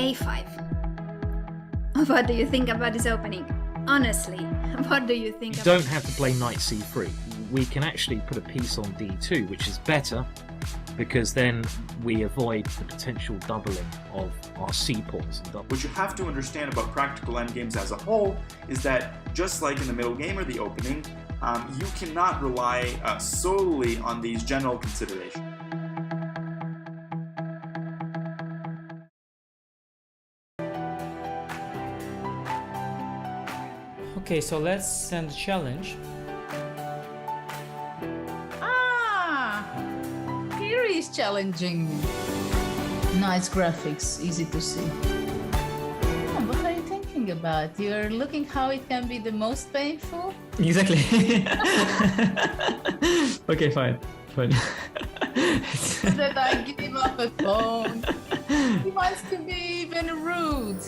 a5. What do you think about this opening? Honestly, what do you think? You don't have to play knight c3. We can actually put a piece on d2, which is better, because then we avoid the potential doubling of our c-pawns. What you have to understand about practical endgames as a whole is that, just like in the middle game or the opening, you cannot rely solely on these general considerations. Okay, so let's send a challenge. Here is challenging me. Nice graphics, easy to see. Oh, what are you thinking about? You're looking how it can be the most painful? Exactly. Okay, fine. That I give up a phone. He wants to be even rude.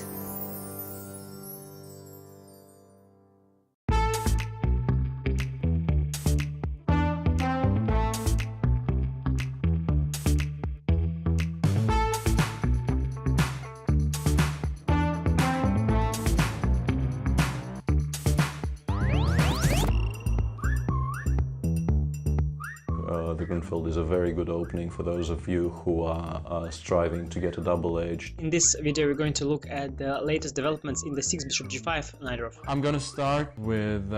The Grunfeld is a very good opening for those of you who are striving to get a double edge. In this video, we're going to look at the latest developments in the 6 bishop g5 knight off. I'm gonna start with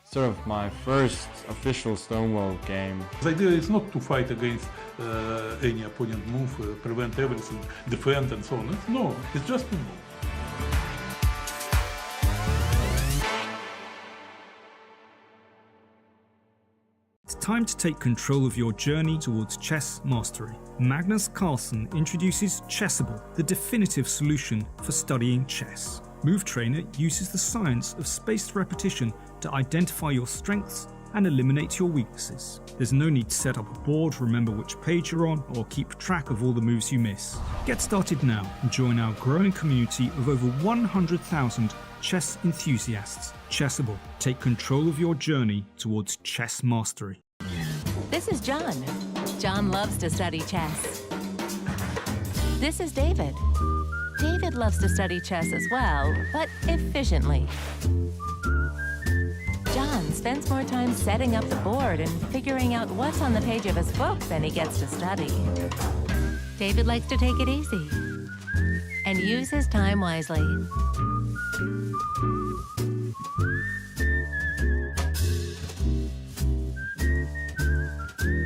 sort of my first official Stonewall game. The idea is not to fight against any opponent move, prevent everything, defend and so on. No, it's just to move. It's time to take control of your journey towards chess mastery. Magnus Carlsen introduces Chessable, the definitive solution for studying chess. Move Trainer uses the science of spaced repetition to identify your strengths and eliminate your weaknesses. There's no need to set up a board, remember which page you're on, or keep track of all the moves you miss. Get started now and join our growing community of over 100,000 chess enthusiasts. Chessable. Take control of your journey towards chess mastery. This is John. John loves to study chess. This is David. David loves to study chess as well, but efficiently. John spends more time setting up the board and figuring out what's on the page of his book than he gets to study. David likes to take it easy and use his time wisely.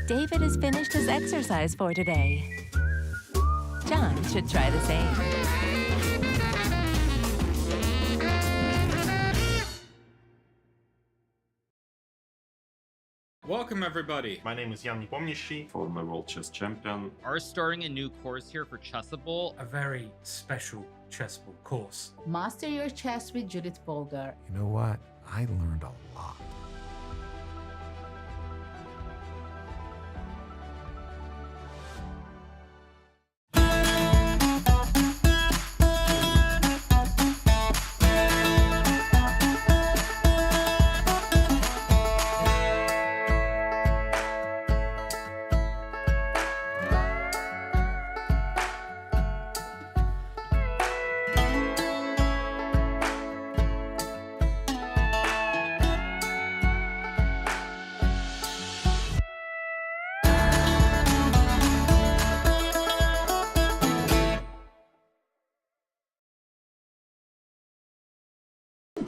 David has finished his exercise for today. John should try the same. Welcome everybody! My name is Jan-Krzysztof, former world chess champion. Are starting a new course here for Chessable. A very special Chessable course. Master your chess with Judit Polgar. You know what? I learned a lot.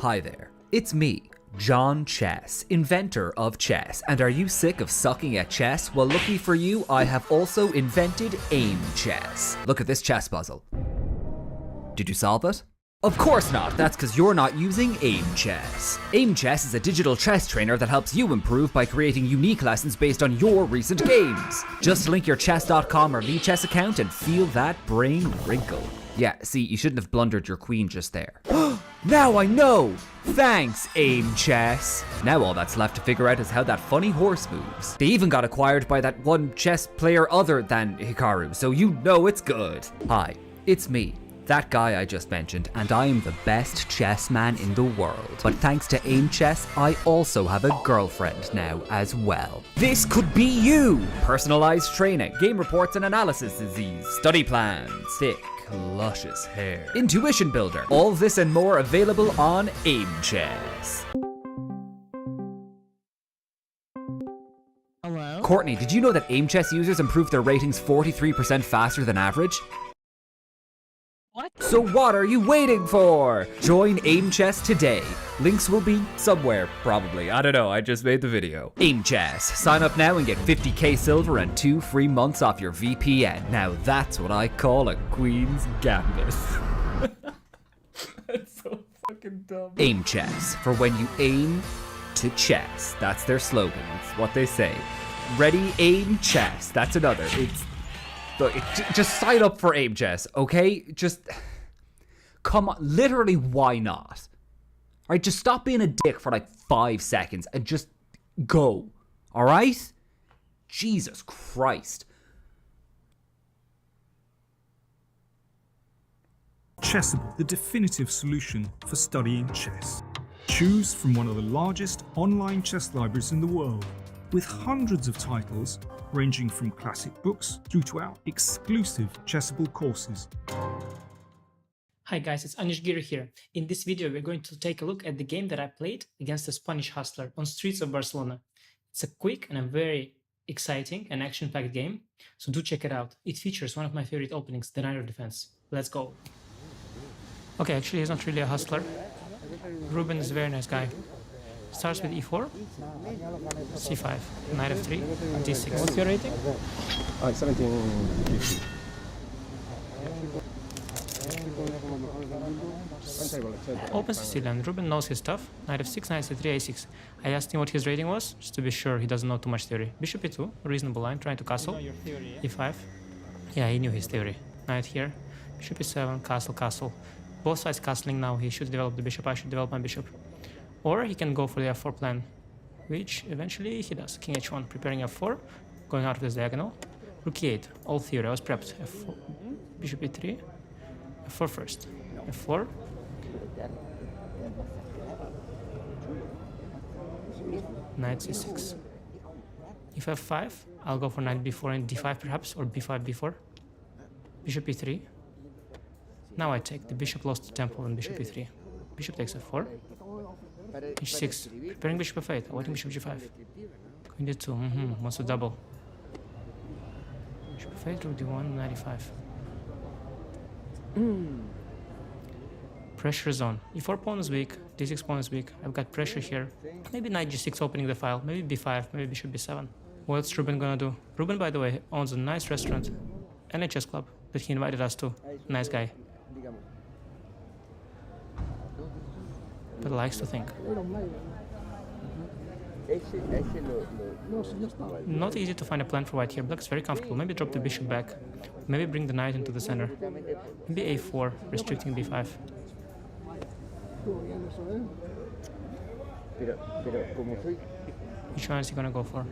Hi there, it's me, John Chess, inventor of chess. And are you sick of sucking at chess? Well, lucky for you, I have also invented Aimchess. Look at this chess puzzle. Did you solve it? Of course not, that's because you're not using Aimchess. Aimchess is a digital chess trainer that helps you improve by creating unique lessons based on your recent games. Just link your chess.com or VChess account and feel that brain wrinkle. Yeah, see, you shouldn't have blundered your queen just there. Now I know! Thanks, Aimchess! Now all that's left to figure out is how that funny horse moves. They even got acquired by that one chess player other than Hikaru, so you know it's good. Hi, it's me, that guy I just mentioned, and I am the best chess man in the world. But thanks to Aimchess, I also have a girlfriend now as well. This could be you! Personalized training, game reports and analysis, study plans, thick. luscious hair. Intuition Builder. All this and more available on Aimchess. Hello? Courtney, did you know that Aimchess users improve their ratings 43% faster than average? What? So what are you waiting for? Join Aimchess today. Links will be somewhere, probably. I don't know, I just made the video. Aimchess. Sign up now and get 50k silver and 2 free months off your VPN. Now that's what I call a Queen's Gambit. That's so fucking dumb. Aimchess, for when you aim to chess. That's their slogan. It's what they say. Ready, aim, chess. That's another. Look, just sign up for Aimchess, okay? Just, come on, literally, why not? Alright, just stop being a dick for like 5 seconds and just go, alright? Jesus Christ. Chessable, the definitive solution for studying chess. Choose from one of the largest online chess libraries in the world, with hundreds of titles ranging from classic books through to our exclusive Chessable courses. Hi guys, it's Anish Giri here. In this video we're going to take a look at the game that I played against a Spanish hustler on streets of Barcelona. It's a quick and a very exciting and action-packed game, so do check it out. It features one of my favorite openings, the Knight of Defense. Let's go. Okay, actually he's not really a hustler. Ruben is a very nice guy. Starts with e4, c5, knight f3, d6. What's your rating? 1750. Opens to c-land. Ruben knows his stuff. Knight f6, knight c3, a6. I asked him what his rating was, just to be sure he doesn't know too much theory. Bishop e2, reasonable line, trying to castle. e5. Yeah, he knew his theory. Knight here. Bishop e7, castle, castle. Both sides castling now. He should develop the bishop, I should develop my bishop. Or he can go for the f4 plan, which eventually he does. King h1, preparing f4, going out of this diagonal. Rook e8, all theory, I was prepped. f4, bishop e3, f4 first, f4. Knight c6. If f5, I'll go for knight b4 and d5 perhaps, or b5, b4. Bishop e3. Now I take. The bishop lost the tempo and bishop e3. Bishop takes f4. h6. Preparing bishop f8. Awaiting bishop g5. Queen d2. Wants to double. Bishop f8, rook d1, knight e5. Pressure zone. e4 pawn is weak. d6 pawn is weak. I've got pressure here. Maybe knight g6 opening the file. Maybe b5. Maybe bishop b7. What's Ruben gonna do? Ruben, by the way, owns a nice restaurant and a chess club that he invited us to. Nice guy. But likes to think. Not easy to find a plan for white here. Black is very comfortable. Maybe drop the bishop back. Maybe bring the knight into the center. Maybe a4, restricting b5. Which one is he gonna go for?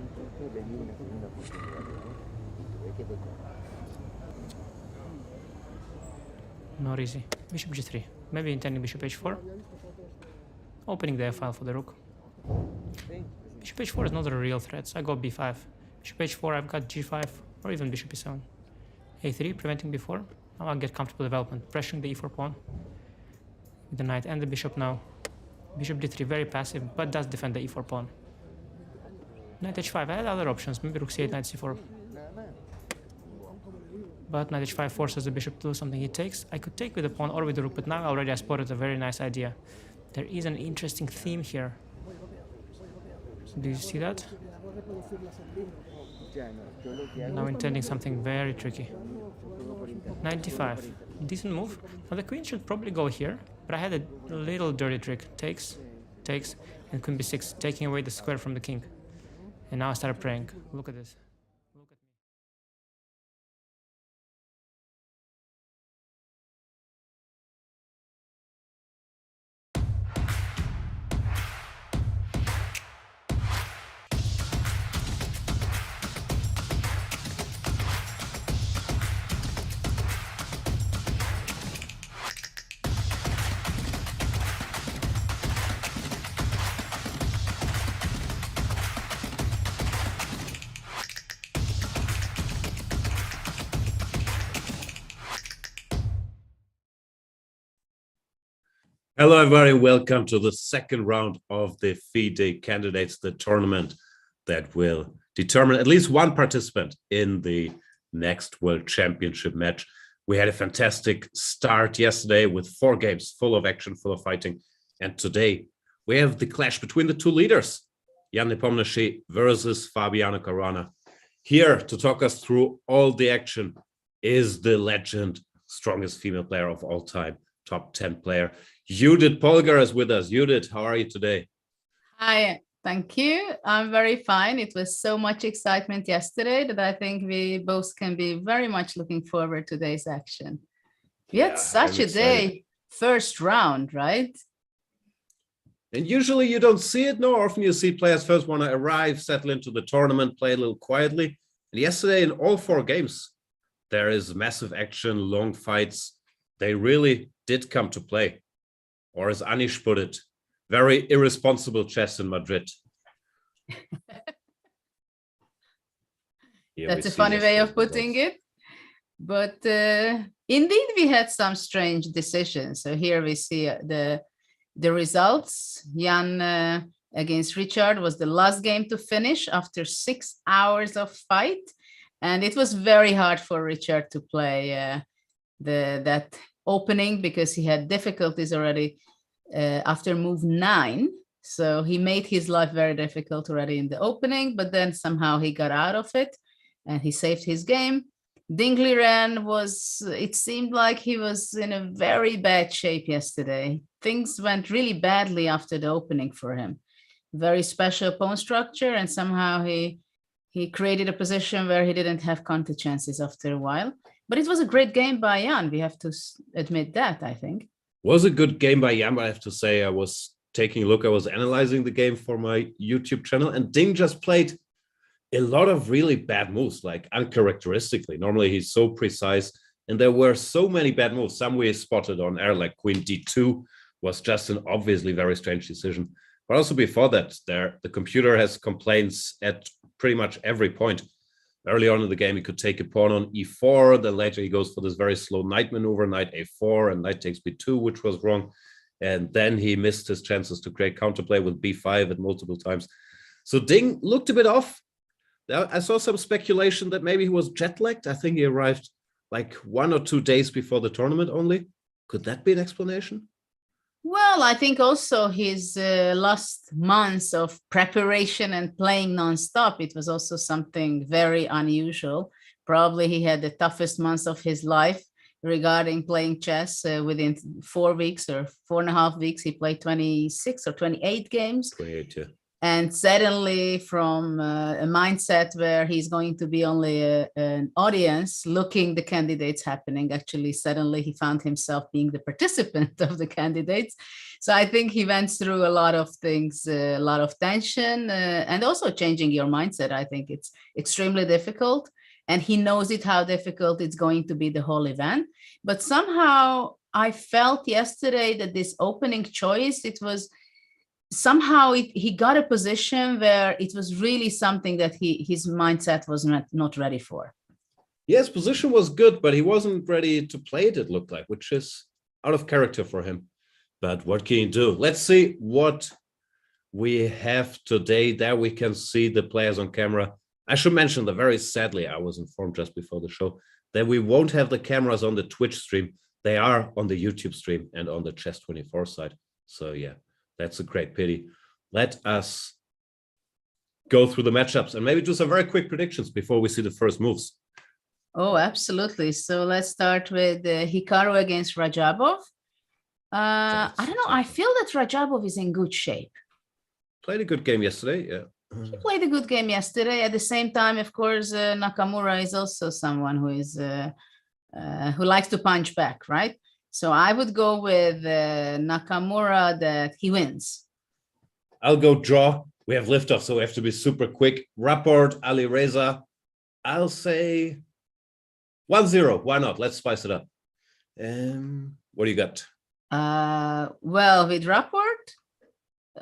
Not easy. Bishop g3. Maybe intending bishop h4. Opening the f-file for the rook. Bishop h4 is not a real threat, so I go b5. Bishop h4, I've got g5, or even bishop e7. a3, preventing b4. Now I'll get comfortable development, pressuring the e4 pawn. With the knight and the bishop now. Bishop d3, very passive, but does defend the e4 pawn. Knight h5, I had other options, maybe rook c8, knight c4. But knight h5 forces the bishop to do something. He takes. I could take with the pawn or with the rook, but now already I spotted a very nice idea. There is an interesting theme here. Do you see that? Now intending something very tricky. Knight d5. Decent move. Now the queen should probably go here, but I had a little dirty trick. Takes, takes, and queen b6, taking away the square from the king. And now I started praying. Look at this. Hello, everybody. Welcome to the second round of the FIDE candidates, the tournament that will determine at least one participant in the next World Championship match. We had a fantastic start yesterday with 4 games full of action, full of fighting. And today we have the clash between the two leaders, Jan Nepomniachtchi versus Fabiano Caruana. Here to talk us through all the action is the legend, strongest female player of all time, top 10 player. Judit Polgar is with us. Judit, how are you today? Hi, thank you. I'm very fine. It was so much excitement yesterday that I think we both can be very much looking forward to today's action. We had such a day, first round, right? And usually you don't see it. No, often you see players first want to arrive, settle into the tournament, play a little quietly. And yesterday in all 4 games, there is massive action, long fights. They really did come to play. Or as Anish put it, very irresponsible chess in Madrid. That's a funny way of putting it. But indeed, we had some strange decisions. So here we see the results. Jan against Richard was the last game to finish after 6 hours of fight. And it was very hard for Richard to play that opening because he had difficulties already after move 9. So he made his life very difficult already in the opening, but then somehow he got out of it and he saved his game. Ding Liren it seemed like he was in a very bad shape yesterday. Things went really badly after the opening for him. Very special pawn structure, and somehow he created a position where he didn't have counter chances after a while. But it was a great game by Jan. We have to admit that, I think. Was a good game by Jan, but I have to say I was taking a look. I was analyzing the game for my YouTube channel, and Ding just played a lot of really bad moves, like uncharacteristically. Normally he's so precise, and there were so many bad moves. Some we spotted on air, like Queen D2 was just an obviously very strange decision. But also before that, the computer has complaints at pretty much every point. Early on in the game, he could take a pawn on e4. Then later he goes for this very slow knight maneuver, knight a4, and knight takes b2, which was wrong. And then he missed his chances to create counterplay with b5 at multiple times. So Ding looked a bit off. I saw some speculation that maybe he was jet-lagged. I think he arrived like 1 or 2 days before the tournament only. Could that be an explanation? Well, I think also his last months of preparation and playing nonstop, it was also something very unusual. Probably he had the toughest months of his life regarding playing chess. Within 4 weeks or 4.5 weeks, he played 26 or 28 games. 28, yeah. And suddenly from a mindset where he's going to be only an audience looking the candidates happening, actually suddenly he found himself being the participant of the candidates. So I think he went through a lot of things, a lot of tension, and also changing your mindset. I think it's extremely difficult, and he knows how difficult it's going to be the whole event. But somehow I felt yesterday that this opening choice, it was somehow he got a position where it was really something that his mindset was not ready for. Yes, position was good, but he wasn't ready to play it looked like, which is out of character for him. But what can you do? Let's see what we have today. There we can see the players on camera. I should mention that very sadly, I was informed just before the show that we won't have the cameras on the Twitch stream. They are on the YouTube stream and on the Chess24 side. So yeah. That's a great pity. Let us go through the matchups and maybe do some very quick predictions before we see the first moves. Oh, absolutely. So let's start with Hikaru against Radjabov. I don't know. I feel that Radjabov is in good shape. Played a good game yesterday, yeah. He played a good game yesterday. At the same time, of course, Nakamura is also someone who likes to punch back, right? So I would go with Nakamura that he wins. I'll go draw. We have liftoff, so we have to be super quick. Rapport, Ali Reza. I'll say 1-0. Why not? Let's spice it up. What do you got? Well, with Rapport,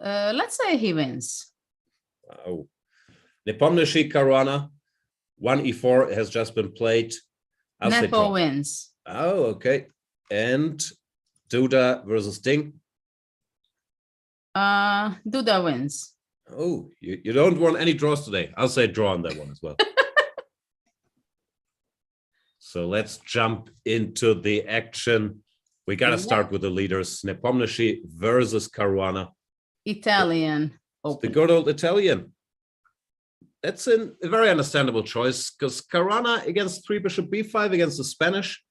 let's say he wins. Oh. Nepomniachtchi Caruana. 1e4 has just been played. Nepa wins. Oh, okay. And Duda versus Ding. Duda wins. Oh, you don't want any draws today. I'll say draw on that one as well. So let's jump into the action. We got to start with the leaders. Nepomniachtchi versus Caruana. Italian The open. good old Italian. That's a very understandable choice because Caruana against 3 bishop b5 against the Spanish,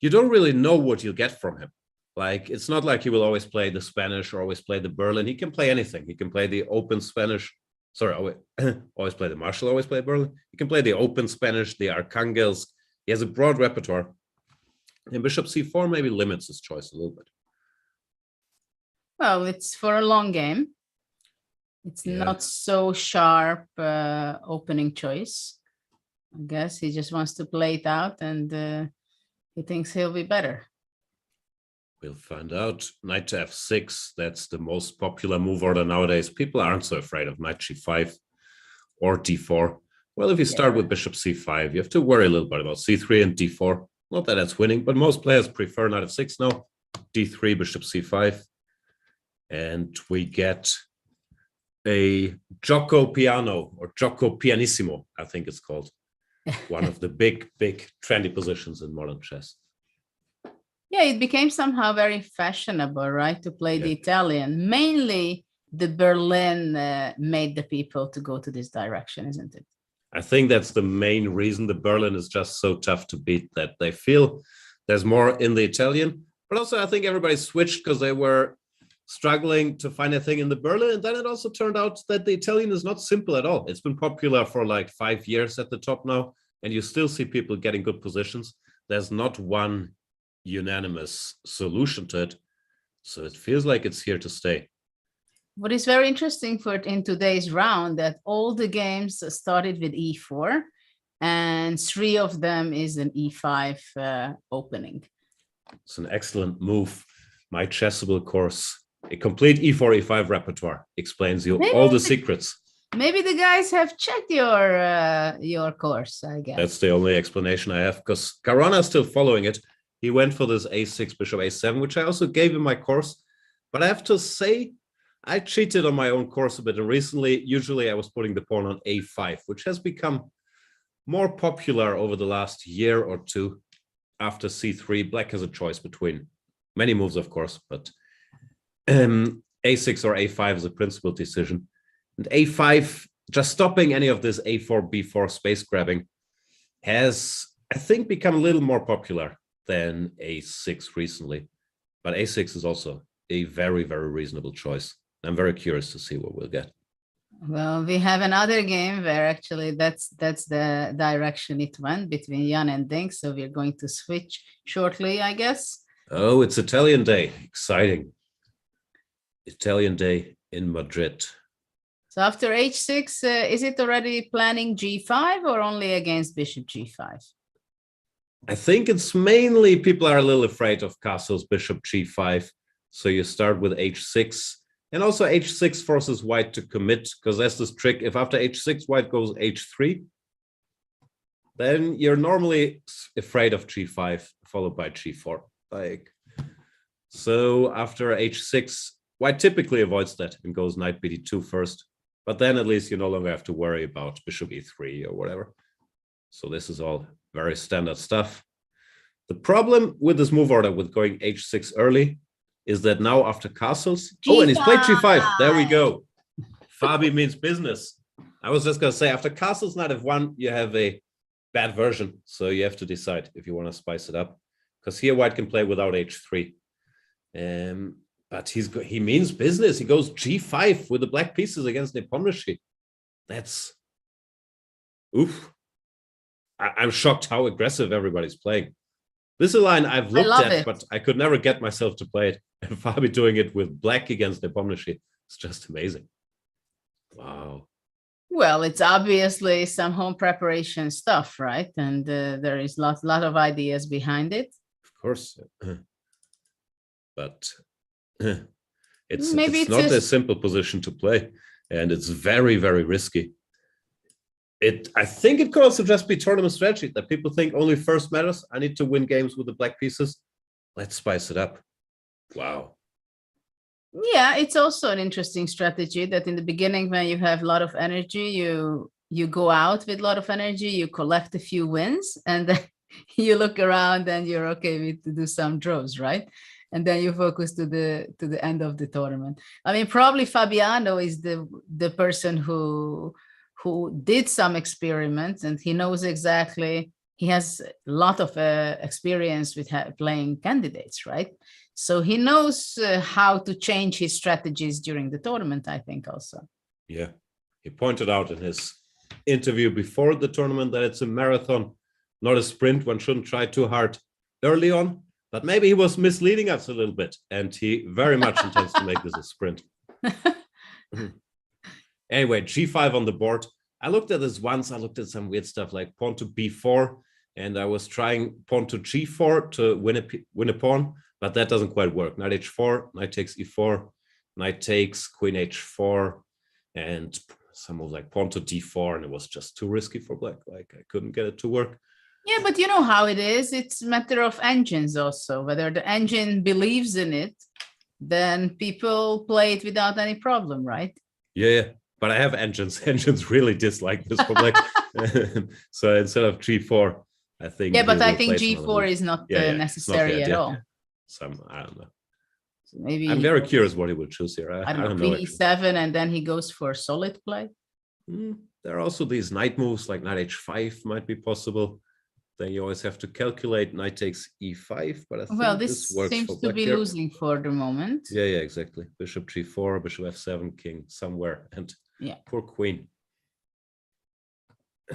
you don't really know what you'll get from him. Like, it's not like he will always play the Spanish or always play the Berlin. He can play anything. He can play the open Spanish. Sorry, always play the Marshall, always play Berlin. He can play the open Spanish, the Archangels. He has a broad repertoire. And bishop c4 maybe limits his choice a little bit. Well, it's for a long game. It's not so sharp opening choice. I guess he just wants to play it out and he thinks he'll be better. We'll find out. Knight to f6, that's the most popular move order nowadays. People aren't so afraid of knight g5 or d4. Well, if you start with bishop c5, you have to worry a little bit about c3 and d4. Not that that's winning, but most players prefer knight f6 now. d3, bishop c5. And we get a gioco piano or gioco pianissimo, I think it's called. One of the big trendy positions in modern chess. Yeah, it became somehow very fashionable, right, to play the Italian. Mainly the Berlin made the people to go to this direction, isn't it? I think that's the main reason. The Berlin is just so tough to beat that they feel there's more in the Italian. But also I think everybody switched because they were struggling to find a thing in the Berlin. And then it also turned out that the Italian is not simple at all. It's been popular for like 5 years at the top now, and you still see people getting good positions. There's not one unanimous solution to it. So it feels like it's here to stay. What is very interesting in today's round that all the games started with e4 and 3 of them is an e5 opening. It's an excellent move. My Chessable course, a complete e4, e5 repertoire explains you all the secrets. Maybe the guys have checked your course, I guess. That's the only explanation I have because Caruana is still following it. He went for this a6, bishop a7, which I also gave in my course. But I have to say, I cheated on my own course a bit. And recently, usually I was putting the pawn on a5, which has become more popular over the last year or two. After c3, black has a choice between many moves, of course, but a6 or a5 is a principal decision. And a5, just stopping any of this a4, b4 space grabbing has, I think, become a little more popular than a6 recently. But a6 is also a very, very reasonable choice. I'm very curious to see what we'll get. Well, we have another game where actually that's the direction it went between Jan and Ding. So we're going to switch shortly, I guess. Oh, it's Italian Day. Exciting. Italian Day in Madrid. So after h6, is it already planning g5 or only against bishop g5? I think it's mainly people are a little afraid of castles, bishop g5. So you start with h6. And also h6 forces white to commit, because that's this trick. If after h6, white goes h3, then you're normally afraid of g5, followed by g4. Like, so after h6, white typically avoids that and goes knight bd2 first. But then at least you no longer have to worry about bishop e3 or whatever. So this is all very standard stuff. The problem with this move order with going h6 early is that now after castles, oh, and he's played g5. There we go. Fabi means business. I was just going to say, after castles, knight f1, you have a bad version. So you have to decide if you want to spice it up. Because here white can play without h3. But he means business. He goes g5 with the black pieces against Nepomniachtchi. That's, oof. I'm shocked how aggressive everybody's playing. This is a line I've looked at, but I could never get myself to play it. And Fabi doing it with black against Nepomniachtchi. It's just amazing. Wow. Well, it's obviously some home preparation stuff, right? And there is lot of ideas behind it. Of course. But it's not a simple position to play. And it's very, very risky. I think it could also just be tournament strategy that people think only first matters. I need to win games with the black pieces. Let's spice it up. Wow. Yeah, it's also an interesting strategy that in the beginning, when you have a lot of energy, you go out with a lot of energy, you collect a few wins, and then you look around and you're okay with to do some draws, right? And then you focus to the end of the tournament. I mean, probably Fabiano is the person who did some experiments, and he knows exactly. He has a lot of experience with playing candidates, right? So he knows how to change his strategies during the tournament, I think also. Yeah, he pointed out in his interview before the tournament that it's a marathon, not a sprint. One shouldn't try too hard early on, but maybe he was misleading us a little bit, and he very much intends to make this a sprint. Anyway, g5 on the board. I looked at this once. I looked at some weird stuff like pawn to b4, and I was trying pawn to g4 to win a pawn, but that doesn't quite work. Knight h4, knight takes e4, knight takes, queen h4, and some was like pawn to d4, and it was just too risky for black. Like I couldn't get it to work. Yeah, but you know how it is. It's a matter of engines also. Whether the engine believes in it, then people play it without any problem, right? Yeah, but I have engines. Engines really dislike this for black. So instead of g4, I think. Yeah, but I think g4 is not necessary at all. I don't know. So maybe I'm very curious what he will choose here. I don't know, queen e7, and then he goes for solid play. There are also these knight moves, like knight h5 might be possible. Then you always have to calculate knight takes e5, but I think this works seems for to be here. losing for the moment. Yeah, exactly. Bishop g4, bishop f7, king somewhere, and poor queen.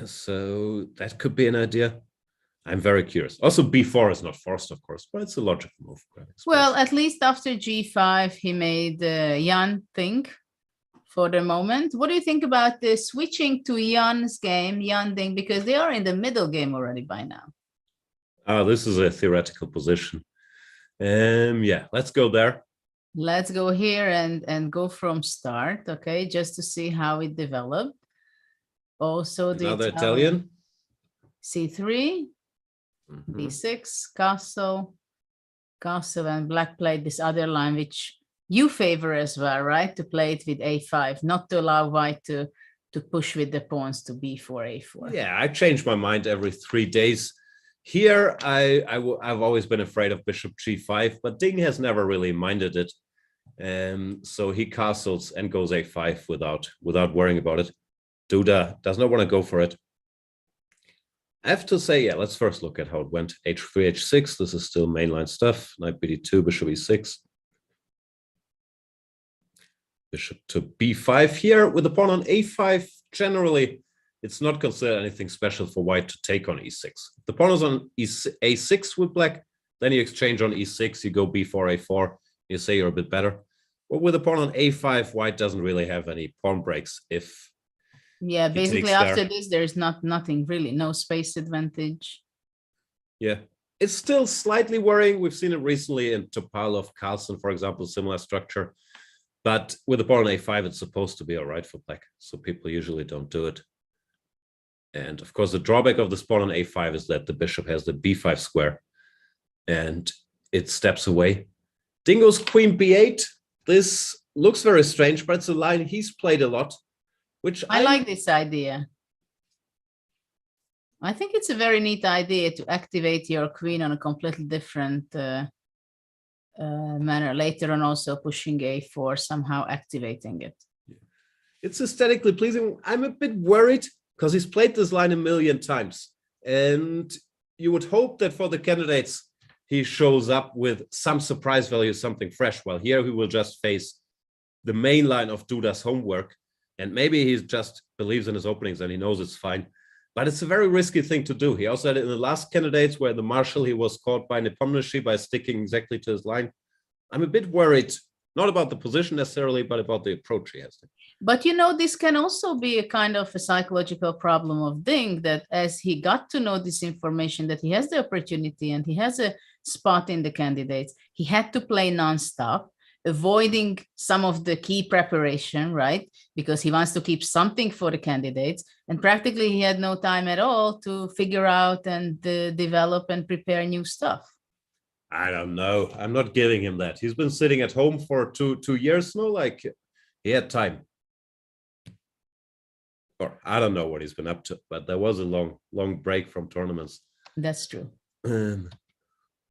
So that could be an idea. I'm very curious. Also, b4 is not forced, of course, but it's a logical move. Well, at least after g5, he made Jan think for the moment. What do you think about the switching to Jan's game, Jan Ding, because they are in the middle game already by now? This is a theoretical position. Yeah, let's go there. Let's go here and go from start, okay, just to see how it developed. Also, the Another Italian. c3, b6, castle, and black played this other line, which you favor as well, right? To play it with a5, not to allow white to push with the pawns to b4, a4. Yeah, I change my mind every 3 days. Here, I've always been afraid of bishop g5, but Ding has never really minded it. So he castles and goes a5 without worrying about it. Duda does not want to go for it. I have to say, yeah, let's first look at how it went. h3, h6, this is still mainline stuff. Knight bd2, bishop e6. Bishop to b5 here with the pawn on a5. Generally, it's not considered anything special for white to take on e6. If the pawn is on a6 with black, then you exchange on e6, you go b4, a4, you say you're a bit better. But with the pawn on a5, white doesn't really have any pawn breaks if basically after this, there's nothing really, no space advantage. Yeah, it's still slightly worrying. We've seen it recently in Topalov, Carlsen, for example, similar structure. But with the pawn on a5, it's supposed to be all right for black. So people usually don't do it. And of course, the drawback of this pawn on a5 is that the bishop has the b5 square and it steps away. Dingo's queen b8. This looks very strange, but it's a line he's played a lot, which I like this idea. I think it's a very neat idea to activate your queen on a completely different manner. Later on, also pushing a4, somehow activating it. It's aesthetically pleasing. I'm a bit worried because he's played this line a million times. And you would hope that for the candidates, he shows up with some surprise value, something fresh. While here, he will just face the main line of Duda's homework. And maybe he just believes in his openings and he knows it's fine. But it's a very risky thing to do. He also had it in the last candidates where the Marshal, he was caught by Nepomniachtchi by sticking exactly to his line. I'm a bit worried, not about the position necessarily, but about the approach he has. But you know, this can also be a kind of a psychological problem of Ding, that as he got to know this information, that he has the opportunity and he has a spot in the candidates, he had to play nonstop, avoiding some of the key preparation, right? Because he wants to keep something for the candidates. And practically he had no time at all to figure out and develop and prepare new stuff. I don't know. I'm not giving him that. He's been sitting at home for two years now. Like, he had time. Or I don't know what he's been up to, but there was a long break from tournaments. That's true. Let's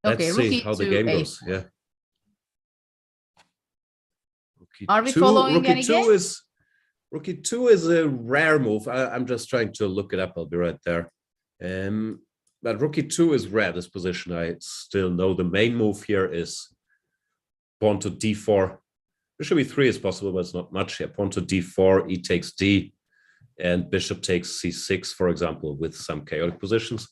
Okay, see Rookie how the to game A4. goes. Yeah. Rookie Are we following any game? Rookie 2 is a rare move. I'm just trying to look it up. I'll be right there. But Rookie 2 is rare, this position. I still know the main move here is pawn to d4. Bishop e3 is possible, but it's not much here. Pawn to d4, e takes d, and bishop takes c6, for example, with some chaotic positions.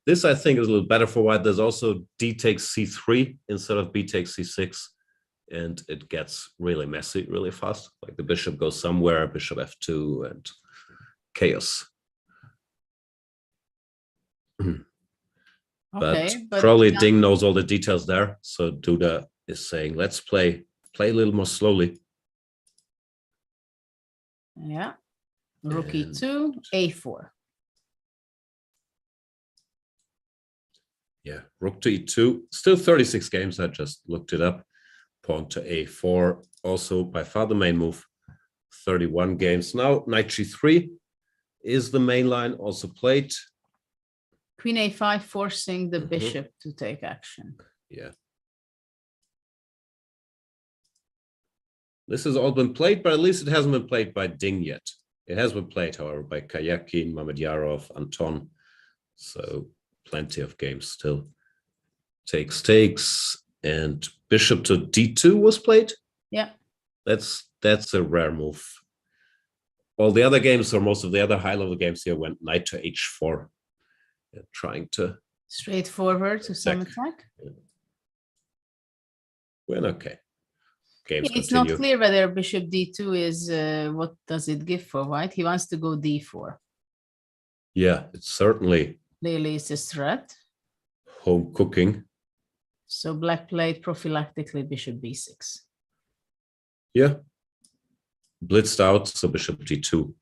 This, I think, is a little better for white. There's also d takes c3 instead of b takes c6, and it gets really messy really fast. Like the bishop goes somewhere, bishop f2, and chaos. But probably Ding knows all the details there. So Duda is saying, let's play a little more slowly. Yeah. Rookie 2, a4. Yeah, rook to e2. Still 36 games. I just looked it up. Pawn to a4. Also by far the main move. 31 games. Now knight g3 is the main line, also played. Queen a5 forcing the bishop to take action. Yeah. This has all been played, but at least it hasn't been played by Ding yet. It has been played, however, by Kayakin, Mamedyarov, Anton. So plenty of games still. Takes, and bishop to d2 was played. Yeah. That's a rare move. All the other games, or most of the other high-level games here, went knight to h4. Trying to straightforward to some attack. Well, okay. Games It's continue. not clear whether bishop d2 is what does it give for white. He wants to go d4. Yeah, it's certainly Clearly it's a threat. Home cooking. So black played prophylactically bishop b6. Yeah. Blitzed out, so bishop d2.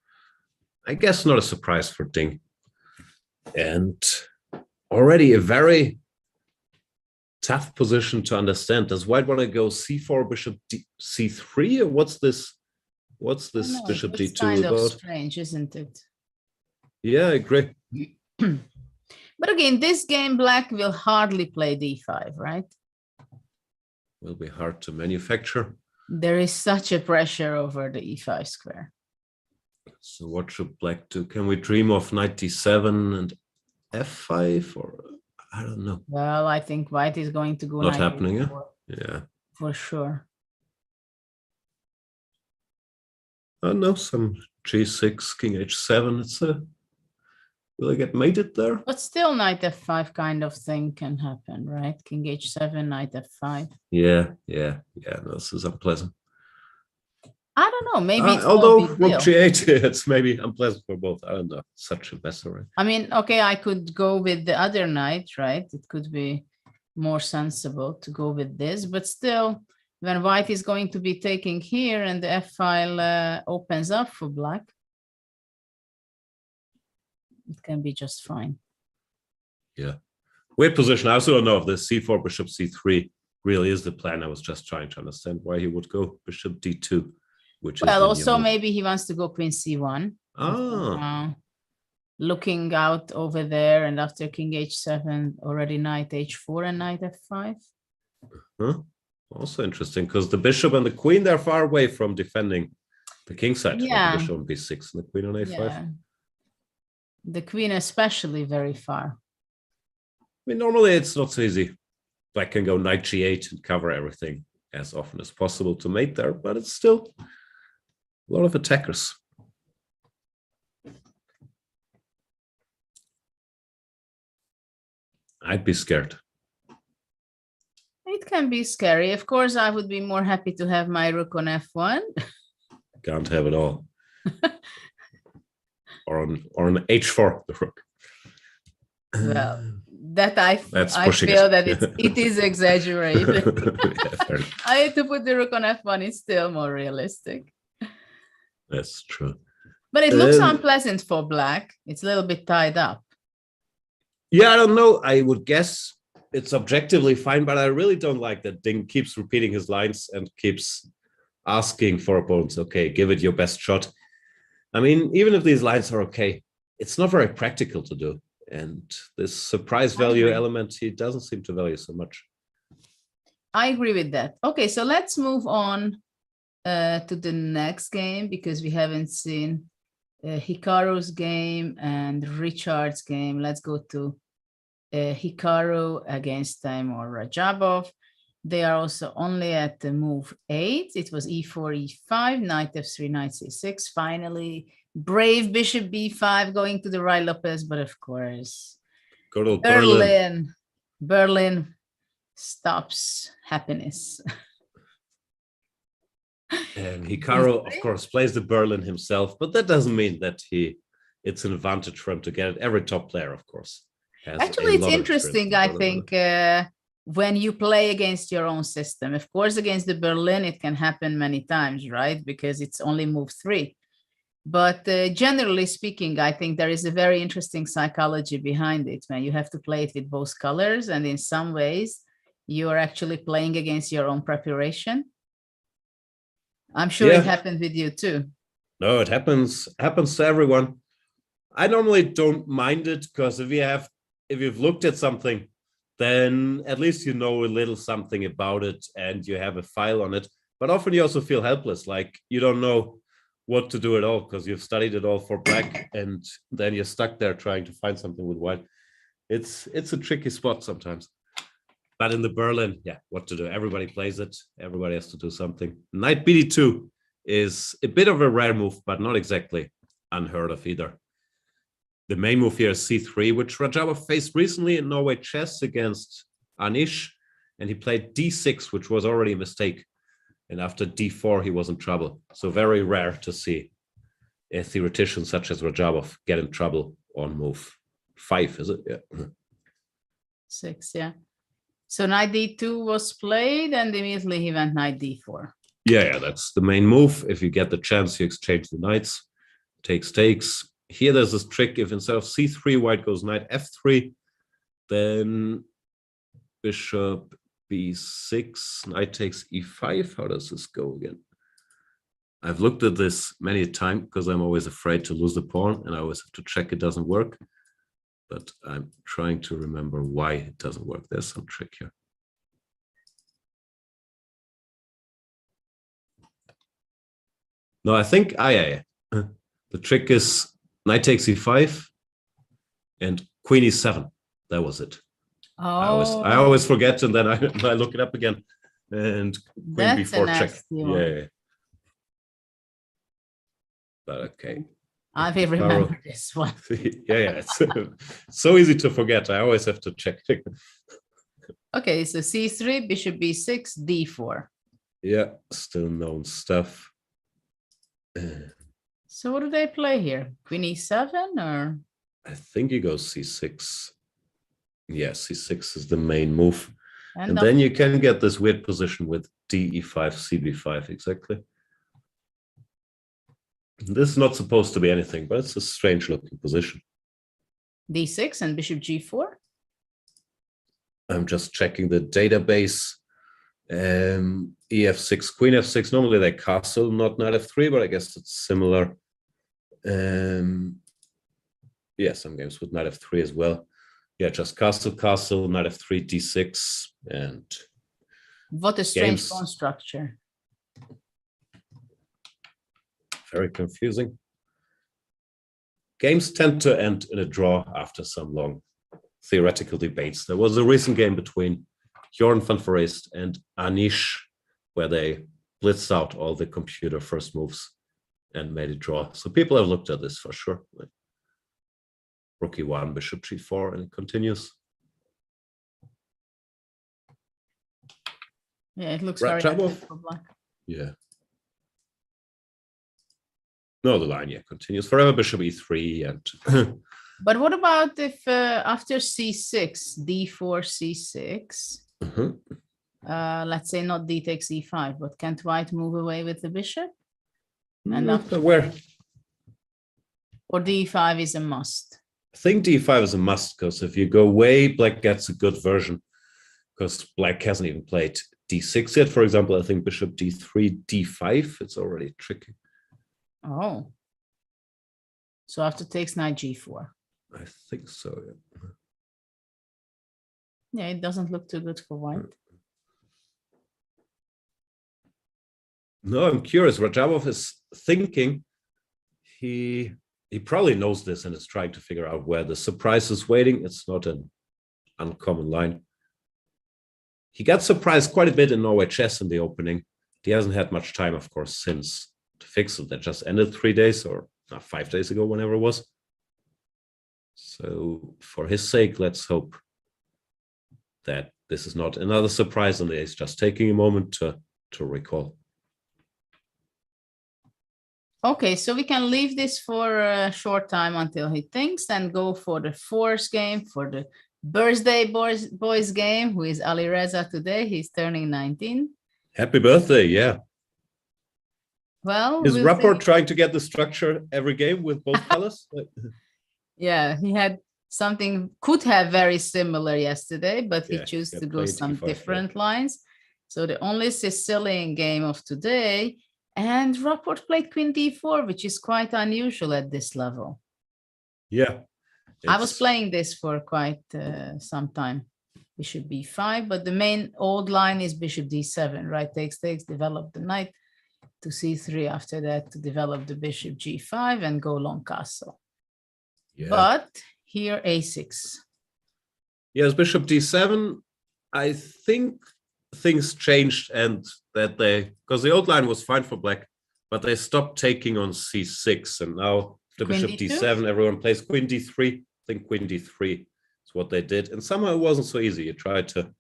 I guess not a surprise for Ding. And already a very tough position to understand. Does white want to go c4, bishop c3, or what's this bishop d2 it's kind about? of strange, isn't it? Yeah, I agree. But again, this game black will hardly play d5, right? Will be hard to manufacture. There is such a pressure over the e5 square. So what should black do? Can we dream of knight d7 and f5, or I don't know. Well, I think white is going to go Not knight happening, yeah? a4, Yeah. for sure. I know some g6, king h7. It's a will I get mated there? But still knight f5 kind of thing can happen, right? King h7, knight f5. Yeah. No, this is unpleasant. I don't know. Maybe it's although no big rook deal. g8, it's maybe unpleasant for both. I don't know. Such a mess already. I mean, okay, I could go with the other knight, right? It could be more sensible to go with this, but still, when white is going to be taking here and the f file opens up for black, it can be just fine. Yeah. Weird position. I also don't know if the c4, bishop c3 really is the plan. I was just trying to understand why he would go bishop d2. Which Well, is also maybe he wants to go queen c1. Looking out over there, and after king h7, already knight h4 and knight f5. Huh? Also interesting, because the bishop and the queen, they're far away from defending the king side. Yeah. The bishop on b6 and the queen on a5. Yeah. The queen especially very far. I mean, normally it's not so easy. Black can go knight g8 and cover everything as often as possible to mate there, but it's still a lot of attackers. I'd be scared. It can be scary. Of course, I would be more happy to have my rook on f1. Can't have it all. or on h4, the rook. Well, that I pushing feel it. that it is exaggerated. Yeah, I had to put the rook on f1. It's still more realistic. that's true. But it looks unpleasant for black. It's a little bit tied up. Yeah, I don't know. I would guess it's objectively fine, but I really don't like that Ding keeps repeating his lines and keeps asking for opponents, okay, give it your best shot. I mean, even if these lines are okay, it's not very practical to do. And this surprise value element, he doesn't seem to value so much. I agree with that. Okay, so let's move on to the next game, because we haven't seen Hikaru's game and Richard's game. Let's go to Hikaru against Timur Radjabov. They are also only at the move 8. It was e4, e5, knight f3, knight c6. Finally, brave bishop b5 going to the right, Lopez, but of course, Berlin stops happiness. And Hikaru, of course, plays the Berlin himself, but that doesn't mean that it's an advantage for him to get it. Every top player, of course, has Actually, it's interesting, I think, when you play against your own system. Of course, against the Berlin, it can happen many times, right? Because it's only move 3. But generally speaking, I think there is a very interesting psychology behind it, man. You have to play it with both colors, and in some ways, you are actually playing against your own preparation. I'm sure it happened with you too. No, it happens to everyone. I normally don't mind it, because if you've looked at something, then at least you know a little something about it and you have a file on it. But often you also feel helpless, like you don't know what to do at all, because you've studied it all for black, and then you're stuck there trying to find something with white. It's a tricky spot sometimes. But in the Berlin, yeah, what to do? Everybody plays it. Everybody has to do something. Knight bd2 is a bit of a rare move, but not exactly unheard of either. The main move here is c3, which Radjabov faced recently in Norway chess against Anish, and he played d6, which was already a mistake. And after d4, he was in trouble. So very rare to see a theoretician such as Radjabov get in trouble on move 5, is it? Yeah. 6, yeah. So knight d2 was played, and immediately he went knight d4. Yeah, that's the main move. If you get the chance, you exchange the knights. Takes. Here there's this trick. If instead of c3, white goes knight f3, then bishop b6, knight takes e5. How does this go again? I've looked at this many times because I'm always afraid to lose the pawn, and I always have to check it doesn't work. But I'm trying to remember why it doesn't work. There's some trick here. No, I think the trick is knight takes e5 and queen e7. That was it. Oh. I always forget, and then I look it up again. And queen b4 check. Yeah. But okay. I will remember this one. Yeah, it's so easy to forget. I always have to check. Okay, so c3, bishop b6, d4. Yeah, still known stuff. So what do they play here? Queen e7 or? I think he goes c6. Yeah, c6 is the main move. And then you can get this weird position with d e5, cb5, exactly. This is not supposed to be anything, but it's a strange looking position. d6 and bishop g4? I'm just checking the database. ef6, queen f6. Normally they castle, not knight f3, but I guess it's similar. Yeah, some games with knight f3 as well. Yeah, just castle, knight f3, d6, and what a strange pawn structure. Very confusing. Games tend to end in a draw after some long theoretical debates. There was a recent game between Jorn van Foreest and Anish, where they blitzed out all the computer first moves and made a draw. So people have looked at this for sure. Rook e1, bishop g4, and it continues. Yeah, it looks very active for black. Yeah. No, the line, continues. Forever bishop e3 and... But what about if after c6, d4, c6, let's say not d takes e5, but can't white move away with the bishop? And after where? Or d5 is a must? I think d5 is a must, because if you go away, black gets a good version. because black hasn't even played d6 yet. For example, I think bishop d3, d5, it's already tricky. Oh. So after takes knight g4. I think so, yeah. Yeah, it doesn't look too good for white. No, I'm curious. Radjabov is thinking he probably knows this and is trying to figure out where the surprise is waiting. It's not an uncommon line. He got surprised quite a bit in Norway chess in the opening. He hasn't had much time, of course, since to fix it. That just ended 3 days or 5 days ago, whenever it was. So for his sake, let's hope that this is not another surprise and he's just taking a moment to recall. Okay, so we can leave this for a short time until he thinks and go for the fourth game, for the birthday boys game, who is Ali Reza today. He's turning 19. Happy birthday, yeah. Well, is Rapport trying to get the structure every game with both colors? Yeah, he had something, could have very similar yesterday, but he chose to go some different lines. So the only Sicilian game of today. And Rapport played queen d4, which is quite unusual at this level. Yeah. I was playing this for quite some time. Bishop b5, but the main old line is bishop d7, right? Takes, develop the knight to c3. After that, to develop the bishop g5 and go long castle. Yeah. But here a6. Yes, bishop d7. I think things changed and that because the old line was fine for black, but they stopped taking on c6, and now the bishop d7, everyone plays queen d3. I think queen d3 is what they did, and somehow it wasn't so easy. You tried to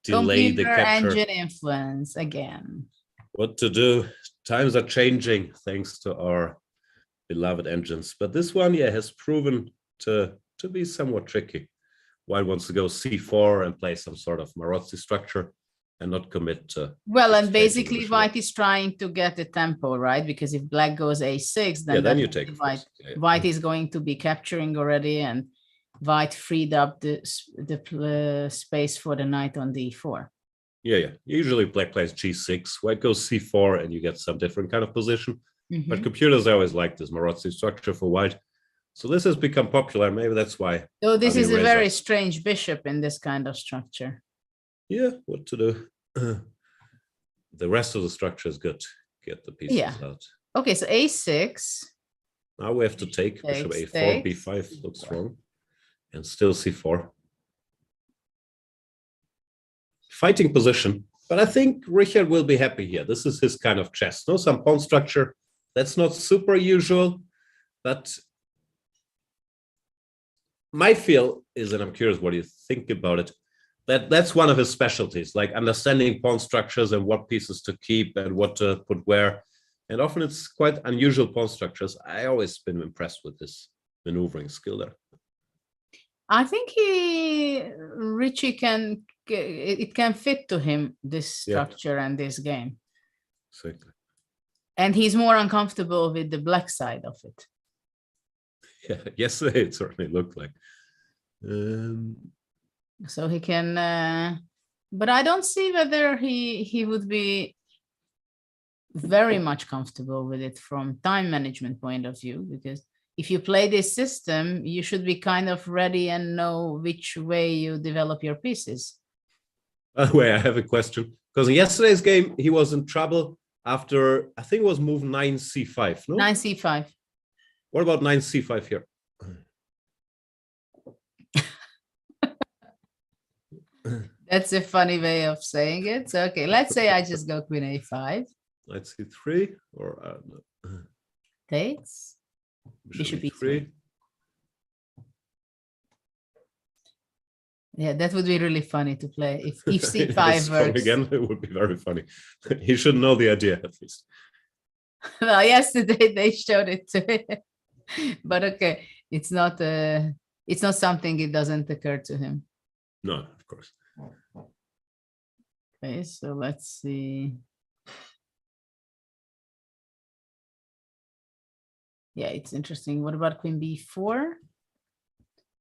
delay the capture. Engine influence again. What to do? Times are changing thanks to our beloved engines, but this one, yeah, has proven to be somewhat tricky. White wants to go c4 and play some sort of Marozzi structure and not commit to. Well, and basically white is trying to get the tempo, right? Because if black goes a6, then you take white. White is going to be capturing already, and white freed up the space for the knight on d4. Yeah. Usually black plays g6, white goes c4, and you get some different kind of position. But computers always like this Marozzi structure for white. So this has become popular. Maybe that's why. So this is a very strange bishop in this kind of structure. Yeah, what to do? The rest of the structure is good. Get the pieces out. Okay, so a6. Now we have to take bishop a4, b5 looks wrong, and still c4. Fighting position, but I think Richard will be happy here. This is his kind of chess. No, some pawn structure. That's not super usual, but my feel is, and I'm curious what you think about it, that's one of his specialties, like understanding pawn structures and what pieces to keep and what to put where. And often it's quite unusual pawn structures. I always been impressed with this maneuvering skill there. I think Richie can fit to him, this structure and this game. Exactly. And he's more uncomfortable with the black side of it. Yeah, yesterday it certainly looked like. So he can, but I don't see whether he would be very much comfortable with it from time management point of view, because if you play this system, you should be kind of ready and know which way you develop your pieces. By the way, I have a question, because in yesterday's game, he was in trouble after, I think it was move 9c5, no? 9c5. What about 9c5 here? That's a funny way of saying it. So, okay, let's say I just go queen a5. Knight c3 or no. Takes. Bishop e3. Yeah, that would be really funny to play if c5 works. Again, it would be very funny. He should know the idea at least. Well, yesterday they showed it to him, but okay, it's not something it doesn't occur to him. No, of course. Okay, so let's see. Yeah, it's interesting. What about queen b4?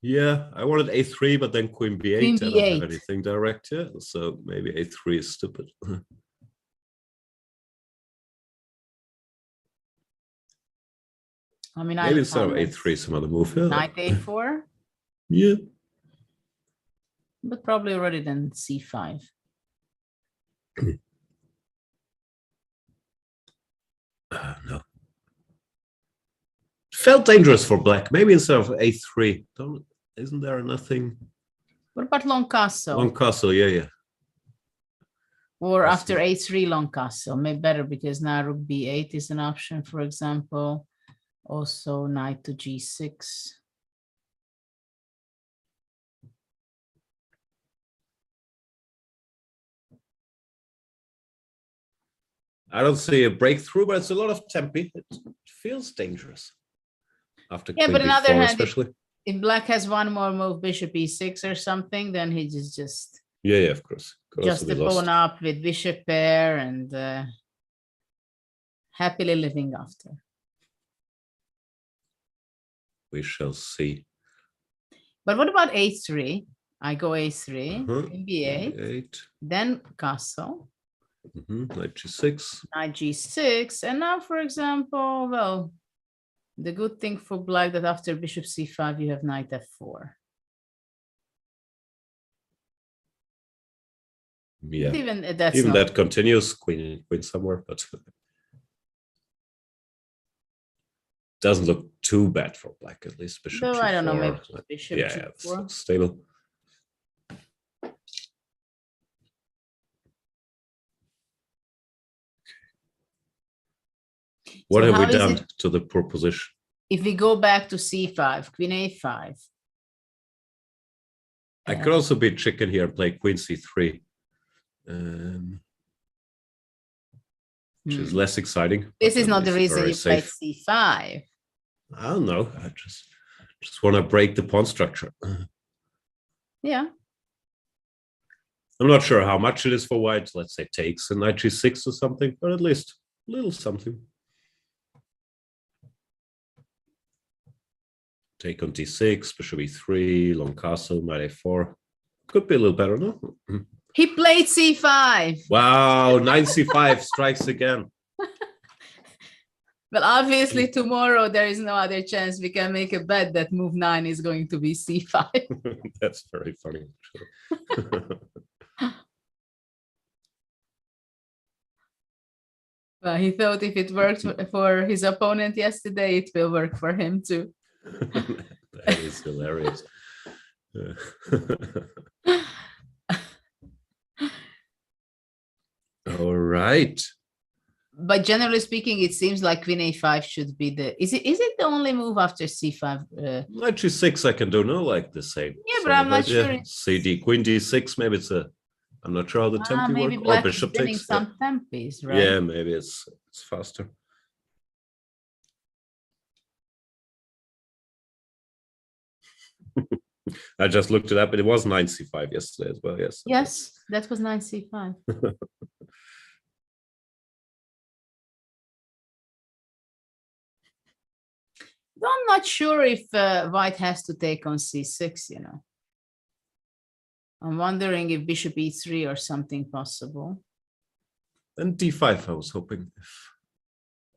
Yeah, I wanted a3, but then queen b8. Queen I don't have b8. anything direct yet, so maybe a3 is stupid. I mean, Maybe instead of a3, some other move. Yeah. Knight a4, Yeah. but probably already then c5. No. Felt dangerous for black. Maybe instead of a3. Isn't there nothing? What about long castle? Long castle, yeah. Or after a3 long castle, maybe better because now rook b8 is an option, for example. Also knight to g6. I don't see a breakthrough, but it's a lot of tempi. It feels dangerous. After Yeah, queen but on the other b4 hand, especially. if black has one more move, bishop e6 or something, then he just Yeah, of course. Could just also the be lost. pawn up with bishop pair and happily living after. We shall see. But what about a3? I go a3, queen b8, a8. then castle, Knight g6. knight g6, and now, for example, well, the good thing for black that after bishop c5 you have knight f4. Yeah. But even that's even not that continues, queen somewhere, but doesn't look too bad for black, at least. Bishop though g4. I don't know, maybe bishop yeah, g4. it's looks stable. What So have we how is done it to the poor position? if we go back to c5, queen a5? I could also be chicken here and play queen c3, which is less exciting. This but is at not the least reason very you played safe. c5. I don't know. I just want to break the pawn structure. Yeah. I'm not sure how much it is for white. Let's say takes a knight g6 or something, but at least a little something. Take on d6, bishop e3, long castle, knight a4. Could be a little better, no? He played c5. Wow, knight c5 strikes again. Well, obviously tomorrow there is no other chance. We can make a bet that move 9 is going to be c5. That's very funny. Well, he thought if it worked for his opponent yesterday, it will work for him too. That is hilarious. All right. But generally speaking, it seems like queen a5 should be the. Is it the only move after c5? Knight g6 I can do, no, like the same. Yeah, but I'm not yeah. sure. CD, queen d6, maybe it's a. I'm not sure how the tempi Maybe work. black Or bishop is winning takes. some tempis, right? Yeah, maybe it's faster. I just looked it up, but it was 9c5 yesterday as well. Yes. Yes, that was 9c5. I'm not sure if white has to take on c6, you know. I'm wondering if bishop e3 or something possible. And d5, I was hoping if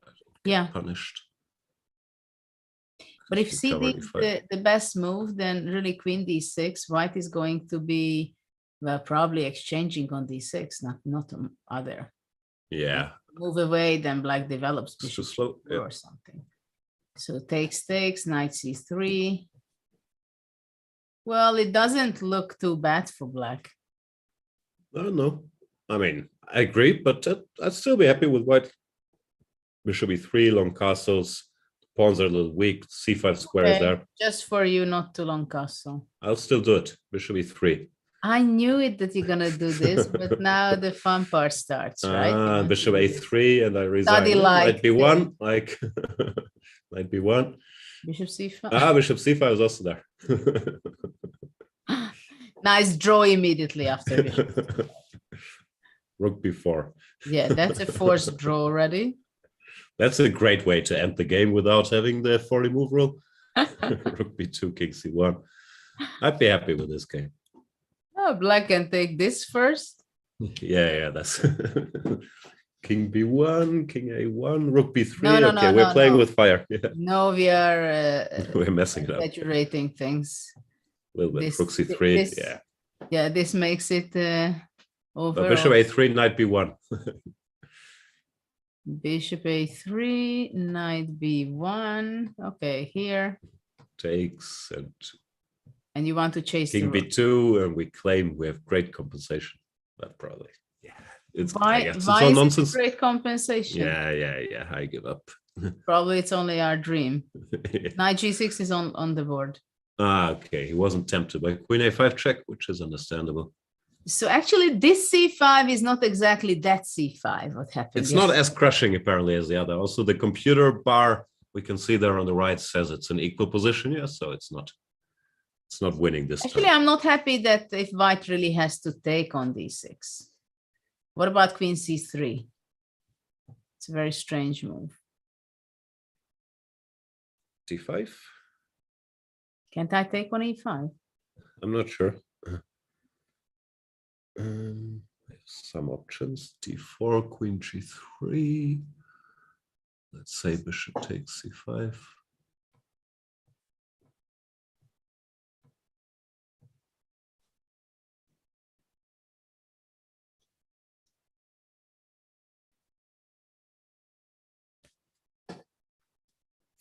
I don't get punished. But if CD is the best move, then really queen d6, white is going to be, well, probably exchanging on d6, not other. Yeah. Move away, then black develops bishop slow, or something. So takes, knight c3. Well, it doesn't look too bad for black. I don't know. I mean, I agree, but I'd still be happy with white. Bishop e3, long castles. Pawns are a little weak. c5 square is there. Just for you not to long castle. I'll still do it. Bishop e3. I knew it that you're gonna do this, but now the fun part starts, right? Bishop a3, and I resign. Knight b1, like knight b1. Bishop c5. Bishop c5 is also there. Nice draw immediately after bishop. Rook b4. Yeah, that's a forced draw already. That's a great way to end the game without having the 40 move rule. Rook b2, king c1. I'd be happy with this game. Oh, black can take this first. Yeah, that's King B1, King A1, Rook B3. No, okay, we're playing with fire. Yeah. No, we are we're messing it up. Exaggerating things. A little bit. Rook C3. Yeah. Yeah, this makes it over. Bishop A3, Knight B1. Bishop A3, Knight B1. Okay, here. Takes and you want to chase King B2, and we claim we have great compensation. But probably, yeah, it's why all is nonsense. It great compensation? Yeah. I give up. Probably it's only our dream. Knight G6 is on the board. Okay. He wasn't tempted by Queen A5 check, which is understandable. So actually, this C5 is not exactly that C5. What happened? It's not as crushing apparently as the other. Also, the computer bar we can see there on the right says it's an equal position. Yeah, so it's not winning this Actually, time. I'm not happy that if white really has to take on D6. What about Queen C3? It's a very strange move. D5? Can't I take on E5? I'm not sure. Some options. D4, Queen G3. Let's say bishop takes C5.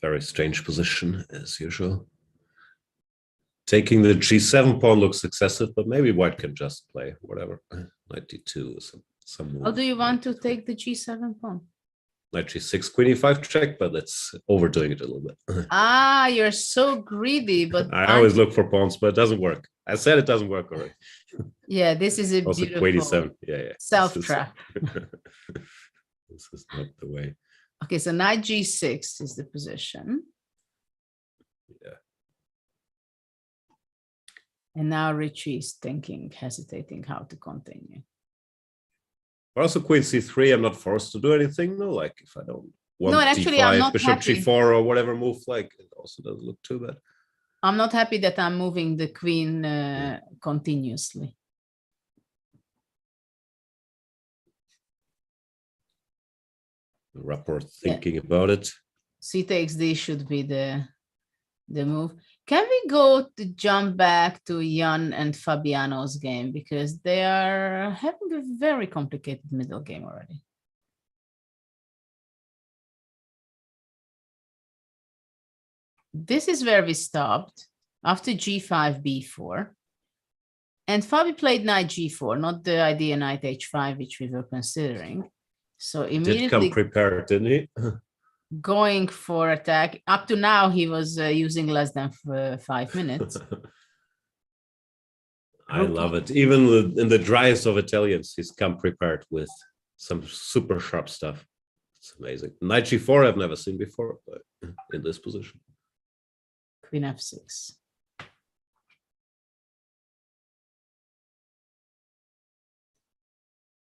Very strange position as usual. Taking the G7 pawn looks excessive, but maybe white can just play whatever. Knight D2 is some move. How do you want to take the G7 pawn? Knight G6, Queen E5 check, but that's overdoing it a little bit. Ah, you're so greedy, but I always look for pawns, but it doesn't work. I said it doesn't work already. Yeah, this is a Also, beautiful Queen E7. Yeah. self-trap. This is not the way. Okay, so Knight G6 is the position. Yeah. And now Richie is hesitating how to continue. But also Queen C3, I'm not forced to do anything. No, like if I don't want actually, D5, I'm not Bishop happy. G4 or whatever move, like it also doesn't look too bad. I'm not happy that I'm moving the queen continuously. Rapport thinking about it. C takes D should be the move. Can we go to jump back to Jan and Fabiano's game, because they are having a very complicated middle game already. This is where we stopped after G5, B4. And Fabi played Knight G4, not the idea Knight H5, which we were considering. So immediately Did come prepared, didn't he? going for attack. Up to now, he was using less than 5 minutes. I love it. Even in the driest of Italians, he's come prepared with some super sharp stuff. It's amazing. Knight G4 I've never seen before, but in this position. Queen F6.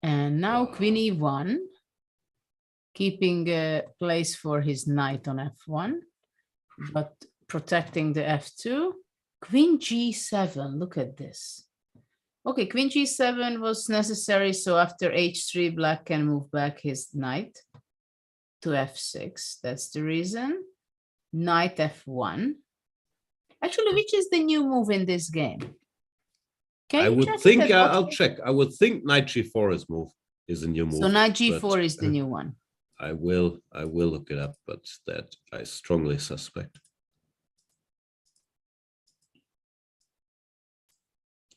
And now Queen E1, keeping a place for his knight on F1, but protecting the F2. Queen G7, look at this. Okay, Queen G7 was necessary, so after H3, Black can move back his knight to F6. That's the reason. Knight F1. Actually, which is the new move in this game? I would think, I'll check. I would think Knight G4 is a new move. So Knight G4 is the new one. I will look it up, but that I strongly suspect.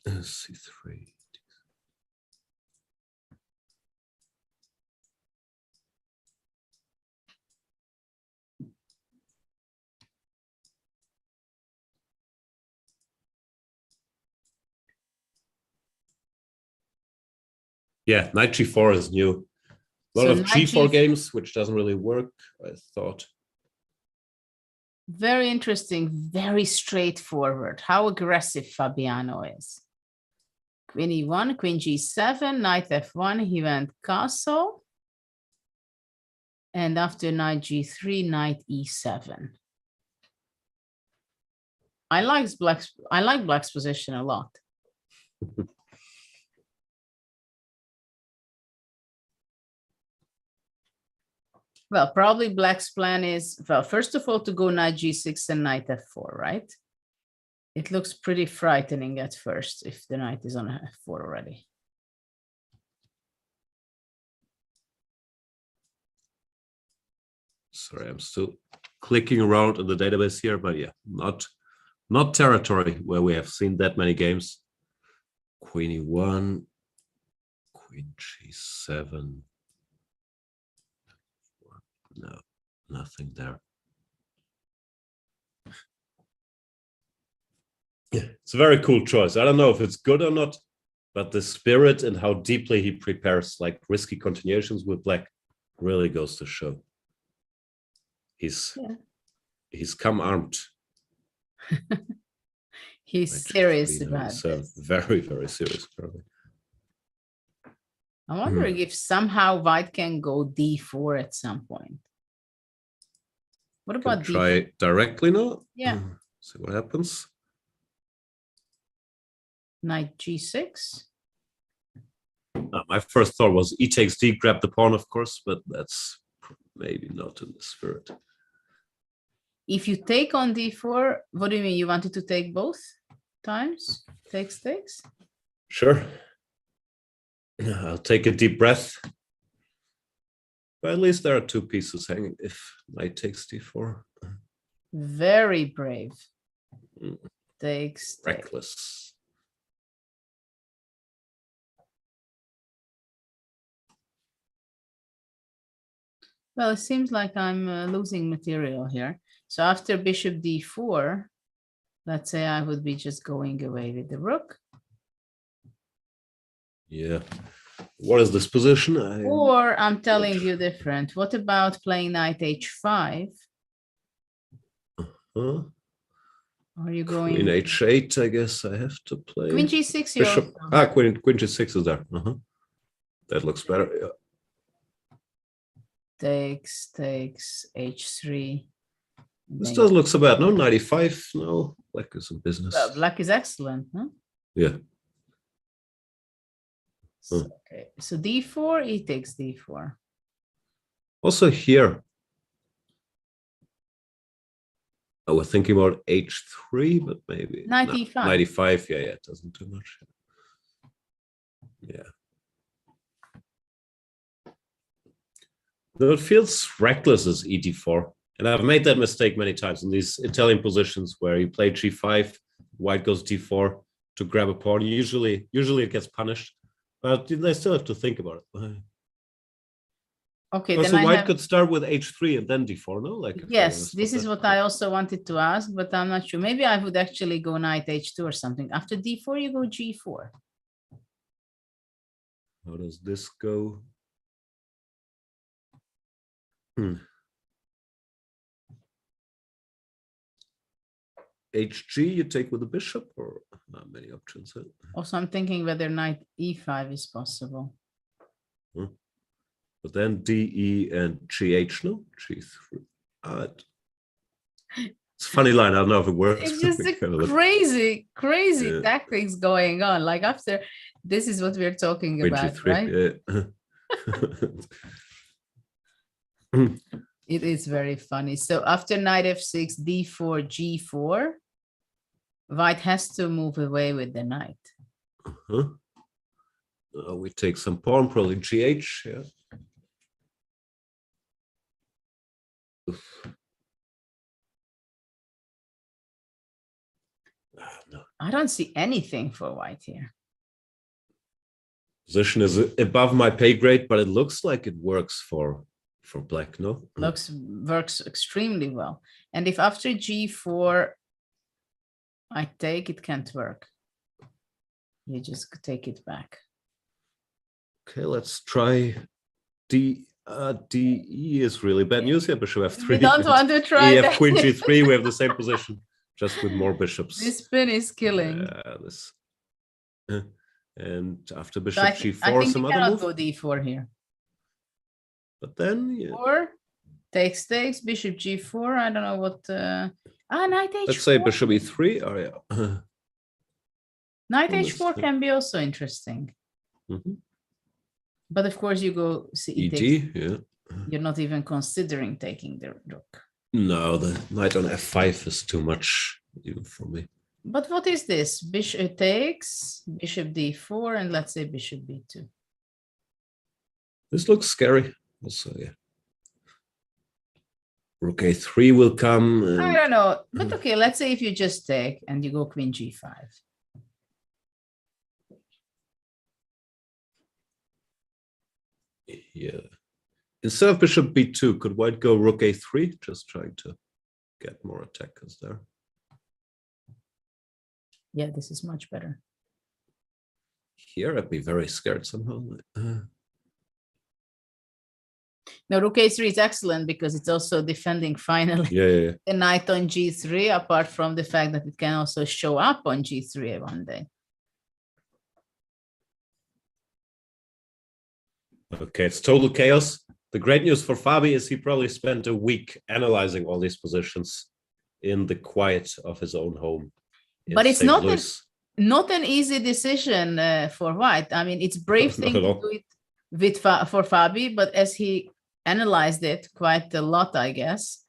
C3. Yeah, Knight G4 is new. A lot of G4 games, which doesn't really work, I thought. Very interesting, very straightforward. How aggressive Fabiano is. Queen E1, Queen G7, Knight F1, he went castle. And after Knight G3, Knight E7. I like black's position a lot. Well, probably black's plan is, well, first of all, to go knight g6 and knight f4, right? It looks pretty frightening at first if the knight is on f4 already. Sorry, I'm still clicking around in the database here, but yeah, not territory where we have seen that many games. Queen e1, queen g7. No, nothing there. Yeah, it's a very cool choice. I don't know if it's good or not, but the spirit and how deeply he prepares like risky continuations with black really goes to show. He's come armed. He's serious about this. Very, very serious, probably. I'm wondering if somehow white can go d4 at some point. What about d4? Try directly now? Yeah. See what happens. Knight g6. My first thought was e takes d, grab the pawn, of course, but that's maybe not in the spirit. If you take on d4, what do you mean? You wanted to take both times? Takes. Sure. I'll take a deep breath. But at least there are two pieces hanging if knight takes d4. Very brave. Takes. Reckless. Well, it seems like I'm losing material here. So after bishop d4, let's say I would be just going away with the rook. Yeah. What is this position? Or I'm telling you different. What about playing knight h5? Are you going? Queen h8, I guess I have to play. Queen g6. Bishop. Queen g6 is there. That looks better. Yeah. Takes h3. This doesn't look so bad. No, 95. No, black is in business. Well, black is excellent, huh? Yeah. Okay, so d4, he takes d4. Also here, I was thinking about h3, but maybe 95. 95. Yeah, it doesn't do much. Yeah. No, it feels reckless as e4, and I've made that mistake many times in these Italian positions where you play g5, white goes d4 to grab a pawn. Usually it gets punished. But they still have to think about it. Okay, also, then white could start with h3 and then d4, no? Like yes, this is what I also wanted to ask, but I'm not sure. Maybe I would actually go knight h2 or something. After d4, you go g4. How does this go? HG, you take with the bishop, or not many options? Huh? Also, I'm thinking whether knight e5 is possible. But then DE and GH, no? G3. It's a funny line. I don't know if it works. It's just a crazy tactics going on. Like after, this is what we're talking about, G3, right? Yeah. It is very funny. So after knight f6, d4, g4, white has to move away with the knight. We take some pawn, probably GH. Yeah. No. I don't see anything for white here. Position is above my pay grade, but it looks like it works for black, no? Works extremely well. And if after g4 I take, it can't work. You just take it back. Okay, let's try DE is really bad news here. Bishop f3. We don't want to try that. Queen g3. We have the same position, just with more bishops. This spin is killing. And after bishop g4, I think some you other cannot move. go d4 here. But then, Or takes, bishop g4. I don't know what. Knight h4. Let's say bishop e3. Oh, yeah. Knight h4 can be also interesting. Mhm. But of course, you go c ED, takes. yeah. You're not even considering taking the rook. No, the knight on f5 is too much even for me. But what is this? Bishop takes, bishop d4, and let's say bishop b2. This looks scary. Also, yeah. Rook a3 will come. I don't know, but okay, let's say if you just take and you go queen g5. Yeah. Instead of bishop b2, could white go rook a3? Just trying to get more attackers there. Yeah, this is much better. Here, I'd be very scared somehow. Now, rook a3 is excellent because it's also defending finally Yeah. the knight on g3, apart from the fact that it can also show up on g3 one day. Okay, it's total chaos. The great news for Fabi is he probably spent a week analyzing all these positions in the quiet of his own home. But it's not an easy decision for white. I mean, it's brave Not thing at to all. do it for Fabi, but as he analyzed it quite a lot, I guess.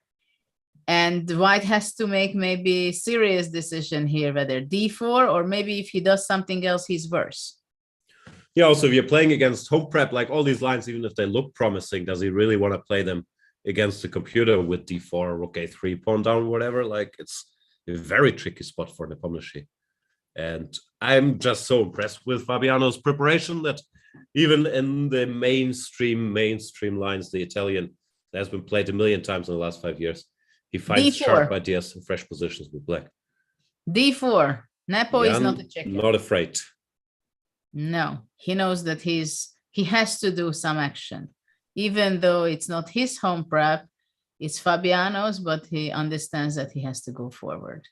And white has to make maybe serious decision here, whether d4 or maybe if he does something else, he's worse. Yeah, also, if you're playing against home prep, like all these lines, even if they look promising, does he really want to play them against the computer with d4, rook a3, pawn down, whatever? Like, it's a very tricky spot for Nepomniachtchi. And I'm just so impressed with Fabiano's preparation that even in the mainstream lines, the Italian that has been played a million times in the last 5 years, he finds D4. sharp ideas and fresh positions with black. d4. Nepo is Jan, not a chicken. not afraid. No, he knows that he has to do some action, even though it's not his home prep, it's Fabiano's, but he understands that he has to go forward.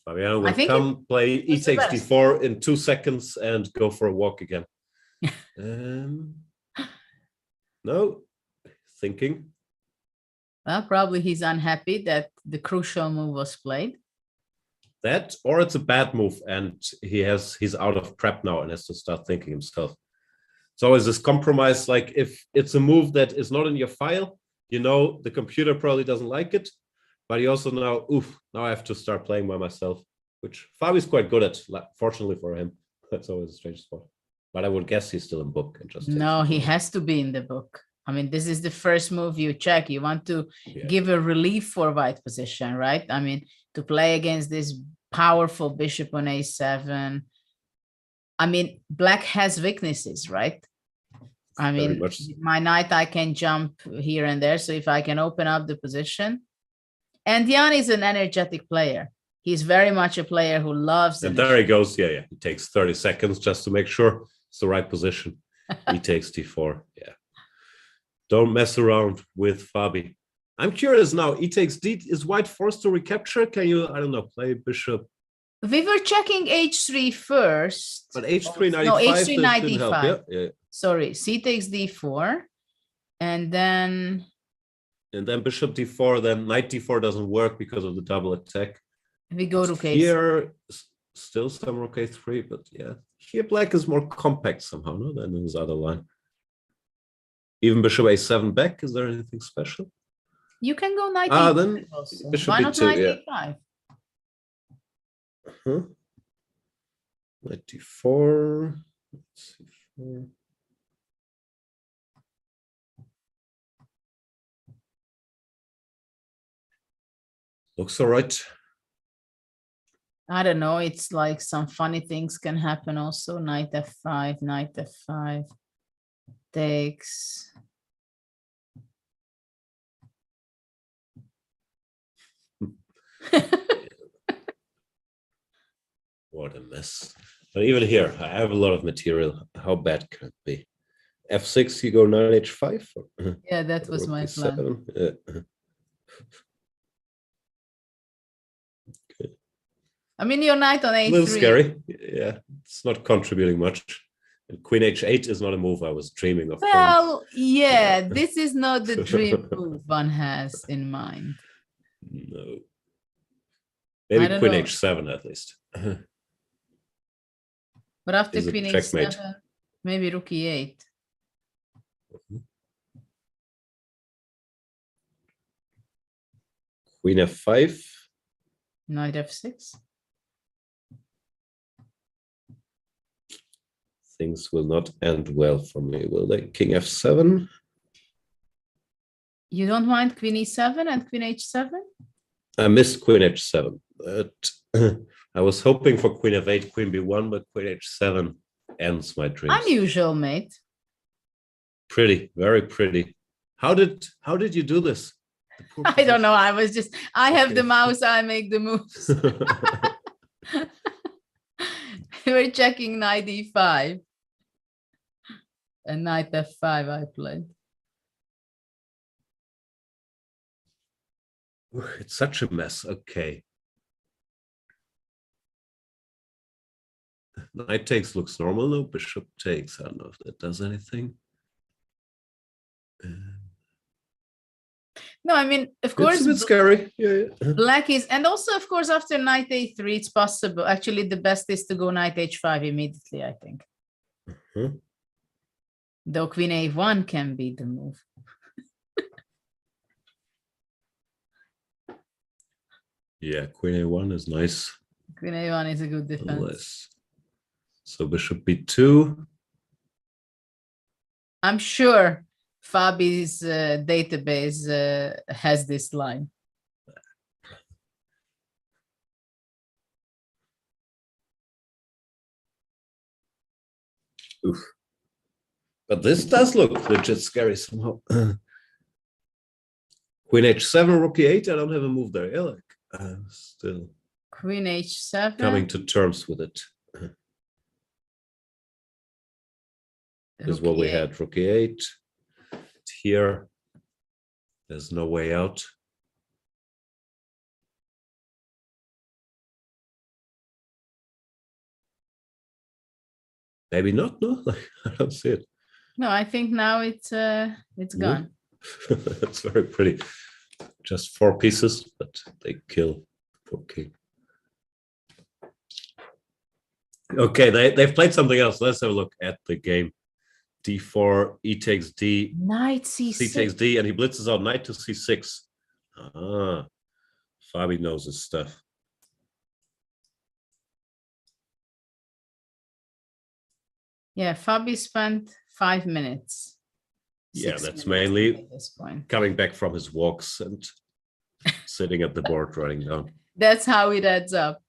Fabiano I will think come, play e it's the takes best. d4 in 2 seconds and go for a walk again. No, thinking. Well, probably he's unhappy that the crucial move was played. That, or it's a bad move and he's out of prep now and has to start thinking himself. It's always this compromise, like if it's a move that is not in your file, you know, the computer probably doesn't like it, but you also know, now I have to start playing by myself, which Fabi's quite good at, fortunately for him. That's always a strange spot. But I would guess he's still in book. And just No, he has to be in the book. I mean, this is the first move you check. You want to give a relief for white position, right? I mean, to play against this powerful bishop on a7. I mean, black has weaknesses, right? I mean, my knight, I can jump here and there. So if I can open up the position. And Jan is an energetic player. He's very much a player who loves. And there he goes. Yeah. He takes 30 seconds just to make sure it's the right position. He takes d4. Yeah. Don't mess around with Fabi. I'm curious now. E takes d. Is white forced to recapture? Can you, I don't know, play bishop? We were checking h3 first. But h3 95. No, h3 95. Yeah. Sorry, c takes d4. And then bishop d4. Then knight d4 doesn't work because of the double attack. We go to k3. Here, still some rook a3, but yeah. Here black is more compact somehow, no, than in his other line. Even bishop a7 back. Is there anything special? You can go knight then also. bishop Why not b2, knight yeah. e5? Knight d4. Let's see. 4. Looks all right. I don't know. It's like some funny things can happen also. Knight f5, knight f5 takes. What a mess. But even here, I have a lot of material. How bad can it be? f6, you go knight h5? Yeah, that was my plan. Yeah. I mean, your knight on a3. A little scary. Yeah, it's not contributing much. And queen h8 is not a move I was dreaming of. Well, yeah, this is not the dream move one has in mind. No. Maybe I don't queen know. h7 at least. But after Is it queen checkmate? h7, maybe rook e8. Queen f5. Knight f6. Things will not end well for me, will they? King f7. You don't mind queen e7 and queen h7? I missed queen h7. But I was hoping for queen f8, queen b1, but queen h7 ends my dreams. Unusual, mate. Pretty, very pretty. How did you do this? I don't know. I have the mouse, I make the moves. We're checking knight e5. And knight f5 I played. It's such a mess. Okay. Knight takes looks normal. No, bishop takes. I don't know if that does anything. No, I mean, of course, it's a bit scary. Yeah. Black is, and also, of course, after knight a3, it's possible. Actually, the best is to go knight h5 immediately, I think. Though queen a1 can be the move. Yeah, queen a1 is nice. Queen a1 is a good defense. Unless. So bishop b2. I'm sure Fabi's database has this line. Oof. But this does look legit scary somehow. Queen h7, rook e8. I don't have a move there. Yeah, like I'm still Queen h7. coming to terms with it. This is what we had. Rook e8. Here, there's no way out. Maybe not. No, I don't see it. No, I think now it's gone. That's very pretty. Just 4 pieces, but they kill poor king. Okay, they've played something else. Let's have a look at the game. D4, E takes D, knight C6. C takes D, and he blitzes out knight to C6. Ah, Fabi knows his stuff. Yeah, Fabi spent 5 minutes. Yeah, that's mainly at this point. Coming back from his walks and sitting at the board writing down. That's how it adds up.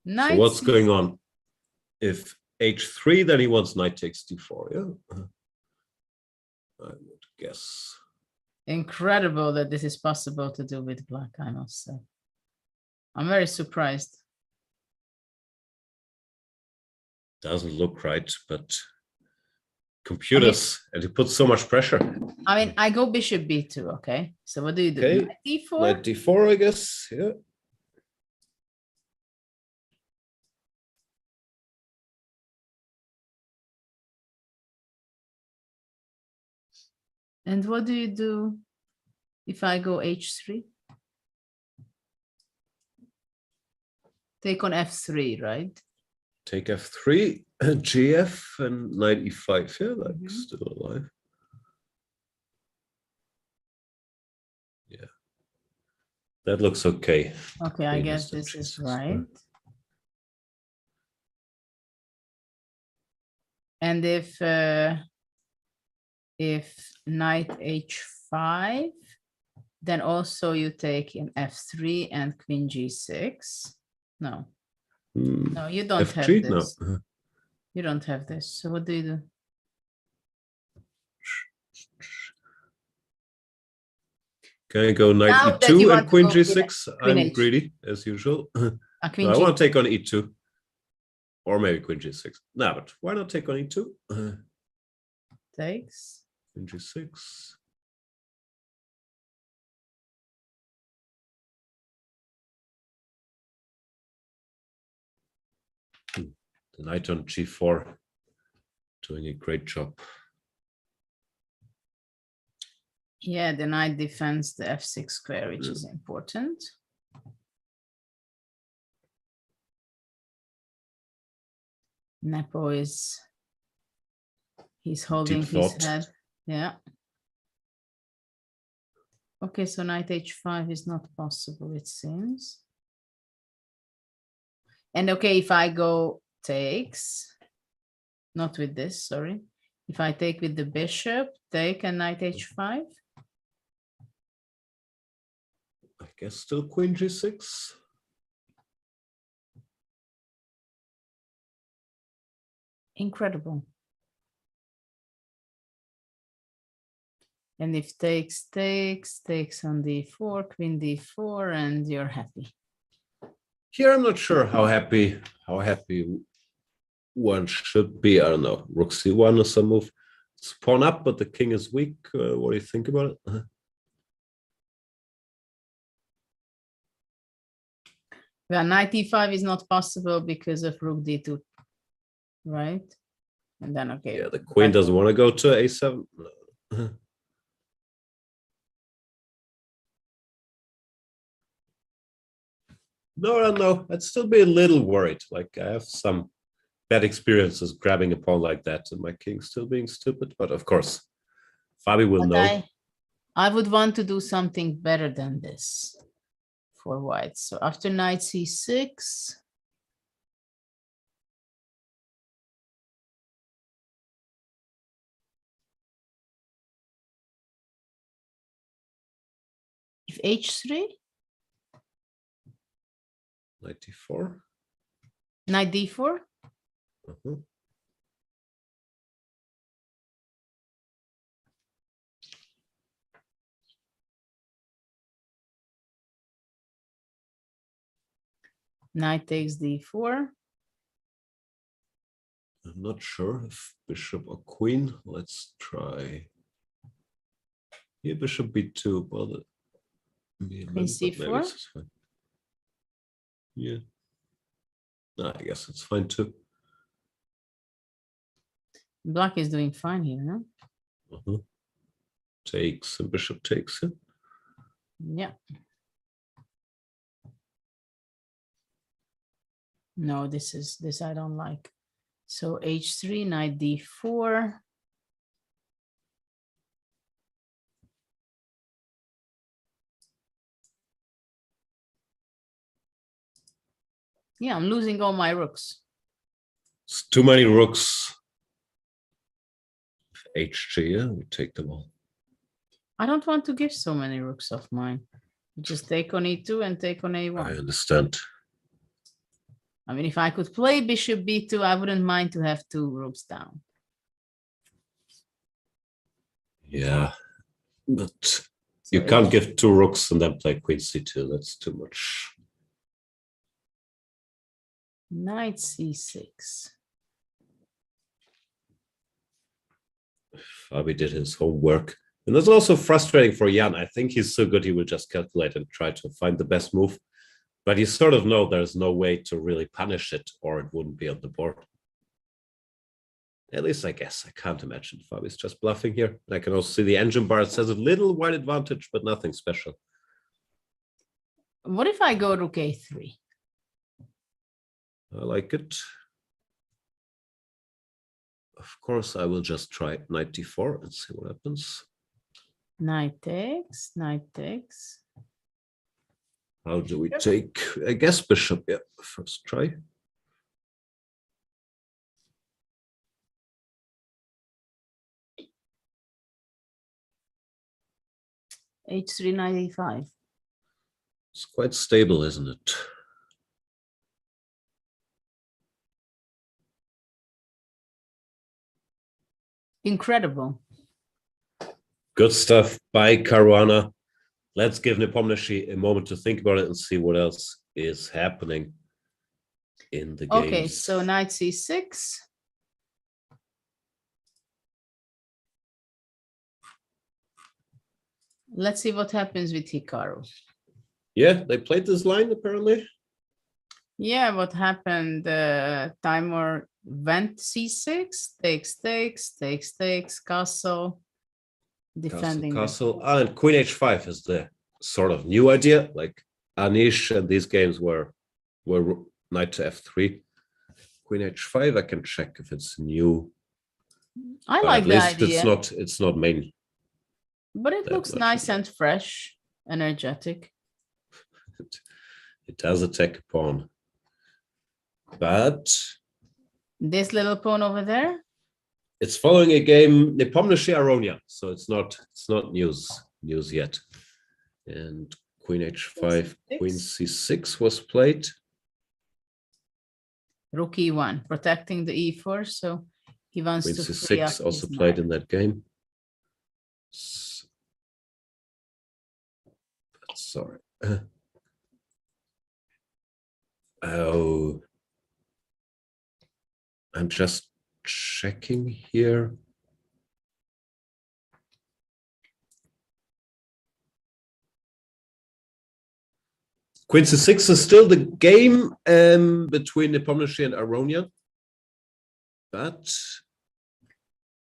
So what's going on? If h3, then he wants knight takes d4, yeah? I would guess. Incredible that this is possible to do with black, I must say. I'm very surprised. Doesn't look right, but computers, and he puts so much pressure. I mean, I go bishop b2, okay? So what do you do? Okay. Knight d4? Knight d4, I guess, yeah. And what do you do if I go h3? Take on f3, right? Take f3, gf, and knight e5, yeah, like still alive. Yeah, that looks okay. Okay, I guess this is right. And if knight h5, then also you take in f3 and queen g6. No. No, you don't F3? have this. No. You don't have this. So what do you do? Can I go knight Now that e2 you and want to queen go with g6? queen I'm h- greedy, as usual. queen No, I g- want to take on e2. Or maybe queen g6. No, but why not take on e2? Takes. Queen g6. The knight on g4, doing a great job. Yeah, the knight defends the f6 square, which is important. Nepo is, he's holding Deep his thought. head. Yeah. Okay, so knight h5 is not possible, it seems. And okay, if I go takes, not with this, sorry. If I take with the bishop, take and knight h5. I guess still queen g6. Incredible. And if takes, takes on d4, queen d4, and you're happy. Here I'm not sure how happy one should be. I don't know. Rook c1 or some move. It's pawn up, but the king is weak. What do you think about it? Well, knight e5 is not possible because of rook d2, right? And then okay. Yeah, the queen doesn't want to go to a7. No. No, I'd still be a little worried. Like I have some bad experiences grabbing a pawn like that and my king still being stupid. But of course, Fabi will know. I would want to do something better than this for white. So after knight c6, if h3, Knight d4. knight d4. Knight takes d4. I'm not sure if bishop or queen. Let's try. Here, bishop b2. Well, Queen c4. Yeah. No, I guess it's fine too. Black is doing fine here, no? Takes and bishop takes it. Yeah. No, this I don't like. So h3, knight d4. Yeah, I'm losing all my rooks. It's too many rooks. H3, yeah, we take them all. I don't want to give so many rooks of mine. Just take on e2 and take on a1. I understand. I mean, if I could play bishop b2, I wouldn't mind to have 2 rooks down. Yeah, but you can't give 2 rooks and then play queen c2. That's too much. Knight c6. Fabi did his homework. And that's also frustrating for Jan. I think he's so good he will just calculate and try to find the best move. But you sort of know there's no way to really punish it or it wouldn't be on the board. At least I guess. I can't imagine Fabi's just bluffing here. And I can also see the engine bar. It says a little white advantage, but nothing special. What if I go rook a3? I like it. Of course, I will just try knight d4 and see what happens. Knight takes, knight takes. How do we take? I guess bishop. Yeah, first try. h3, knight e5. It's quite stable, isn't it? Incredible. Good stuff by Caruana. Let's give Nepomniachtchi a moment to think about it and see what else is happening in the game. Okay, so knight c6. Let's see what happens with Hikaru. Yeah, they played this line apparently. Yeah, what happened? Timer went c6, takes, castle, defending. Castle. And queen h5 is the sort of new idea. Like Anish and these games were knight to f3. Queen h5. I can check if it's new. I But like at the least idea. it's not main. But it that looks much nice and fresh, energetic. It does attack a pawn. But This little pawn over there? it's following a game Nepa Aronia, so it's not news yet. And Queen h5, Queen c6 was played. Rook e1, protecting the e4, so he wants Queen to free up c6 also his played knight. in that game. Sorry. Oh, I'm just checking here. Queen c6 is still the game between Nepomniachtchi and Aronia, but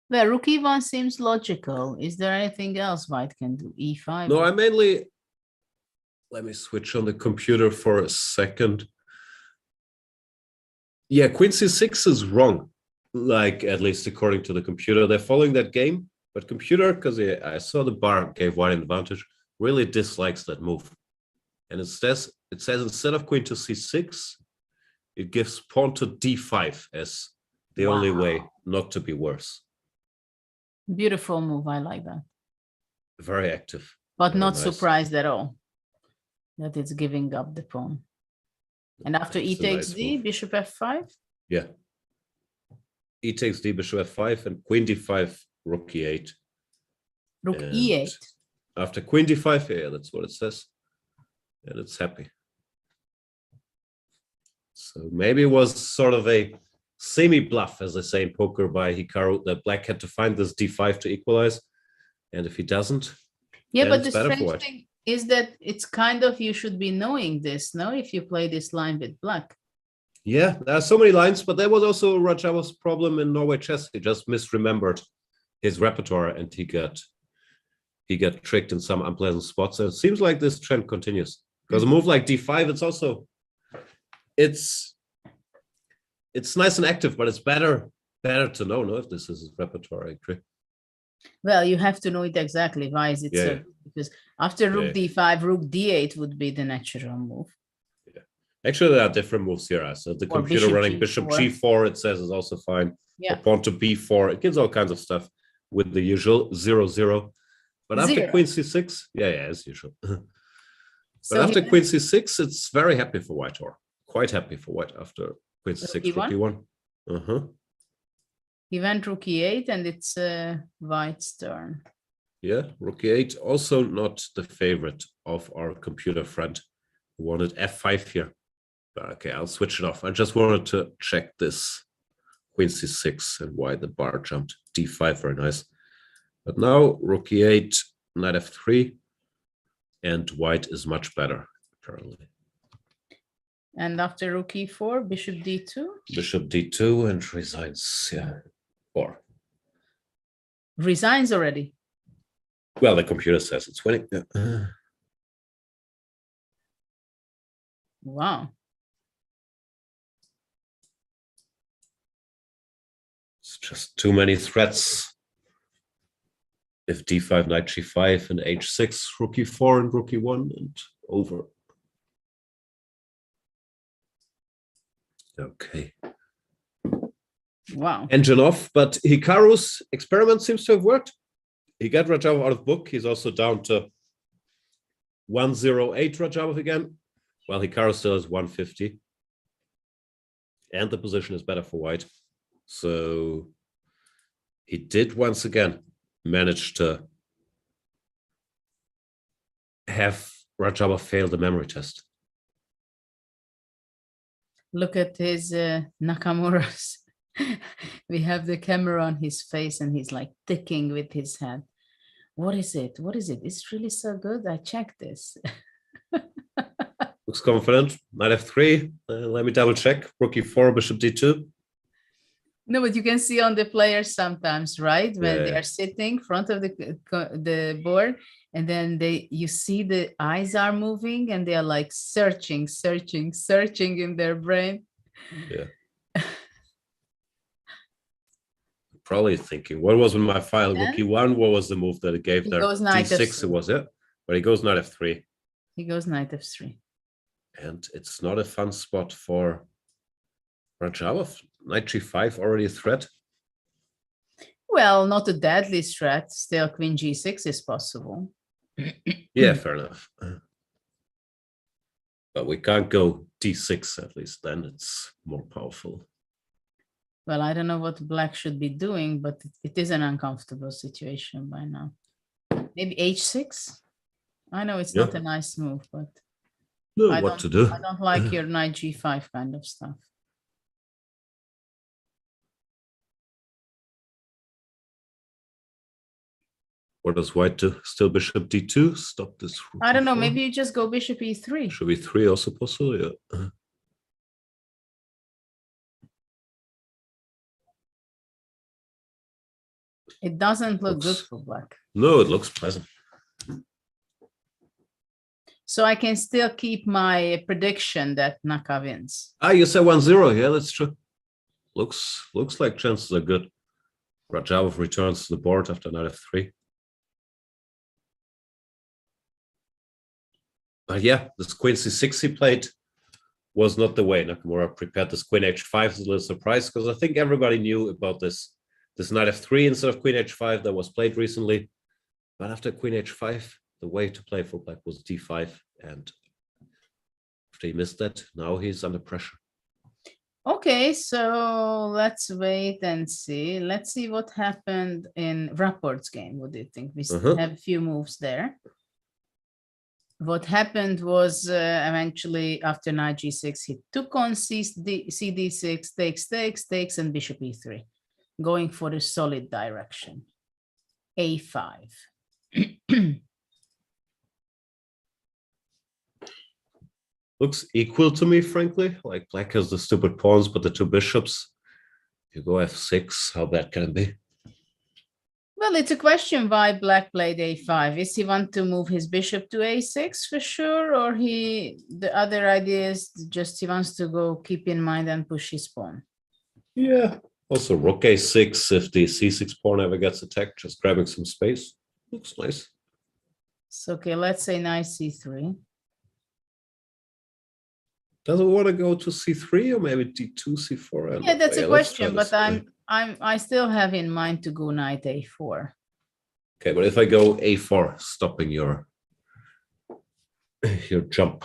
Well, rook e1 seems logical. Is there anything else white can do? E5? no, I mainly, let me switch on the computer for a second. Yeah, Queen c6 is wrong, like at least according to the computer. They're following that game, but computer, because I saw the bar gave white an advantage, really dislikes that move. And it says instead of queen to c6, it gives pawn to d5 as the only way not to be worse. Beautiful move. I like that. Very active. But Very not nice. surprised at all that it's giving up the pawn. And after e It's a takes nice d, move. bishop f5? Yeah. E takes d, bishop f5, and queen d5, rook e8. Rook And e8. after queen d5, yeah, that's what it says. And it's happy. So maybe it was sort of a semi-bluff, as they say in poker, by Hikaru, that black had to find this d5 to equalize. And if he doesn't, Yeah, then but the it's better for strange white. thing is that it's kind of, you should be knowing this, no? If you play this line with black. Yeah, there are so many lines, but there was also Radjabov's problem in Norway chess. He just misremembered his repertoire and he got tricked in some unpleasant spots. And it seems like this trend continues. Because a move like d5, it's also it's nice and active, but it's better to know, no, if this is his repertoire, I agree. Well, you have to know it exactly. Why is it Yeah, so? yeah. Because after rook Yeah. d5, rook d8 would be the natural move. Actually, there are different moves here. So the Or computer bishop running bishop G4. g4, it says is also fine. Yeah. Or pawn to b4. It gives all kinds of stuff with the usual 0-0. But after Zero. queen c6, yeah, as usual. But So after he queen c6, it's very happy for white, or quite happy for white after queen c6, rook e1? e1. He went rook e8 and it's white's turn. Yeah, rook e8, also not the favorite of our computer friend who wanted f5 here. But okay, I'll switch it off. I just wanted to check this queen c6 and why the bar jumped. d5, very nice. But now rook e8, knight f3, and white is much better currently. And after rook e4, bishop d2. Bishop d2 and resigns, yeah. Or, Resigns already. well, the computer says it's winning. Yeah. Wow. It's just too many threats. If d5, knight g5, and h6, rook e4 and rook e1, and over. Okay. Wow. Engine off, but Hikaru's experiment seems to have worked. He got Radjabov out of book. He's also down to 108 Radjabov again, while Hikaru still has 150. And the position is better for white. So he did once again manage to have Radjabov fail the memory test. Look at his Nakamura's. We have the camera on his face and he's like ticking with his hand. What is it? What is it? It's really so good. I checked this. Looks confident. Knight f3. Let me double check. Rook e4, bishop d2. No, but you can see on the players sometimes, right? When they Yeah. are sitting in front of the board, and then you see the eyes are moving and they are like searching in their brain. Yeah. probably thinking, what was in my file? Then? Rook e1, what was the move that it gave He there? goes knight D6, f3. it was it. But he goes knight f3. He goes knight f3. And it's not a fun spot for Radjabov. Knight g5, already a threat. Well, not a deadly threat. Still, queen g6 is possible. Yeah, fair enough. But we can't go d6, at least then it's more powerful. Well, I don't know what black should be doing, but it is an uncomfortable situation by now. Maybe h6? I know it's not a nice move, but No, I what to do? I don't like your knight g5 kind of stuff. What does white do? Still bishop d2? Stop this. I don't know, maybe you just go bishop e3. Should be 3 also possible? Yeah. It doesn't look good for black. No, it looks pleasant. So I can still keep my prediction that Naka wins. Ah, you said 1-0. Yeah, that's true. Looks like chances are good. Radjabov returns to the board after knight f3. But yeah, this queen c6 he played was not the way. Nakamura prepared this queen h5 as a little surprise, because I think everybody knew about this knight f3 instead of queen h5 that was played recently. But after queen h5, the way to play for black was d5. And after he missed that, now he's under pressure. Okay, so let's wait and see. Let's see what happened in Rapport's game. What do you think? We still have a few moves there. What happened was eventually after knight g6, he took on cd6, takes, and bishop e3, going for a solid direction. a5. Looks equal to me, frankly. Like black has the stupid pawns, but the two bishops. If you go f6, how bad can it be? Well, it's a question why black played a5. Is he want to move his bishop to a6 for sure, or the other idea is just he wants to go keep in mind and push his pawn? Yeah. Also, rook a6, if the c6 pawn ever gets attacked, just grabbing some space. Looks nice. So, okay, let's say knight c3. Doesn't want to go to c3 or maybe d2, c4? Yeah, that's a question, but I still have in mind to go knight a4. Okay, but if I go a4, stopping your jump.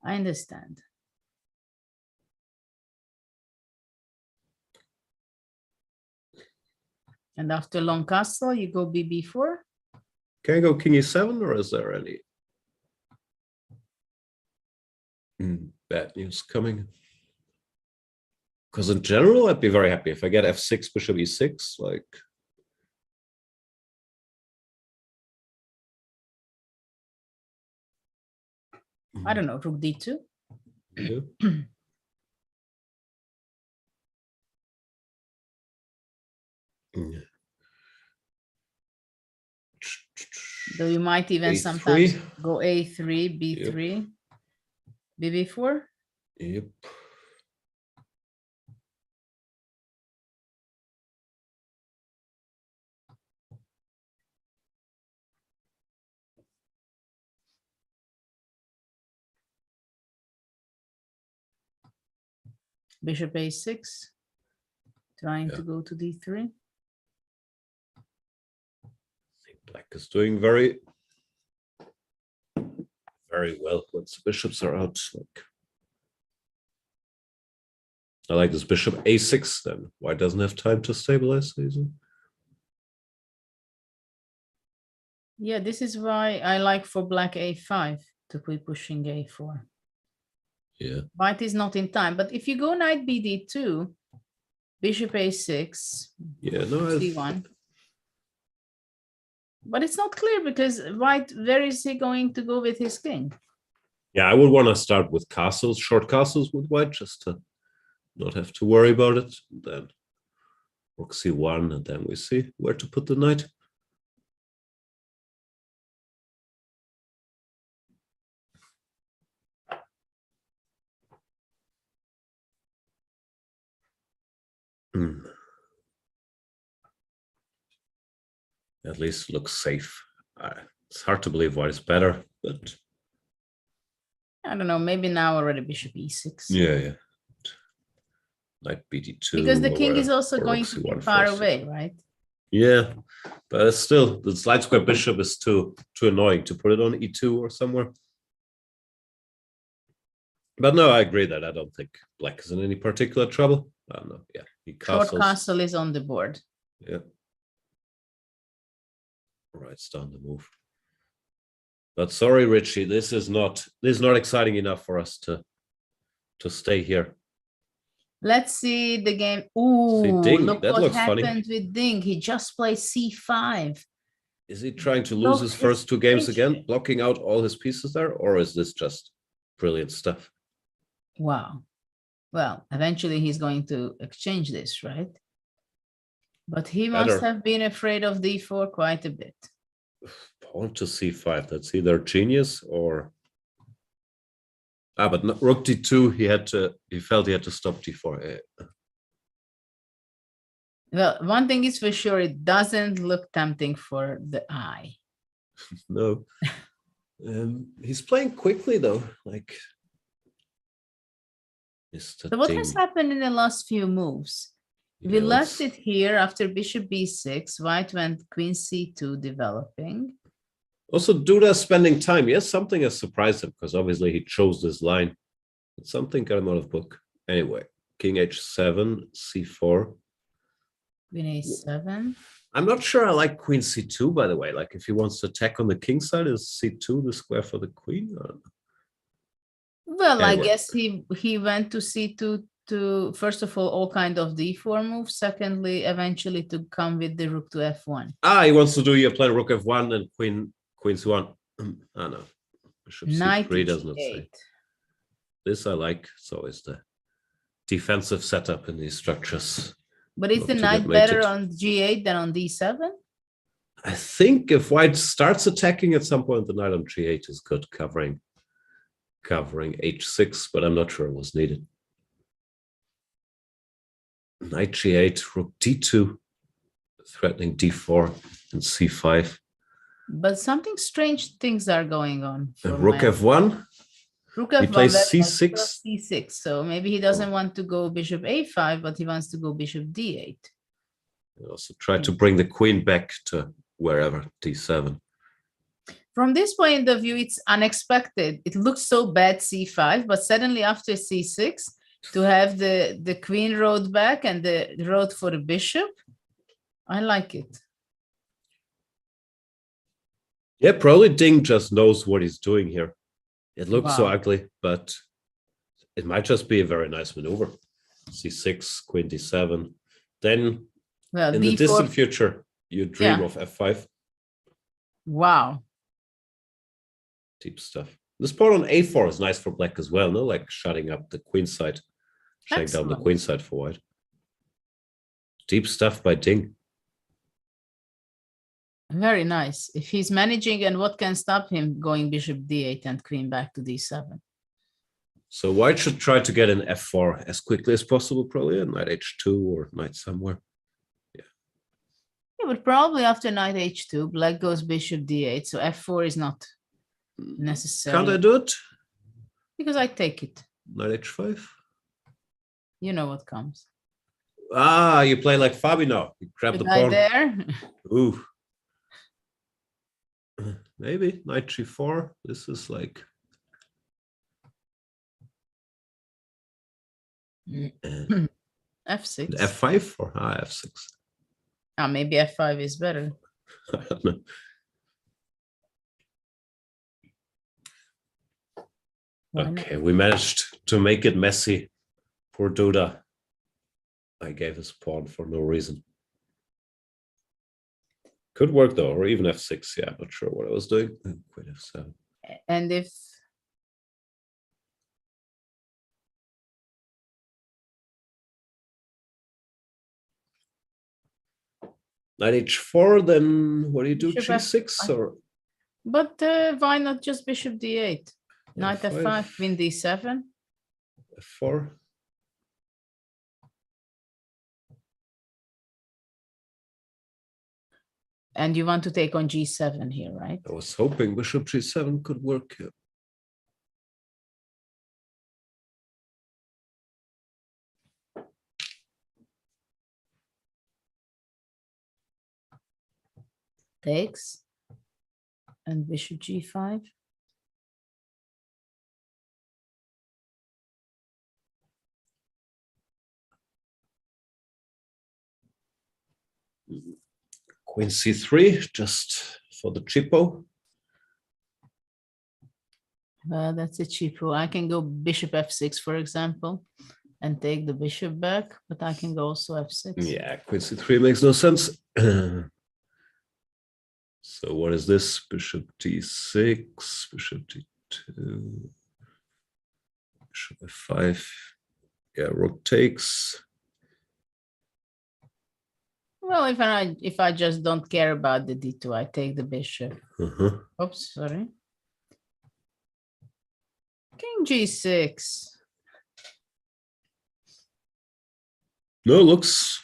I understand. And after long castle, you go bb4? Can I go king e7, or is there any bad news coming? Because in general, I'd be very happy if I get f6, bishop e6, like. I don't know, rook d2. Yeah. Though you might even A3. sometimes go a3, b3, bb4. Yep. Bishop a6, trying to go to d3. I think black is doing very well once the bishops are out. Like, I like this bishop a6 then. Why doesn't have time to stabilize easily? Yeah, this is why I like for black a5 to keep pushing a4. Yeah. White is not in time, but if you go knight bd2, bishop a6, yeah, no, c1. But it's not clear because white, where is he going to go with his king? Yeah, I would want to start with castles, short castles with white, just to not have to worry about it. Then rook c1, and then we see where to put the knight. At least looks safe. It's hard to believe white is better, but I don't know. Maybe now already bishop e6. yeah. Knight bd2. Because the king is also or going rook to be c1 far first. away, right? Yeah, but it's still the slide square bishop is too annoying to put it on e2 or somewhere. But no, I agree that I don't think black is in any particular trouble. I don't know. Yeah, he Short castles. castle is on the board. Yeah. Writes down the move. But sorry, Richie, this is not exciting enough for us to stay here. Let's see the game. Ooh, See, Ding, look that what looks happened funny. with Ding. He just played c5. Is he trying to lose his first two games again, blocking out all his pieces there, or is this just brilliant stuff? Wow. Well, eventually he's going to exchange this, right? But he must have been afraid of d4 quite a bit. Pawn to c5. That's either genius or but not, rook d2. He felt he had to stop d4. Well, one thing is for sure, it doesn't look tempting for the eye. No. He's playing quickly though, like Mr. So what Ding. has happened in the last few moves? We left it here after bishop b6. White went queen c2 developing. Also, Duda spending time. Yes, something has surprised him because obviously he chose this line. But something got him out of book. Anyway, king h7, c4. Queen a7. I'm not sure I like queen c2, by the way. Like if he wants to attack on the king side, is c2 the square for the queen? I don't know. Well, Anyway. I guess he went to c2 to, first of all kind of d4 moves. Secondly, eventually to come with the rook to f1. He wants to do your plan rook f1 and queen c1. I know. Bishop Knight c3 does not g8. say. This I like. So is the defensive setup in these structures. But is Not the to knight get better mated. on g8 than on d7? I think if white starts attacking at some point, the knight on g8 is good, covering h6, but I'm not sure it was needed. Knight g8, rook d2, threatening d4 and c5. But something strange things are going on. for And rook my- f1. Rook He f1, plays very much c6. plus c6. So maybe he doesn't want to go bishop a5, but he wants to go bishop d8. He also tried to bring the queen back to wherever, d7. From this point of view, it's unexpected. It looks so bad c5, but suddenly after c6, to have the queen rode back and the road for the bishop, I like it. Yeah, probably Ding just knows what he's doing here. It looks so Wow. ugly, but it might just be a very nice maneuver. c6, queen d7. Then Well, in the d4, distant future, you dream Yeah. of f5. wow. Deep stuff. This pawn on a4 is nice for black as well, no? Like shutting up the queen side, shutting down the Excellent. queen side for white. Deep stuff by Ding. Very nice. If he's managing, and what can stop him going bishop d8 and queen back to d7? So white should try to get an f4 as quickly as possible, probably, and knight h2 or knight somewhere. Yeah, but probably after knight h2, black goes bishop d8, so f4 is not necessary. Can't I do it? Because I take it. Knight h5? You know what comes. You play like Fabi now. You grab Should the I pawn. there? Ooh. Maybe knight g4. This is like f6. f5 or f6. Maybe f5 is better. I don't know. Why not? Okay, we managed to make it messy for Duda. I gave his pawn for no reason. Could work though, or even f6. Yeah, I'm not sure what I was doing. Queen f7. And if Knight h4, then what do you do? Bishop g6 or but why not just bishop d8? Knight F5. f5, queen d7. f4? And you want to take on g7 here, right? I was hoping bishop g7 could work. Yeah. Takes. And bishop g5. Queen c3, just for the cheapo. That's a cheapo. I can go bishop f6, for example, and take the bishop back, but I can go also f6. Yeah, queen c3 makes no sense. So what is this? Bishop d6, bishop d2, bishop f5. Yeah, rook takes. Well, if I just don't care about the d2, I take the bishop. Oops, sorry. King g6. No, looks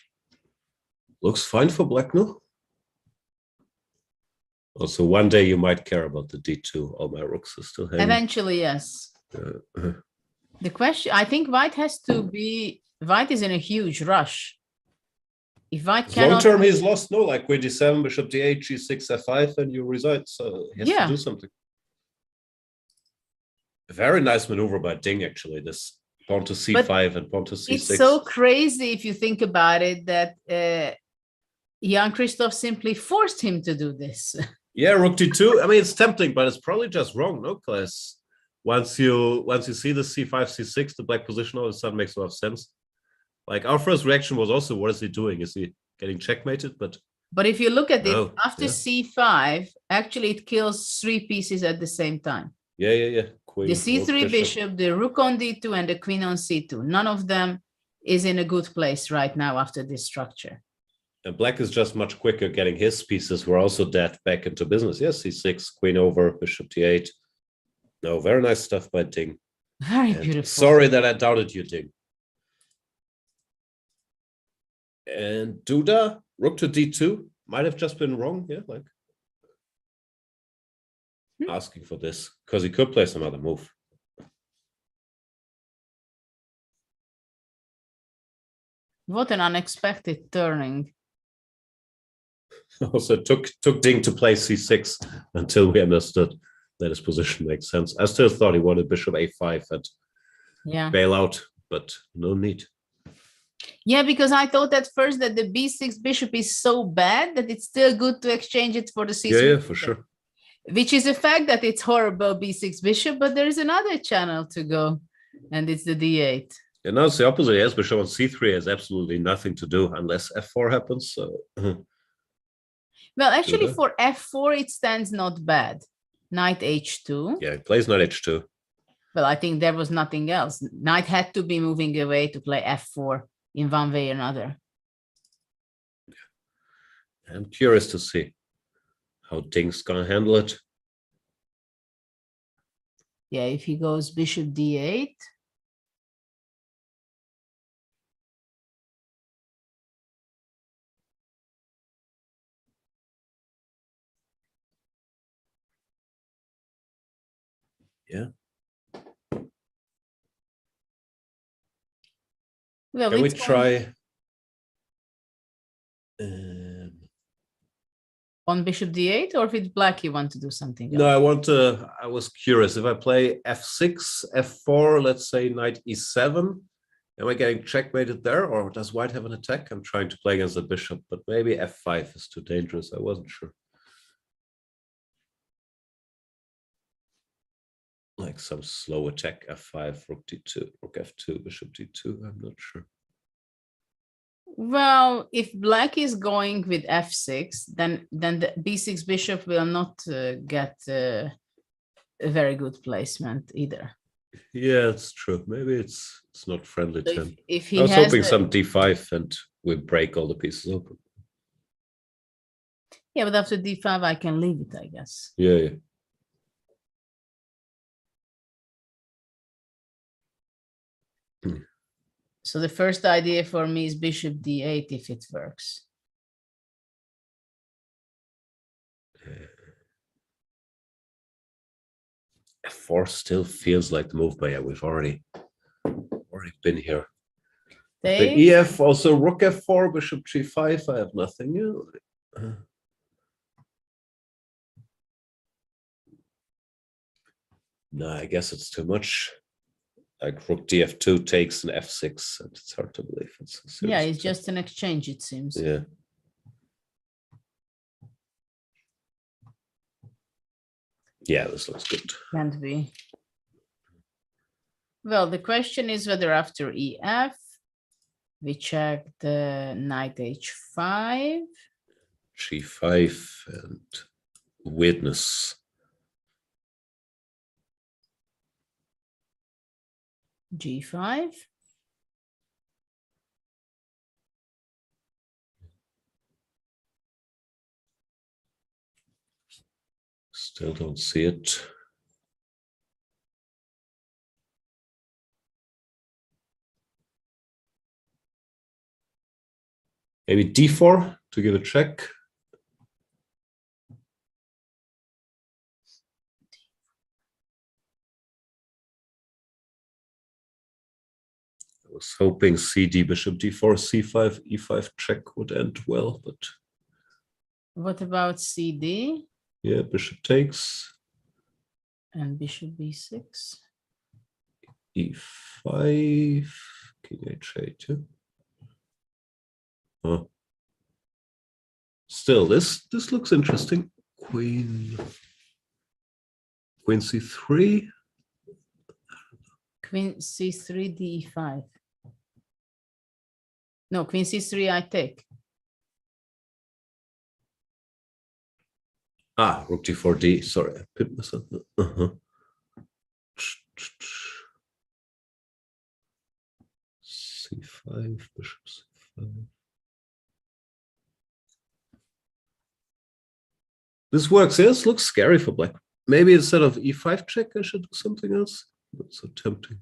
fine for black, no? Also, one day you might care about the d2. All my rooks are still hanging. Eventually, yes. The question, I think white is in a huge rush. If white cannot... Long term, he's lost, no? Like queen d7, bishop d8, g6, f5, and you reside. So he has to do something. A very nice maneuver by Ding, actually, this pawn to c5 and pawn to c6. It's so crazy if you think about it that Jan-Krzysztof simply forced him to do this. Yeah, rook d2. I mean, it's tempting, but it's probably just wrong, no? Because once you see the c5, c6, the black position all of a sudden makes a lot of sense. Like our first reaction was also, what is he doing? Is he getting checkmated? But if you look at it, after c5, actually it kills 3 pieces at the same time. Yeah. Queen, the c3 bishop, the rook on d2, and the queen on c2. None of them is in a good place right now after this structure. And black is just much quicker getting his pieces. We're also dead back into business. Yes, c6, queen over, bishop d8. No, very nice stuff by Ding. Very beautiful. Sorry that I doubted you, Ding. And Duda, rook to d2, might have just been wrong. Yeah, like asking for this, because he could play some other move. What an unexpected turning. Also took Ding to play c6 until we understood that his position makes sense. I still thought he wanted bishop a5 and bail out, but no need. Yeah, because I thought at first that the b6 bishop is so bad that it's still good to exchange it for the c3. Yeah, for sure. Which is the fact that it's horrible b6 bishop, but there is another channel to go, and it's the d8. And now it's the opposite. Yes, bishop on c3 has absolutely nothing to do unless f4 happens. So. Well, actually, for f4, it stands not bad. Knight h2. Yeah, he plays knight h2. Well, I think there was nothing else. Knight had to be moving away to play f4 in one way or another. I'm curious to see how Ding's gonna handle it. Yeah, if he goes bishop d8. Yeah. Well, can we try on bishop d8, or if it's black you want to do something else? No, I was curious if I play f6, f4, let's say knight e7, am I getting checkmated there, or does white have an attack? I'm trying to play against the bishop, but maybe f5 is too dangerous. I wasn't sure. Like some slow attack, f5, rook d2, rook f2, bishop d2, I'm not sure. Well, if black is going with f6, then the b6 bishop will not get a very good placement either. Yeah, it's true. Maybe it's not friendly to him. If he I was hoping some d5 and we break all the pieces open. Yeah, but after d5 I can leave it, I guess. Yeah. So the first idea for me is bishop d8 if it works. F4 still feels like the move, but yeah, we've already been here. The EF, also rook F4, bishop G5, I have nothing. No, I guess it's too much. Like rook DF2 takes an F6, and it's hard to believe it's a serious Yeah, it's attack. just an exchange, it seems. Yeah. Yeah, this looks good. Can't be. Well, the question is whether after EF, we check the knight H5. G5 and weirdness. G5. Still don't see it. Maybe D4 to give a check. I was hoping CD, bishop D4, C5, E5 check would end well, but What about CD yeah, bishop takes. and bishop B6? E5, king H8. Yeah. Oh. Still, this looks interesting. Queen C3. Queen C3, D5. No, Queen C3, I take. Ah, rook D4D. Sorry, I pinned myself. C5, bishop C5. This works. Yes, looks scary for black. Maybe instead of E5 check, I should do something else. Not so tempting.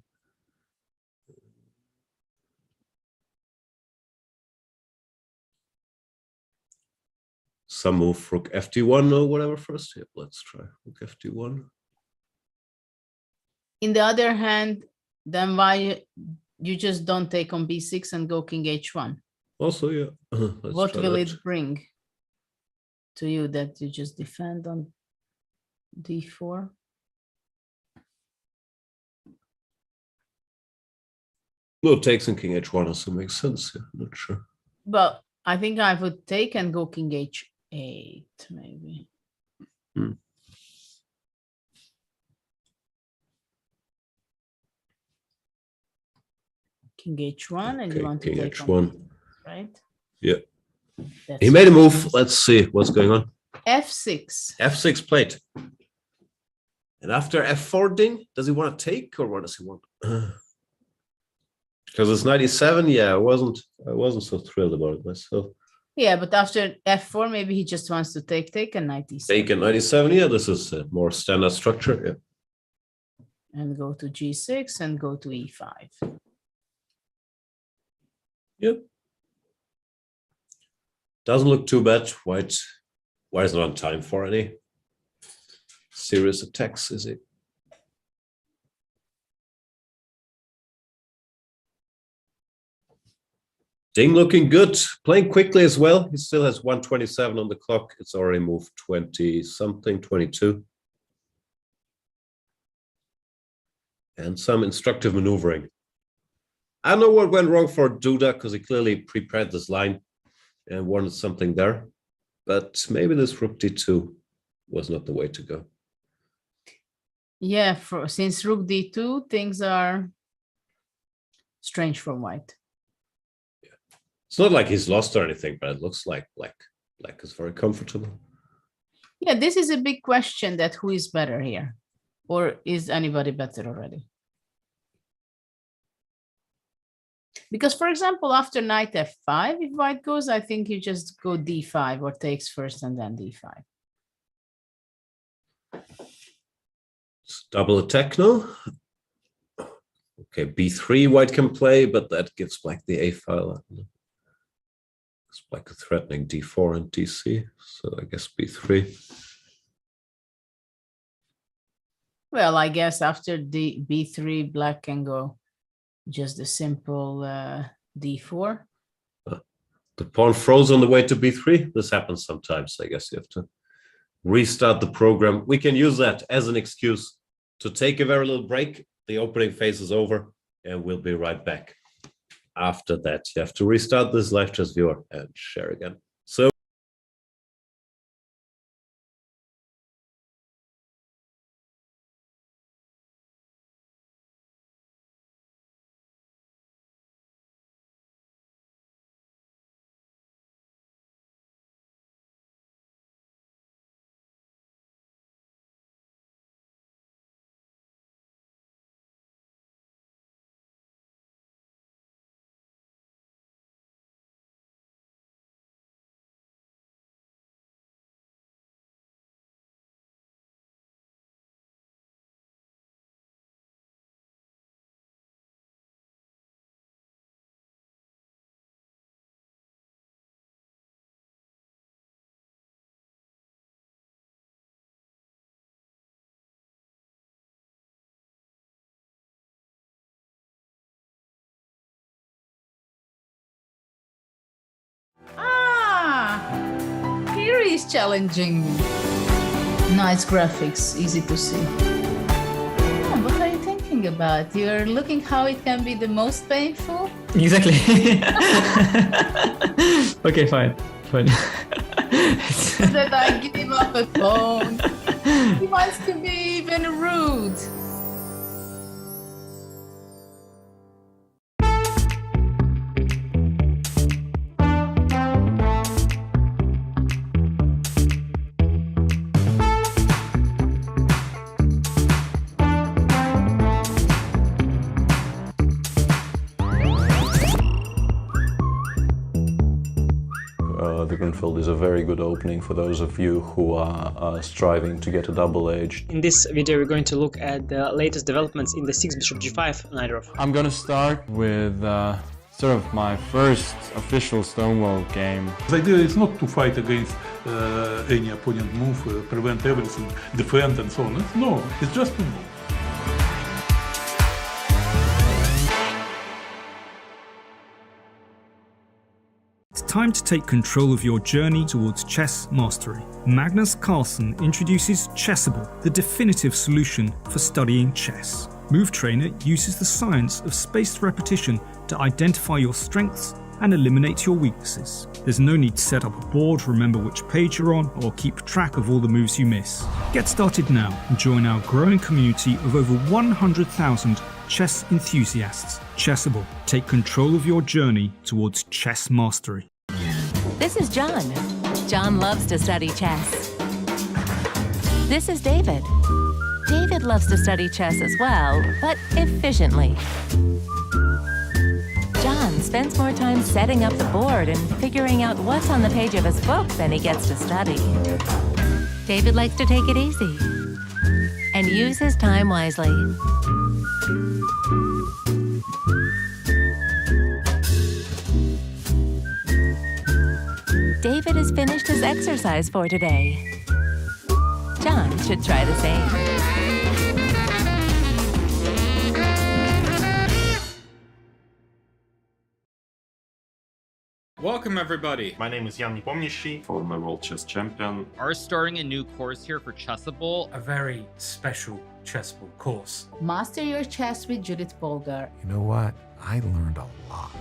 Some move rook FD1 or whatever first. Yeah, let's try rook FD1. In the other hand, then why you just don't take on B6 and go King H1? Also, yeah. What will it bring to you that you just defend on D4? No, takes in King H1 also makes sense. Yeah, not sure. But I think I would take and go King H8, maybe. Hmm. King H1, and you want to King take H1. on, right? Yeah. That's He made a move. Let's see what's going on. F6. F6 played. And after F4 ding, does he want to take or what does he want? Because it's 97. Yeah, I wasn't so thrilled about it myself. Yeah, but after F4, maybe he just wants to take and knight E7. Take at 97. Yeah, this is a more standard structure. Yeah. And go to G6 and go to E5. Yep. Doesn't look too bad. White is not on time for any serious attacks, is it? Ding looking good, playing quickly as well. He still has 127 on the clock. It's already moved 20 something, 22. And some instructive maneuvering. I don't know what went wrong for Duda because he clearly prepared this line and wanted something there. But maybe this rook D2 was not the way to go. Yeah, since rook D2, things are strange for white. It's not like he's lost or anything, but it looks like black is very comfortable. Yeah, this is a big question that who is better here? Or is anybody better already? Because, for example, after knight F5, if white goes, I think you just go D5 or takes first and then D5. It's double attack now. Okay, B3 white can play, but that gives black the A file. It's black threatening D4 and DC, so I guess B3. Well, I guess after the b3, black can go just a simple d4. The pawn froze on the way to b3. This happens sometimes. I guess you have to restart the program. We can use that as an excuse to take a very little break. The opening phase is over, and we'll be right back. After that, you have to restart this live chess viewer and share again. So Here is challenging. Nice graphics, easy to see. What are you thinking about? You're looking how it can be the most painful? Exactly. Okay, fine. So that I give up a phone. He wants to be even rude. The Grunfeld is a very good opening for those of you who are striving to get a double-edged. In this video we're going to look at the latest developments in the 6 bishop g5 Nairov. I'm gonna start with sort of my first official Stonewall game. The idea is not to fight against any opponent move, prevent everything, defend and so on. No, it's just to move. It's time to take control of your journey towards chess mastery. Magnus Carlsen introduces Chessable, the definitive solution for studying chess. Move Trainer uses the science of spaced repetition to identify your strengths and eliminate your weaknesses. There's no need to set up a board, remember which page you're on, or keep track of all the moves you miss. Get started now and join our growing community of over 100,000 chess enthusiasts. Chessable. Take control of your journey towards chess mastery. This is John. John loves to study chess. This is David. David loves to study chess as well, but efficiently. John spends more time setting up the board and figuring out what's on the page of his book than he gets to study. David likes to take it easy and use his time wisely. David has finished his exercise for today. John should try the same. Welcome everybody. My name is Jan-Krzysztof, former world chess champion. Are starting a new course here for Chessable. A very special Chessable course. Master your chess with Judit Polgar. You know what? I learned a lot.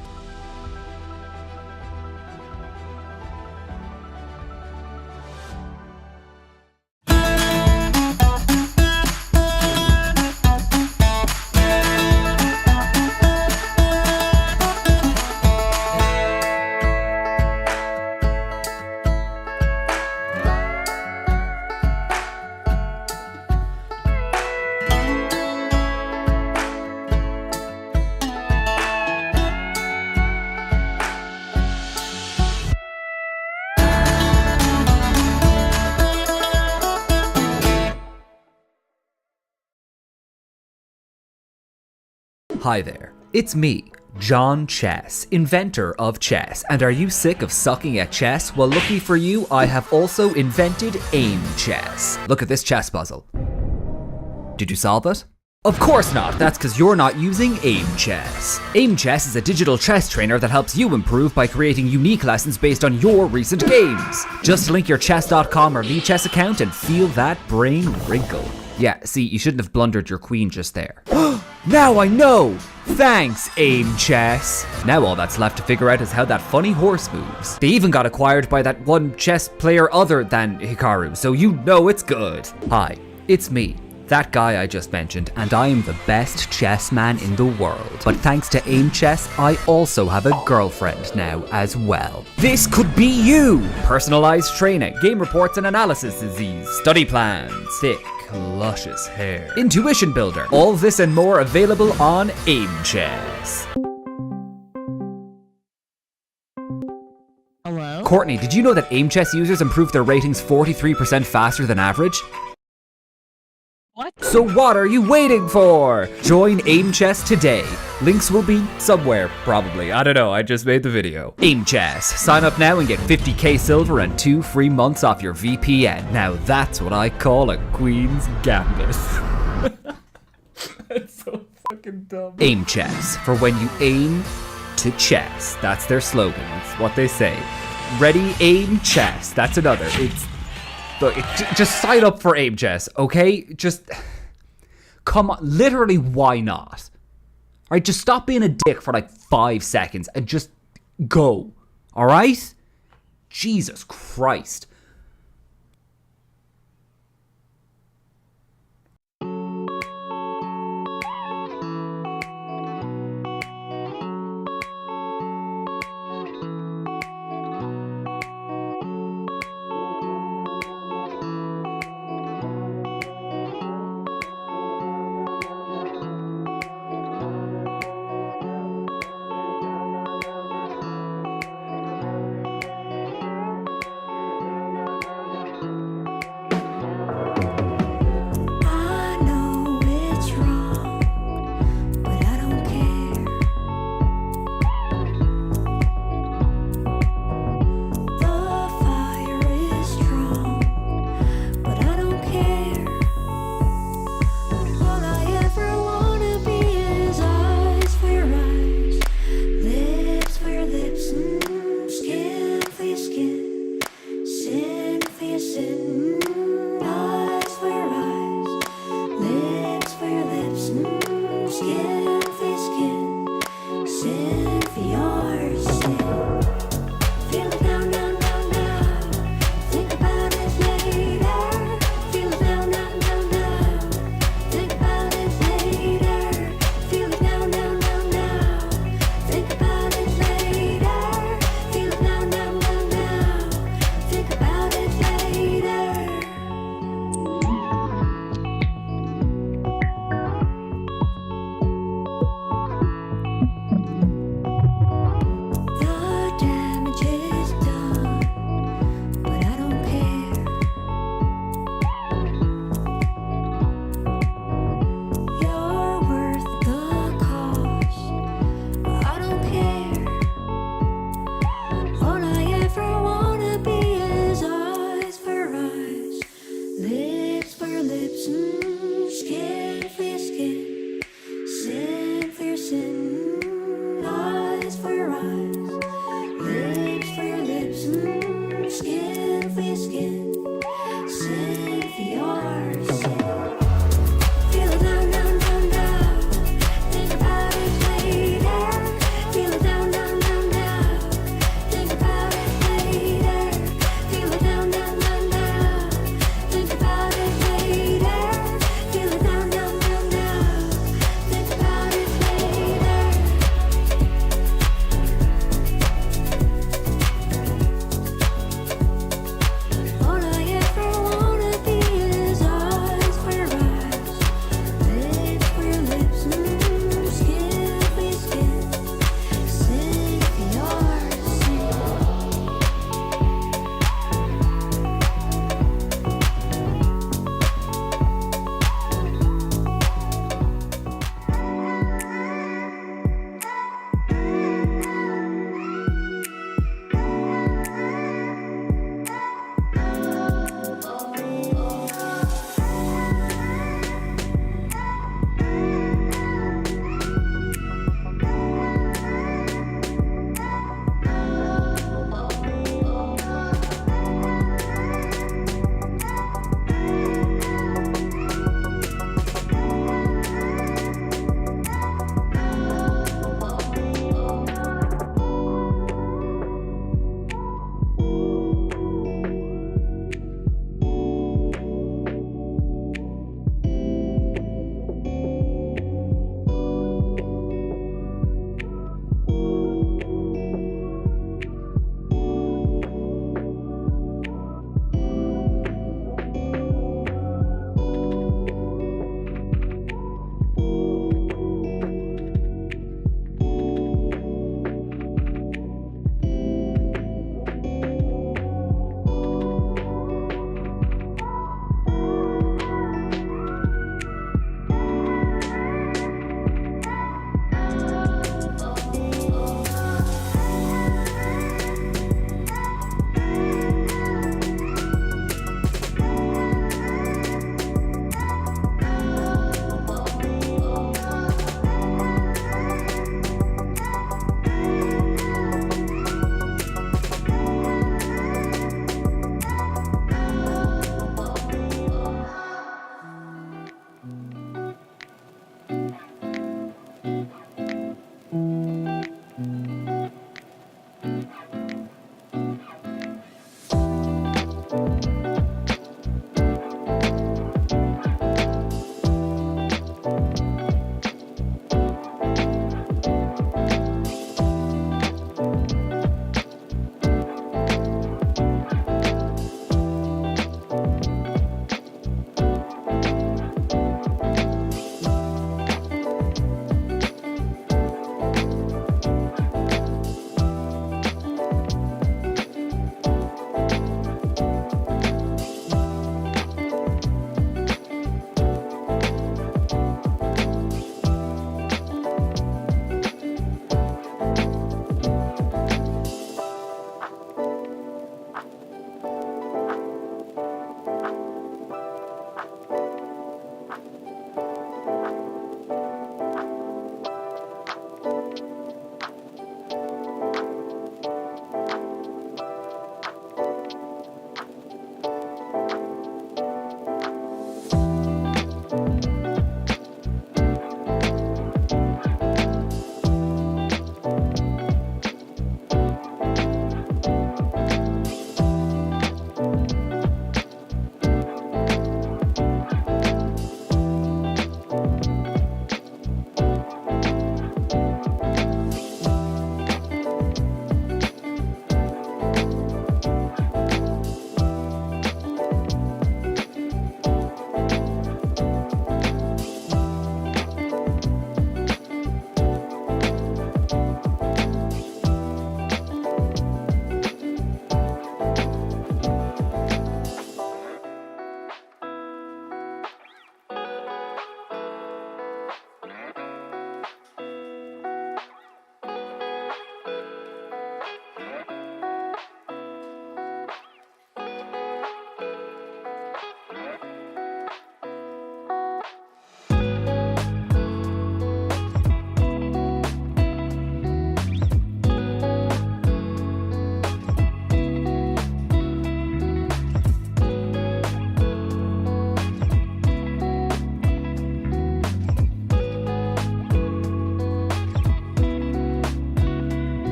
Hi there, it's me, John Chess, inventor of chess. And are you sick of sucking at chess? Well, lucky for you, I have also invented Aimchess. Look at this chess puzzle. Did you solve it? Of course not, that's because you're not using Aimchess. Aimchess is a digital chess trainer that helps you improve by creating unique lessons based on your recent games. Just link your chess.com or VChess account and feel that brain wrinkle. Yeah, see, you shouldn't have blundered your queen just there. Now I know! Thanks, Aimchess! Now all that's left to figure out is how that funny horse moves. They even got acquired by that one chess player other than Hikaru, so you know it's good. Hi, it's me, that guy I just mentioned, and I am the best chess man in the world. But thanks to Aimchess, I also have a girlfriend now as well. This could be you! Personalized training, game reports and analysis disease, study plans, thick, luscious hair, intuition builder, all this and more available on Aimchess. Hello? Courtney, did you know that Aimchess users improve their ratings 43% faster than average? What? So what are you waiting for? Join Aimchess today. Links will be somewhere, probably. I don't know, I just made the video. Aimchess. Sign up now and get 50k silver and 2 free months off your VPN. Now that's what I call a queen's gambit. That's so fucking dumb. Aimchess, for when you aim to chess. That's their slogan. It's what they say. Ready, aim, chess. That's another. It's... Look, just sign up for Aimchess, okay? Just, come on, literally, why not? Alright, just stop being a dick for like 5 seconds and just go, alright? Jesus Christ.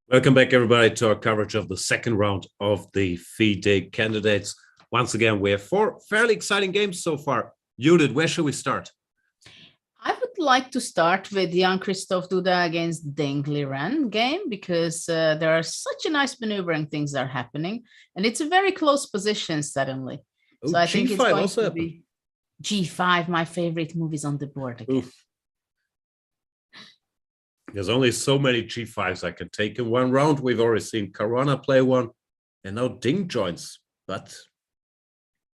Welcome back, everybody, to our coverage of the second round of the FIDE candidates. Once again, we have 4 fairly exciting games so far. Judit, where should we start? I would like to start with Jan-Krzysztof Duda against Ding Liren game, because there are such a nice maneuvering things that are happening, and it's a very close position suddenly. Oh, So I think it's going also to be G5, my favorite move is on the board again. Oof. There's only so many G5s I can take in one round. We've already seen Caruana play one, and now Ding joins. But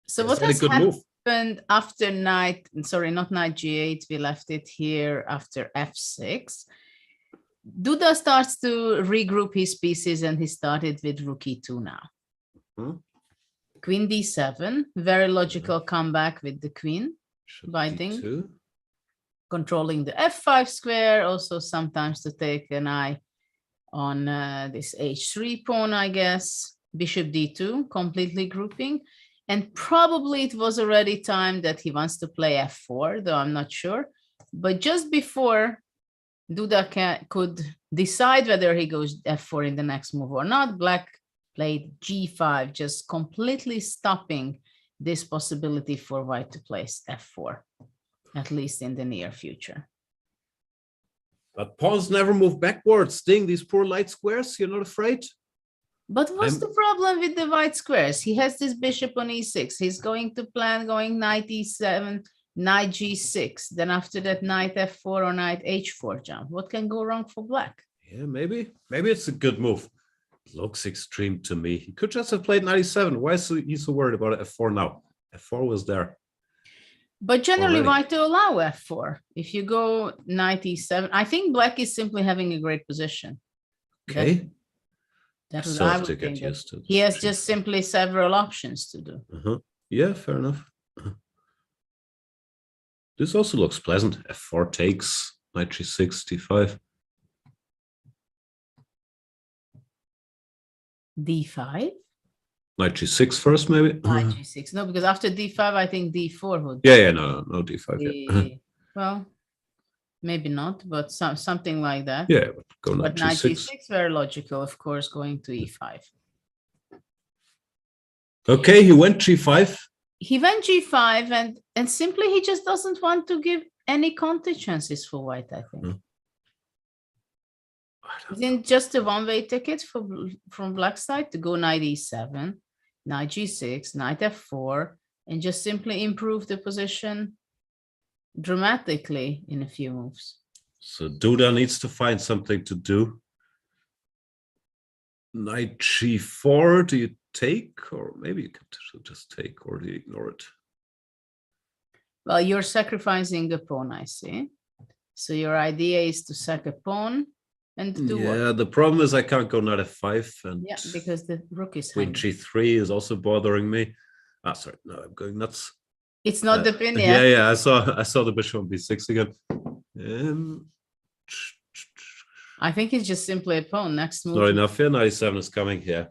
so what has happened after knight? Sorry, not knight G8. We left it here after F6. Duda starts to regroup his pieces, and he started with rook E2 now. Queen D7, very logical comeback with the queen by Ding. Controlling the F5 square, also sometimes to take an eye on this H3 pawn, I guess. Bishop D2, completely grouping. And probably it was already time that he wants to play F4, though I'm not sure. But just before Duda could decide whether he goes F4 in the next move or not, Black played G5, just completely stopping this possibility for White to place F4. At least in the near future. But pawns never move backwards. Ding, these poor light squares, you're not afraid? But what's the problem with the white squares? He has this bishop on E6. He's going to plan going knight E7, knight G6. Then after that, knight F4 or knight H4 jump. What can go wrong for Black? Yeah, maybe. Maybe it's a good move. It looks extreme to me. He could just have played knight E7. Why is he so worried about F4 now? F4 was there. But generally, why to allow F4? If you go knight E7, I think Black is simply having a great position. Okay. That's what I would think. He has just simply several options to do. Yeah, fair enough. This also looks pleasant. F4 takes, knight G6, D5. D5? Knight G6 first, maybe? Knight G6. No, because after D5, I think D4 would. Yeah, no D5. Well, maybe not, but something like that. Yeah, go knight G6. Knight G6, very logical, of course, going to E5. Okay, he went G5. He went G5, and simply he just doesn't want to give any counter chances for White, I think. Isn't just a one-way ticket from Black side to go knight E7, knight G6, knight F4, and just simply improve the position dramatically in a few moves. So Duda needs to find something to do. Knight G4, do you take? Or maybe you could just take, or do you ignore it? Well, you're sacrificing a pawn, I see. So your idea is to sack a pawn and do what? The problem is I can't go knight F5. And yeah, because the rook is Queen G3 is also bothering me. Ah, sorry, no, I'm going nuts. It's not the pin yet. Yeah, I saw the bishop on B6 again. I think it's just simply a pawn. Next move. Not enough here. Knight E7 is coming here.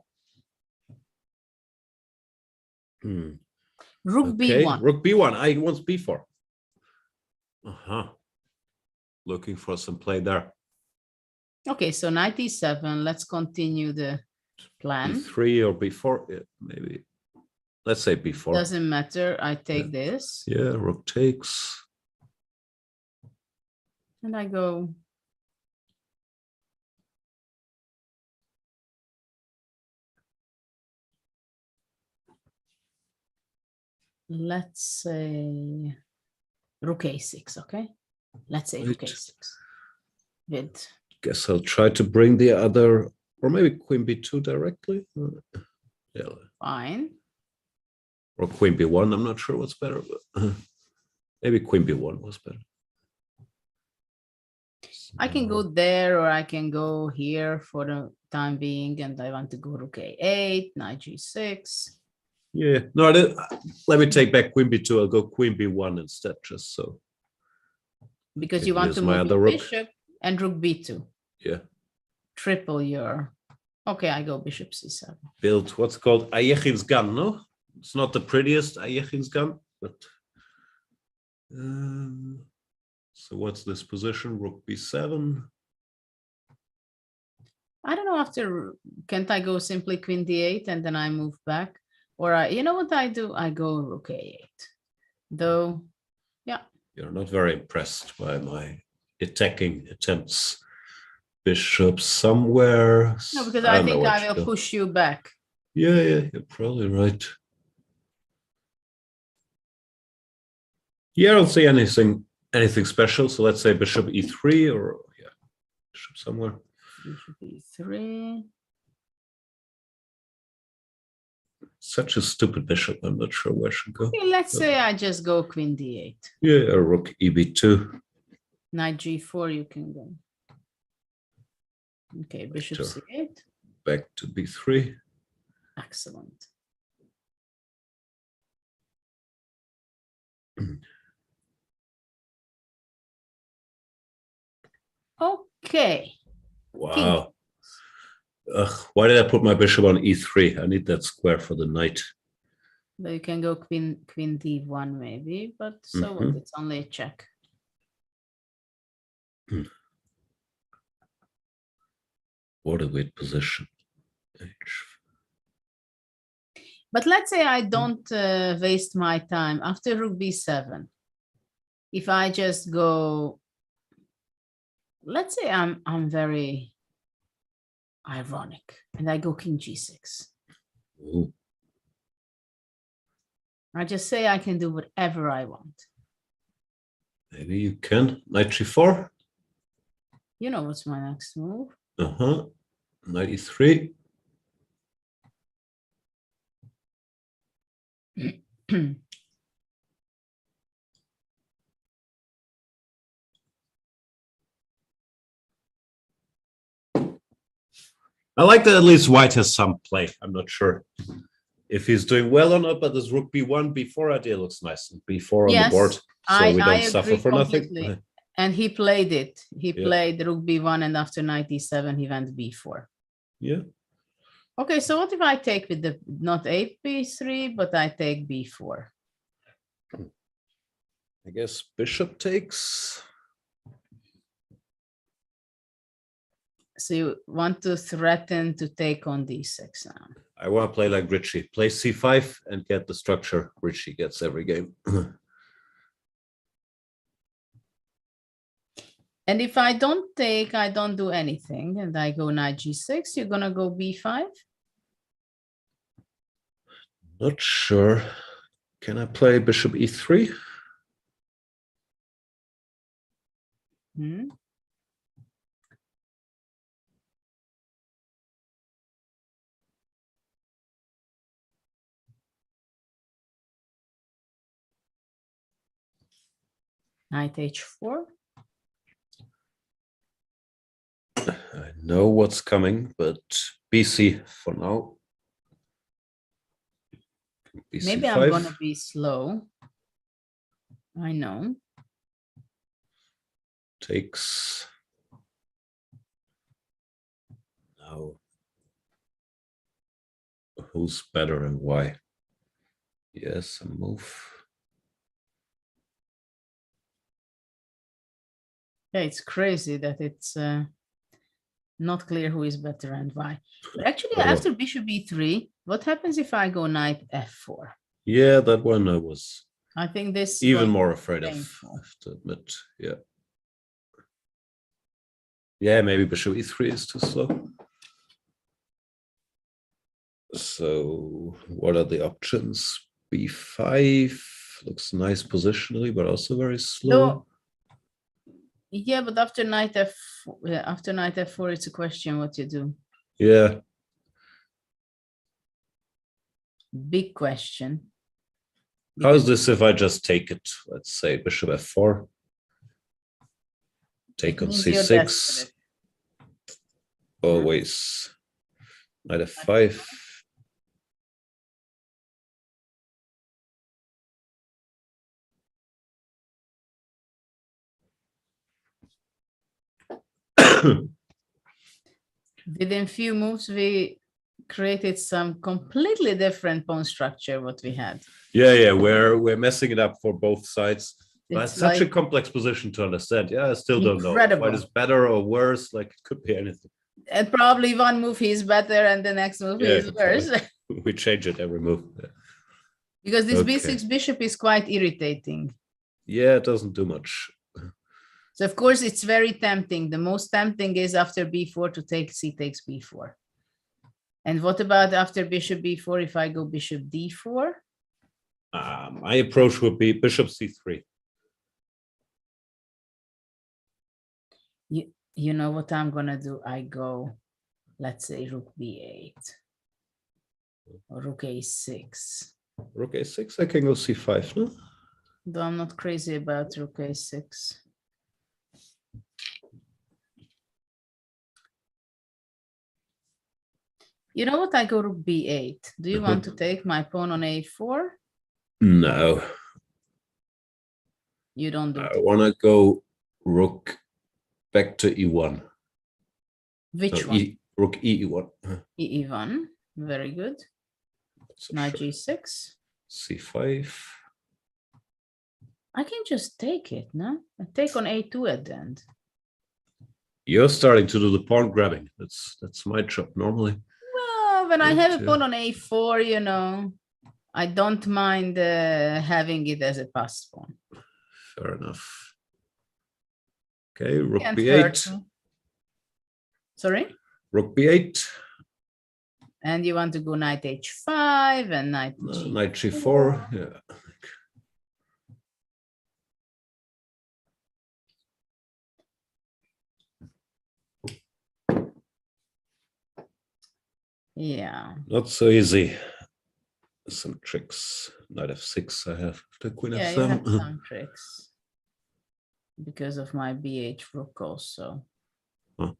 Rook B1. Rook B1. I want B4. Looking for some play there. Okay, so knight E7. Let's continue the plan. B3 or B4, yeah, maybe. Let's say B4. Doesn't matter. I take this. Yeah, rook takes. And I go. Let's say rook A6, okay? Let's say rook A6. With. Guess I'll try to bring the other, or maybe queen B2 directly. Yeah. Fine. Or queen B1, I'm not sure what's better, but maybe queen B1 was better. I can go there, or I can go here for the time being, and I want to go rook A8, knight G6. Yeah, no, let me take back queen B2. I'll go queen B1 instead, just so. Because you want to move your bishop and rook B2. Yeah. Triple your. Okay, I go bishop C7. Build what's called Ayechin's gun, no? It's not the prettiest Ayechin's gun, but. So what's this position? Rook B7. I don't know, after, can't I go simply queen d8 and then I move back? Or you know what I do? I go rook a8. Though, yeah. You're not very impressed by my attacking attempts. Bishop somewhere. No, because I think I will push you back. Yeah, you're probably right. Yeah, I don't see anything special. So let's say bishop e3 or bishop somewhere. Bishop e3. Such a stupid bishop. I'm not sure where I should go. Okay, let's say I just go queen d8. Yeah, rook eb2. Knight g4, you can go. Okay, bishop c8. Back to b3. Excellent. Okay. Wow. Why did I put my bishop on e3? I need that square for the knight. But you can go queen d1 maybe, but so what? It's only a check. What a weird position. But let's say I don't waste my time after rook b7. If I just go, let's say I'm very ironic and I go king g6. Ooh. I just say I can do whatever I want. Maybe you can. Knight g4. You know what's my next move? Knight e3. I like that at least white has some play. I'm not sure if he's doing well or not, but this rook b1, b4 idea looks nice. And b4 on the board, so we don't suffer for nothing. And he played it. He played rook b1, and after knight e7, he went b4. Yeah. Okay, so what if I take with the not b3, but I take b4? I guess bishop takes. So you want to threaten to take on d6 now? I want to play like Richie. Play c5 and get the structure Richie gets every game. And if I don't take, I don't do anything, and I go knight g6, you're gonna go b5? Not sure. Can I play bishop e3? Knight h4. I know what's coming, but bc for now. BC5. Maybe I'm gonna be slow. I know. Takes. Now, who's better and why? Yes, a move. Yeah, it's crazy that it's not clear who is better and why. But actually, after bishop e3, what happens if I go knight f4? Yeah, that one I was. I think this even more afraid of. I have to admit, yeah. Yeah, maybe bishop e3 is too slow. So, what are the options? b5 looks nice positionally, but also very slow. No. Yeah, but after knight f4, it's a question what you do. Yeah. Big question. How is this if I just take it? Let's say bishop f4. Take on c6. Always. Knight f5. Within few moves, we created some completely different pawn structure what we had. Yeah, we're messing it up for both sides. But it's such like a complex position to understand. Yeah, I still don't know. incredible. What is better or worse? Like, it could be anything. And probably one move he's better and the next move he's worse. We change it every move. Because this b6 bishop is quite irritating. Yeah, it doesn't do much. So of course it's very tempting. The most tempting is after b4 to take c takes b4. And what about after bishop b4 if I go bishop d4? My approach would be bishop c3. You know what I'm gonna do? I go, let's say rook b8 or rook a6. Rook a6, I can go c5, no? Though I'm not crazy about rook a6. You know what? I go rook b8. Do you want to take my pawn on a4? No. You don't do I want to go rook back to e1. Which one? Rook e1. e1. Very good. Knight g6. c5. I can just take it, no? I take on a2 at the end. You're starting to do the pawn grabbing. That's my job normally. Well, when I have a pawn on a4, you know, I don't mind having it as a pass pawn. Fair enough. Okay, rook b8. Sorry? Rook b8. And you want to go knight h5 and knight g4. Knight g4, yeah. Yeah. Not so easy. Some tricks. Knight f6 I have. The queen yeah, f7. you have some tricks. Because of my b8 rook also. Huh.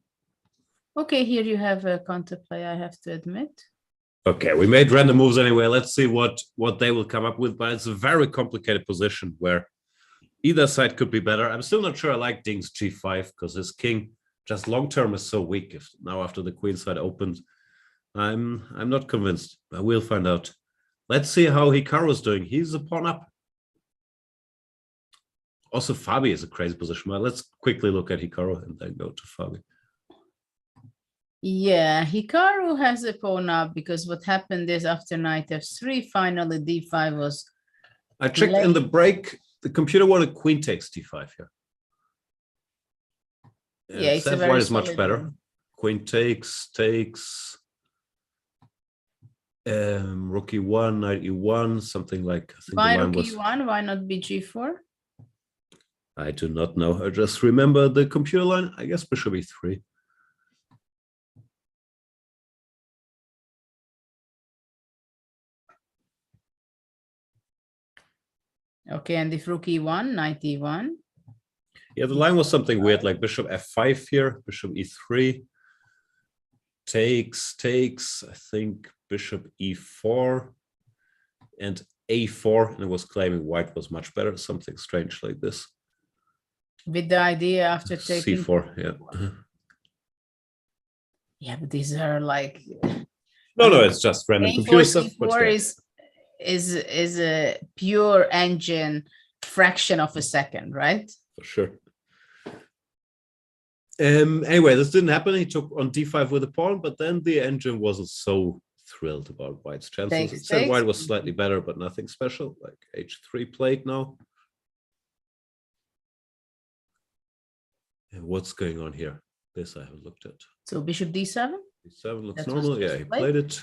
Okay, here you have a counterplay, I have to admit. Okay, we made random moves anyway. Let's see what they will come up with. But it's a very complicated position where either side could be better. I'm still not sure I like Ding's g5 because his king just long term is so weak. If now after the queen side opened, I'm not convinced. I will find out. Let's see how Hikaru's doing. He's a pawn up. Also, Fabi is a crazy position. Well, let's quickly look at Hikaru and then go to Fabi. Yeah, Hikaru has a pawn up because what happened is after knight f3, finally d5 was. I checked in the break. The computer wanted queen takes d5 here. Yeah, it's white is much better. Queen takes. Rook e1, knight e1, something like. I think why rook e1? Why not bg4? I do not know. I just remember the computer line. I guess bishop e3. Okay, and if rook e1, knight e1. Yeah, the line was something weird, like bishop f5 here, bishop e3, takes, I think bishop e4, and a4, and it was claiming white was much better, something strange like this. With the idea after taking c4, yeah. Yeah, but these are like no, it's just random computer stuff. C4 is a pure engine fraction of a second, right? For sure. Anyway, this didn't happen. He took on d5 with a pawn, but then the engine wasn't so thrilled about white's chances. It said white was slightly better, but nothing special. Like h3 played now. And what's going on here? This I haven't looked at. So bishop d7? d7 looks normal. Yeah, he played it.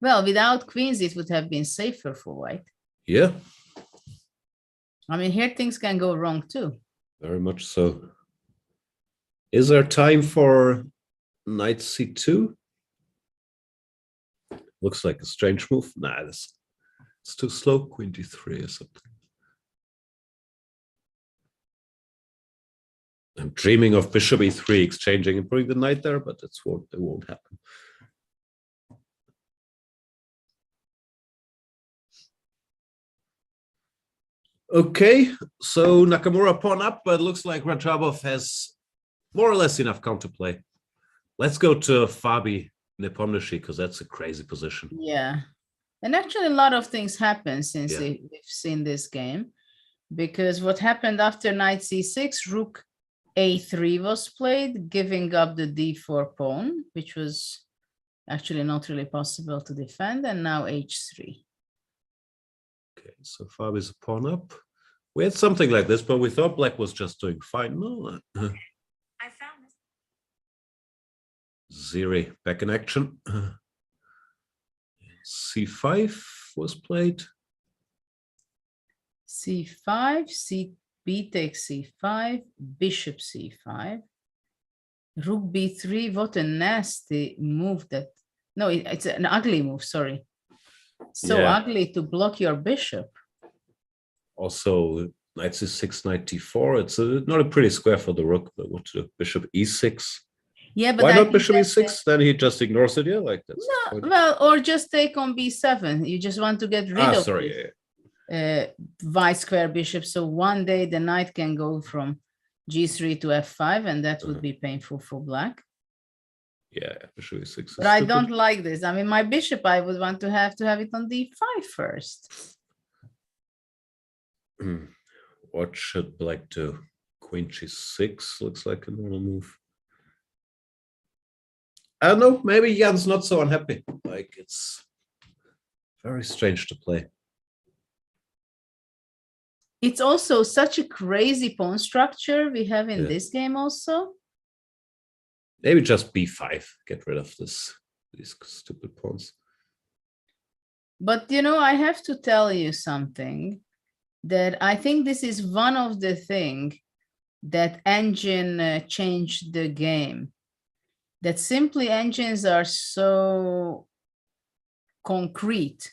Well, without queens, it would have been safer for white. Yeah. I mean, here things can go wrong too. Very much so. Is there time for knight c2? Looks like a strange move. Nah, it's too slow. Queen d3 or something. I'm dreaming of bishop e3 exchanging and putting the knight there, but it won't happen. Okay, so Nakamura pawn up, but it looks like Radjabov has more or less enough counterplay. Let's go to Fabi Nepomniachtchi, because that's a crazy position. Yeah, and actually a lot of things happen since we've seen this game, because what happened after knight c6, rook a3 was played, giving up the d4 pawn, which was actually not really possible to defend, and now h3. Okay, so Fabi is a pawn up. We had something like this, but we thought black was just doing fine. No. I found it. Ziri back in action. c5 was played. c5, b takes c5, bishop c5, rook b3. What a nasty move that. No, it's an ugly move, sorry. So ugly to block your bishop. Also, knight c6, knight d4. It's not a pretty square for the rook, but what to do? Bishop e6. Yeah, but why not bishop e6? Then he just ignores it. Yeah, like that. No, well, or just take on b7. You just want to get rid of white square bishop. So one day the knight can go from g3 to f5, and that would be painful for black. Yeah, bishop e6. But I don't like this. I mean, my bishop, I would want to have it on d5 first. What should black do? Queen g6 looks like a normal move. I don't know, maybe Jan's not so unhappy. Like, it's very strange to play. It's also such a crazy pawn structure we have in this game also. Maybe just b5, get rid of these stupid pawns. But, you know, I have to tell you something, that I think this is one of the things that engine changed the game. That simply engines are so concrete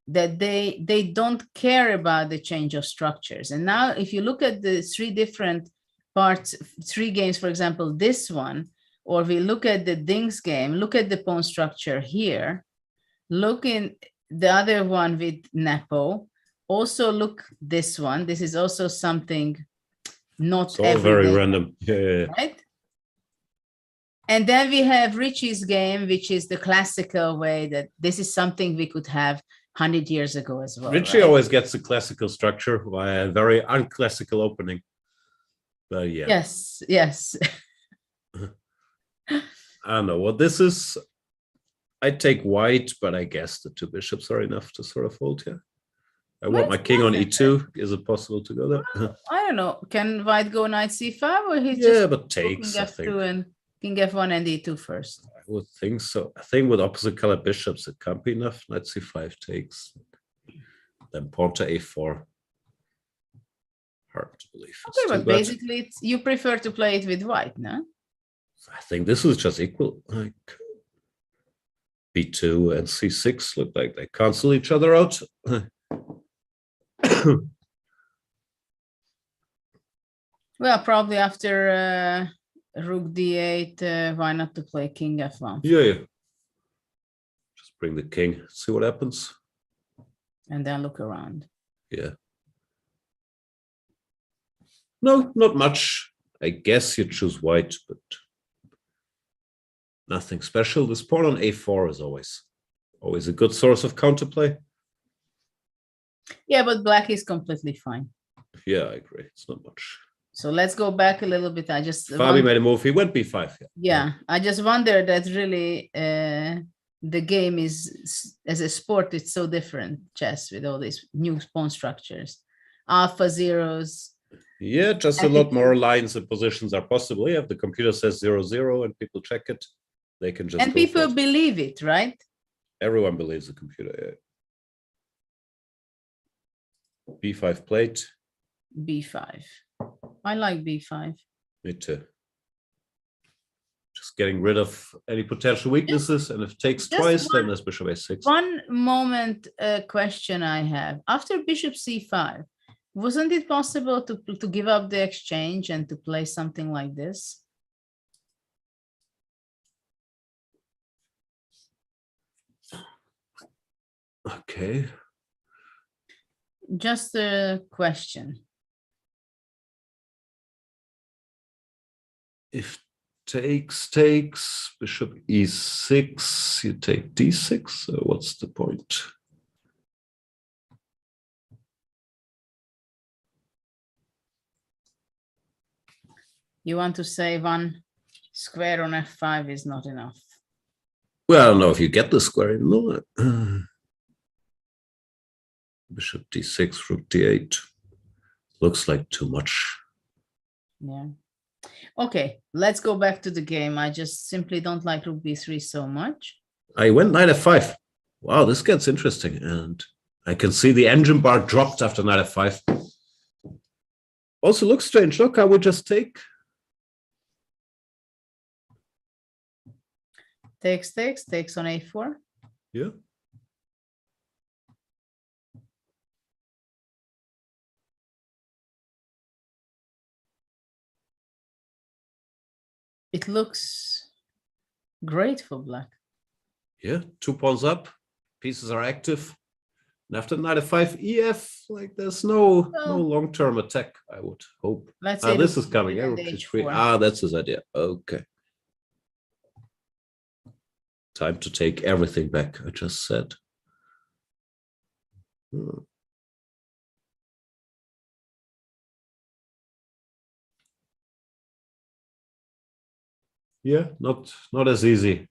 that they don't care about the change of structures. And now if you look at the three different parts, three games, for example, this one, or we look at the Ding's game, look at the pawn structure here, look in the other one with Nepo, also look this one. This is also something not it's all very random. Yeah. Right? And then we have Richie's game, which is the classical way that this is something we could have 100 years ago as well. Richie always gets the classical structure by a very unclassical opening. But yeah. Yes. I don't know what this is. I take white, but I guess the two bishops are enough to sort of hold here. I want my king on e2. Is it possible to go there? I don't know. Can white go knight c5, or he's just but takes, king f2 and king f1 and e2 first? I would think so. I think with opposite color bishops, it can't be enough. Knight c5 takes. Then pawn to a4. Hard to believe. Okay, but basically, you prefer to play it with white, no? I think this is just equal. Like b2 and c6 look like they cancel each other out. Well, probably after rook d8, why not to play king f1? Yeah. Just bring the king, see what happens. And then look around. Yeah. No, not much. I guess you choose white, but nothing special. This pawn on a4 is always a good source of counterplay. Yeah, but black is completely fine. Yeah, I agree. It's not much. So let's go back a little bit. Fabi made a move. He went b5. Yeah, I just wonder that really the game is, as a sport, it's so different, chess, with all these new pawn structures. Alpha zeros. Yeah, just a lot more lines and positions are possible. If the computer says 0-0 and people check it, they can just. And people believe it, right? Everyone believes the computer. Yeah. b5 plate. b5. I like b5. Me too. Just getting rid of any potential weaknesses, and if it takes twice, then there's bishop a6. One moment question I have. After bishop c5, wasn't it possible to give up the exchange and to play something like this? Okay. Just a question. If takes, bishop e6, you take d6, so what's the point? You want to say one square on f5 is not enough? Well, I don't know if you get the square. No. Bishop d6, rook d8. Looks like too much. Yeah. Okay, let's go back to the game. I just simply don't like rook b3 so much. I went knight f5. Wow, this gets interesting. And I can see the engine bar dropped after knight f5. Also looks strange. Look, I would just take. Takes on a4. Yeah. It looks great for black. Yeah, 2 pawns up. Pieces are active. And after knight f5, ef, like there's no long-term attack, I would hope. Let's say this is coming. Yeah, rook h3. That's his idea. Okay. Time to take everything back, I just said. Yeah, not as easy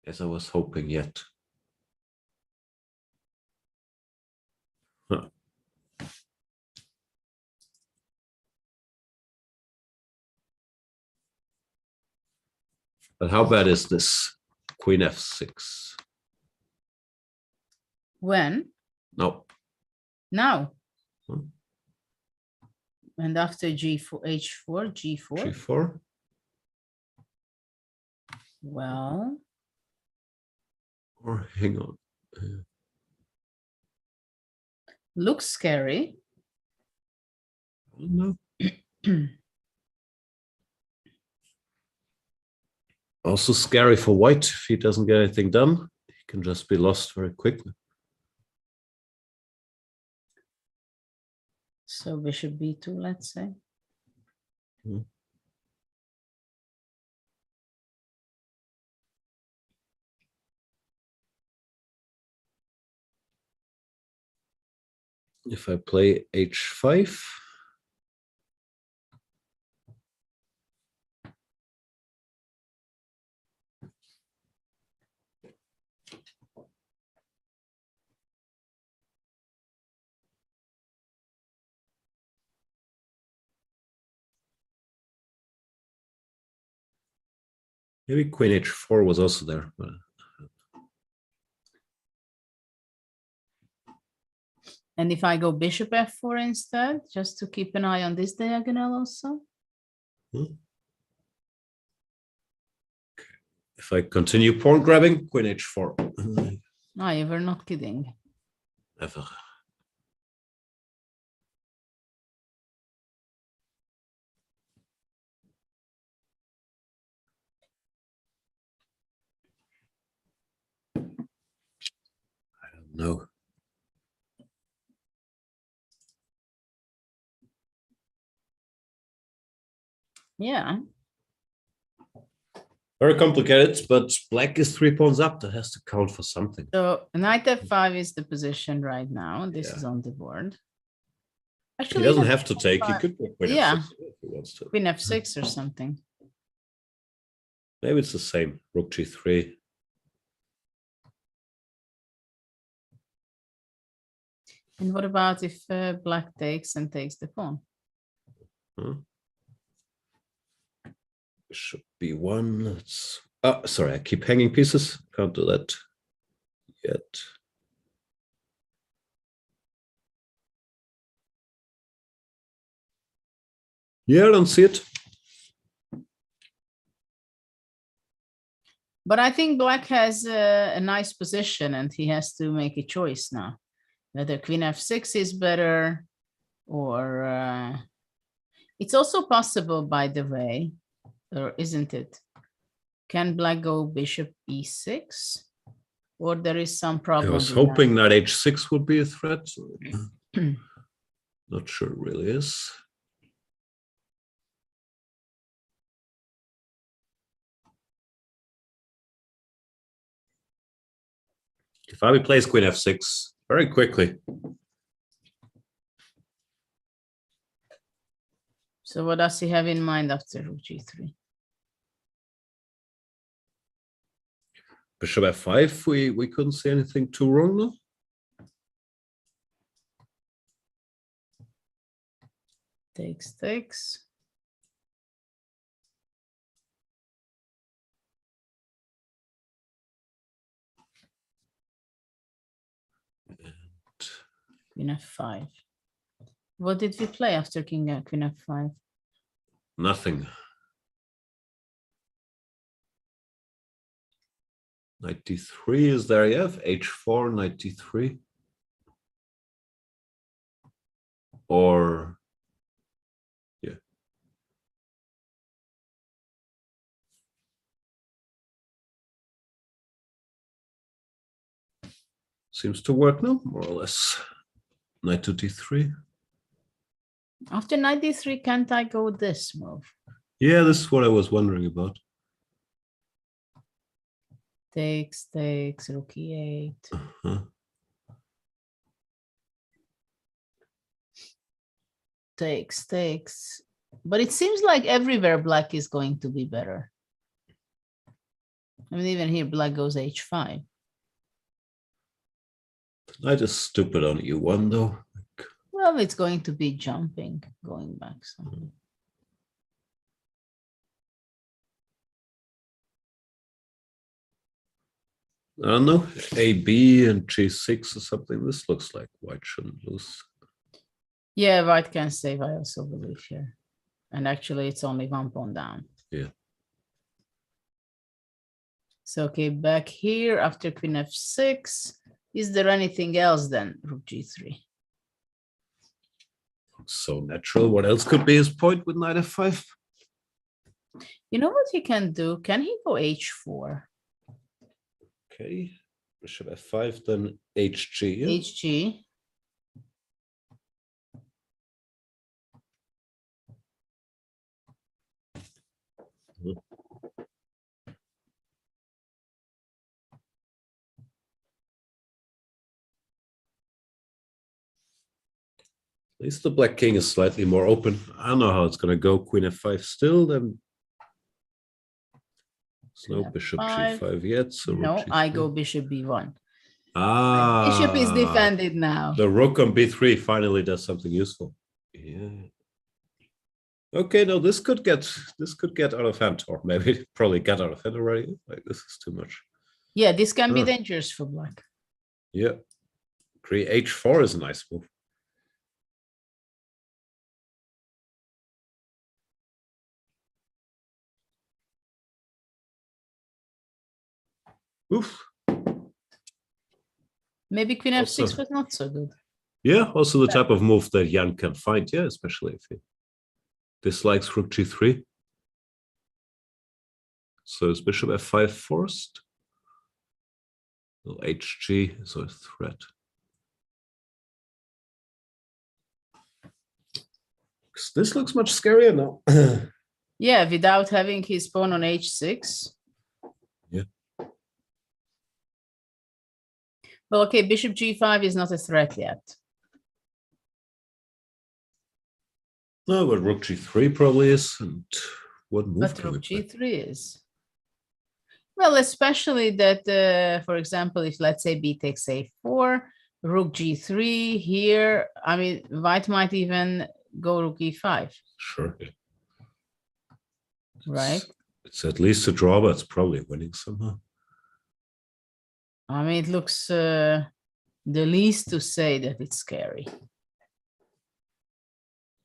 as I was hoping yet. Huh. But how bad is this? Queen f6. When? No. Now. And after g4, h4, g4. G4. Well. Or hang on. Looks scary. No. Also scary for white. If he doesn't get anything done, he can just be lost very quickly. So bishop b2, let's say. If I play h5. Maybe queen h4 was also there. But... And if I go bishop f4 instead, just to keep an eye on this diagonal also? If I continue pawn grabbing, queen h4. No, you were not kidding. Never. I don't know. Yeah. Very complicated, but black is 3 pawns up. That has to count for something. So knight f5 is the position right now. This is on the board. Actually, he doesn't have to take. He could go queen f6 if he wants to. Queen f6 or something. Maybe it's the same. Rook g3. And what about if black takes and takes the pawn? Bishop b1. Let's. Oh, sorry, I keep hanging pieces. Can't do that yet. Yeah, I don't see it. But I think black has a nice position and he has to make a choice now. Whether queen f6 is better or... it's also possible, by the way, or isn't it? Can black go bishop e6? Or there is some problem? I was hoping that h6 would be a threat. Not sure it really is. If I plays queen f6 very quickly. So what does he have in mind after rook g3? Bishop f5, we couldn't see anything too wrong, no? Takes. Queen f5. What did we play after queen f5? Nothing. Knight d3 is there, yeah? h4, knight d3. Or, yeah. Seems to work now, more or less. Knight to d3. After knight d3, can't I go this move? Yeah, this is what I was wondering about. Takes, rook e8. Takes. But it seems like everywhere black is going to be better. I mean, even here, black goes h5. Knight is stupid on e1, though. Well, it's going to be jumping, going back. So. I don't know, AB and G6 or something. This looks like white shouldn't lose. Yeah, white can save, I also believe here. And actually, it's only one pawn down. Yeah. So, okay, back here after queen f6. Is there anything else then? Rook g3. So natural. What else could be his point with knight f5? You know what he can do? Can he go h4? Okay, bishop f5, then hg. Hg. At least the black king is slightly more open. I don't know how it's going to go. Queen f5 still, then there's no bishop g5 yet. So no, I go bishop b1. Ah, bishop is defended now. The rook on b3 finally does something useful. Yeah. Okay, no, this could get out of hand, or maybe probably got out of hand already. Like this is too much. Yeah, this can be dangerous for black. Yeah, h4 is a nice move. Oof. Maybe queen f6 was not so good. Yeah, also the type of move that Jan can find. Yeah, especially if he dislikes rook g3. So is bishop f5 forced? Well, hg is a threat. This looks much scarier now. Yeah, without having his pawn on h6. Yeah. Well, okay, bishop g5 is not a threat yet. No, but rook g3 probably is. And what move? But rook g3 is. Well, especially that, for example, if let's say b takes a4, rook g3 here, I mean, white might even go rook e5. Sure. Right? It's at least a draw, but it's probably winning somehow. I mean, it looks the least to say that it's scary.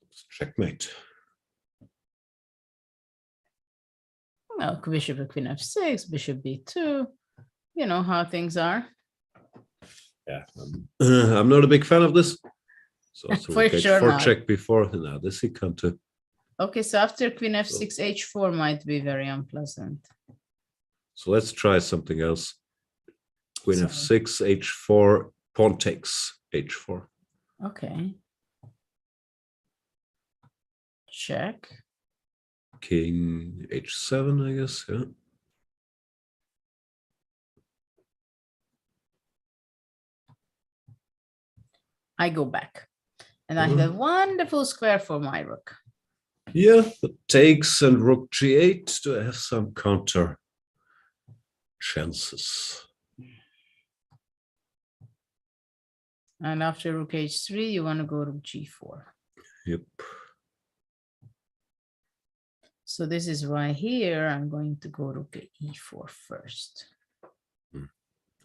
It's checkmate. Well, bishop queen f6, bishop b2. You know how things are. Yeah, I'm not a big fan of this. So for sure not. Check before. Now this he can't do. Okay, so after queen f6, h4 might be very unpleasant. So let's try something else. Queen f6, h4, pawn takes h4. Okay. Check. King h7, I guess, yeah. I go back. And I have a wonderful square for my rook. Yeah, the takes and rook g8 to have some counter chances. And after rook h3, you want to go rook g4. Yep. So this is why here I'm going to go rook e4 first.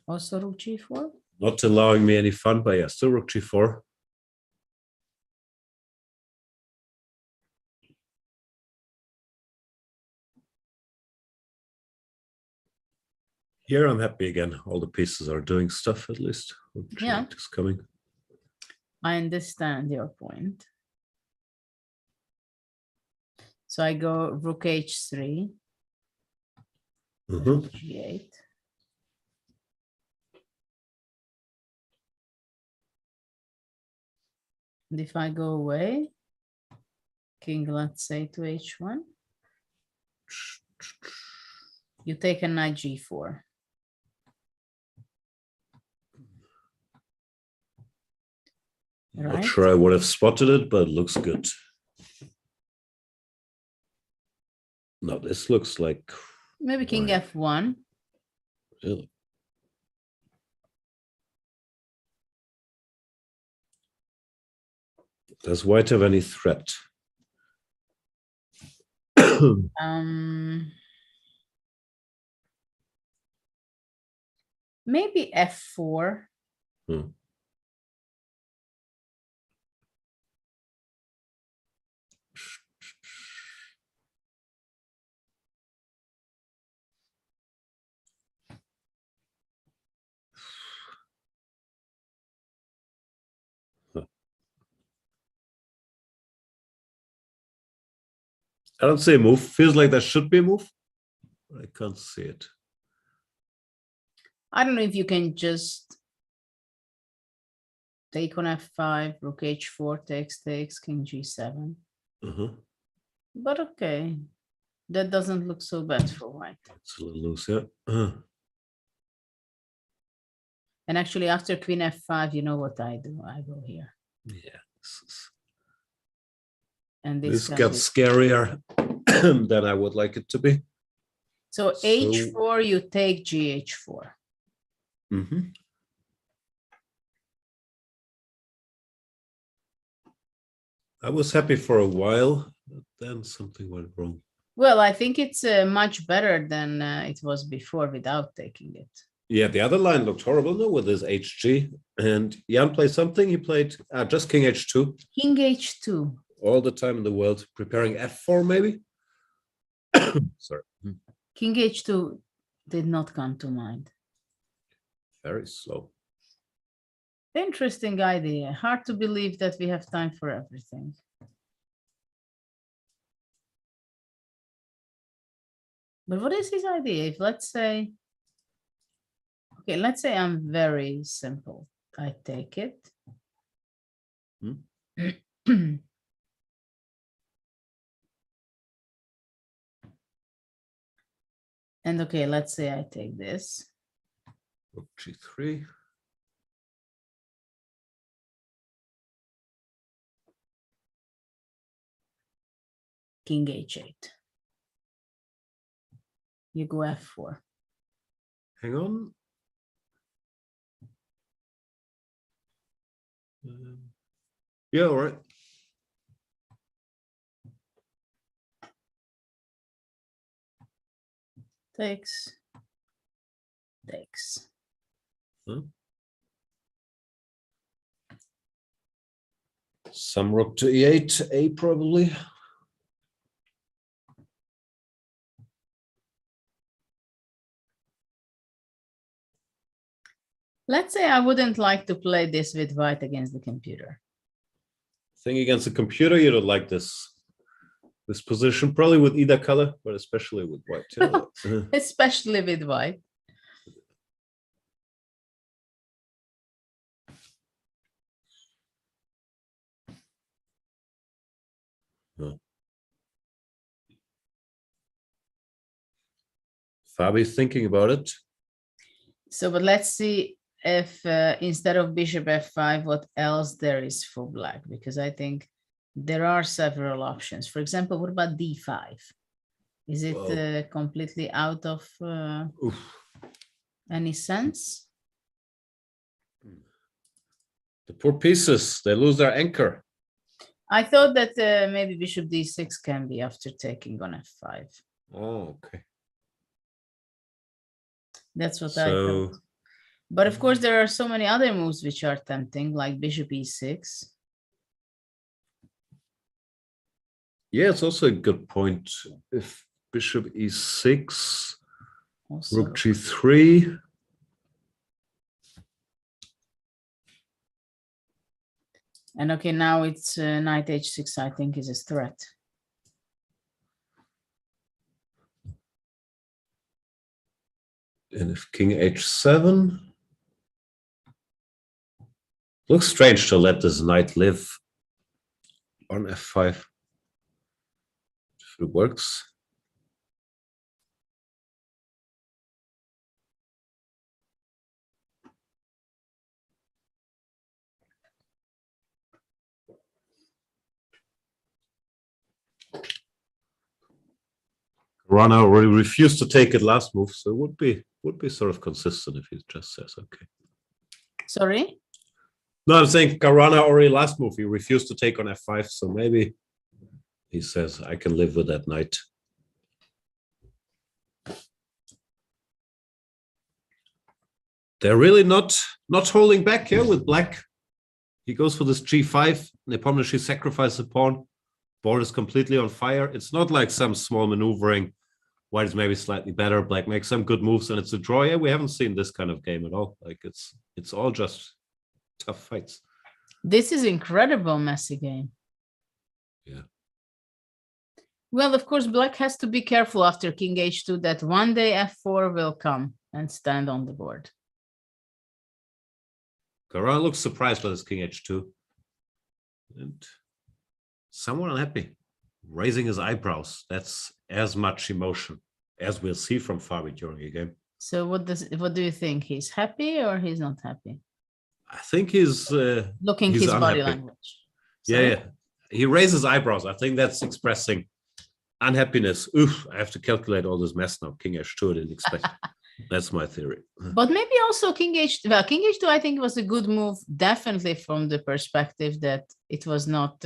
Also rook g4. Not allowing me any fun, but yeah, still rook g4. Here I'm happy again. All the pieces are doing stuff at least. Yeah. Is coming. I understand your point. So I go rook h3, rook g8. And if I go away, king, let's say to h1, you take a knight g4. Not Right? sure I would have spotted it, but it looks good. No, this looks like Maybe king f1. really. Does white have any threat? Maybe f4. I don't see a move. Feels like there should be a move, but I can't see it. I don't know if you can just take on f5, rook h4, takes, king g7. But okay, that doesn't look so bad for white. It's a little loose, yeah. And actually, after queen f5, you know what I do? I go here. Yeah. And This guy gets scarier than I would like it to be. So h4, you take gh4. I was happy for a while, but then something went wrong. Well, I think it's much better than it was before without taking it. Yeah, the other line looked horrible, no, with his hg. And Jan played something. He played just king h2. King h2. All the time in the world, preparing f4 maybe. Sorry. King h2 did not come to mind. Very slow. Interesting idea. Hard to believe that we have time for everything. But what is his idea? If let's say, okay, let's say I'm very simple. I take it. And okay, let's say I take this. Rook g3. King h8. You go f4. Hang on. Yeah, all right. Takes. Some rook to e8, a probably. Let's say I wouldn't like to play this with white against the computer. Thing against the computer, you don't like this position, probably with either color, but especially with white. Yeah. Especially with white. Fabi's thinking about it. So, but let's see if instead of bishop f5, what else there is for black, because I think There are several options. For example, what about d5? Is it completely out of any sense? The poor pieces, they lose their anchor. I thought that maybe bishop d6 can be after taking on f5. Oh, okay. That's what I thought. But of course, there are so many other moves which are tempting, like bishop e6. Yeah, it's also a good point. If bishop e6, also, rook g3. And okay, now it's knight h6, I think, is a threat. And if king h7. Looks strange to let this knight live on f5. If it works. Caruana already refused to take it last move, so it would be sort of consistent if he just says okay. Sorry? No, I'm saying Caruana already last move, he refused to take on f5, so maybe he says I can live with that knight. They're really not holding back here with black. He goes for this g5, Nepa she sacrifices a pawn. Board is completely on fire. It's not like some small maneuvering. White is maybe slightly better. Black makes some good moves and it's a draw. Yeah, we haven't seen this kind of game at all. Like it's all just tough fights. This is incredible messy game. Yeah. Well, of course, black has to be careful after king h2 that one day f4 will come and stand on the board. Caruana looks surprised by this king h2. And somewhat unhappy. Raising his eyebrows. That's as much emotion as we'll see from FIDE during a game. So what do you think? He's happy or he's not happy? I think he's looking he's his unhappy. body language. Yeah. He raises eyebrows. I think that's expressing unhappiness. Oof, I have to calculate all this mess now. King h2, I didn't expect. That's my theory. But maybe also king h2. Well, king h2, I think, was a good move, definitely from the perspective that it was not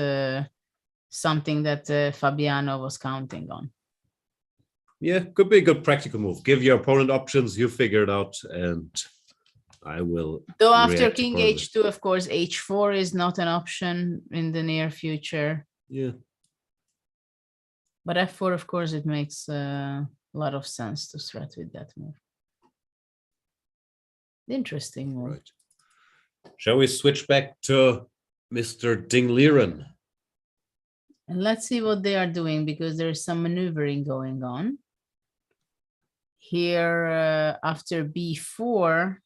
something that Fabiano was counting on. Yeah, could be a good practical move. Give your opponent options, you figure it out, and I will. Though after king h2, of course, h4 is not an option in the near future. Yeah. But f4, of course, it makes a lot of sense to threat with that move. Interesting move. Right. Shall we switch back to Mr. Ding Liren? And let's see what they are doing, because there's some maneuvering going on. Here, after b4,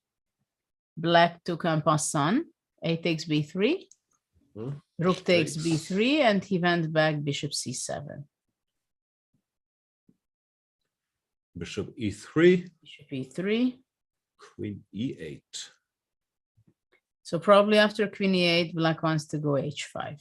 black took en passant, a takes b3, rook takes b3, and he went back bishop c7. Bishop e3. Bishop e3. Queen e8. So probably after queen e8, black wants to go h5.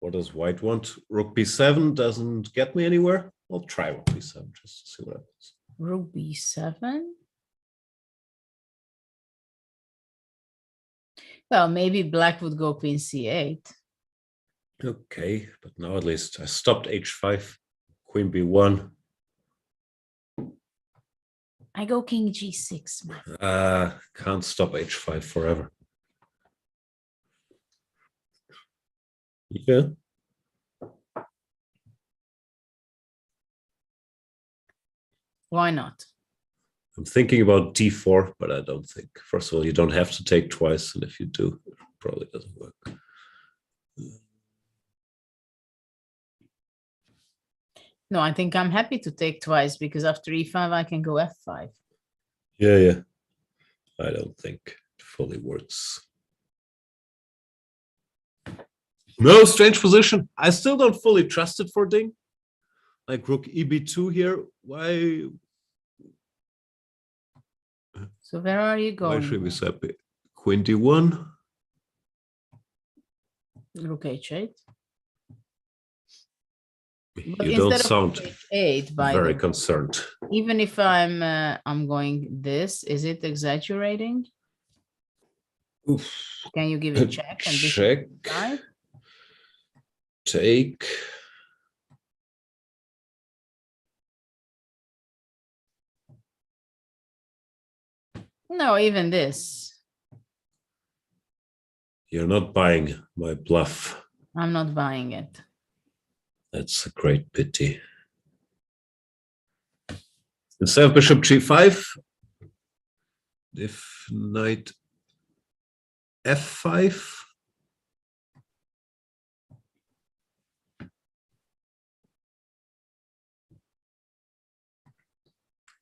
What does white want? Rook b7 doesn't get me anywhere. I'll try rook b7 just to see what happens. Rook b7. Well, maybe black would go queen c8. Okay, but now at least I stopped h5. Queen b1. I go king g6. Can't stop h5 forever. Yeah. Why not? I'm thinking about d4, but I don't think. First of all, you don't have to take twice, and if you do, it probably doesn't work. No, I think I'm happy to take twice, because after e5, I can go f5. Yeah. I don't think it fully works. No, strange position. I still don't fully trust it for Ding. Like rook eb2 here. Why? So where are you Why going? should we set Queen D1? Rook H8. But You don't instead of sound rook H8, by very the way, concerned. even if I'm going this, is it exaggerating? Oof. Can you give it a check and Check. bishop E5? Take. No, even this. You're not buying my bluff. I'm not buying it. That's a great pity. Instead of bishop G5, if knight F5.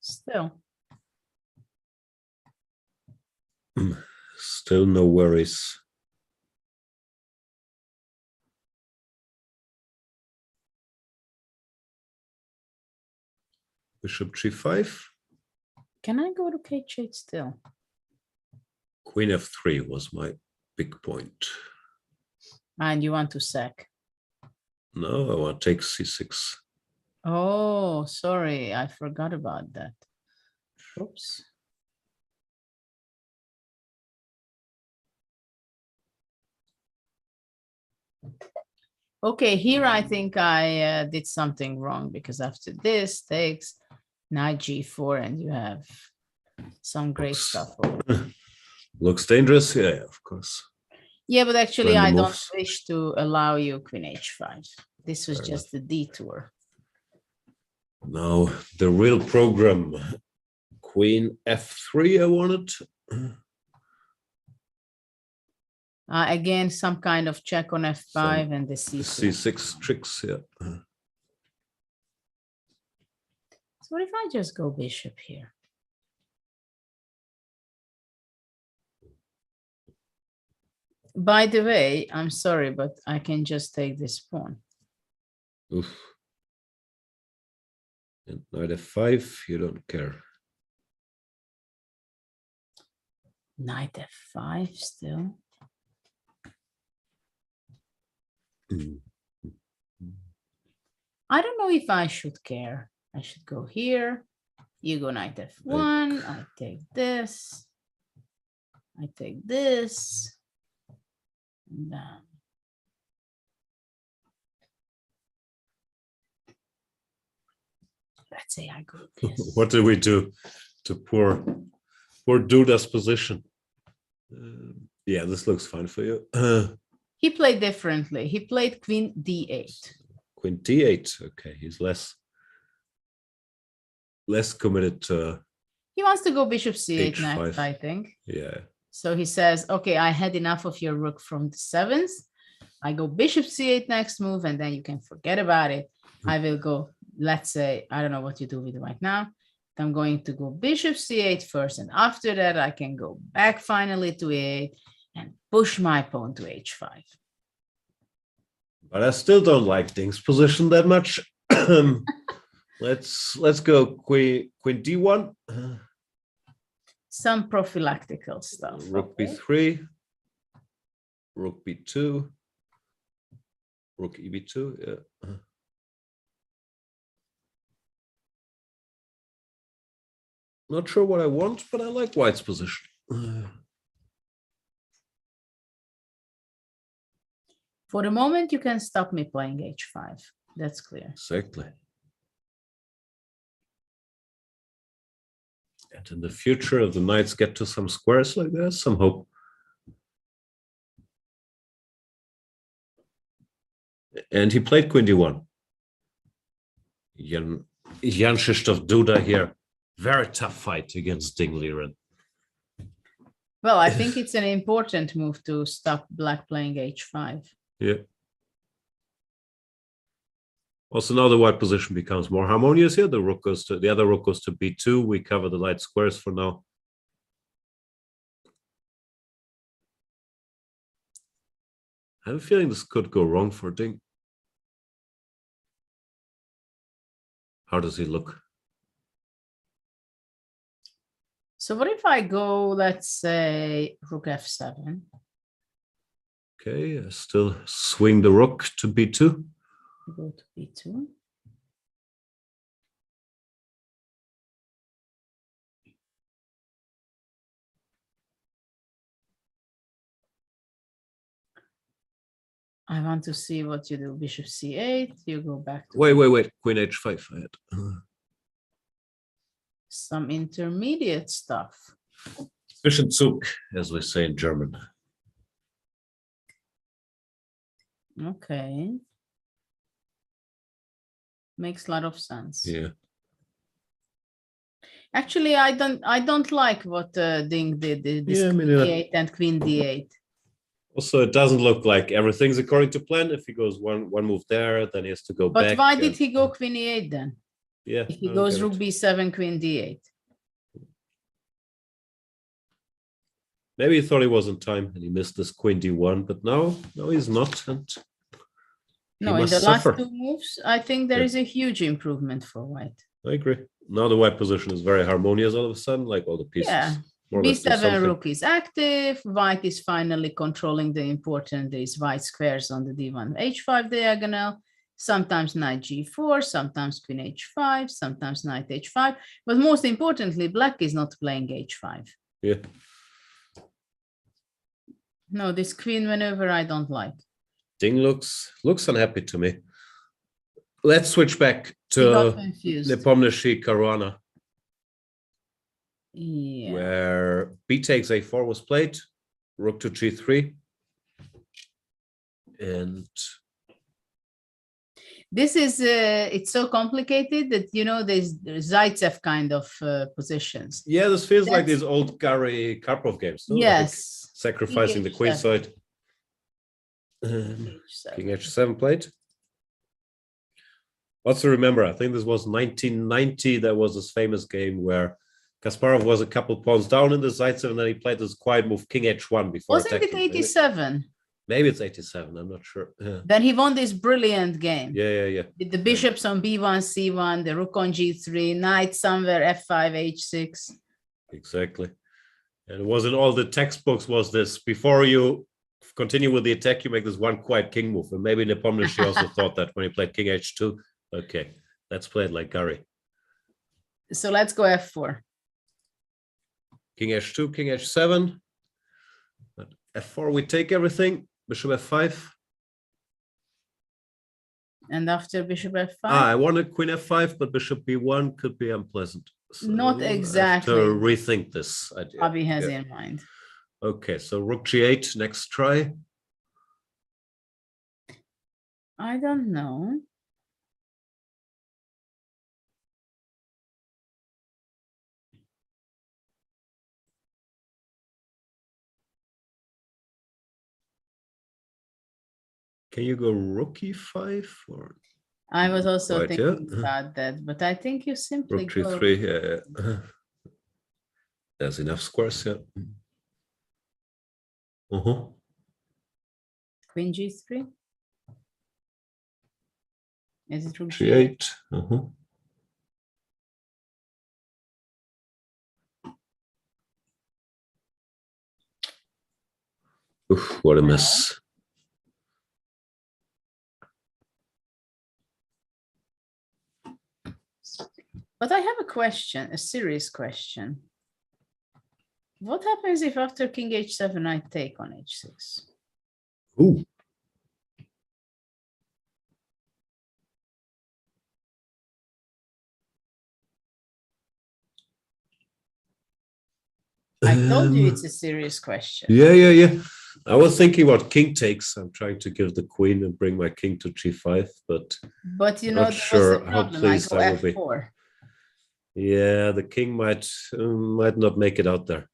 Still. Still no worries. Bishop G5. Can I go to H8 still? Queen F3 was my big point. And you want to sack? No, I want to take C6. Oh, sorry, I forgot about that. Oops. Okay, here I think I did something wrong because after this takes knight G4 and you have some great stuff. Looks dangerous, yeah, of course. Yeah, but actually Random I don't moves. wish to allow you Queen H5. This was Fair just a detour. Now the real program. Queen F3 I wanted. Again, some kind of check on F5 and the C6. C6 tricks, yeah. So what if I just go bishop here? By the way, I'm sorry, but I can just take this pawn. Oof. And knight F5, you don't care. Knight F5 still. I don't know if I should care. I should go here. You go knight F1. I take this. I take this. And then let's say I go this. What do we do to poor Duda's position? Yeah, this looks fine for you. He played differently. He played Queen D8. Queen D8. Okay, he's less committed to. He wants to go Bishop C8 H5. next, I think. Yeah. So he says, okay, I had enough of your rook from the 7th. I go Bishop C8 next move, and then you can forget about it. I will go, let's say, I don't know what you do with it right now. I'm going to go Bishop C8 first, and after that, I can go back finally to A8 and push my pawn to H5. But I still don't like Ding's position that much. Let's go Queen D1. Some prophylactical stuff. Rook B3. Rook B2. Rook EB2. Yeah. Not sure what I want, but I like White's position. For the moment, you can stop me playing H5. That's clear. Exactly. And in the future, if the knights get to some squares like this, some hope. And he played Queen D1. Jan-Krzysztof Duda here. Very tough fight against Ding Liren. Well, I think it's an important move to stop black playing H5. Yeah. Also, now the white position becomes more harmonious here. The other rook goes to B2. We cover the light squares for now. I have a feeling this could go wrong for Ding. How does he look? So what if I go, let's say, rook f7? Okay, I still swing the rook to b2. Go to b2. I want to see what you do. Bishop c8. You go back to Wait. Queen h5. I had. some intermediate stuff. Zwischenzug, as we say in German. Okay. Makes a lot of sense. Yeah. Actually, I don't like what Ding did. This Yeah, I mean, d8 and queen d8. Also, it doesn't look like everything's according to plan. If he goes one move there, then he has to go But back. why did he go queen e8 then? Yeah. If he I goes get rook it. b7, queen d8. Maybe he thought he was in time and he missed this queen d1, but no, he's not. And No, in the last two moves, I think there is a huge improvement for white. I agree. Now the white position is very harmonious all of a sudden, like all the pieces. Yeah. more or less do b7 something. rook is active. White is finally controlling the important these white squares on the d1 h5 diagonal. Sometimes knight g4, sometimes queen h5, sometimes knight h5. But most importantly, black is not playing h5. Yeah. No, this queen maneuver I don't like. Ding looks unhappy to me. Let's switch back to Nepomniachtchi Caruana. Yeah. Where b takes a4 was played, rook to g3. And this is, it's so complicated that, you know, there's Zaitsev kind of positions. yeah, this feels like these old Gary Karpov games. No? Yes. Like sacrificing the queen side. King h7 played. Also remember, I think this was 1990. There was this famous game where Kasparov was a couple pawns down in the Zaitsev, and then he played this quiet move, King h1 before Wasn't it attacking. 87? Maybe it's 87. I'm not sure. Yeah. Then he won this brilliant game. Yeah. With the bishops on b1, c1, the rook on g3, knight somewhere f5, h6. Exactly. And it was in all the textbooks was this, before you continue with the attack, you make this one quiet king move. And maybe Nepomniachtchi also thought that when he played King h2. Okay, let's play it like Gary. So let's go f4. King h2, King h7. But f4, we take everything. Bishop f5. And after bishop f5? I wanted queen f5, but bishop b1 could be unpleasant. So not exactly. I have to rethink this idea. Bobby has in mind. Okay, so rook g8, next try. I don't know. Can you go rook e5 or? I was also Right, thinking yeah. about that, but I think you simply Rook go. g3, yeah. There's enough squares, yeah. Queen g3. Is it rook g8? Oof, what a mess. But I have a question, a serious question. What happens if after king h7 I take on h6? Ooh. I told you it's a serious question. Yeah. I was thinking what king takes. I'm trying to give the queen and bring my king to g5, but you know, not sure how problem. pleased I will be. F4. Yeah, the king might not make it out there.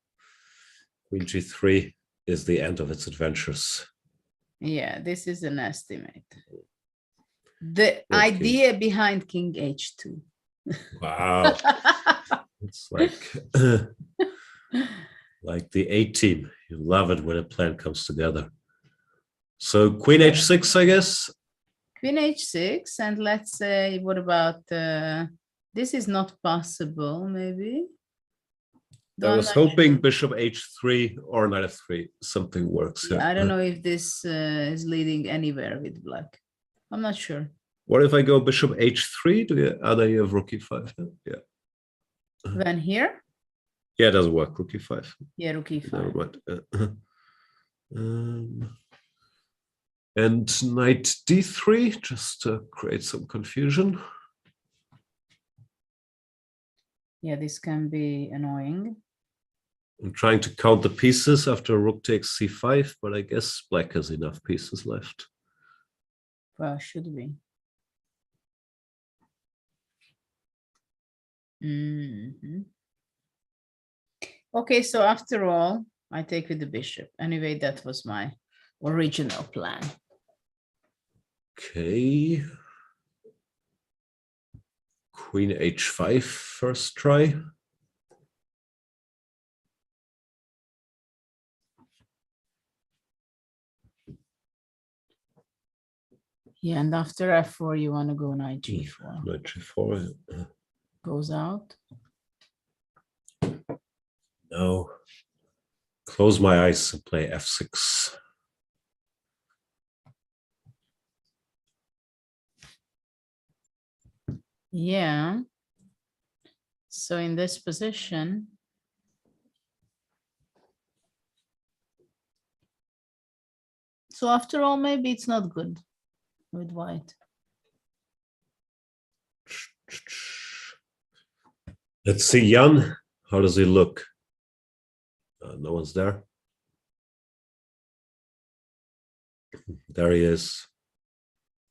Queen g3 is the end of its adventures. Yeah, this is an estimate. The idea behind king h2. Wow. It's like the A team. You love it when a plan comes together. So queen h6, I guess. Queen h6, and let's say, what about this is not possible, maybe. I was hoping bishop h3 or knight f3, something works. Yeah, I don't know if this is leading anywhere with black. I'm not sure. What if I go bishop h3? Do you have rook e5? Yeah. When here? Yeah, it doesn't work. Rook e5. Yeah, rook e5. Never mind. And knight d3, just to create some confusion. Yeah, this can be annoying. I'm trying to count the pieces after rook takes c5, but I guess black has enough pieces left. Well, should be. Okay, so after all, I take with the bishop. Anyway, that was my original plan. Okay. Queen h5 first try. Yeah, and after f4, you want to go knight g4. Knight g4. Goes out. No. Close my eyes and play f6. Yeah. So in this position, so after all, maybe it's not good with white. Let's see, Jan. How does he look? No one's there. There he is.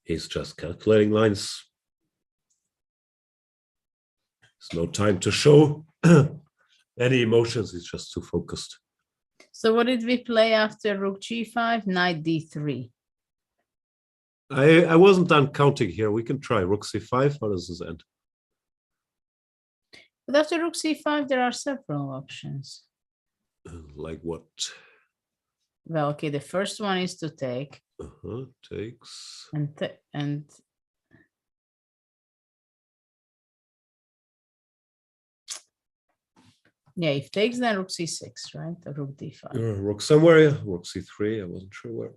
He's just calculating lines. There's no time to show any emotions. He's just too focused. So what did we play after rook g5? Knight d3. I wasn't done counting here. We can try rook c5. How does this end? But after rook c5, there are several options. Like what? Well, okay, the first one is to take. Takes. And yeah, if takes, then rook c6, right? Or rook d5. Rook somewhere, yeah. Rook c3. I wasn't sure where.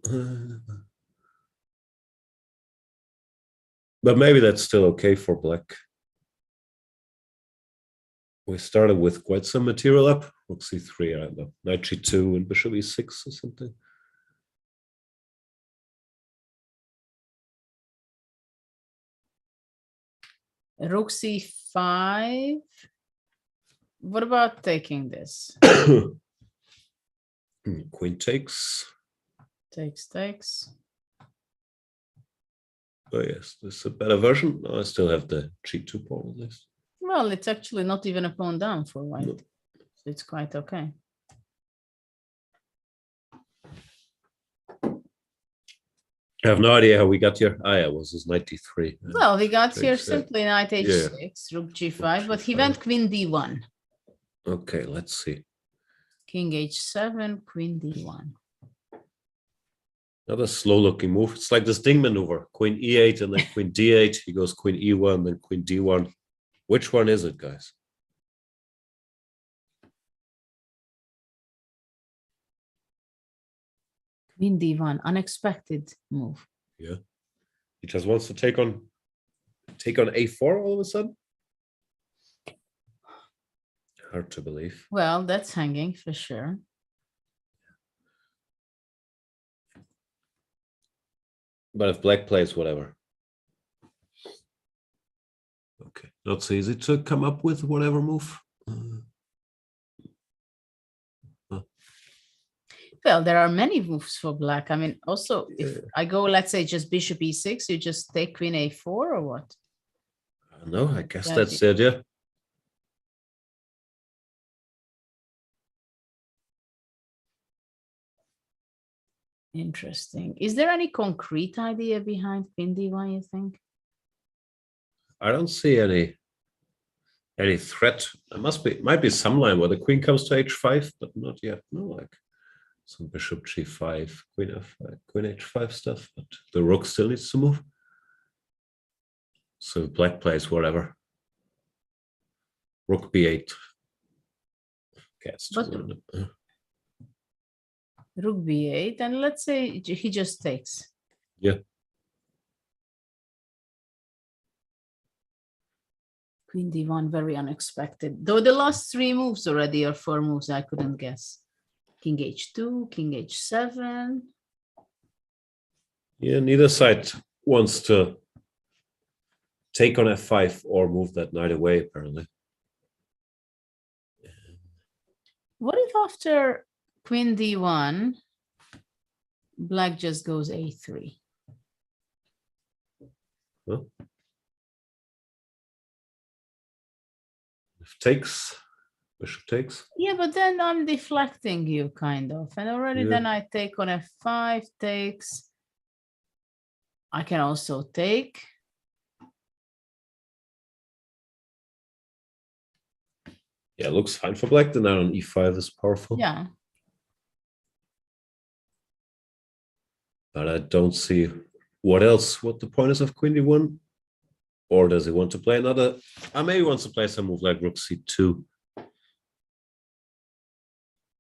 But maybe that's still okay for black. We started with quite some material up. Rook c3, I don't know. Knight g2 and bishop e6 or something. Rook c5. What about taking this? Queen takes. Takes. Oh yes, this is a better version. No, I still have the g2 pawn at least. Well, it's actually not even a pawn down for white. No. So it's quite okay. I have no idea how we got here. Ah, yeah, it was his knight d3. Well, we got here simply knight h6, rook g5, but he went queen d1. Okay, let's see. King h7, queen d1. Another slow-looking move. It's like this Ding maneuver. Queen e8 and then queen d8. He goes queen e1, then queen d1. Which one is it, guys? Queen d1, unexpected move. Yeah. He just wants to take on a4 all of a sudden. Hard to believe. Well, that's hanging for sure. But if black plays, whatever. Okay, not so easy to come up with whatever move. Well, there are many moves for black. I mean, also, if I go, let's say, just bishop e6, you just take queen a4 or what? No, I guess that's the idea. Interesting. Is there any concrete idea behind queen d1, you think? I don't see any threat. There might be some line where the queen comes to h5, but not yet. No, like some bishop g5, queen f5, queen h5 stuff, but the rook still needs to move. So black plays whatever. Rook b8. Cats to But learn. rook b8, and let's say he just takes. Yeah. Queen d1, very unexpected. Though the last 3 moves already, or 4 moves, I couldn't guess. King h2, king h7. Yeah, neither side wants to take on f5 or move that knight away, apparently. What if after queen d1, black just goes a3? Huh? If takes, bishop takes. Yeah, but then I'm deflecting you, kind of. And already then I take on f5, takes. I can also take. Yeah, looks fine for black. The knight on e5 is powerful. Yeah. But I don't see what else, what the point is of queen d1. Or does he want to play another? Maybe he wants to play some move like rook c2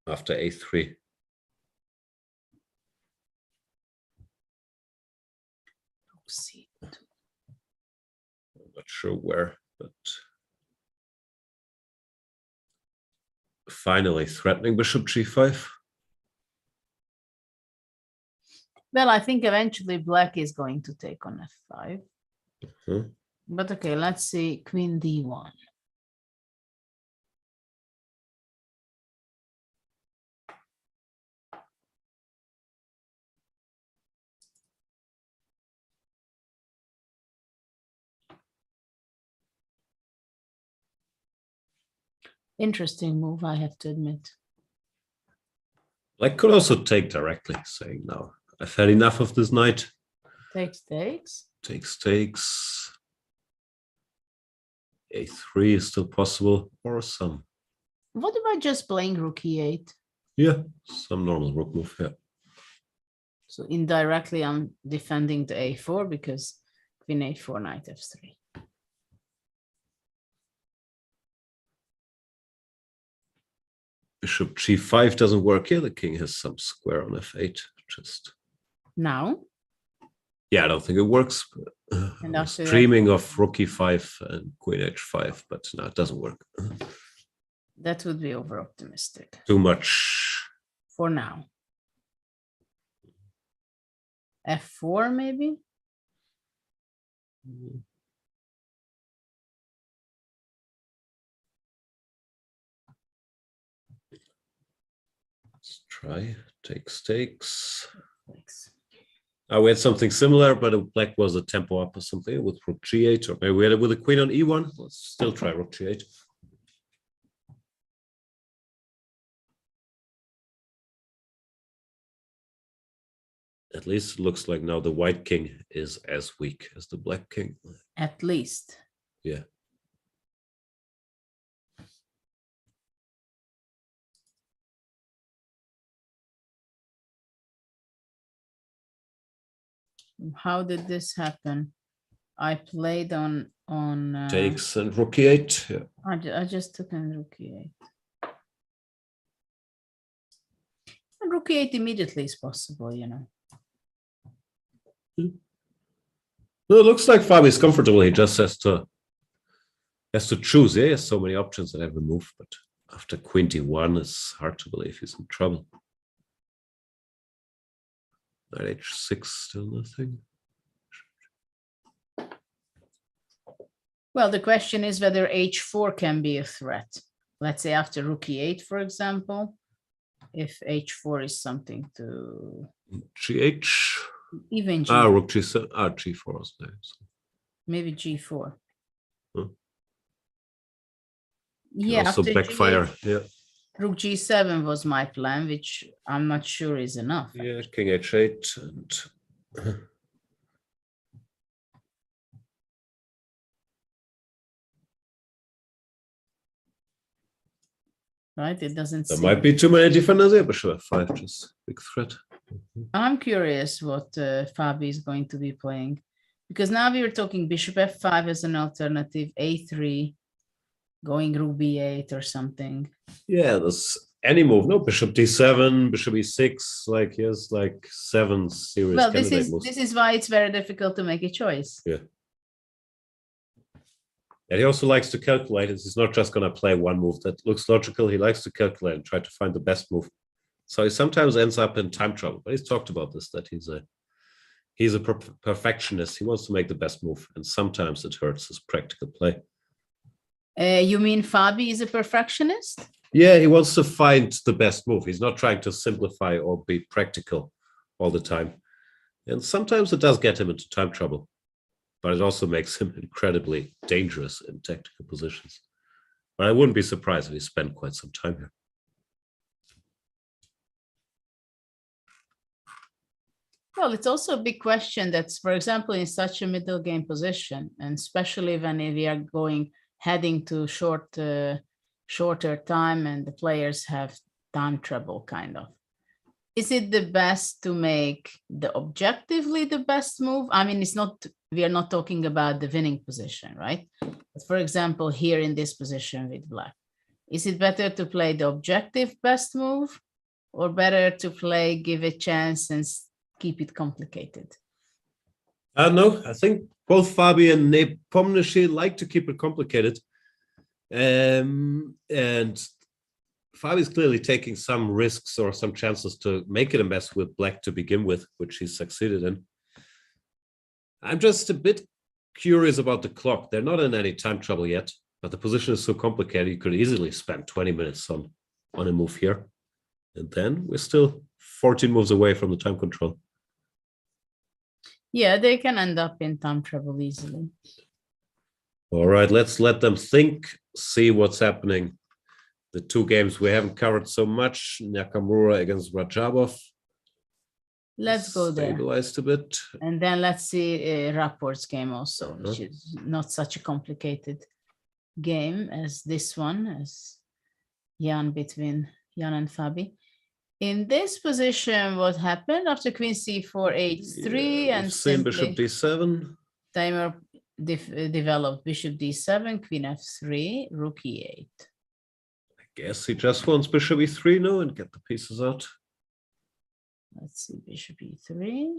after a3. C2. I'm not sure where, but finally threatening bishop g5. Well, I think eventually black is going to take on f5. But okay, let's see queen d1. Interesting move, I have to admit. Black could also take directly, saying, no, I've had enough of this knight. Takes, takes. Takes, takes. a3 is still possible, or some. What about just playing rook e8? Yeah, some normal rook move, yeah. So indirectly, I'm defending the a4 because queen a4, knight f3. Bishop g5 doesn't work here. The king has some square on f8. Just now. Yeah, I don't think it works. And I was dreaming of rook e5 and queen h5, but no, it doesn't work. That would be over optimistic. Too much. For now. f4 maybe. Let's try. Takes, takes. We had something similar, but black was a tempo up or something with rook g8, or maybe we had it with a queen on e1. Let's still try rook g8. At least it looks like now the white king is as weak as the black king. At least. Yeah. How did this happen? I played on takes and rook e8. Yeah. I just took on rook e8. And rook e8 immediately is possible, you know. No, it looks like Fabi is comfortable. He just has to choose. Yeah, he has so many options at every move, but after queen d1, it's hard to believe he's in trouble. Knight h6, still nothing. Well, the question is whether h4 can be a threat. Let's say after rook e8, for example, if h4 is something to... gh? Even g. Rook g7, g4 was there. So. Maybe g4. Huh? Yeah, also backfire. G8, yeah. Rook g7 was my plan, which I'm not sure is enough. Yeah, king h8 and right, it doesn't. There might be too many defenders here, but sure, f5 just big threat. I'm curious what Fabi is going to be playing, because now we were talking bishop f5 as an alternative, a3. going rook b8 or something. Yeah, there's any move. No, bishop d7, bishop e6. Like he has like 7 serious Well, candidate moves. this is why it's very difficult to make a choice. Yeah. And he also likes to calculate. He's not just going to play one move that looks logical. He likes to calculate and try to find the best move. So he sometimes ends up in time trouble. But he's talked about this, that he's a perfectionist. He wants to make the best move. And sometimes it hurts his practical play. You mean Fabi is a perfectionist? Yeah, he wants to find the best move. He's not trying to simplify or be practical all the time. And sometimes it does get him into time trouble. But it also makes him incredibly dangerous in tactical positions. But I wouldn't be surprised if he spent quite some time here. Well, it's also a big question that's, for example, in such a middle game position, and especially when we are heading to shorter time and the players have time trouble, kind of. Is it the best to make the objectively the best move? I mean, we are not talking about the winning position, right? But for example, here in this position with black, is it better to play the objective best move or better to play, give a chance and keep it complicated? No, I think both Fabi and Nepa like to keep it complicated. And Fabi's clearly taking some risks or some chances to make it a mess with black to begin with, which he's succeeded in. I'm just a bit curious about the clock. They're not in any time trouble yet, but the position is so complicated, you could easily spend 20 minutes on a move here. And then we're still 14 moves away from the time control. Yeah, they can end up in time trouble easily. All right, let's let them think, see what's happening. The 2 games we haven't covered so much, Nakamura against Radjabov. Let's go there. Stabilized a bit. And then let's see Rapport's game also, which is not such a complicated game as this one, as between Jan and Fabi. In this position, what happened after queen c4, h3, and same bishop d7. Timer developed bishop d7, queen f3, rook e8. Guess he just wants bishop e3 now and get the pieces out. Let's see, bishop e3.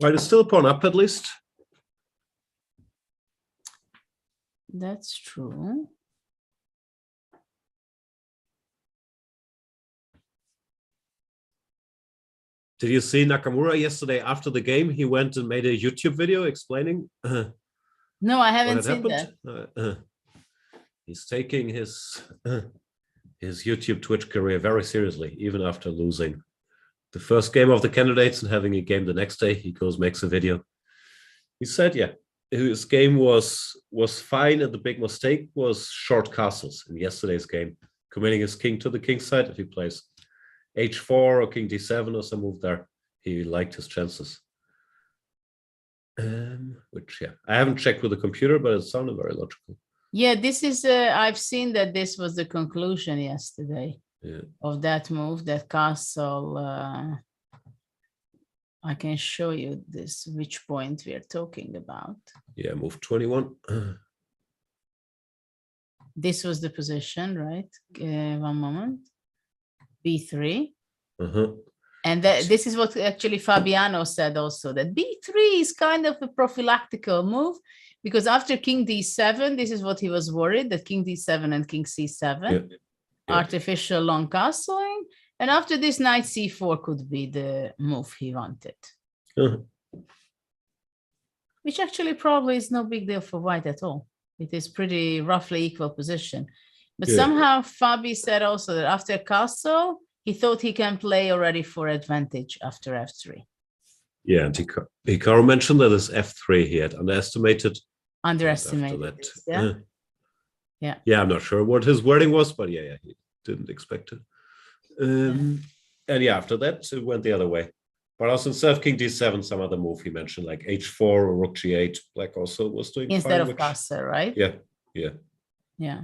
Right, it's still a pawn up at least. That's true. Did you see Nakamura yesterday after the game? He went and made a YouTube video explaining. No, I haven't seen that. He's taking his YouTube Twitch career very seriously, even after losing the first game of the candidates and having a game the next day. He goes, makes a video. He said, yeah, his game was fine, and the big mistake was short castles in yesterday's game, committing his king to the king side. If he plays h4 or king d7 or some move there, he liked his chances. Which, yeah, I haven't checked with the computer, but it sounded very logical. Yeah, this is, I've seen that this was the conclusion yesterday of that move, that castle. I can show you this, which point we are talking about. Yeah, move 21. This was the position, right? One moment. B3. And this is what actually Fabiano said also, that B3 is kind of a prophylactical move, because after king d7, this is what he was worried, that king d7 and king c7, artificial long castling. And after this, knight c4 could be the move he wanted. Which actually probably is no big deal for white at all. It is pretty roughly equal position. But somehow Fabi said also that after castle, he thought he can play already for advantage after f3. Yeah, and Hikaru mentioned that as f3 he had underestimated. Underestimated this, yeah. Yeah, I'm not sure what his wording was, but yeah, he didn't expect it. And yeah, after that, it went the other way. But also instead of king d7, some other move he mentioned, like h4 or rook g8, black also was doing instead fine, of castle, right? Yeah. Yeah.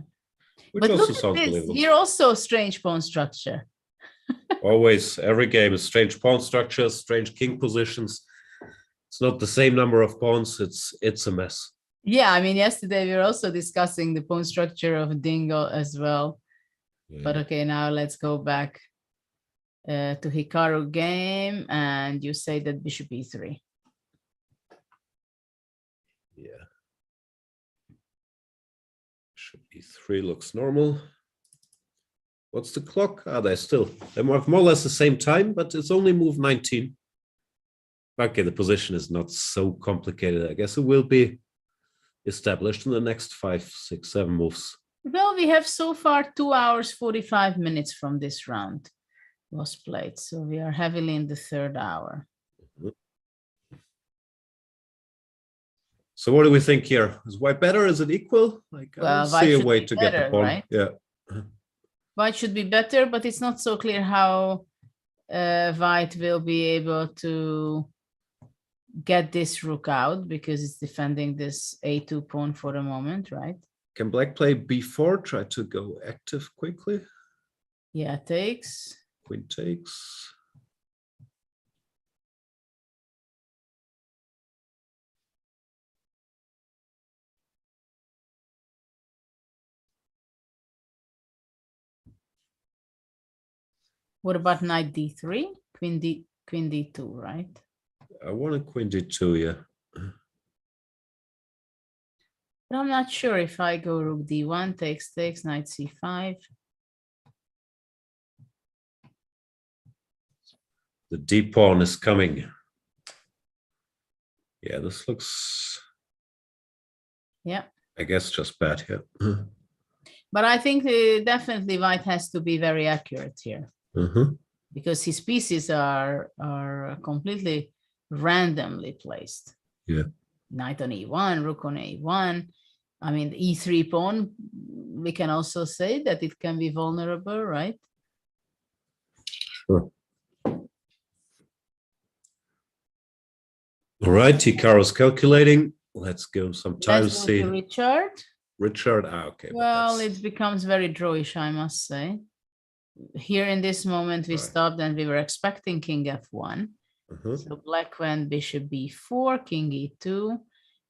Which But also look sounds at this, believable. here also strange pawn structure. Always, every game is strange pawn structures, strange king positions. It's not the same number of pawns. It's a mess. Yeah, I mean, yesterday we were also discussing the pawn structure of Dingo as well. Yeah. But okay, now let's go back to Hikaru game, and you say that bishop e3. Yeah. Bishop e3 looks normal. What's the clock? Ah, they have more or less the same time, but it's only move 19. Okay, the position is not so complicated. I guess it will be established in the next 5, 6, 7 moves. Well, we have so far 2 hours, 45 minutes from this round was played. So we are heavily in the third hour. So what do we think here? Is white better? Is it equal? Like, I Well, don't see a white way should to be get the better, pawn. right? Yeah. White should be better, but it's not so clear how white will be able to get this rook out because it's defending this a2 pawn for the moment, right? Can black play b4, try to go active quickly? Yeah, takes. Queen takes. What about knight d3? Queen d2, right? I want a queen d2, yeah. But I'm not sure if I go rook d1, takes, knight c5. The d pawn is coming. Yeah, this looks, Yeah. I guess, just bad here. But I think definitely white has to be very accurate here. Because his pieces are completely randomly placed. Yeah. Knight on e1, rook on a1. I mean, the e3 pawn, we can also say that it can be vulnerable, right? Sure. All right, Hikaru's calculating. Let's give him some time to Let's go see. to Richard. Richard, okay. Well, it becomes very drawish, I must say. Here in this moment, we stopped and we were expecting king f1. So black went bishop b4, king e2,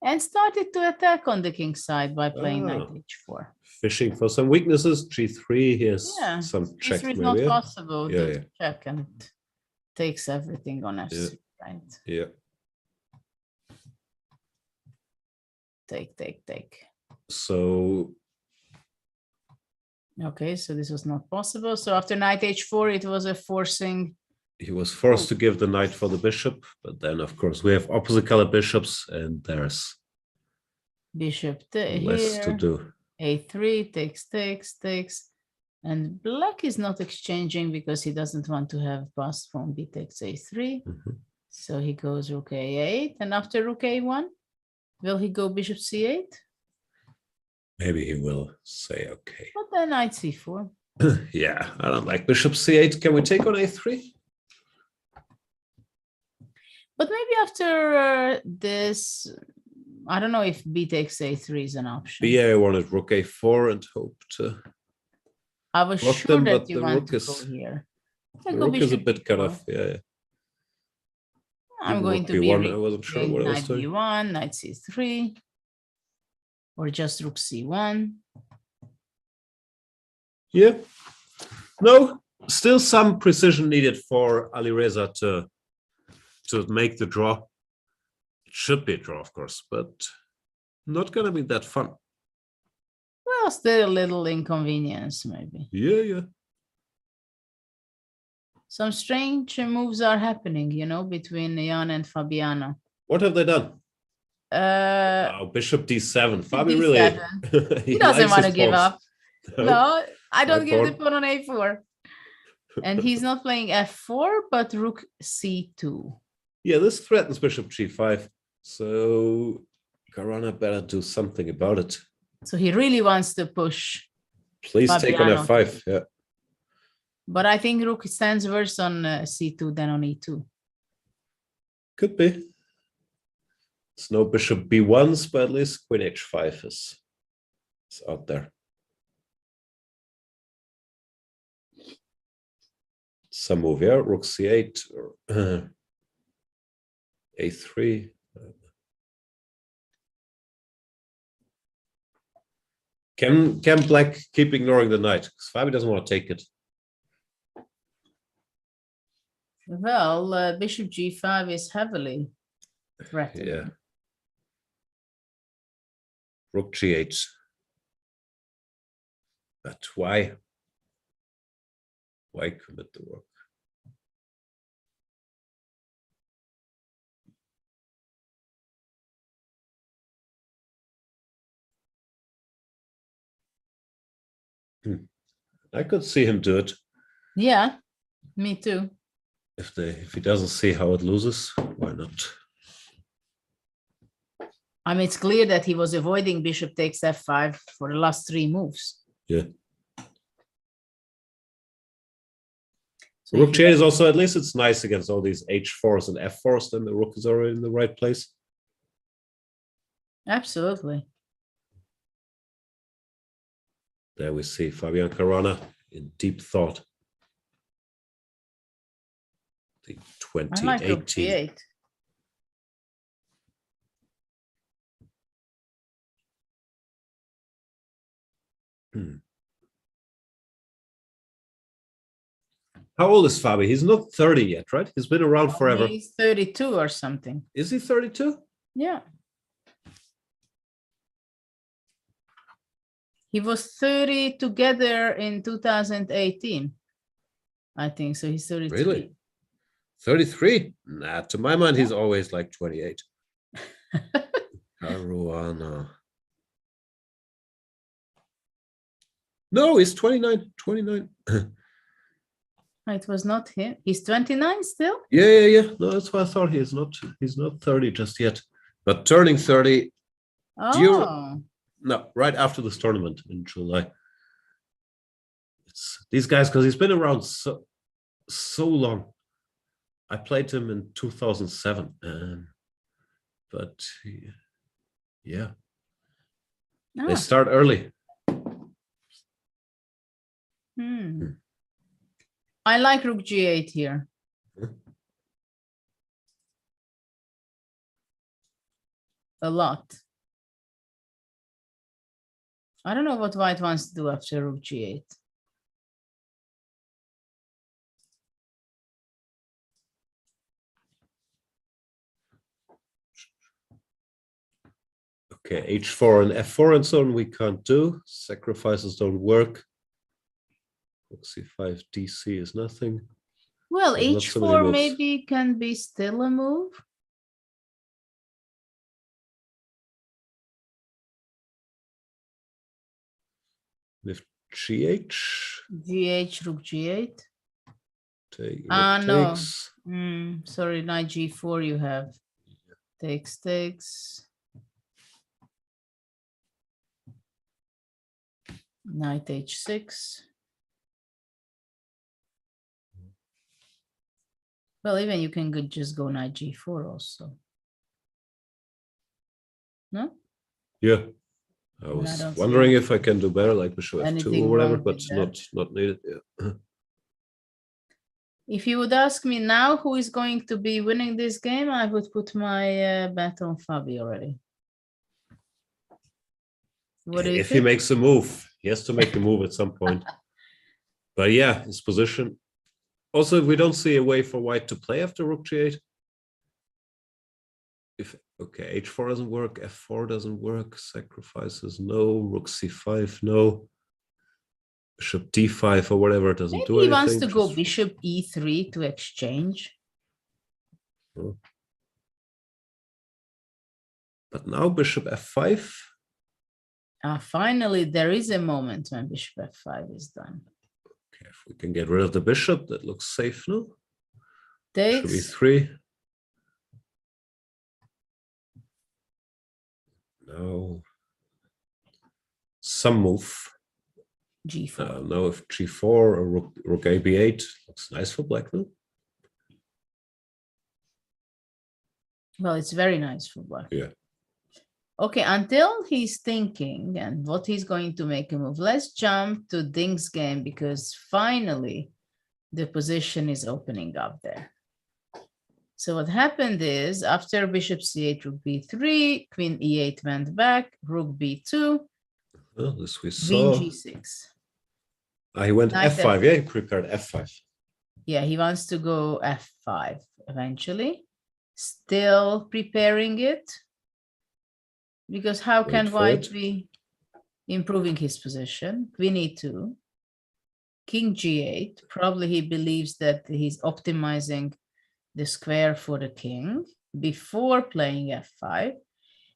and started to attack on the king side by playing knight h4. Fishing for some weaknesses. G3, here's some check. G3 is maybe, not possible to yeah. check, and it takes everything on f3, right? Yeah. Take. So okay, so this was not possible. So after knight h4, it was a forcing. he was forced to give the knight for the bishop, but then of course we have opposite color bishops and there's Bishop less here. to do. A3 takes. And black is not exchanging because he doesn't want to have pass from b takes a3. So he goes rook a8. And after rook a1, will he go bishop c8? Maybe he will say okay. But then knight c4. Yeah, I don't like bishop c8. Can we take on a3? But maybe after this, I don't know if b takes a3 is an option. Yeah, I wanted rook a4 and hope to. I was block sure them, that but you the want rook to is go here. the rook is a bit cut off. Yeah. I'm Even going rook to be b1, I wasn't sure what I was knight doing. b1, knight c3, or just rook c1. Yeah. No, still some precision needed for Alireza to make the draw. It should be a draw, of course, but not going to be that fun. Well, still a little inconvenience, maybe. Yeah. Some strange moves are happening, you know, between Jan and Fabiano. What have they done? Bishop d7. Fabi D7. really. He doesn't likes want to his give pawns. up. No, I don't My give the pawn. pawn on a4. And he's not playing f4, but rook c2. Yeah, this threatens bishop g5. So Caruana better do something about it. So he really wants to push. Please take on Fabiano. f5. Yeah. But I think rook stands worse on c2 than on e2. Could be. It's no bishop b1s, but at least queen h5 is out there. Some move here, rook c8 or a3. Can black keep ignoring the knight? Because Fabi doesn't want to take it. Well, bishop g5 is heavily threatened. Yeah. Rook g8. But why? Why commit the work? I could see him do it. Yeah, me too. If he doesn't see how it loses, why not? I mean, it's clear that he was avoiding bishop takes f5 for the last 3 moves. Yeah. So Rook g8 is also, at least it's nice against all these h4s and f4s, then the rook is already in the right place. Absolutely. There we see Fabian Caruana in deep thought. The I like rook 2018. g8. How old is Fabi? He's not 30 yet, right? He's been around forever. He's 32 or something. Is he 32? Yeah. He was 30 together in 2018. I think so. He's 33. Really? 33? Nah, to my mind, he's always like 28. Caruana. No, he's 29. 29. It was not him. He's 29 still? Yeah. No, that's what I thought. He's not 30 just yet. But turning 30. Oh. No, right after this tournament in July. It's these guys, because he's been around so long. I played him in 2007. But yeah. They start early. I like rook g8 here. A lot. I don't know what white wants to do after rook g8. Okay, h4 and f4 and so on we can't do. Sacrifices don't work. Rook c5, dc is nothing. Well, There's not so many h4 moves. maybe can be still a move. With gh. Gh, rook g8. Take, No. takes. Sorry, knight g4 you have. Takes. Knight h6. Well, even you can just go knight g4 also. No? Yeah. I I was don't see wondering if I can do better, like bishop f2 anything or whatever, wrong but with not needed. Yeah. If you would ask me now who is going to be winning this game, I would put my bet on Fabi already. What do you If think? he makes a move, he has to make a move at some point. But yeah, his position. Also, if we don't see a way for white to play after rook g8. Okay, h4 doesn't work, f4 doesn't work, sacrifices no, rook c5 no, bishop d5 or whatever doesn't Maybe do he anything. wants to go bishop e3 to exchange. Oh. But now bishop f5. Finally, there is a moment when bishop f5 is done. Okay, if we can get rid of the bishop, that looks safe now. Takes. Bishop e3. Now, some move. G4. Now if g4 or rook a b8 looks nice for black now. Well, it's very nice for black. Yeah. Okay, until he's thinking and what he's going to make a move, let's jump to Ding's game because finally the position is opening up there. So what happened is after bishop c8, rook b3, queen e8 went back, rook b2, Well, this we queen saw. g6. He went Knight f5. Yeah, he prepared f5. Yeah, he wants to go f5 eventually. Still preparing it. Because how Wait can for white it. be improving his position? Queen e2, king g8. Probably he believes that he's optimizing the square for the king before playing f5.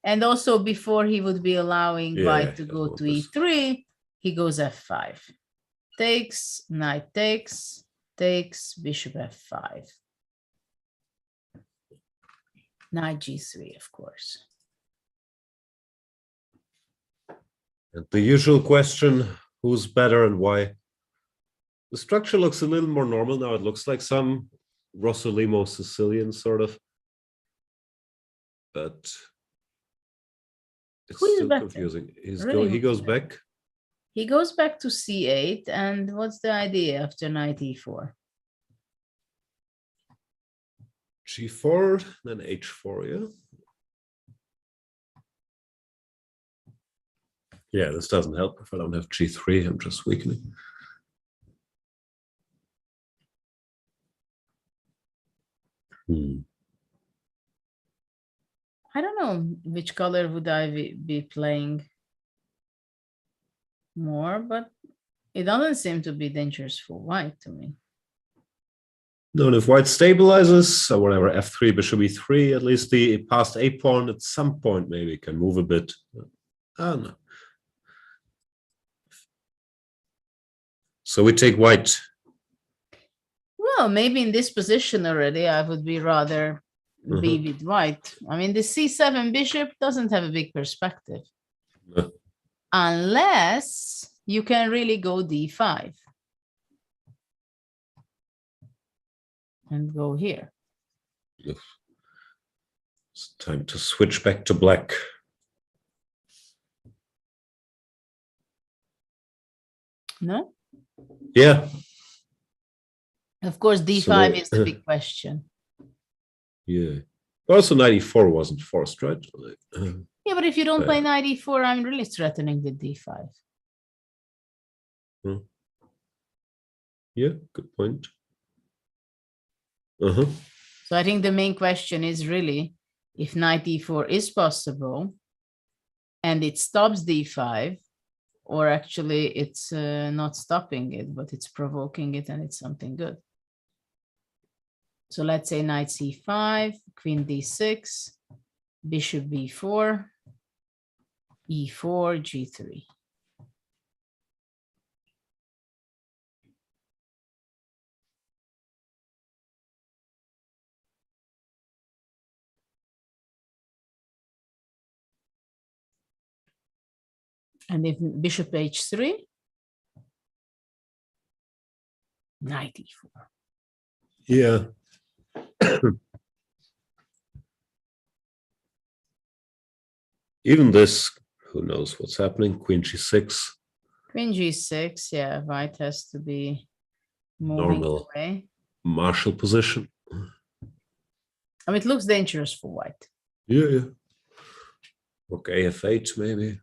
And also before he would be allowing white to go to e3, he goes f5. Takes, knight takes, bishop f5. Knight g3, of course. And the usual question, who's better and why? The structure looks a little more normal now. It looks like some Rossolimo Sicilian sort of. But it's still confusing. He goes back. He goes back to c8, and what's the idea after knight e4? G4, then h4, yeah? Yeah, this doesn't help if I don't have g3, I'm just weakening. I don't know which color would I be playing more, but it doesn't seem to be dangerous for white to me. No, and if white stabilizes, or whatever, f3, bishop e3, at least the past a pawn at some point maybe can move a bit. I don't know. So we take white. Well, maybe in this position already, I would be rather be with white. I mean, the c7 bishop doesn't have a big perspective. Unless you can really go d5. And go here. It's time to switch back to black. No? Yeah. Of course, d5 is the big question. Yeah. Also, 94 wasn't forced, right? Yeah, but if you don't play knight e4, I'm really threatening the d5. Yeah, good point. So I think the main question is really if knight e4 is possible and it stops d5, or actually it's not stopping it, but it's provoking it and it's something good. So let's say knight c5, queen d6, bishop b4, e4, g3. And if bishop h3, knight e4. Yeah. Even this, who knows what's happening? Queen g6. Queen g6, yeah, white has to be moving Normal away. Marshall position. I mean, it looks dangerous for white. Yeah, yeah. Okay, f8 maybe.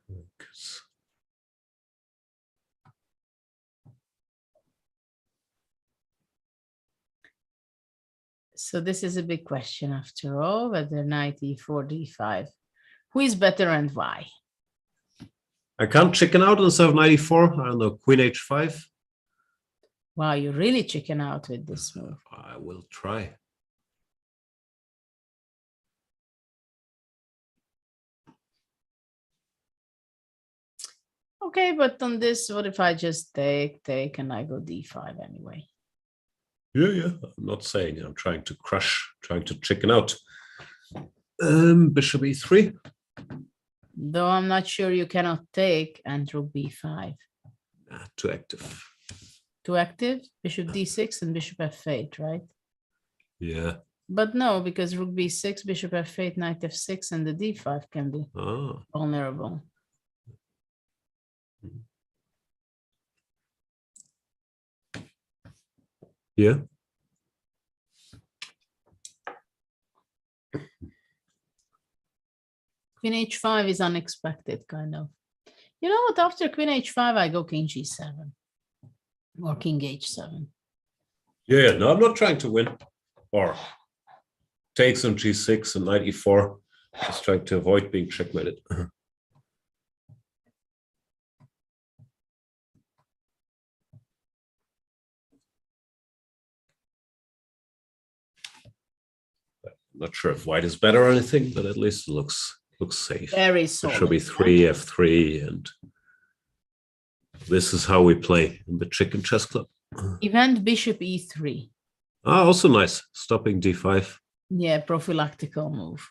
So this is a big question after all, whether knight e4, d5. Who is better and why? I can't chicken out instead of 94. I don't know, queen h5. Wow, you really chicken out with this move. I will try. Okay, but on this, what if I just take, and I go d5 anyway? Yeah, yeah. I'm not saying I'm trying to crush, trying to chicken out. Bishop e3. Though I'm not sure you cannot take and rook b5. Too active. Too active? Bishop d6 and bishop f8, right? Yeah. But no, because rook b6, bishop f8, knight f6, and the d5 can be vulnerable. Yeah. Queen h5 is unexpected, kind of. You know what? After queen h5, I go king g7 or king h7. Yeah, no, I'm not trying to win or takes on g6 and knight e4. Just trying to avoid being checkmated. Not sure if white is better or anything, but at least it looks safe. Very solid. Bishop e3, f3, and this is how we play in the Chicken Chess Club. Event bishop e3. Ah, also nice. Stopping d5. Yeah, prophylactical move.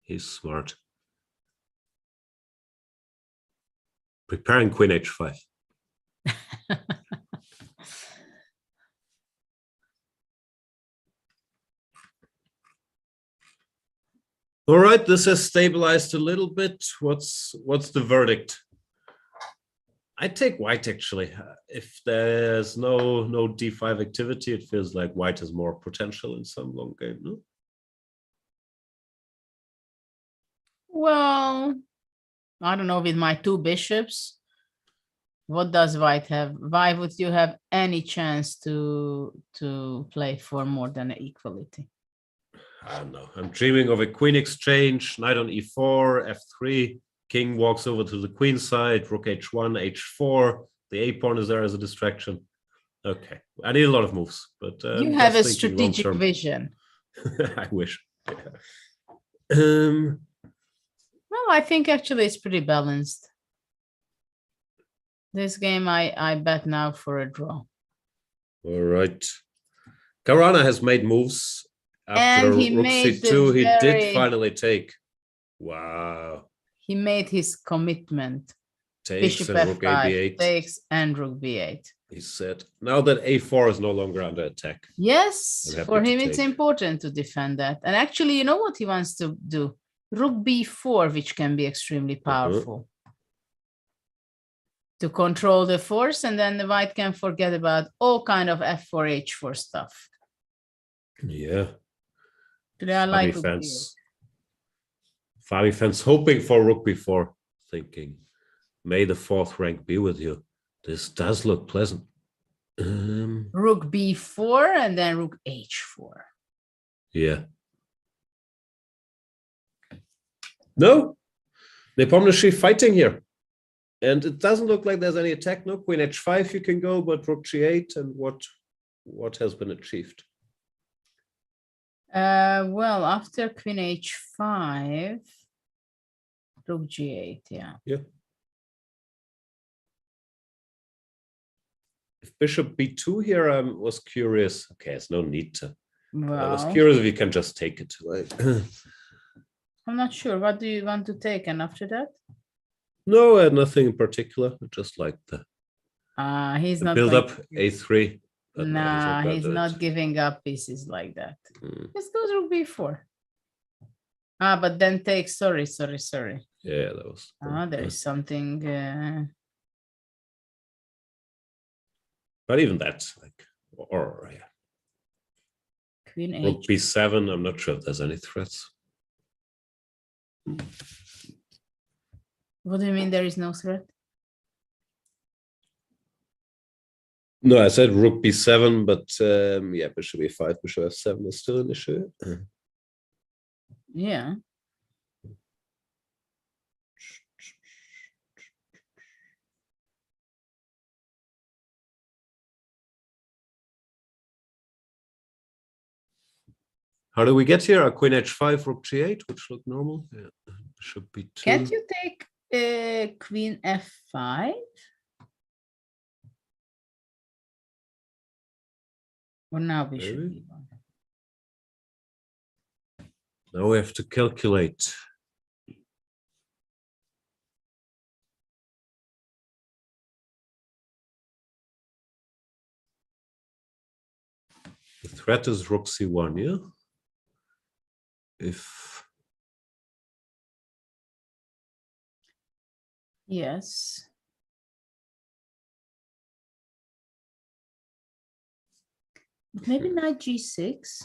He's smart. Preparing queen h5. All right, this has stabilized a little bit. What's the verdict? I take white actually. If there's no d5 activity, it feels like white has more potential in some long game. No? Well, I don't know, with my two bishops, what does white have? Why would you have any chance to play for more than equality? I don't know. I'm dreaming of a queen exchange, knight on e4, f3, king walks over to the queen side, rook h1, h4. The a pawn is there as a distraction. Okay, I need a lot of moves, but you have a strategic vision. I wish. Well, I think actually it's pretty balanced. This game, I bet now for a draw. All right. Caruana has made moves. After And he rook made c2, he did finally take. Wow. He made his commitment. Takes Bishop and rook f5 ab8. takes and rook b8. He said, now that a4 is no longer under attack. Yes, I'm happy for to him it's take. important to defend that. And actually, you know what he wants to do? Rook b4, which can be extremely powerful. To control the force, and then the white can forget about all kind of f4, h4 stuff. Yeah. Today I like rook Fami fans hoping for rook b4, thinking, may the fourth rank be with you. This does look pleasant. Rook b4 and then rook h4. Yeah. No, Nepa fighting here. And it doesn't look like there's any attack. No, queen h5 you can go, but rook g8 and what has been achieved? Well, after queen h5, rook g8, yeah. Yeah. If bishop b2 here, I was curious. Okay, there's no need to. I was curious if you can just take it. Like, I'm not sure. What do you want to take? And after that? No, I had nothing in particular. I just like the he's not build going up a3. But Nah, no, he's not giving up pieces like that. Let's go rook b4. But then take, sorry. Yeah, that was. There is something. But even that, like, or yeah. Queen Rook h. b7, I'm not sure if there's any threats. What do you mean there is no threat? No, I said rook b7, but yeah, bishop e5, bishop f7 is still an issue. Yeah. How do we get here? A queen h5, rook g8, which look normal. Yeah, bishop b2. Can't you take queen f5? Or now bishop Maybe. e1? Now we have to calculate. The threat is rook c1, yeah? If Yes. Maybe knight g6.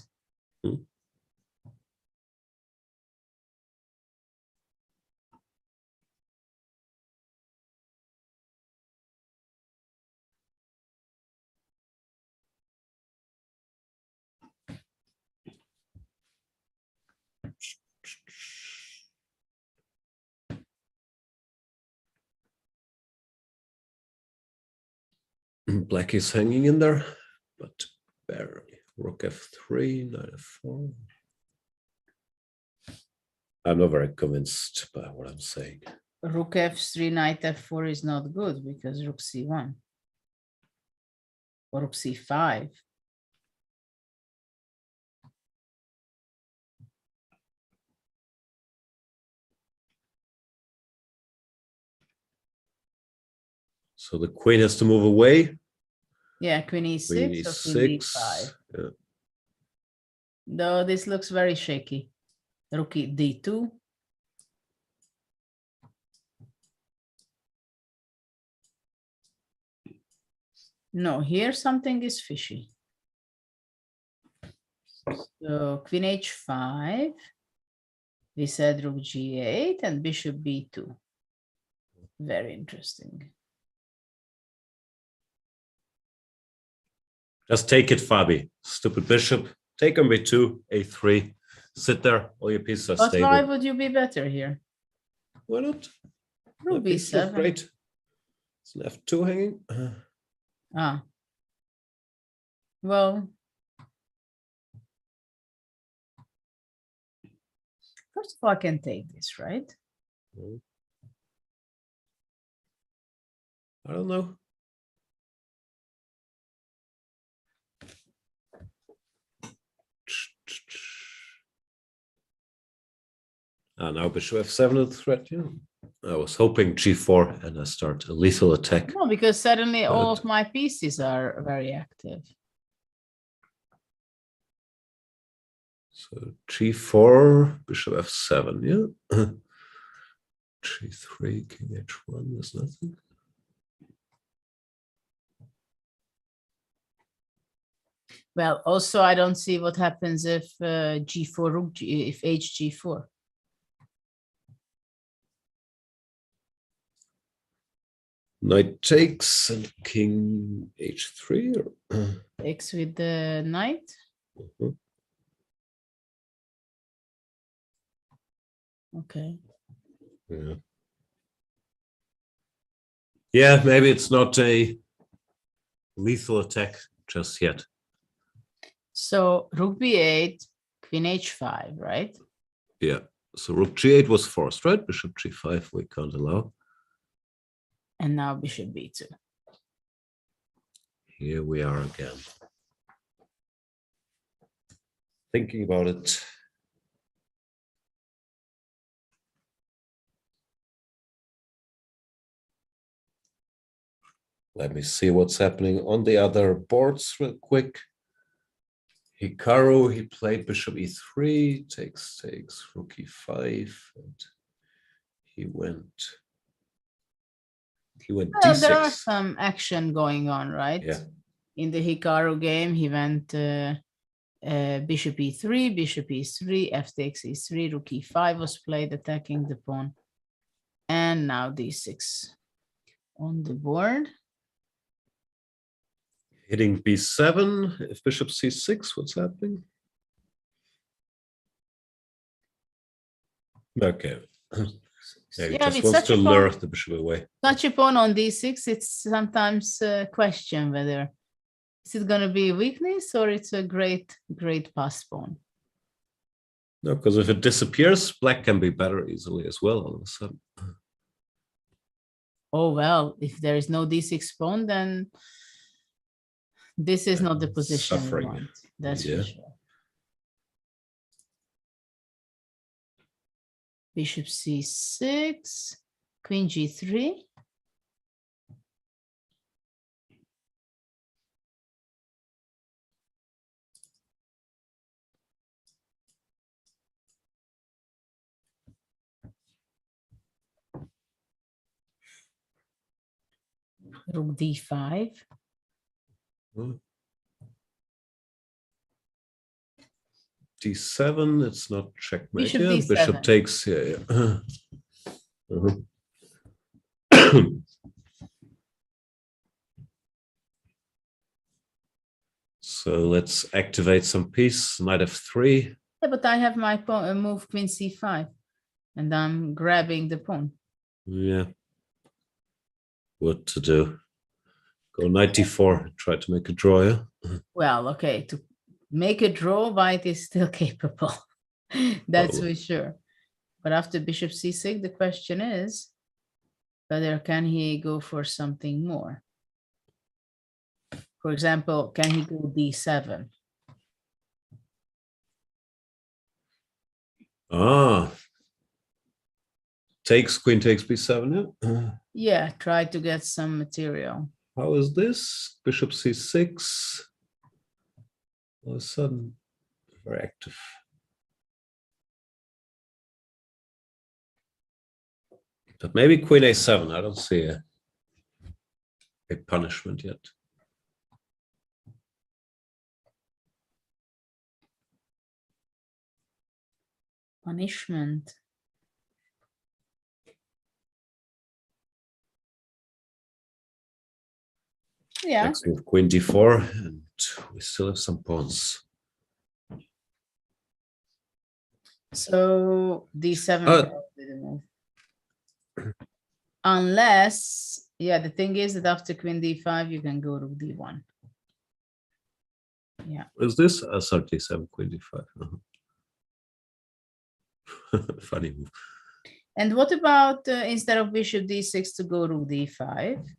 Black is hanging in there, but barely. Rook f3, knight f4. I'm not very convinced by what I'm saying. Rook f3, knight f4 is not good because rook c1 or rook c5. So the queen has to move away. Yeah, queen e6 Queen or queen e6. d5. Yeah. Though this looks very shaky. Rook d2. No, here something is fishy. So queen h5. We said rook g8 and bishop b2. Very interesting. Just take it, Fabi. Stupid bishop. Take on b2, a3. Sit there. All your pieces are But stable. why would you be better here? Why not? Rook My pieces look b7. great. It's an f2 hanging. Ah. Well. First of all, I can take this, right? I don't know. Now bishop f7 is a threat. Yeah. I was hoping g4 and I start a lethal attack. No, because suddenly all But- of my pieces are very active. So g4, bishop f7, yeah. g3, king h1, there's nothing. Well, also I don't see what happens if g4 rook if hg4. Knight takes and king h3. Or, Takes with the knight. Okay. yeah. Yeah, maybe it's not a lethal attack just yet. So rook b8, queen h5, right? Yeah. So rook g8 was forced, right? Bishop g5 we can't allow. And now bishop b2. Here we are again. Thinking about it. Let me see what's happening on the other boards real quick. Hikaru, he played bishop e3, takes, rook e5, and he went Well, d6. there are some action going on, right? Yeah. In the Hikaru game, he went bishop e3, bishop e3, f takes e3, rook e5 was played, attacking the pawn. And now d6 on the board. Hitting b7, if bishop c6, what's happening? Okay. Yeah, he Yeah, just with wants such to a pawn- lure the bishop away. Such a pawn on d6, it's sometimes a question whether is it going to be a weakness or it's a great pass pawn. No, because if it disappears, black can be better easily as well all of a sudden. Oh, well, if there is no d6 pawn, then this is not the position we Suffering. want. That's Yeah. for sure. Bishop c6, queen g3. Rook d5. D7, it's not checkmate. Bishop Yeah, D7. bishop takes. Yeah, yeah. Mhm. So let's activate some piece. Knight f3. Yeah, but I have my pawn, move queen c5, and I'm grabbing the pawn. Yeah. What to do? Go knight d4. Try to make a draw. Yeah. Well, okay, to make a draw, white is still capable. That's for sure. But after bishop c6, the question is whether can he go for something more? For example, can he go d7? Ah. Takes, queen takes b7. Yeah. Yeah, try to get some material. How is this? Bishop c6. All of a sudden, very active. But maybe queen a7. I don't see a punishment yet. Punishment. Yeah. Next move, queen d4, and we still have some pawns. So d7 unless, yeah, the thing is that after queen d5 you can go to d1. Yeah. Is this a 37 queen d5? Funny move. And what about instead of bishop d6 to go rook d5?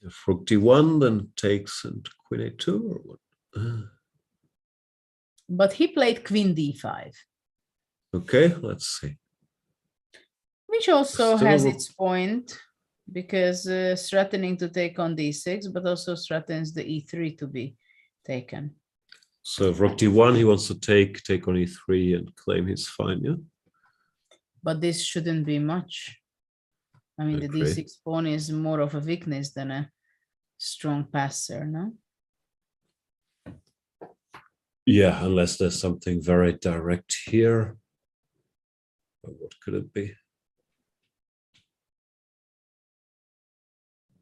If rook d1, then takes and queen a2 or what? But he played queen d5. Okay, let's see. Which also Still has a its point, because threatening to take on d6, but also threatens the e3 to be taken. So if rook d1, he wants to take on e3 and claim he's fine, yeah? But this shouldn't be much. I mean, the d6 pawn is more of a weakness than a strong passer, no? Yeah, unless there's something very direct here. But what could it be?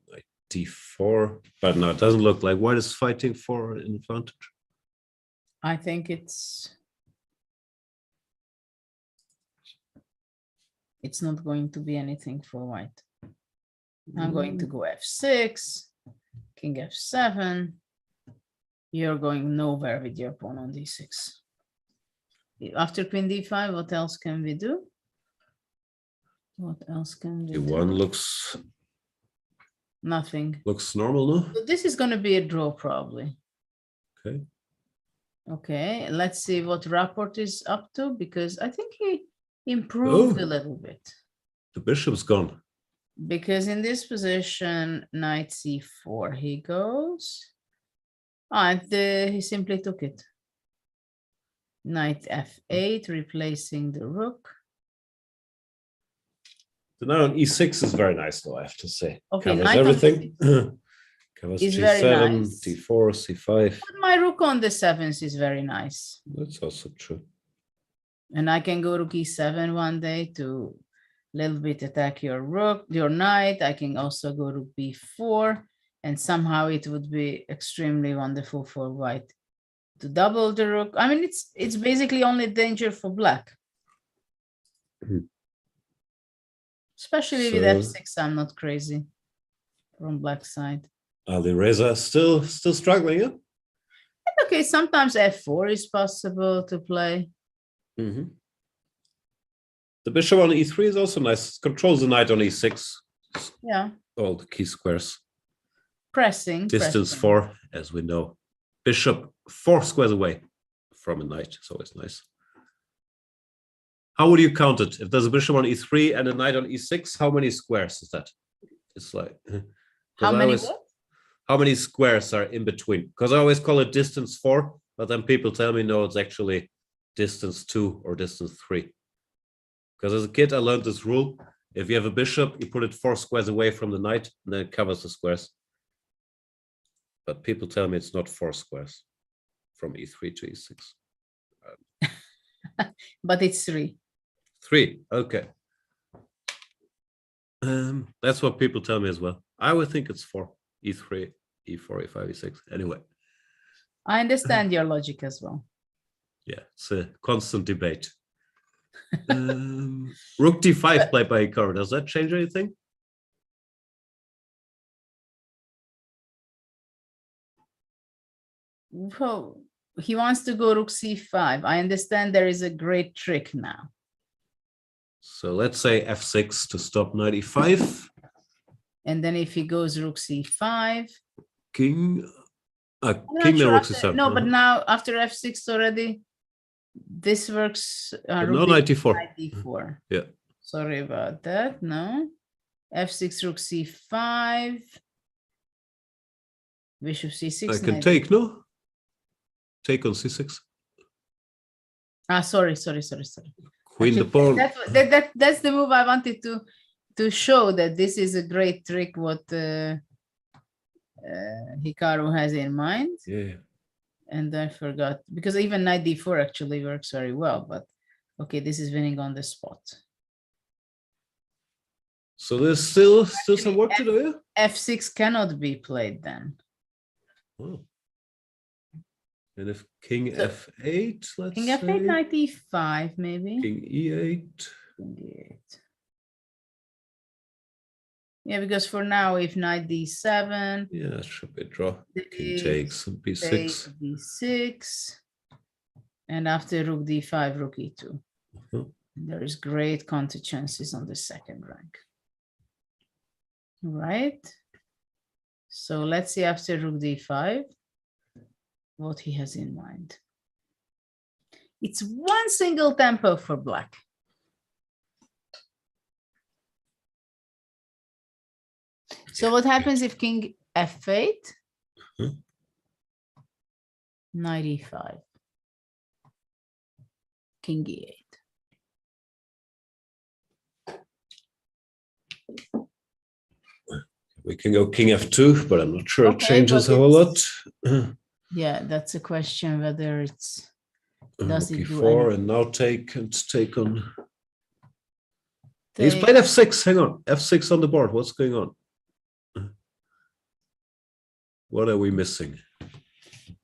Like d4. But no, it doesn't look like white is fighting for an advantage. I think it's not going to be anything for white. I'm going to go f6, king f7. You're going nowhere with your pawn on d6. After queen d5, what else can we do? What else can we do? d1 looks... Nothing. Looks normal, no? So this is going to be a draw probably. Okay. Okay, let's see what Rapport is up to, because I think he improved a little bit. The bishop's gone. Because in this position, knight c4, he goes. And he simply took it. Knight f8, replacing the rook. The knight on e6 is very nice, though, I have to say. Okay, covers knight on everything. Covers is g7, very nice. d4, c5. But my rook on the 7th is very nice. That's also true. And I can go to e7 one day to little bit attack your rook, your knight. I can also go to b4, and somehow it would be extremely wonderful for white to double the rook. I mean, it's basically only danger for black. Especially with f6, I'm not crazy from black side. Ali Reza still struggling, yeah? Okay, sometimes f4 is possible to play. The bishop on e3 is also nice. Controls the knight on e6. Yeah. All the key squares. Pressing. Distance 4, as we know. Bishop 4 squares away from a knight. It's always nice. How would you count it? If there's a bishop on e3 and a knight on e6, how many squares is that? It's like... How many squares are in between? Because I always call it distance 4, but then people tell me, no, it's actually distance 2 or distance 3. Because as a kid, I learned this rule. If you have a bishop, you put it 4 squares away from the knight, and then it covers the squares. But people tell me it's not 4 squares from e3 to e6. But it's 3. 3, okay. That's what people tell me as well. I would think it's 4, e3, e4, e5, e6. Anyway. I understand your logic as well. Yeah, it's a constant debate. Rook d5 played by Hikaru. Does that change anything? Well, he wants to go rook c5. I understand there is a great trick now. So let's say f6 to stop knight e5. And then if he goes rook c5. King. King then rook c7. No, but now after f6 already, this works. No, knight d4. Knight d4. Yeah. Sorry about that. No. f6, rook c5. Bishop c6. I can take, no? Take on c6. Sorry. Queen the pawn. That's the move I wanted to show, that this is a great trick what Hikaru has in mind. Yeah. And I forgot, because even knight d4 actually works very well, but okay, this is winning on the spot. So there's still some work to do, yeah? f6 cannot be played then. Oh. And if king f8, let's King say. f8, knight e5, maybe. King e8. King e8. Yeah, because for now, if knight d7. Yeah, it should be a draw. King takes b6. b6. And after rook d5, rook e2. There is great counter chances on the second rank. Right? So let's see after rook d5 what he has in mind. It's one single tempo for black. So what happens if king f8? Knight e5. King e8. We can go king f2, but I'm not sure it changes a whole lot. Yeah, that's a question whether it's does it do e4 anything? and now take on. He's played f6. Hang on, f6 on the board. What's going on? What are we missing?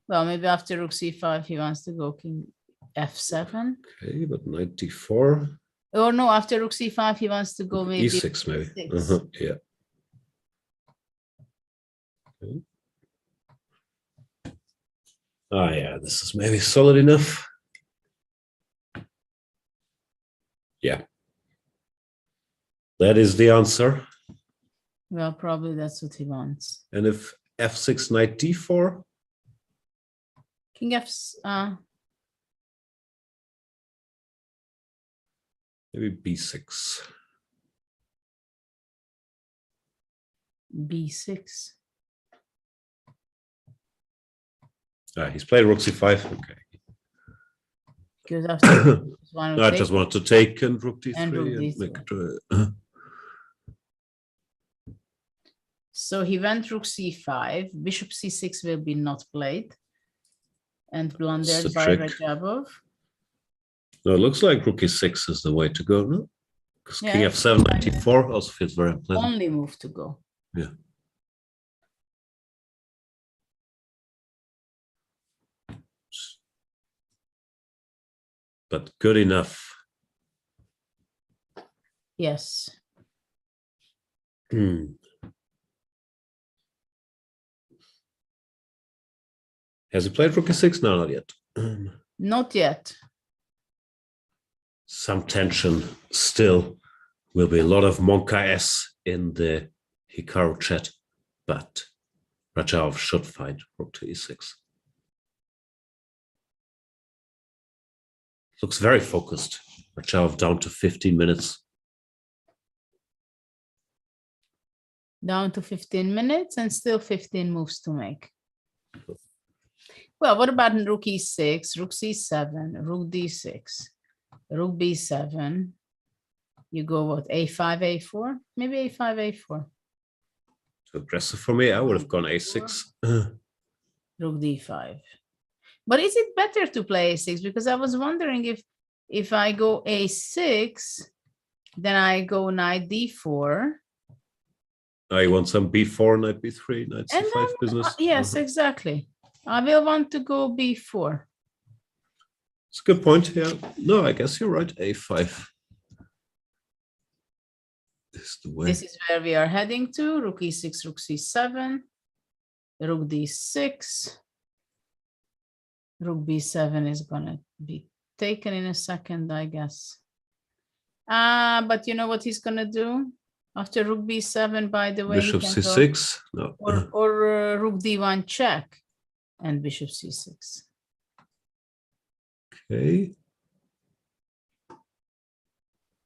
Well, maybe after rook c5 he wants to go king f7. Okay, but knight d4. Or no, after rook c5 he wants to go maybe e6 maybe. e6. Yeah. Okay. Yeah, this is maybe solid enough. Yeah. That is the answer. Well, probably that's what he wants. And if f6, knight d4. King maybe b6. b6. He's played rook c5. Okay. Because after I just wanted to take and rook d3 and rook and d3. make it. So he went rook c5. Bishop c6 will be not played and blundered by Radjabov. No, it looks like rook e6 is the way to go, no? Because king f7, knight e4 also feels very unpleasant. Only move to go. Yeah. But good enough. Yes. Has he played rook e6? No, not yet. Not yet. Some tension still. Will be a lot of Monka S in the Hikaru chat, but Radjabov should find rook to e6. Looks very focused. Radjabov down to 15 minutes. Down to 15 minutes and still 15 moves to make. Well, what about rook e6, rook c7, rook d6, rook b7, You go what, a5, a4? Maybe a5, a4. Too aggressive for me. I would have gone a6. Rook d5. But is it better to play a6? Because I was wondering if I go a6, then I go knight d4. I want some b4, knight b3, knight And c5 then, business. yes, exactly. I will want to go b4. It's a good point. Yeah. No, I guess you're right. a5. This is the way. This is where we are heading to. Rook e6, rook c7, rook d6. Rook b7 is going to be taken in a second, I guess. But you know what he's going to do? After rook b7, by the way, Bishop c6. No. Or rook d1 check and bishop c6. Okay.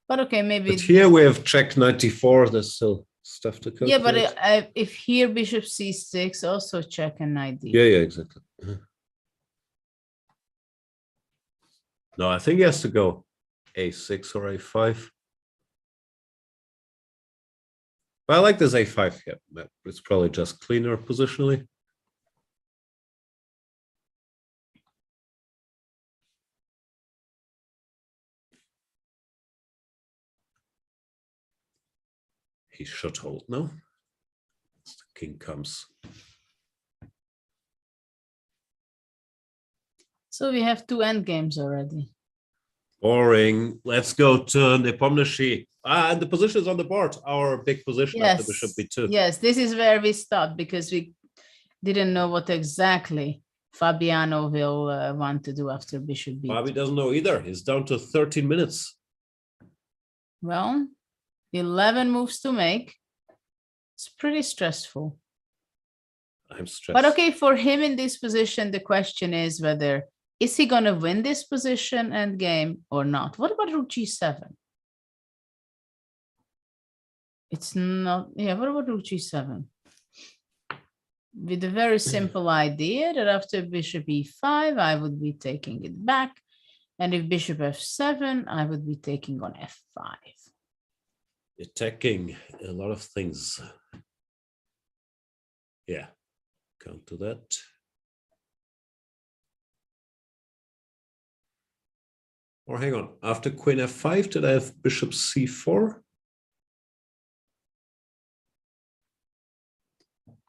But okay, maybe. But here we have check 94. There's still stuff to calculate. Yeah, but if here bishop c6, also check and knight d. Yeah, exactly. No, I think he has to go a6 or a5. But I like this a5 here. Yeah, it's probably just cleaner positionally. He should hold, no? The king comes. So we have 2 endgames already. Boring. Let's go to Nepomniachtchi. And the position is on the board. Our big position Yes. after bishop b2. Yes, this is where we stopped because we didn't know what exactly Fabiano will want to do after bishop b2. Bobby doesn't know either. He's down to 13 minutes. Well, 11 moves to make. It's pretty stressful. I'm stressed. But okay, for him in this position, the question is whether is he going to win this position and game or not? What about rook g7? It's not, yeah, what about rook g7? With a very simple idea that after bishop e5, I would be taking it back. And if bishop f7, I would be taking on f5. Attacking a lot of things. Yeah, come to that. Or hang on, after queen f5, did I have bishop c4?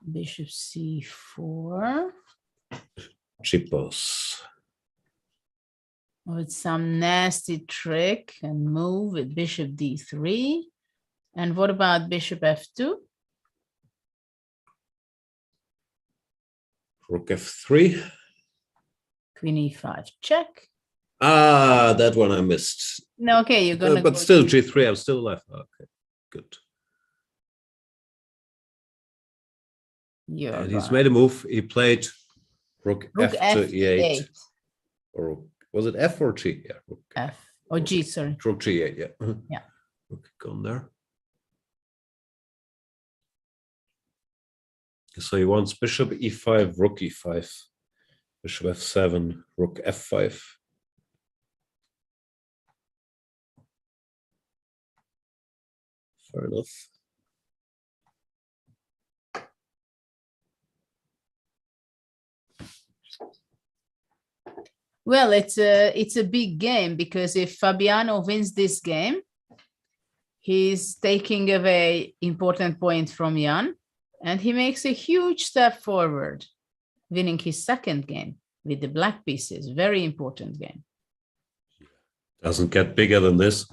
Bishop c4. Chippos. With some nasty trick and move with bishop d3. And what about bishop f2? Rook f3. Queen e5 check. Ah, that one I missed. No, okay, you're gonna. But still g3, I'm still alive. Okay, good. And he's made a move. He played rook f to e8. Or was it f or g? Yeah, rook f or g, sorry. Rook g8, yeah. Yeah. Rook gone there. So he wants bishop e5, rook e5, bishop f7, rook f5. Fair enough. Well, it's a big game because if Fabiano wins this game, he's taking away important point from Jan, and he makes a huge step forward, winning his second game with the black pieces. Very important game. Doesn't get bigger than this.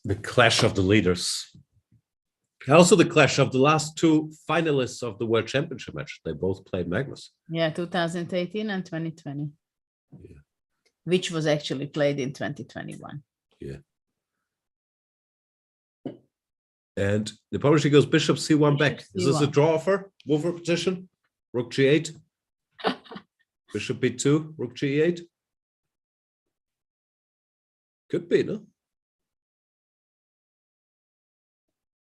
The clash of the leaders. Also the clash of the last 2 finalists of the World Championship match. They both played Magnus. Yeah, 2018 and 2020. Yeah. Which was actually played in 2021. Yeah. And the publisher goes bishop c1 back. Is this a draw offer? Move repetition. Rook g8. Bishop b2. Rook g8. Could be, no?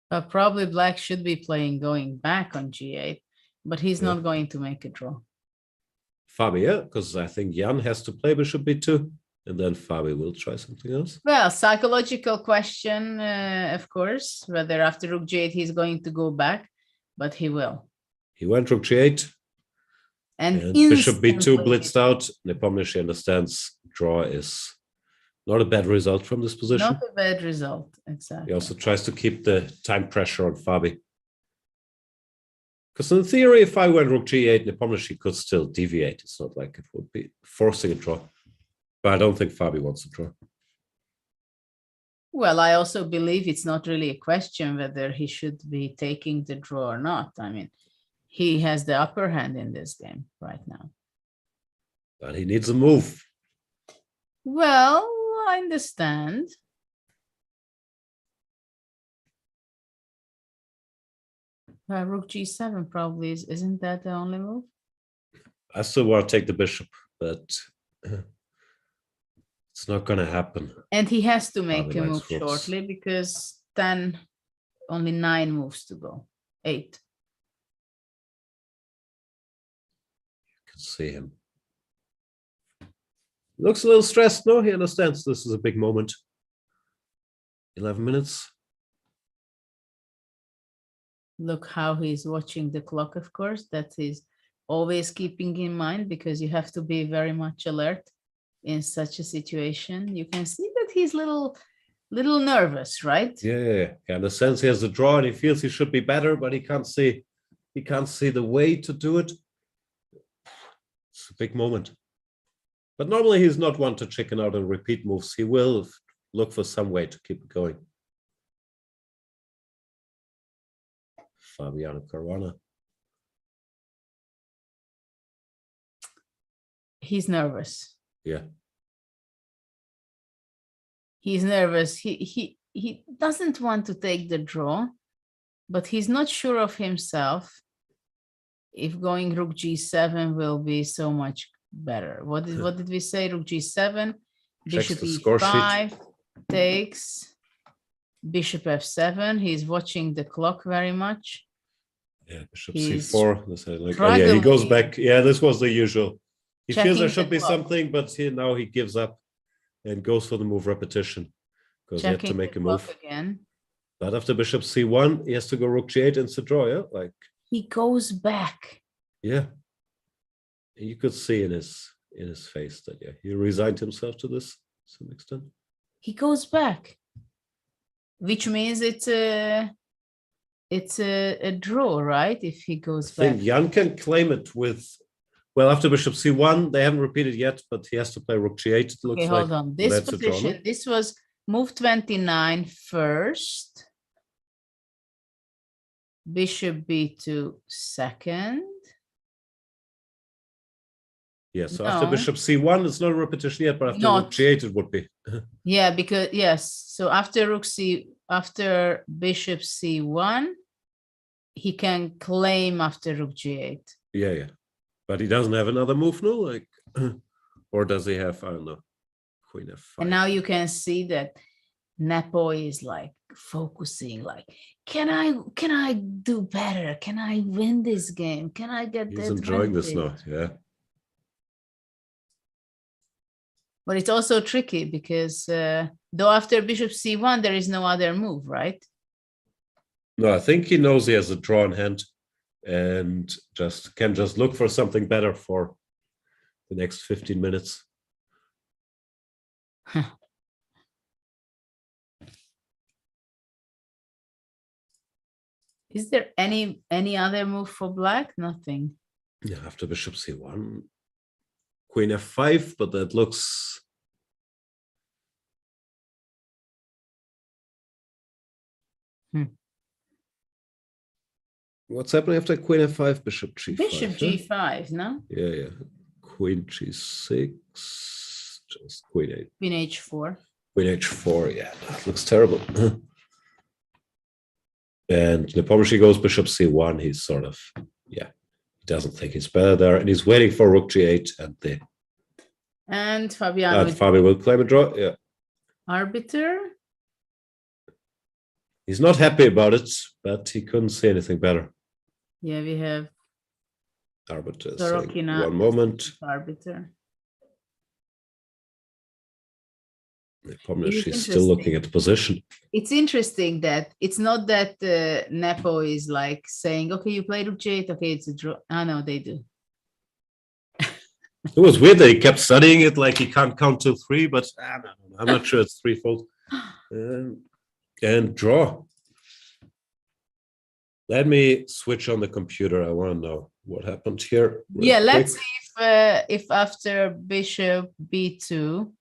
But probably black should be playing going back on g8, but he's not going to make a draw. Fabio, because I think Jan has to play bishop b2. and then Fabi will try something else. Well, psychological question, of course, whether after Rook G8 he's going to go back, but he will. He went Rook G8. And Bishop B2 blitzed out. Nepomniachtchi understands draw is not a bad result from this position. Not a bad result, exactly. He also tries to keep the time pressure on Fabi. Because in theory, if I went Rook G8, Nepomniachtchi could still deviate. It's not like it would be forcing a draw. But I don't think Fabi wants a draw. Well, I also believe it's not really a question whether he should be taking the draw or not. I mean, he has the upper hand in this game right now. But he needs a move. Well, I understand. Rook G7 probably isn't that the only move? I still want to take the bishop, but it's not going to happen. And he has to make Fabi a move likes rooks. shortly because then only 9 moves to go. 8. You can see him. Looks a little stressed. No, he understands this is a big moment. 11 minutes. Look how he's watching the clock, of course. That is always keeping in mind because you have to be very much alert in such a situation. You can see that he's little nervous, right? Yeah. He understands he has a draw and he feels he should be better, but he can't see the way to do it. It's a big moment. But normally he's not one to chicken out and repeat moves. He will look for some way to keep it going. Fabiano Caruana. He's nervous. Yeah. He's nervous. He doesn't want to take the draw, but he's not sure of himself if going Rook G7 will be so much better. What did we say? Rook G7, Bishop E5 takes. Bishop F7. He's watching the clock very much. Yeah, Bishop C4. Oh, yeah, he goes back. Yeah, this was the usual. He feels there should be something, but now he gives up and goes for the move repetition because he had to make a move again. But after Bishop C1, he has to go Rook G8 and draw. Yeah, like he goes back. Yeah, you could see in his face that he resigned himself to this to some extent. He goes back. Which means it's a draw, right? If he goes back. I think Jan can claim it with, well, after Bishop C1, they haven't repeated yet, but he has to play Rook G8. It looks hold on. This position, this was move 29 first. Bishop B2 second. Yeah, so after Bishop C1, it's not a repetition yet, but after Rook G8, it would be. Yeah, because so after after Bishop C1, he can claim after Rook G8. Yeah. But he doesn't have another move, no? Like, or does he have, I don't know, Queen F5. And now you can see that Nepo is like focusing, like, can I do better? Can I win this game? Can I get that? He's enjoying this now, yeah. But it's also tricky because though after Bishop C1, there is no other move, right? No, I think he knows he has a draw in hand and can just look for something better for the next 15 minutes. Is there any other move for black? Nothing. Yeah, after Bishop C1. Queen F5, but that looks... What's happening after Queen F5? Bishop G5. Bishop G5, no? Yeah. Queen G6. Just Queen 8. Queen H4. Queen H4, yeah. That looks terrible. And Nepomniachtchi goes Bishop C1. He's sort of, he doesn't think he's better there. And he's waiting for Rook G8 and Fabiano. Fabi will claim a draw, yeah. Arbiter. He's not happy about it, but he couldn't see anything better. Yeah, we have Arbiter. Sorokina. One moment. Arbiter. Probably It is she's still looking at the position. It's interesting that it's not that Nepo is like saying, okay, you played rook g8, okay, it's a draw. Ah, no, they do. It was weird that he kept studying it like he can't count till 3, but I'm not sure it's threefold. And draw. Let me switch on the computer. I want to know what happened here. Yeah, let's quick. see if after bishop b2.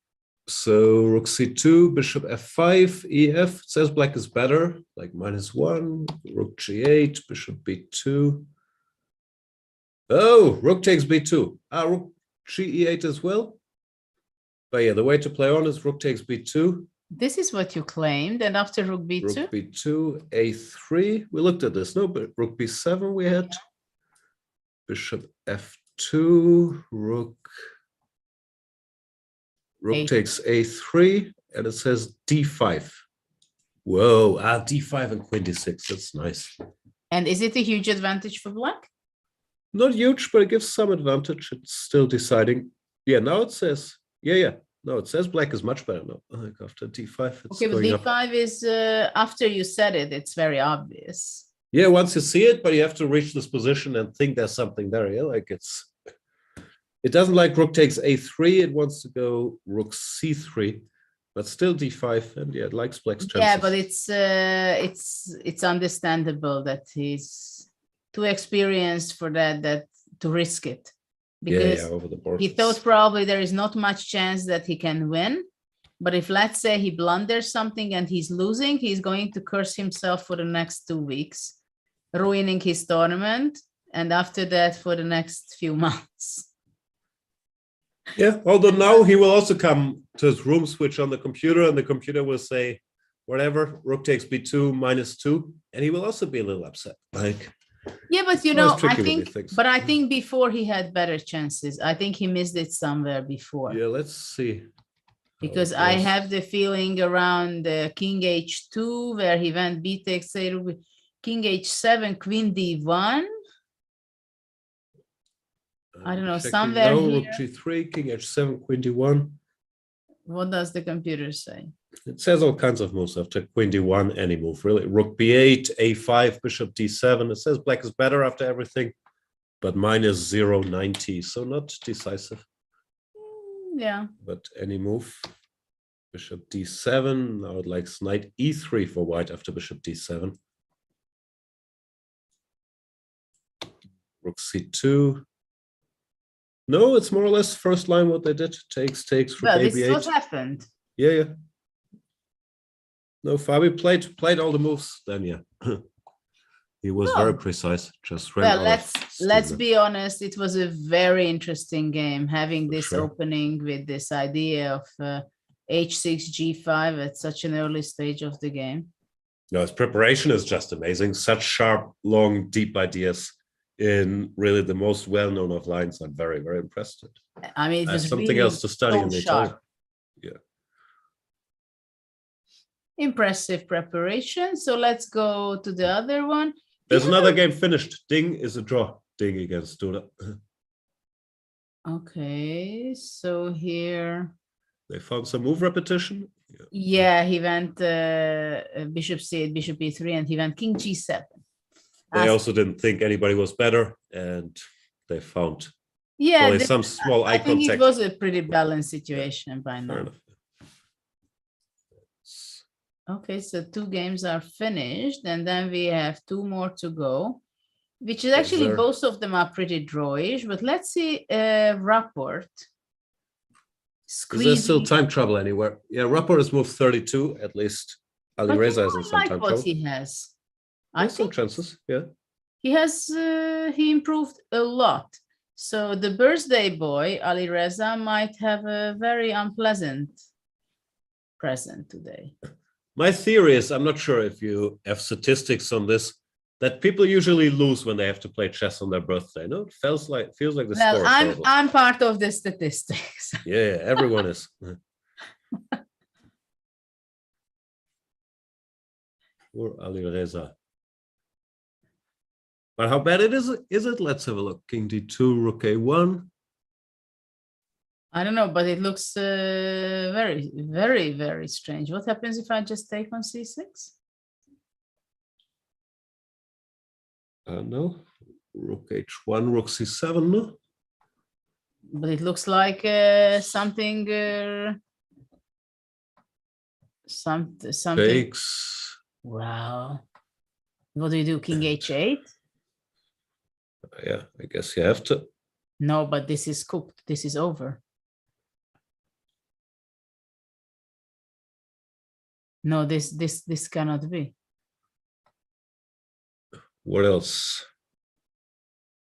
So rook c2, bishop f5, ef. It says black is better, like -1. Rook g8, bishop b2. Oh, rook takes b2. Rook g8 as well. But yeah, the way to play on is rook takes b2. This is what you claimed, and after rook b2? Rook b2, a3. We looked at this, no? But rook b7 we had. Bishop f2, rook takes a3, and it says d5. Whoa, d5 and queen d6. That's nice. And is it a huge advantage for black? Not huge, but it gives some advantage. It's still deciding. Yeah, now it says, no, it says black is much better now. Like after d5, it's okay, but going d5 up. is, after you said it, it's very obvious. Yeah, once you see it, but you have to reach this position and think there's something there. Yeah, like it doesn't like rook takes a3. It wants to go rook c3, but still d5, and yeah, it likes black's chances. Yeah, but it's understandable that he's too experienced for that to risk it, because over the board. He thought probably there is not much chance that he can win. But if, let's say, he blunders something and he's losing, he's going to curse himself for the next 2 weeks, ruining his tournament, and after that for the next few months. Yeah, although now he will also come to his room, switch on the computer, and the computer will say, whatever, rook takes b2, -2, and he will also be a little upset. Like, yeah, but you know, I think before he had better chances. I think he missed it somewhere before. Yeah, let's see. Because I have the feeling around king h2, where he went b takes a, king h7, queen d1. I don't know, somewhere here. Rook g3, king h7, queen d1. What does the computer say? It says all kinds of moves after queen d1, any move, really. Rook b8, a5, bishop d7. It says black is better after everything, but mine is 0.90, so not decisive. Yeah. But any move. Bishop d7. Now it likes knight e3 for white after bishop d7. Rook c2. No, it's more or less first line what they did. Takes, rook well, a this b8. is what happened. Yeah. No, Fabi played all the moves then, yeah. He was very precise. Just ran well, let's be honest. It was a very interesting game, having this opening with this idea of h6 g5 at such an early stage of the game. No, his preparation is just amazing. Such sharp, long, deep ideas in really the most well-known of lines. I'm very, very impressed. I mean, it was something really else to study in the Italian. Yeah. Impressive preparation. So let's go to the other one. There's another game finished. Ding is a draw. Ding against Duda. Okay, so here they found some move repetition. Yeah, he went bishop c8, bishop e3, and he went king g7. They also didn't think anybody was better, and they found some small eye I think contact. it was a pretty balanced situation by now. Okay, so 2 games are finished, and then we have 2 more to go, which is actually both of them are pretty drawish. But let's see Rapport. Is there still time trouble anywhere? Yeah, Rapport has moved 32 at least. Ali Reza has some time trouble. He has. I think chances, yeah. He has he improved a lot. So the birthday boy Ali Reza might have a very unpleasant present today. My theory is, I'm not sure if you have statistics on this, that people usually lose when they have to play chess on their birthday. No, it feels like the score. I'm part of the statistics. Yeah, everyone is. Poor Ali Reza. But how bad is it? Let's have a look. King d2, rook a1. I don't know, but it looks very, very, very strange. What happens if I just take on c6? No, rook h1, rook c7. No? But it looks like something. Something. Takes. Wow. What do you do? King h8? Yeah, I guess you have to. No, but this is cooked. This is over. No, this cannot be. What else?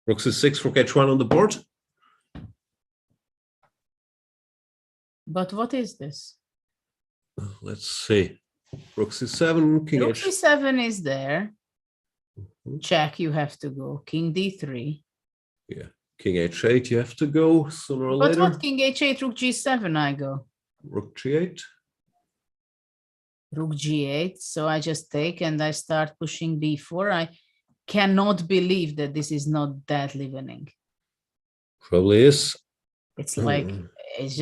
Rook c6, rook h1 on the board. But what is this? Let's see. Rook c7, king Rook h. c7 is there. Check, you have to go. King d3. Yeah, king h8, you have to go sooner or But later. what king h8, rook g7 I go? Rook g8. Rook g8. So I just take and I start pushing b4. I cannot believe that this is not deadly winning. Probably is. It's like it's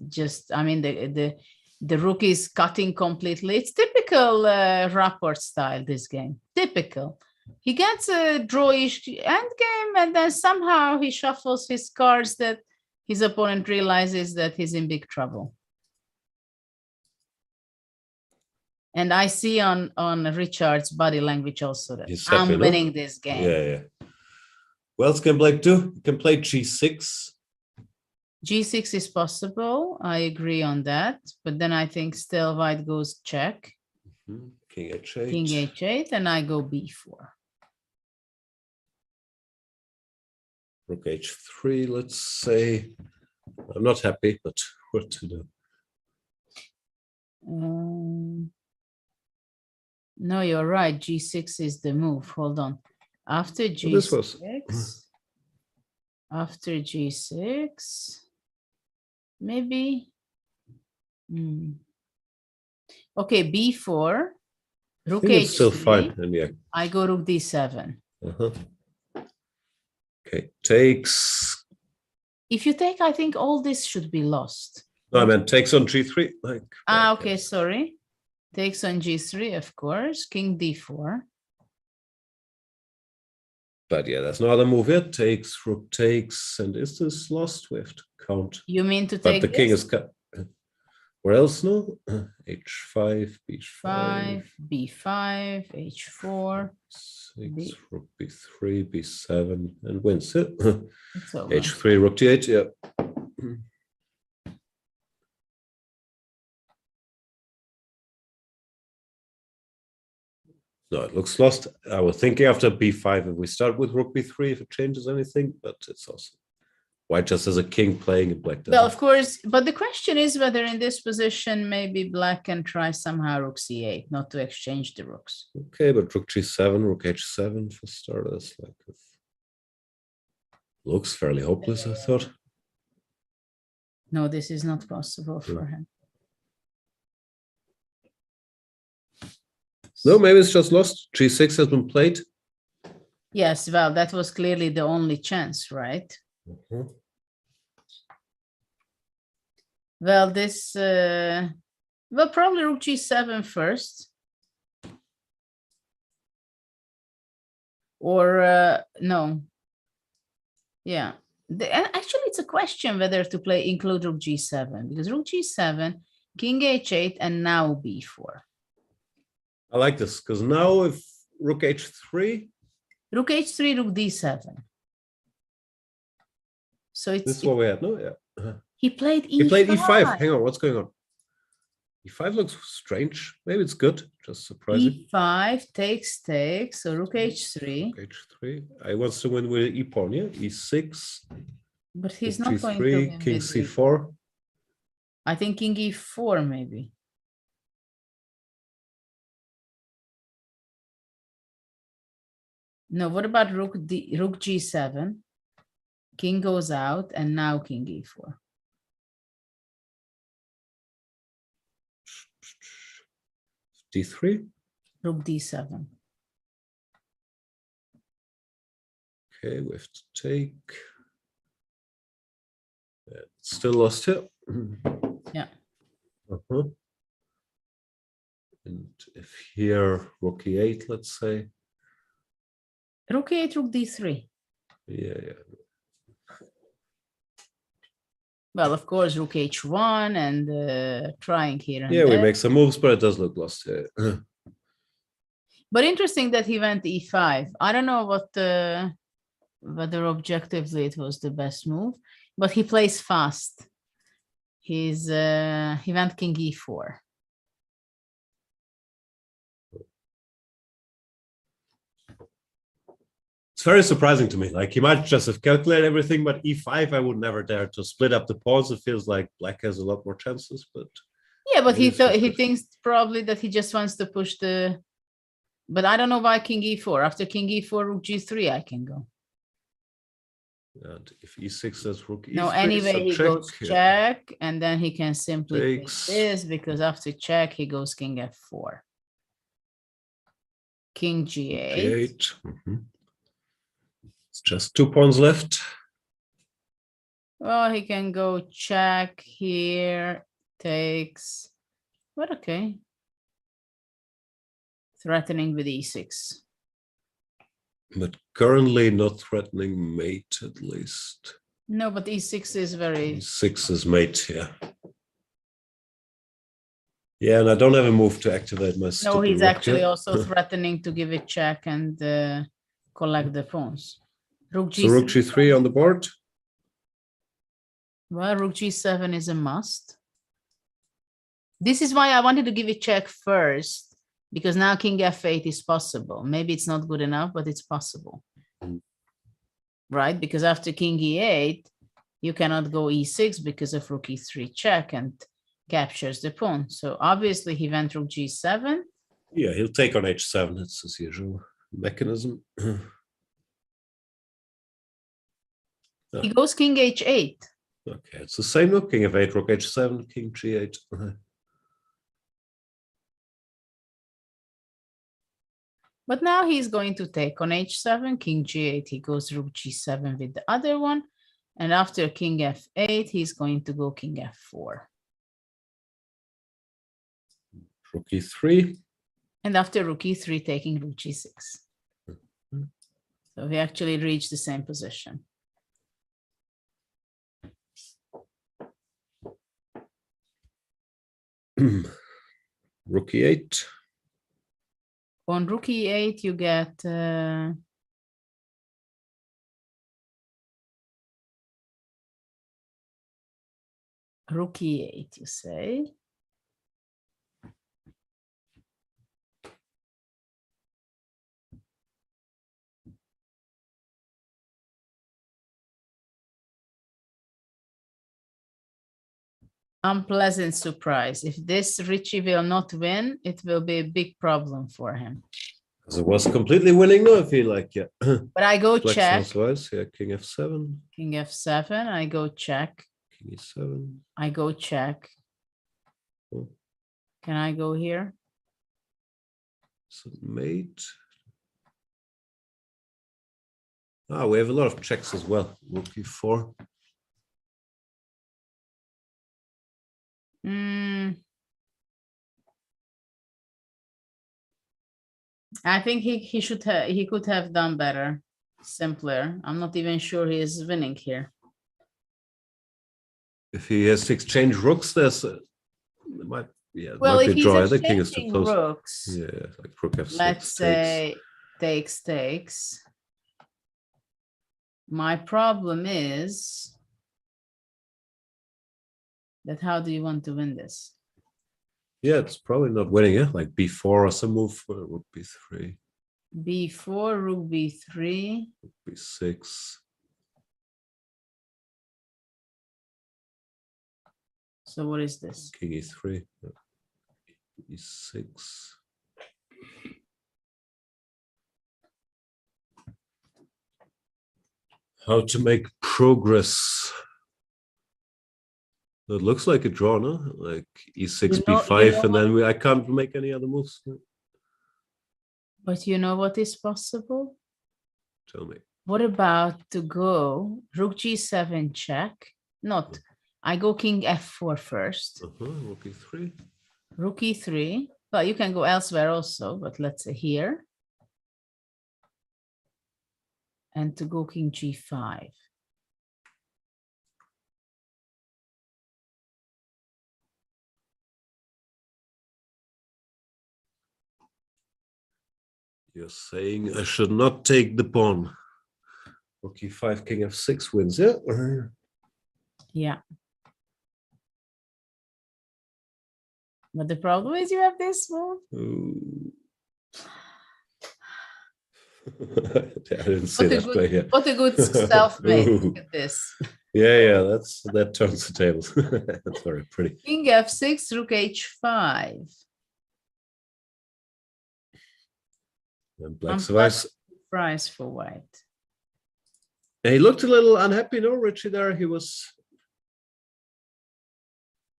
just I mean the rook is cutting completely. It's typical Rapport style, this game. Typical. He gets a drawish endgame and then somehow he shuffles his cards that his opponent realizes that he's in big trouble. And I see on Richard's body language also that He's I'm happy, no? winning this game. Yeah. What else can Blake do? You can play g6. G6 is possible. I agree on that. But then I think still white goes check. King h8. King h8, and I go b4. Rook h3, let's say. I'm not happy, but what to do? No, you're right. G6 is the move. Hold on. After Well, this was- G6, after G6, maybe. Okay, B4, rook I think it's still H3. fine. And yeah. I go rook D7. Okay, takes. If you take, I think all this should be lost. No, I meant takes on g3. Like. Okay, sorry. Takes on G3, of course. King D4. But yeah, there's no other move yet. Takes, rook takes, and is this lost? We have to count. You mean to But take the king this? is cut. Where else? No. H5, B5. 5, B5, H4. 6, rook B3, B7, and wins it. It's over. H3, rook D8. Yeah. No, it looks lost. I was thinking after b5 if we start with rook b3 if it changes anything, but it's also white just has a king playing and black doesn't. Well, of course, but the question is whether in this position maybe black can try somehow rook c8, not to exchange the rooks. Okay, but rook g7, rook h7 for starters. Like looks fairly hopeless, I thought. No, this is not possible for him. No, maybe it's just lost. G6 has been played. Yes, well, that was clearly the only chance, right? Well, this, well, probably rook g7 first. Or, no. Yeah. Actually, it's a question whether to include rook g7, because rook g7, king h8, and now b4. I like this, because now if rook h3. Rook h3, rook d7. So it's. This is what we had, no? Yeah. He played e5. He played e5. Hang on, what's going on? e5 looks strange. Maybe it's good, just surprising. e5 takes. So rook h3. Rook h3. I wants to win with e pawn, yeah? e6. But he's rook not going to g3, win king with c4. I think king e4 maybe. No, what about rook g7? King goes out, and now king e4. d3. Rook d7. Okay, we have to take. Still lost here. Yeah. And if here, rook e8, let's say. Rook e8, rook d3. Yeah. Well, of course, rook h1 and trying here and Yeah, we there. make some moves, but it does look lost here. But interesting that he went e5. I don't know whether objectively it was the best move, but he plays fast. He went king e4. It's very surprising to me. Like he might just have calculated everything, but e5, I would never dare to split up the pawns. It feels like black has a lot more chances, but yeah, but he thinks probably that he just wants to push the. But I don't know why king e4. After king e4, rook g3, I can go. And if e6 is rook e3, No, anyway, so he goes check, and then he can simply take Takes. this because after check, he goes king f4. King g8. G8. It's just 2 pawns left. Well, he can go check here, takes, but okay. Threatening with e6. But currently not threatening mate, at least. No, but e6 is very... E6 is mate, yeah. Yeah, and I don't have a move to activate my stupid No, he's rook actually yet. also threatening to give it check and collect the pawns. Rook So rook g3 on the board. Well, rook g7 is a must. This is why I wanted to give it check first, because now king f8 is possible. Maybe it's not good enough, but it's possible. Right? Because after king e8, you cannot go e6 because of rook e3 check and captures the pawn. So obviously he went rook g7. Yeah, he'll take on h7. It's his usual mechanism. He goes king h8. Okay, it's the same look. King f8, rook h7, king g8. But now he's going to take on h7, king g8. He goes rook g7 with the other one. And after king f8, he's going to go king f4. Rook e3. And after rook e3, taking rook g6. So we actually reached the same position. Rook e8. On rook e8, you get rook e8, you say. Unpleasant surprise. If this Richie will not win, it will be a big problem for him. Because it was completely winning now, I feel like, yeah. But I go check. Yeah, king f7. King f7, I go check. King e7. I go check. Oh. Can I go here? So mate. Ah, we have a lot of checks as well. Rook e4. I think he could have done better, simpler. I'm not even sure he is winning here. If he has to exchange rooks, there's might Well, might if be a draw. he's I think king is too exchanging close. rooks, Yeah, like rook f6. let's say takes. My problem is that how do you want to win this? Yeah, it's probably not winning, yeah. Like b4 or some move for rook b3. b4, rook b3. b6. So what is this? King e3. e6. How to make progress. It looks like a draw, no? Like e6, b5, and then I can't make any other moves. But you know what is possible? Tell me. What about to go rook g7 check, not. I go king f4 first. Rook e3. Rook e3. Well, you can go elsewhere also, but let's say here. And to go king g5. You're saying I should not take the pawn. Rook e5, king f6 wins, yeah? Yeah. But the problem is you have this move. I didn't see that play here. What a good self-made. Look at this. Yeah, that turns the tables. That's very pretty. King f6, rook h5. And black survives. Prize for white. He looked a little unhappy, no, Richie, there. He was...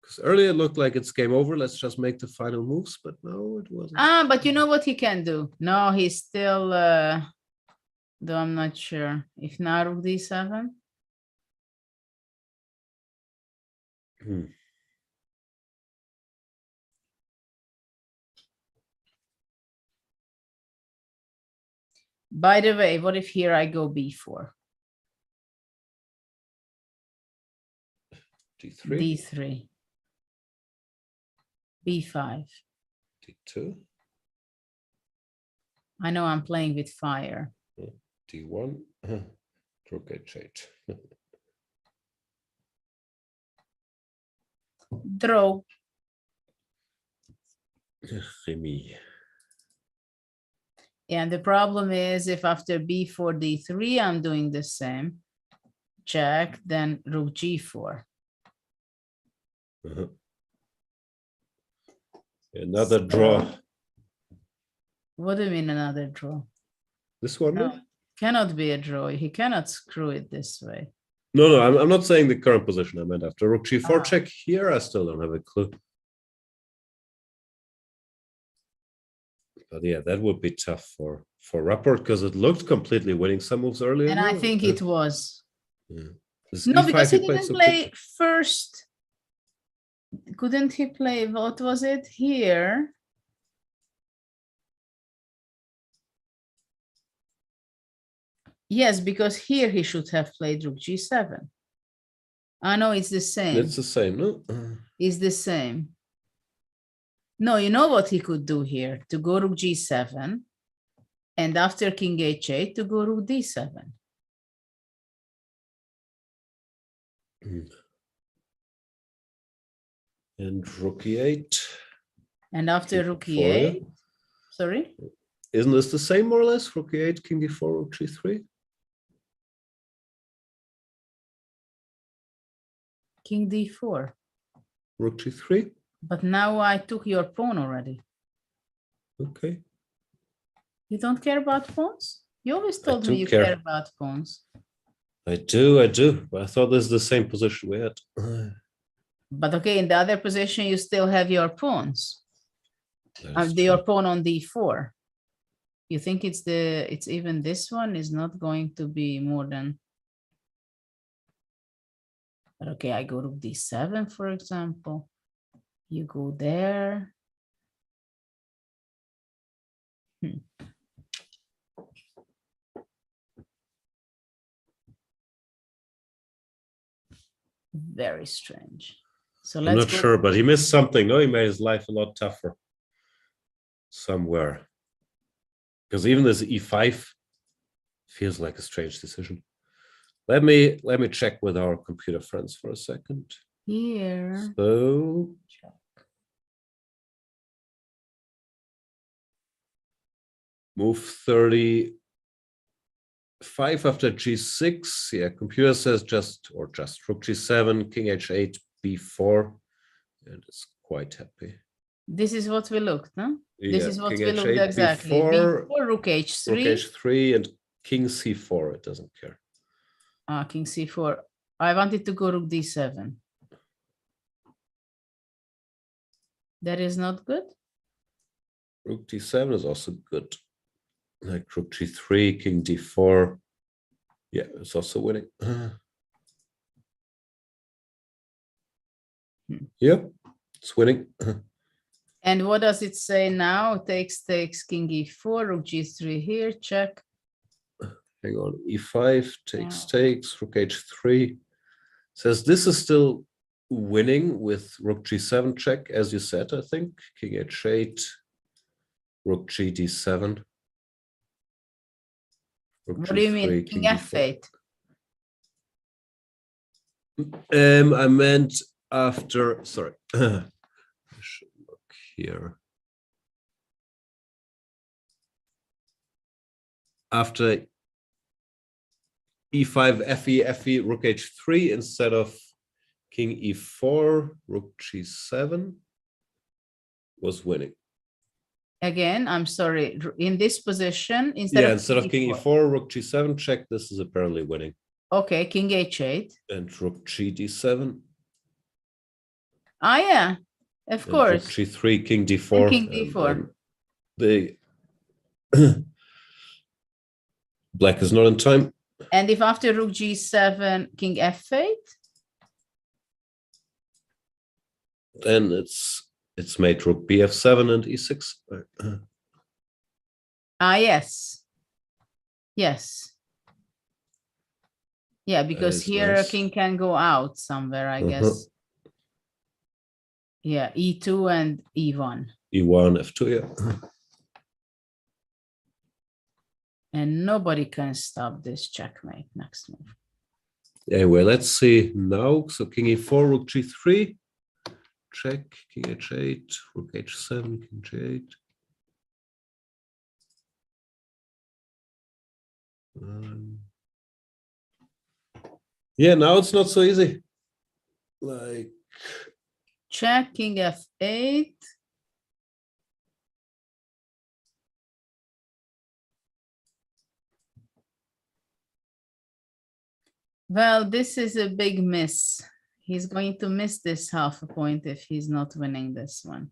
Because earlier it looked like it's game over. Let's just make the final moves, but no, it wasn't. But you know what he can do? No, he's still... though I'm not sure. If now rook d7. By the way, what if here I go b4? d3. d3. b5. d2. I know I'm playing with fire. d1. Rook h8. Draw. Remy. And the problem is if after b4, d3, I'm doing the same. Check, then rook g4. Another draw. What do you mean another draw? This one? No, cannot be a draw. He cannot screw it this way. No, I'm not saying the current position. I meant after rook g4 check here, I still don't have a clue. But yeah, that would be tough for Rapport because it looked completely winning some moves earlier. And I think it was. Yeah. No, because he didn't play first. Couldn't he play, what was it, here? Yes, because here he should have played rook g7. I know it's the same. It's the same, no? It's the same. No, you know what he could do here? To go rook g7, and after king h8 to go rook d7. And rook e8. And after rook e8, sorry? Isn't this the same more or less? Rook e8, king d4, rook g3? King d4. Rook g3? But now I took your pawn already. Okay. You don't care about pawns? You always told me you care about pawns. I do. But I thought this is the same position we had. But okay, in the other position, you still have your pawns. Your pawn on d4. You think it's even this one is not going to be more than. But okay, I go to d7, for example. You go there. Very strange. So let's. I'm not sure, but he missed something. No, he made his life a lot tougher somewhere. Because even this e5 feels like a strange decision. Let me check with our computer friends for a second. Here. So move 35 after g6. Yeah, computer says just rook g7, king h8, b4, and it's quite happy. This is what we looked, no? Yeah, this is what king we looked h8, exactly. b4, rook h3. Rook h3 and king c4. It doesn't care. King c4. I wanted to go rook d7. That is not good. Rook d7 is also good. Like rook g3, king d4. Yeah, it's also winning. Yep, it's winning. And what does it say now? Takes, king e4, rook g3 here, check. Hang on, e5, takes, rook h3. Says this is still winning with rook g7 check, as you said, I think. King h8, rook g d7. What do you mean, king f8? I meant after, sorry. I should look here. After e5, fe, rook h3 instead of king e4, rook g7 was winning. Again, I'm sorry, in this position, instead of king e4, rook g7 check, this is apparently winning. Okay, king h8. And rook g d7. Ah, yeah, of course. Rook g3, king d4. And king d4. The black is not in time. And if after rook g7, king f8? Then it's made rook bf7 and e6. Ah, yes. Yes. Yeah, because here nice. king can go out somewhere, I guess. Yeah, e2 and e1. e1, f2, yeah. And nobody can stop this checkmate next move. Anyway, let's see now. So king e4, rook g3. Check, king h8, rook h7, king g8. Yeah, now it's not so easy. Like check, king f8. Well, this is a big miss. He's going to miss this half a point if he's not winning this one.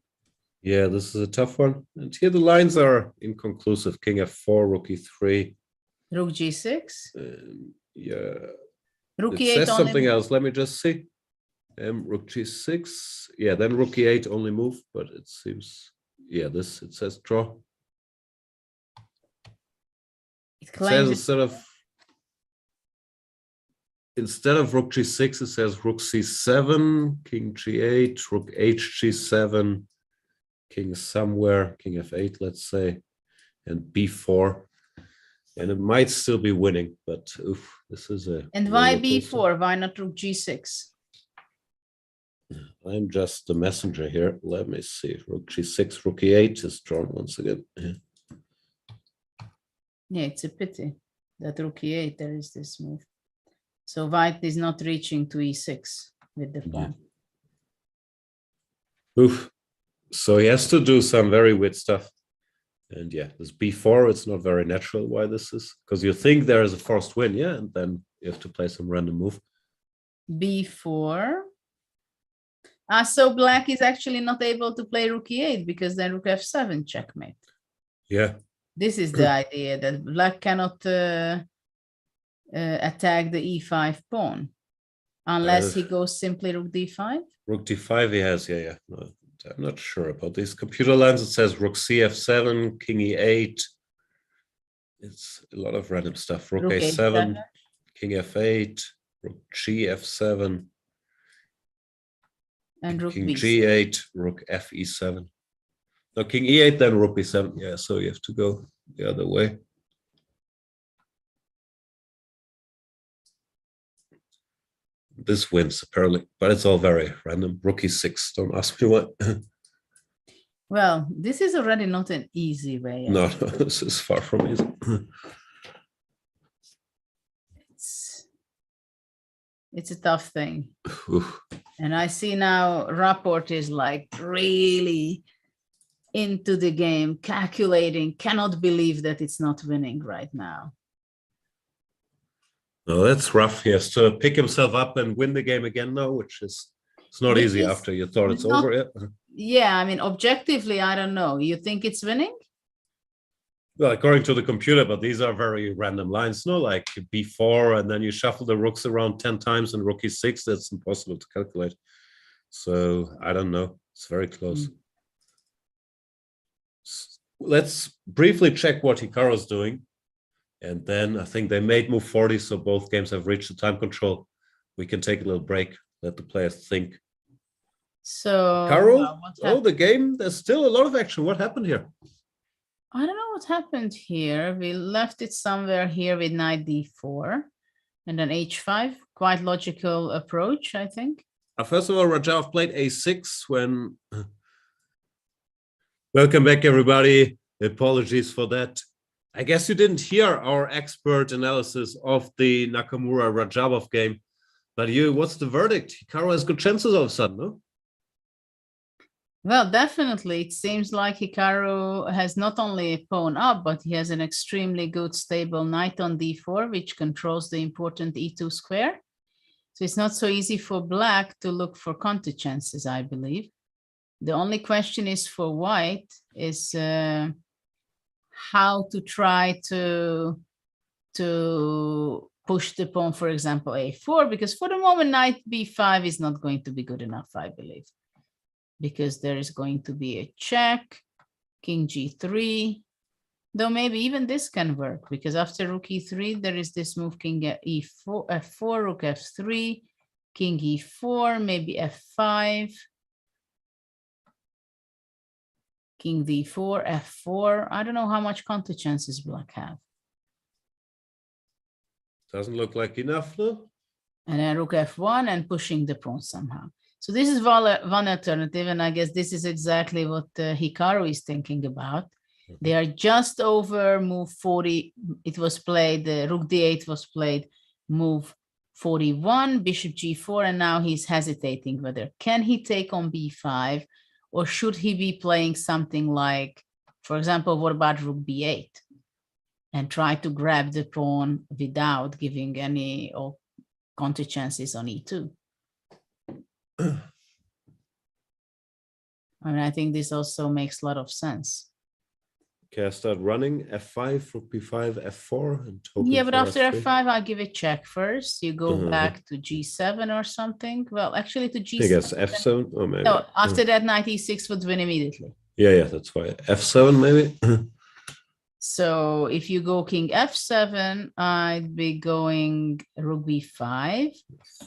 Yeah, this is a tough one. And here the lines are inconclusive. King f4, rook e3. Rook g6? Yeah. Rook it e8 says only something move. else. Let me just see. Rook g6. Yeah, then rook e8 only move, but it seems, yeah, this, it says draw. It claims says instead of rook g6, it says rook c7, king g8, rook hg7, king somewhere, king f8, let's say, and b4. And it might still be winning, but oof, this is a... And why b4? Why not rook g6? I'm just the messenger here. Let me see. Rook g6, rook e8 is drawn once again. Yeah, it's a pity that rook e8, there is this move. So white is not reaching to e6 with the pawn. Oof. So he has to do some very weird stuff. And yeah, this b4, it's not very natural why this is. Because you think there is a forced win, yeah? And then you have to play some random move. b4. So black is actually not able to play rook e8 because then rook f7 checkmate. Yeah. This is the idea that black cannot attack the e5 pawn unless he goes simply rook d5. Rook d5 he has, yeah. No, I'm not sure about these computer lines. It says rook cf7, king e8. It's a lot of random stuff. Rook a7, king f8, rook g f7, and rook king b7. g8, rook fe7. No, king e8, then rook b7. Yeah, so you have to go the other way. This wins apparently, but it's all very random. Rook e6. Don't ask me what. Well, this is already not an easy way. No, this is far from easy. It's a tough thing. And I see now Rapport is like really into the game, calculating, cannot believe that it's not winning right now. No, that's rough. He has to pick himself up and win the game again now, which is it's not easy after you thought it's over. Yeah. Yeah, I mean, objectively, I don't know. You think it's winning? Well, according to the computer, but these are very random lines, no? Like b4, and then you shuffle the rooks around 10 times and rook e6. That's impossible to calculate. So I don't know. It's very close. Let's briefly check what Hikaru's doing. And then I think they made move 40, so both games have reached the time control. We can take a little break, let the players think. So, Hikaru, the game, there's still a lot of action. What happened here? I don't know what happened here. We left it somewhere here with knight d4 and then h5. Quite logical approach, I think. First of all, Radjabov played a6 when... Welcome back, everybody. Apologies for that. I guess you didn't hear our expert analysis of the Nakamura Radjabov game. But what's the verdict? Hikaru has good chances all of a sudden, no? Well, definitely. It seems like Hikaru has not only a pawn up, but he has an extremely good stable knight on d4, which controls the important e2 square. So it's not so easy for black to look for counter chances, I believe. The only question is for white is how to try to push the pawn, for example, a4, because for the moment, knight b5 is not going to be good enough, I believe. Because there is going to be a check, king g3, though maybe even this can work, because after rook e3, there is this move king e4, f4, rook f3, king e4, maybe f5, king d4, f4. I don't know how much counter chances black have. Doesn't look like enough, no? And then rook f1 and pushing the pawn somehow. So this is one alternative, and I guess this is exactly what Hikaru is thinking about. They are just over move 40. It was played, rook d8 was played, move 41, bishop g4, and now he's hesitating whether can he take on b5, or should he be playing something like, for example, what about rook b8, and try to grab the pawn without giving any counter chances on e2. I mean, I think this also makes a lot of sense. Okay, I start running f5, rook b5, f4. And yeah, but after f3. f5, I'll give a check first. You go back to g7 or something. Well, actually to g7. I guess f7. Oh, maybe. No, after that, knight e6 would win immediately. Yeah, that's why. f7, maybe. So if you go king f7, I'd be going rook b5,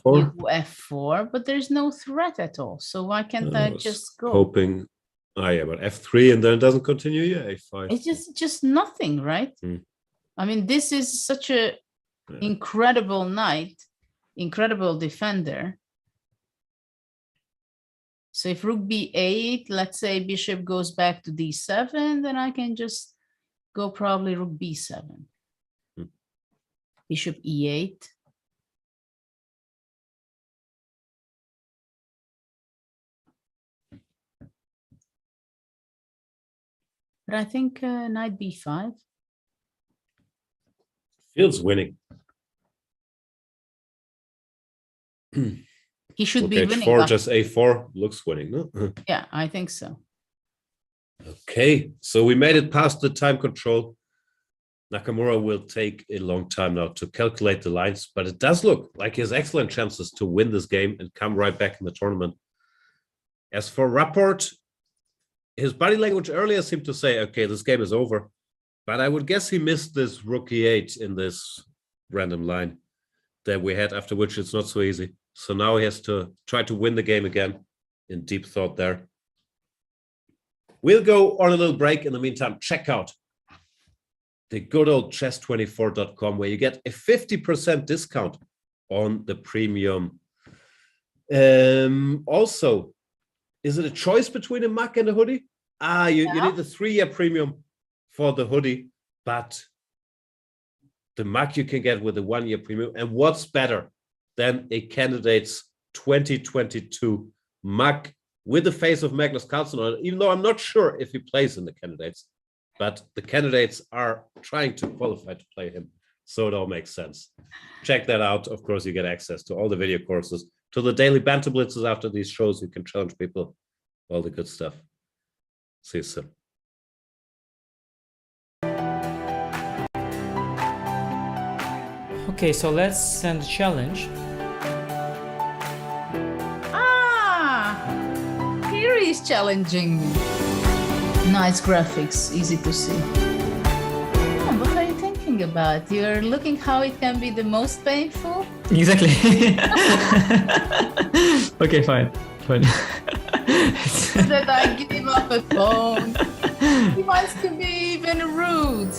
you go f4, but there's no threat at all. So why can't I just go? Hoping, yeah, but f3 and then it doesn't continue. Yeah, a5. It's just nothing, right? I mean, this is such a incredible knight, incredible defender. So if rook b8, let's say bishop goes back to d7, then I can just go probably rook b7, bishop e8. But I think knight b5. Feels winning. He should be winning. h4, just a4 looks winning, no? Yeah, I think so. Okay, so we made it past the time control. Nakamura will take a long time now to calculate the lines, but it does look like he has excellent chances to win this game and come right back in the tournament. As for Rapport, his body language earlier seemed to say, okay, this game is over, but I would guess he missed this rook e8 in this random line that we had, after which it's not so easy. So now he has to try to win the game again in deep thought there. We'll go on a little break. In the meantime, check out the good old chess24.com, where you get a 50% discount on the premium. Also, is it a choice between a mug and a hoodie? You need the 3-year premium for the hoodie, but the mug you can get with the 1-year premium. And what's better than a Candidates 2022 mug with the face of Magnus Carlsen on it, even though I'm not sure if he plays in the Candidates, but the Candidates are trying to qualify to play him. So it all makes sense. Check that out. Of course, you get access to all the video courses, to the daily banter blitzes after these shows. You can challenge people, all the good stuff. See you soon. Okay, so let's send a challenge. he's challenging me. Nice graphics, easy to see. Oh, what are you thinking about? You're looking how it can be the most painful? Exactly. Okay, fine. That I give him up a phone. He wants to be even rude.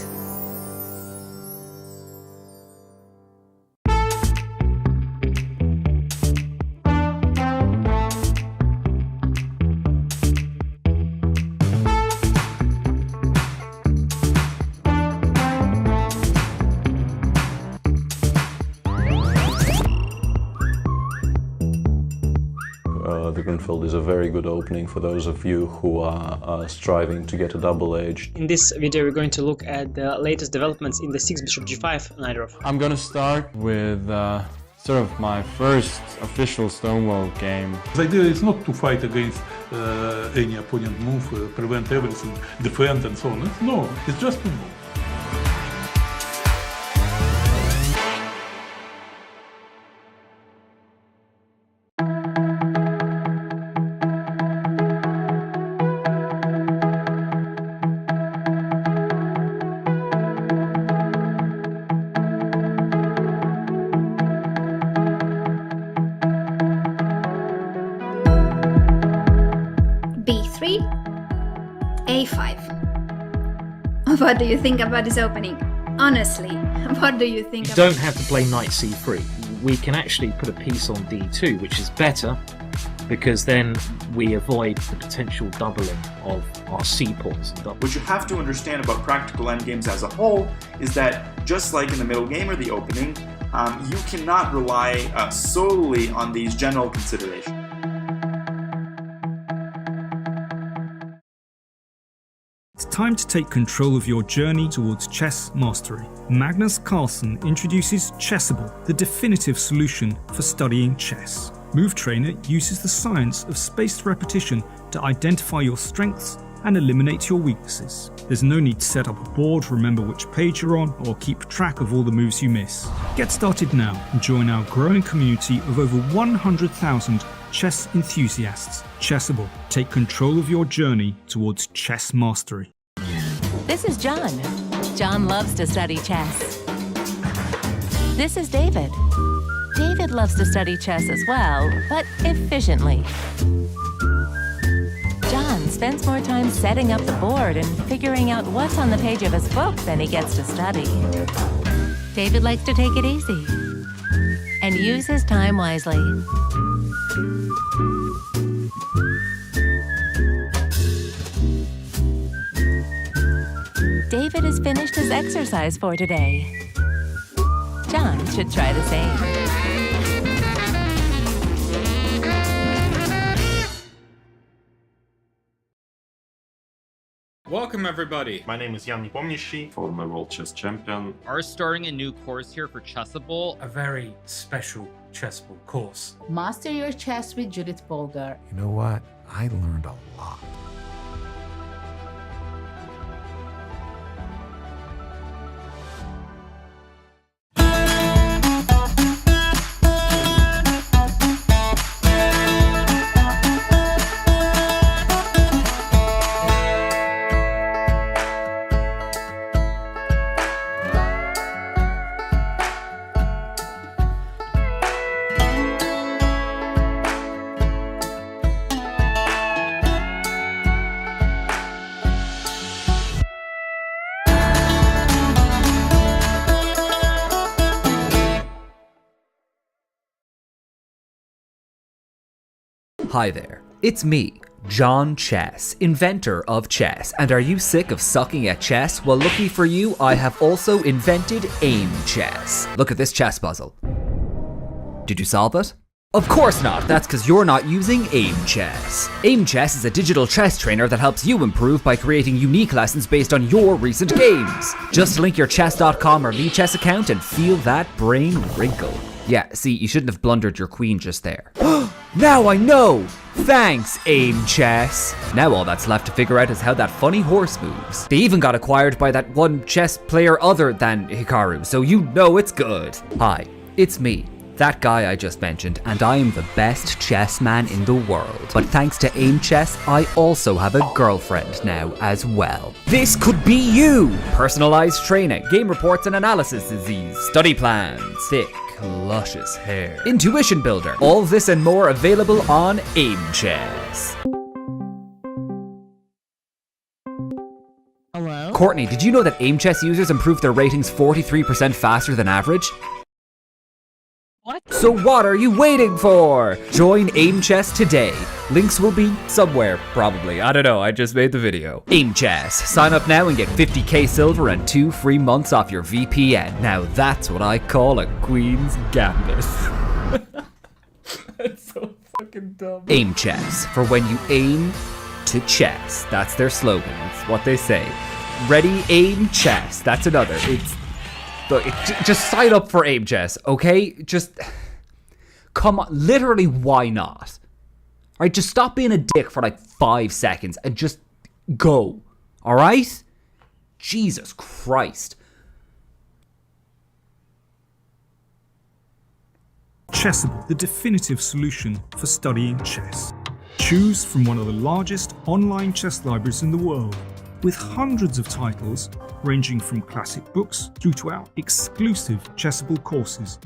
The Grunfeld is a very good opening for those of you who are striving to get a double-edged. In this video, we're going to look at the latest developments in the 6 bishop g5 knight of. I'm gonna start with sort of my first official Stonewall game. The idea is not to fight against any opponent move, prevent everything, defend and so on. No, it's just to move. B3, A5. What do you think about this opening? Honestly, what do you think? You don't have to play knight c3. We can actually put a piece on d2, which is better because then we avoid the potential doubling of our c-pawns. What you have to understand about practical endgames as a whole is that just like in the middle game or the opening, you cannot rely solely on these general considerations. It's time to take control of your journey towards chess mastery. Magnus Carlsen introduces Chessable, the definitive solution for studying chess. Move Trainer uses the science of spaced repetition to identify your strengths and eliminate your weaknesses. There's no need to set up a board, remember which page you're on, or keep track of all the moves you miss. Get started now and join our growing community of over 100,000 chess enthusiasts. Chessable. Take control of your journey towards chess mastery. This is John. John loves to study chess. This is David. David loves to study chess as well, but efficiently. John spends more time setting up the board and figuring out what's on the page of his book than he gets to study. David likes to take it easy and use his time wisely. David has finished his exercise for today. John should try the same. Welcome everybody. My name is Jan-Krzysztof, former world chess champion. Are starting a new course here for Chessable. A very special Chessable course. Master your chess with Judit Polgar. You know what? I learned a lot. Hi there, it's me, John Chess, inventor of chess, and are you sick of sucking at chess? Well, lucky for you, I have also invented Aimchess. Look at this chess puzzle. Did you solve it? Of course not, that's because you're not using Aimchess. Aimchess is a digital chess trainer that helps you improve by creating unique lessons based on your recent games. Just link your chess.com or VChess account and feel that brain wrinkle. Yeah, see, you shouldn't have blundered your queen just there. Now I know! Thanks, Aimchess! Now all that's left to figure out is how that funny horse moves. They even got acquired by that one chess player other than Hikaru, so you know it's good. Hi, it's me, that guy I just mentioned, and I am the best chess man in the world. But thanks to Aimchess, I also have a girlfriend now as well. This could be you! Personalized training, game reports and analysis disease, study plans, thick, luscious hair, intuition builder. All this and more available on Aimchess. Hello? Courtney, did you know that Aimchess users improve their ratings 43% faster than average? What? So what are you waiting for? Join Aimchess today. Links will be somewhere, probably. I don't know, I just made the video. Aimchess. Sign up now and get 50k silver and 2 free months off your VPN. Now that's what I call a Queen's Gambit. That's so fucking dumb. Aimchess, for when you aim to chess. That's their slogan. It's what they say. Ready, aim, chess. That's another. Look, just sign up for Aimchess, okay? Just, come on, literally, why not? Alright, just stop being a dick for like 5 seconds and just go, alright? Jesus Christ. Chessable, the definitive solution for studying chess. Choose from one of the largest online chess libraries in the world, with hundreds of titles ranging from classic books through to our exclusive Chessable courses.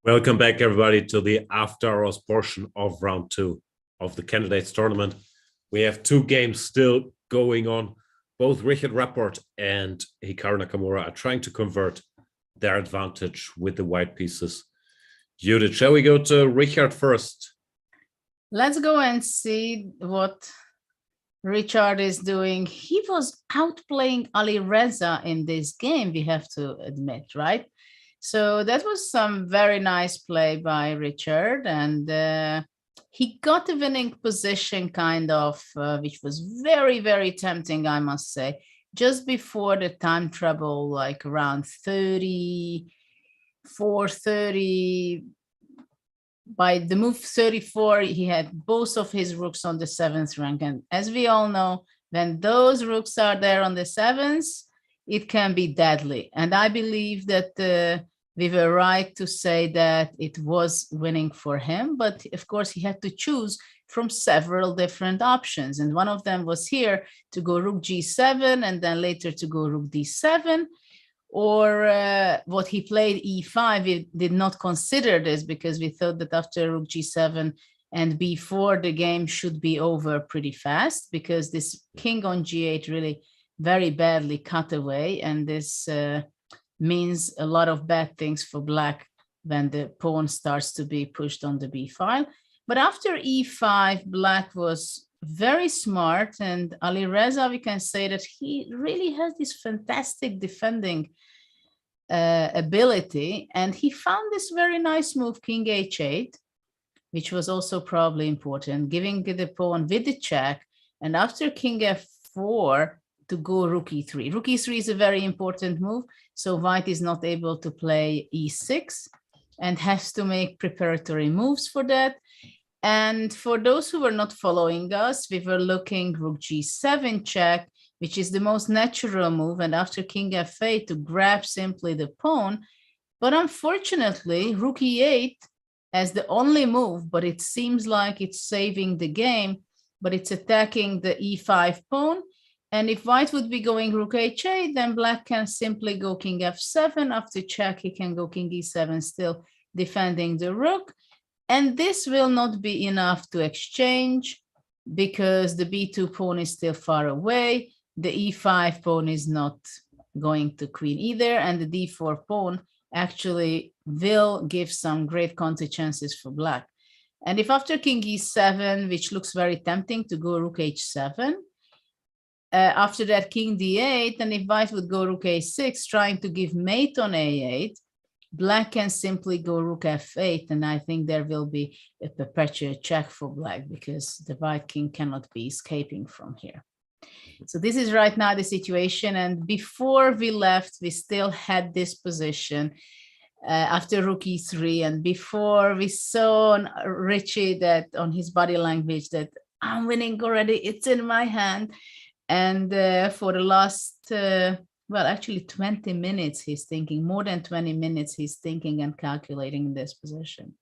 Welcome back, everybody, to the after hours portion of round 2 of the candidates tournament. We have 2 games still going on. Both Richard Rapport and Hikaru Nakamura are trying to convert their advantage with the white pieces. Judith, shall we go to Richard first? Let's go and see what Richard is doing. He was outplaying Ali Reza in this game, we have to admit, right? So that was some very nice play by Richard, and he got a winning position kind of, which was very, very tempting, I must say, just before the time trouble, like around 34, 30. By the move 34, he had both of his rooks on the 7th rank. And as we all know, when those rooks are there on the 7th, it can be deadly. And I believe that we were right to say that it was winning for him. But of course, he had to choose from several different options. And one of them was here to go rook g7 and then later to go rook d7. Or what he played e5, we did not consider this because we thought that after rook g7 and b4, the game should be over pretty fast because this king on g8 really very badly cut away. And this means a lot of bad things for black when the pawn starts to be pushed on the b file. But after e5, black was very smart, and Ali Reza, we can say that he really has this fantastic defending ability, and he found this very nice move, king h8, which was also probably important, giving the pawn with the check, and after king f4 to go rook e3. Rook e3 is a very important move, so white is not able to play e6 and has to make preparatory moves for that. And for those who were not following us, we were looking rook g7 check, which is the most natural move, and after king f8 to grab simply the pawn. But unfortunately, rook e8 as the only move, but it seems like it's saving the game, but it's attacking the e5 pawn. And if white would be going rook h8, then black can simply go king f7. After check, he can go king e7, still defending the rook. And this will not be enough to exchange because the b2 pawn is still far away. The e5 pawn is not going to queen either. And the d4 pawn actually will give some great counter chances for black. And if after king e7, which looks very tempting to go rook h7, after that king d8, and if white would go rook a6, trying to give mate on a8, black can simply go rook f8, and I think there will be a perpetual check for black because the white king cannot be escaping from here. So this is right now the situation, and before we left, we still had this position after rook e3, and before we saw on Richie that on his body language that I'm winning already, it's in my hand. And for the last well, actually 20 minutes, he's thinking, more than 20 minutes, he's thinking and calculating in this position.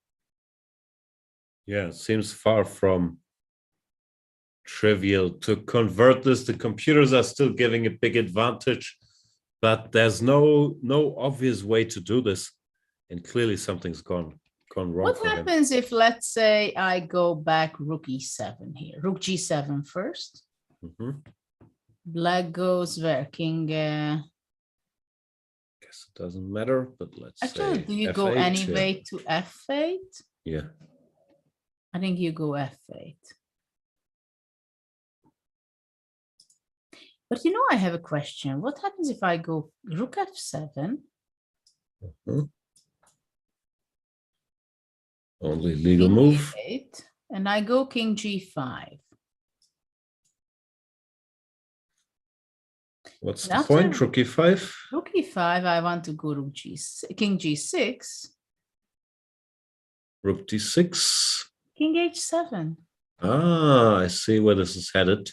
Yeah, it seems far from trivial to convert this. The computers are still giving a big advantage, but there's no obvious way to do this. And clearly something's gone wrong. What happens if, let's say, I go back rook e7 here, rook g7 first? Mm-hmm. Black goes where? King. Guess it doesn't matter, but let's actually, say do you F8, go anyway to f8? Yeah. I think you go f8. But you know, I have a question. What happens if I go rook f7? Mm-hmm. Only legal move. E8, and I go king g5. What's the point? Rook e5? Rook e5, I want to go rook king g6. Rook d6. King h7. Ah, I see where this is headed.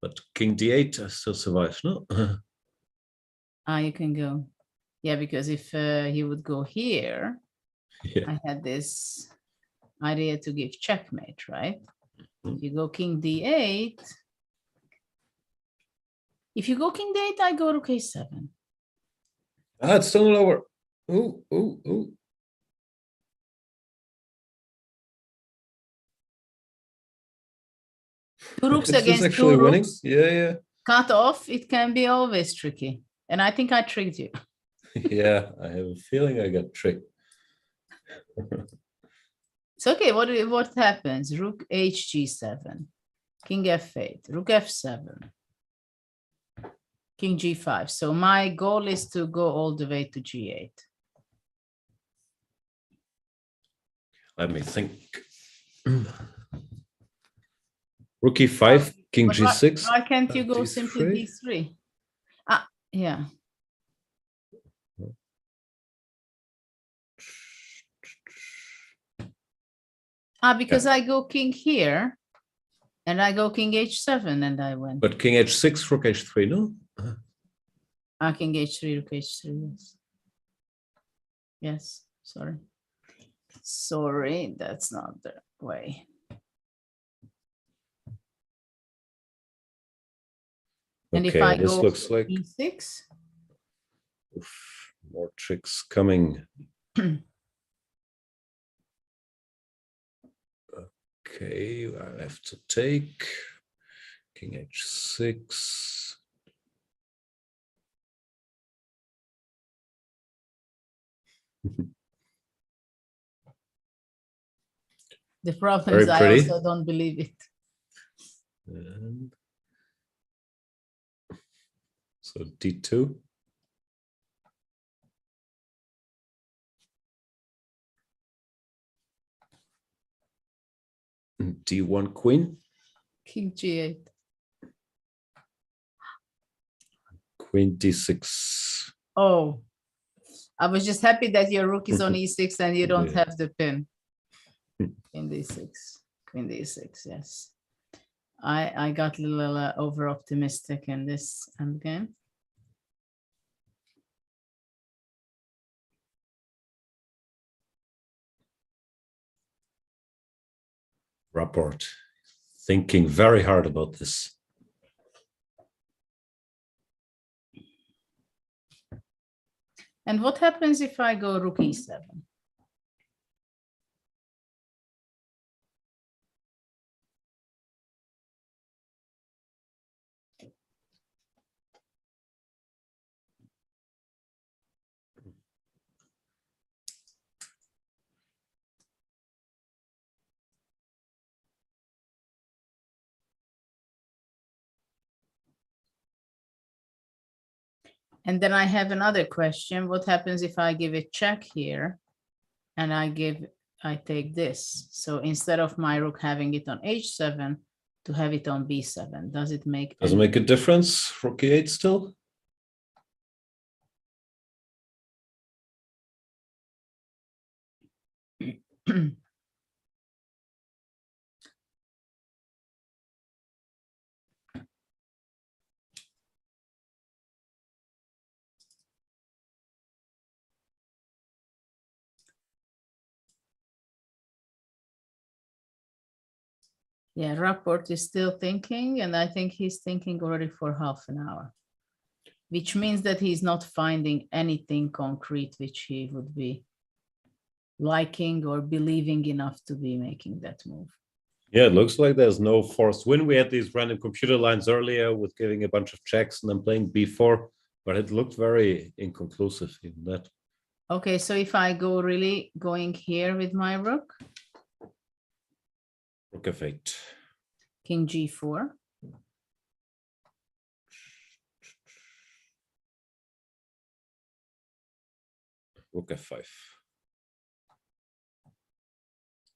But king d8 I still survive, no? You can go. Yeah, because if he would go here, yeah. I had this idea to give checkmate, right? If you go king d8, if you go king d8, I go rook a7. Ah, it's still not over. Ooh. Two rooks This is against actually two winning. rooks. Yeah, yeah. Cut off, it can be always tricky. And I think I tricked you. Yeah, I have a feeling I got tricked. It's okay. What happens? Rook hg7, king f8, rook f7, king g5. So my goal is to go all the way to g8. Let me think. Rook e5, king But g6. why can't you go d3. simply d3? Ah, yeah. Ah, because I go king here, and I go king h7, and I win. But king h6, rook h3, no? Ah, king h3, rook h3, yes. Yes, sorry. Sorry, that's not the way. And if I this go looks like e6, more tricks coming. Okay, I have to take king h6. the problem Very is I pretty. also don't believe it. And so d2. D1 queen. King g8. Queen d6. Oh, I was just happy that your rook is on e6 and you don't Yeah. have the pin. Queen d6, queen d6, yes. I got a little over optimistic in this endgame. Rapport thinking very hard about this. And what happens if I go rook e7? And then I have another question. What happens if I give a check here and I take this? So instead of my rook having it on h7, to have it on b7, does it make Does it make a difference? Rook e8 still? Yeah, Rapport is still thinking, and I think he's thinking already for half an hour, which means that he's not finding anything concrete which he would be liking or believing enough to be making that move. Yeah, it looks like there's no forced win. We had these random computer lines earlier with giving a bunch of checks and then playing b4, but it looked very inconclusive even that. Okay, so if I go really going here with my rook, Rook f8. king g4. Rook f5.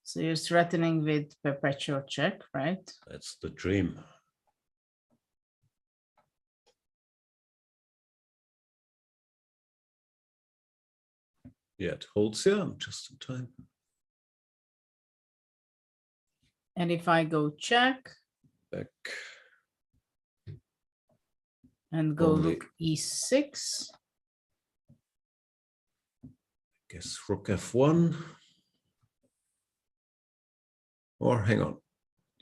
So you're threatening with perpetual check, right? That's the dream. Yeah, it holds. Yeah, I'm just in time. And if I go check Back. and go Only- rook e6, Guess rook f1. Or hang on.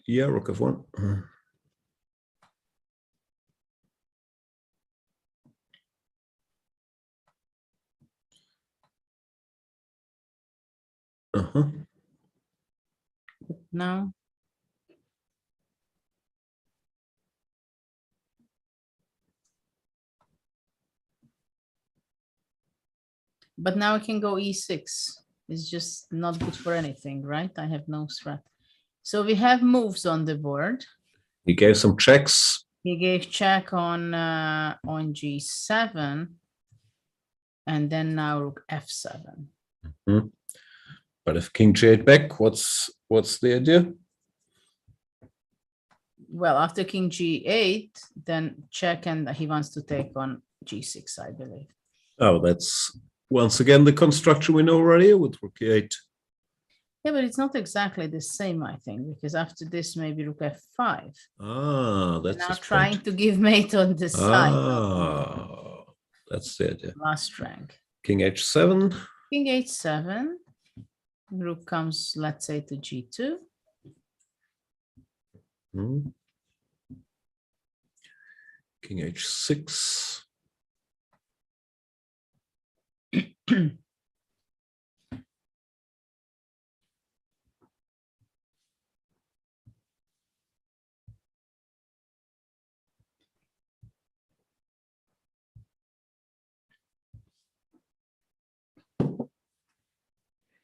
Yeah, rook f1. Uh-huh. no. But now I can go e6. It's just not good for anything, right? I have no threat. So we have moves on the board. He gave some checks. He gave check on g7, and then now rook f7. Mhm. But if king g8 back, what's the idea? Well, after king g8, then check, and he wants to take on g6, I believe. Oh, that's once again the construction we know already with rook e8. Yeah, but it's not exactly the same, I think, because after this, maybe rook f5. Ah, that's Now his trying point. to give mate on the side. Ah, that's the idea. Last rank. King h7. King h7. Rook comes, let's say, to g2. Hmm. King h6.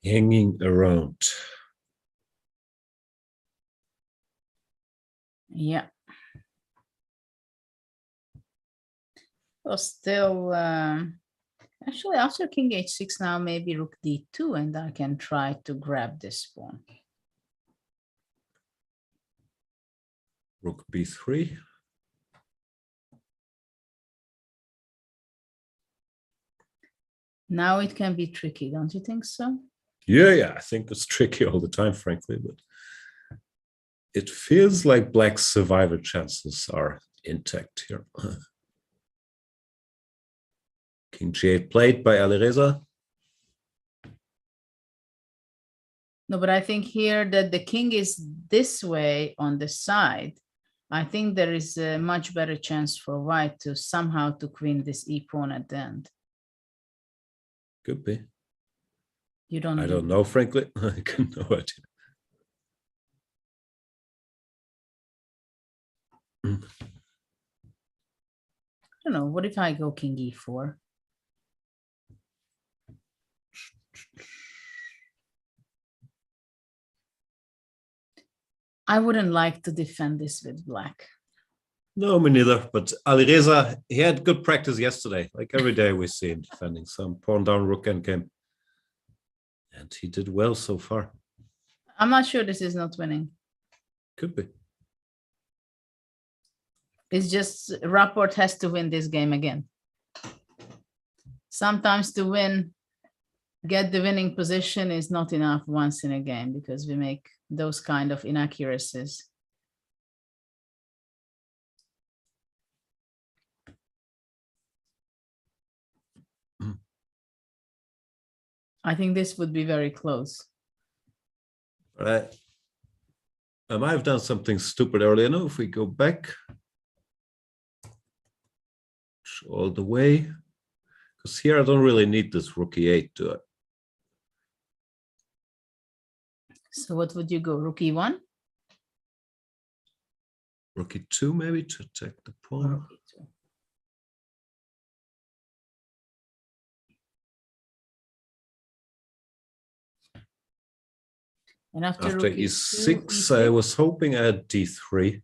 Hanging around. Yeah. Well, still, actually, after king h6 now, maybe rook d2, and I can try to grab this pawn. Rook b3. Now it can be tricky, don't you think so? Yeah, I think it's tricky all the time, frankly, but it feels like black's survival chances are intact here. King g8 played by Alireza. No, but I think here that the king is this way on the side. I think there is a much better chance for white to somehow to queen this e pawn at the end. Could be. You don't. I don't know, frankly. I got no idea. I don't know. What if I go king e4? I wouldn't like to defend this with black. No, me neither. But Alireza, he had good practice yesterday. Like every day we see him defending some pawn down rook endgame. And he did well so far. I'm not sure this is not winning. Could be. It's just Rapport has to win this game again. Sometimes to win, get the winning position is not enough once in a game because we make those kind of inaccuracies. I think this would be very close. But I might have done something stupid earlier. No, if we go back all the way, because here I don't really need this rook e8 to it. So what would you go? Rook e1? Rook e2 maybe to attack the pawn. And after e6, I was hoping I had d3.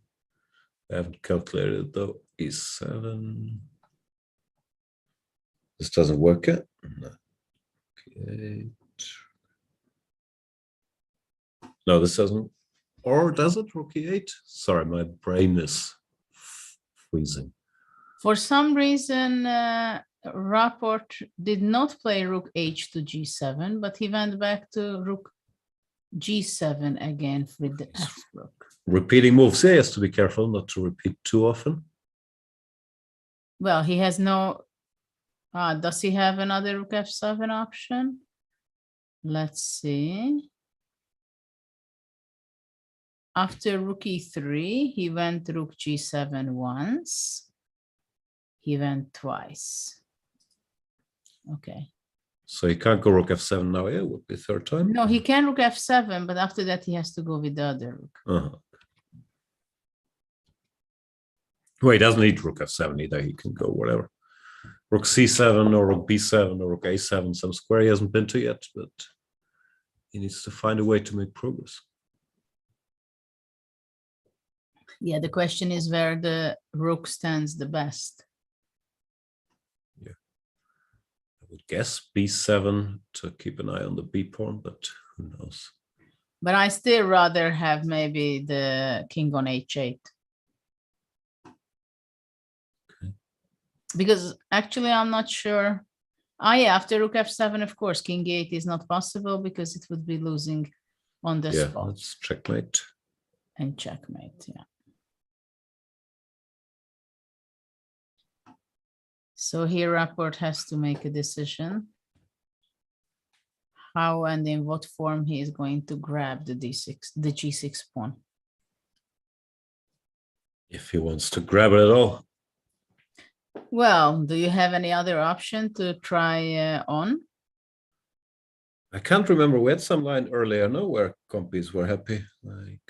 I haven't calculated it though. e7. This doesn't work yet. No. Okay. No, this doesn't. Or does it? Rook e8? Sorry, my brain is freezing. For some reason, Rapport did not play rook h to g7, but he went back to rook g7 again with the f rook. Repeating moves. He has to be careful not to repeat too often. Well, he has no. Does he have another rook f7 option? Let's see. After rook e3, he went rook g7 once. He went twice. Okay. So he can't go rook f7 now. Yeah, it would be third time. No, he can rook f7, but after that he has to go with the other rook. Well, he doesn't need rook f7 either. He can go whatever. rook c7 or rook b7 or rook a7, some square he hasn't been to yet, but he needs to find a way to make progress. Yeah, the question is where the rook stands the best. Yeah, I would guess b7 to keep an eye on the b pawn, but who knows? But I still rather have maybe the king on h8. Okay. Because actually I'm not sure. Ah, yeah, after rook f7, of course, king e8 is not possible because it would be losing on the Yeah, spot. let's checkmate. And checkmate, yeah. So here Rapport has to make a decision. How and in what form he is going to grab the g6 pawn. If he wants to grab it at all. Well, do you have any other option to try on? I can't remember. We had some line earlier, no, where compis were happy. Like,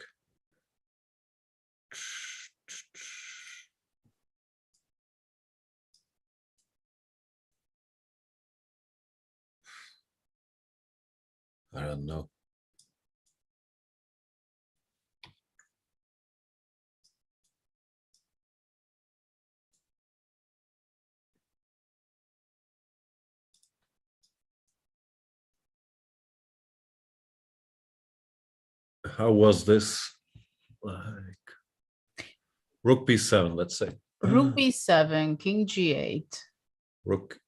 I don't know. How was this? Like rook b7, let's say. Rook b7, king g8. Rook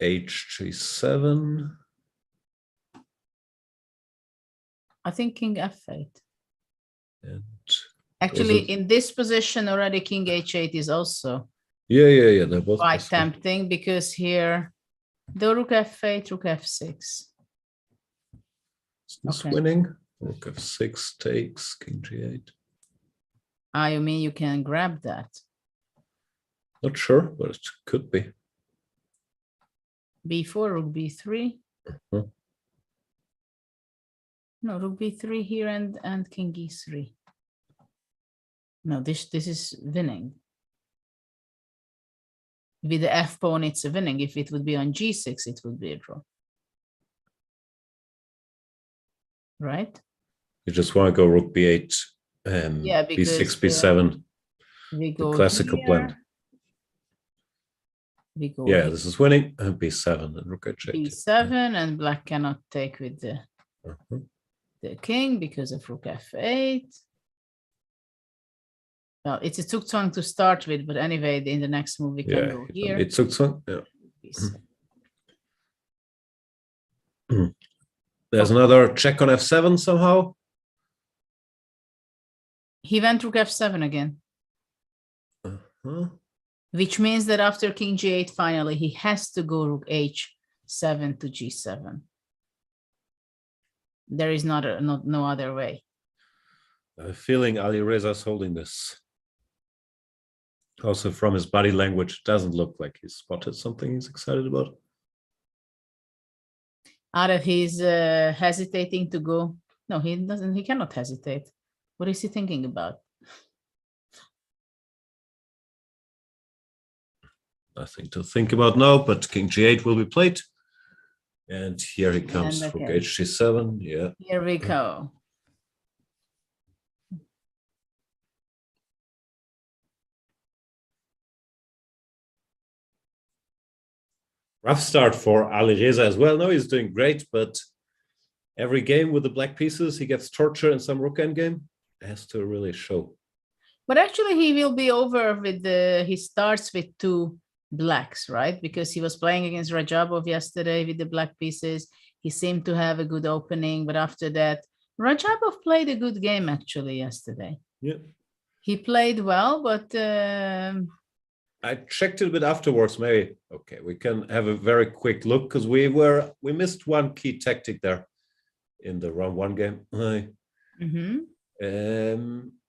hg7. I think king f8. And actually, in this position already, king h8 is also yeah. They're both quite possible. tempting because here the rook f8, rook f6. Is this winning? Rook f6 takes, king g8. Ah, you mean you can grab that? Not sure, but it could be. b4, rook b3. Uh-huh. No, rook b3 here and king e3. No, this is winning. With the f pawn, it's a winning. If it would be on g6, it would be a draw. Right? You just want to go rook b8, yeah, because, b6, b7. We go The classical here. blend. We go Yeah, here. this is winning. And b7 and rook h8. b7, and black cannot take with the king because of rook f8. Well, it's a Zugzwang to start with, but anyway, in the next move we can go here. It's Zugzwang, yeah. There's another check on f7 somehow. He went rook f7 again. Which means that after king g8, finally, he has to go rook h7 to g7. There is no other way. I have a feeling Ali Reza's holding this. Also from his body language, it doesn't look like he's spotted something he's excited about. Out of his hesitating to go. No, he doesn't. He cannot hesitate. What is he thinking about? Nothing to think about now, but king g8 will be played. And here he comes, And rook okay. hg7, yeah. Here we go. Rough start for Ali Reza as well. No, he's doing great, but every game with the black pieces, he gets torture in some rook endgame. It has to really show. But actually, he will be over with he starts with two blacks, right? Because he was playing against Radjabov yesterday with the black pieces. He seemed to have a good opening, but after that, Radjabov played a good game actually yesterday. Yeah. He played well, but I checked it a bit afterwards. Maybe okay, we can have a very quick look because we missed one key tactic there in the round one game,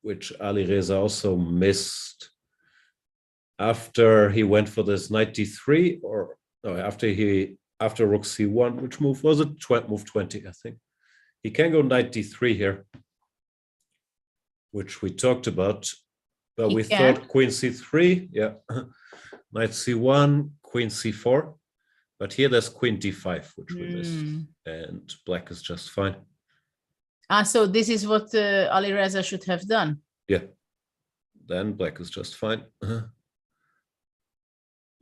which Ali Reza also missed after he went for this knight d3, or no, after rook c1. Which move was it? Move 20, I think. He can go knight d3 here, which we talked about. But we thought queen c3, yeah. Knight c1, queen c4, but here there's queen d5, which we missed, and black is just fine. So this is what Alireza should have done. Yeah, then black is just fine.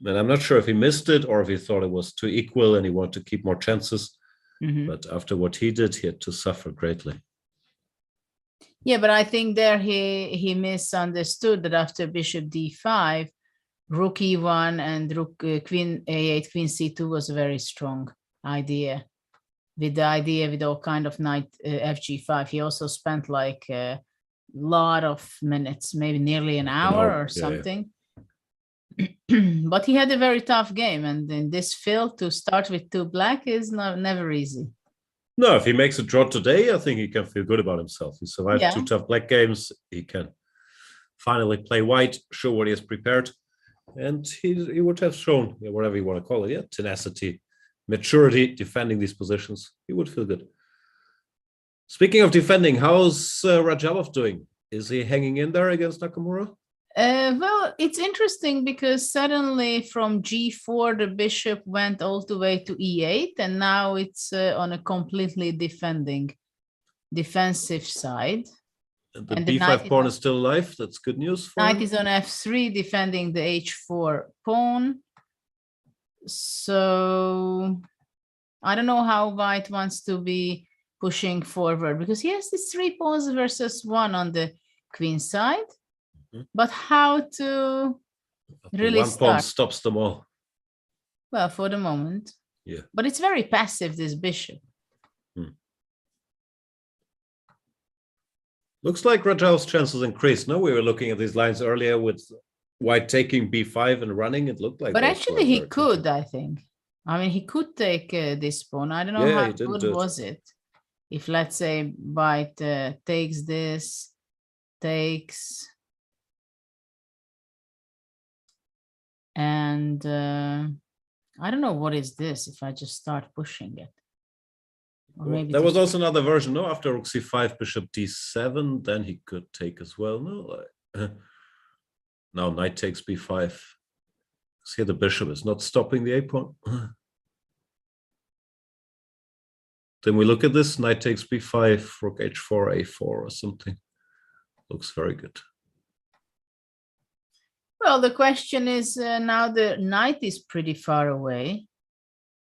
And I'm not sure if he missed it or if he thought it was too equal and he wanted to keep more chances. But after what he did, he had to suffer greatly. Yeah, but I think there he misunderstood that after bishop d5, rook e1 and rook queen a8, queen c2 was a very strong idea. With all kind of knight fg5, he also spent like a lot of minutes, maybe nearly an hour or something. But he had a very tough game, and in this field to start with 2 black is never easy. No, if he makes a draw today, I think he can feel good about himself. He survived 2 tough black games. He can finally play white, show what he has prepared, and he would have shown whatever you want to call it, tenacity, maturity, defending these positions. He would feel good. Speaking of defending, how's Radjabov doing? Is he hanging in there against Nakamura? Well, it's interesting because suddenly from g4 the bishop went all the way to e8, and now it's on a completely defensive side. And the b5 pawn is still alive. That's good news for knight him. is on f3 defending the h4 pawn. So I don't know how white wants to be pushing forward, because he has this 3 pawns versus 1 on the queen side. But how to really one start? pawn stops them all. Well, for the moment. Yeah. But it's very passive, this bishop. Looks like Radjabov's chances increased. No, we were looking at these lines earlier with white taking b5 and running. It looked like. But actually, he could, I think. I mean, he could take this pawn. I don't know how good was it. If, let's say, white takes this, takes. And I don't know what is this if I just start pushing it. Or maybe there was also another version, no? After rook c5, bishop d7, then he could take as well. No, now knight takes b5. See, here the bishop is not stopping the a pawn. Then we look at this, knight takes b5, rook h4, a4 or something. Looks very good. Well, the question is now the knight is pretty far away.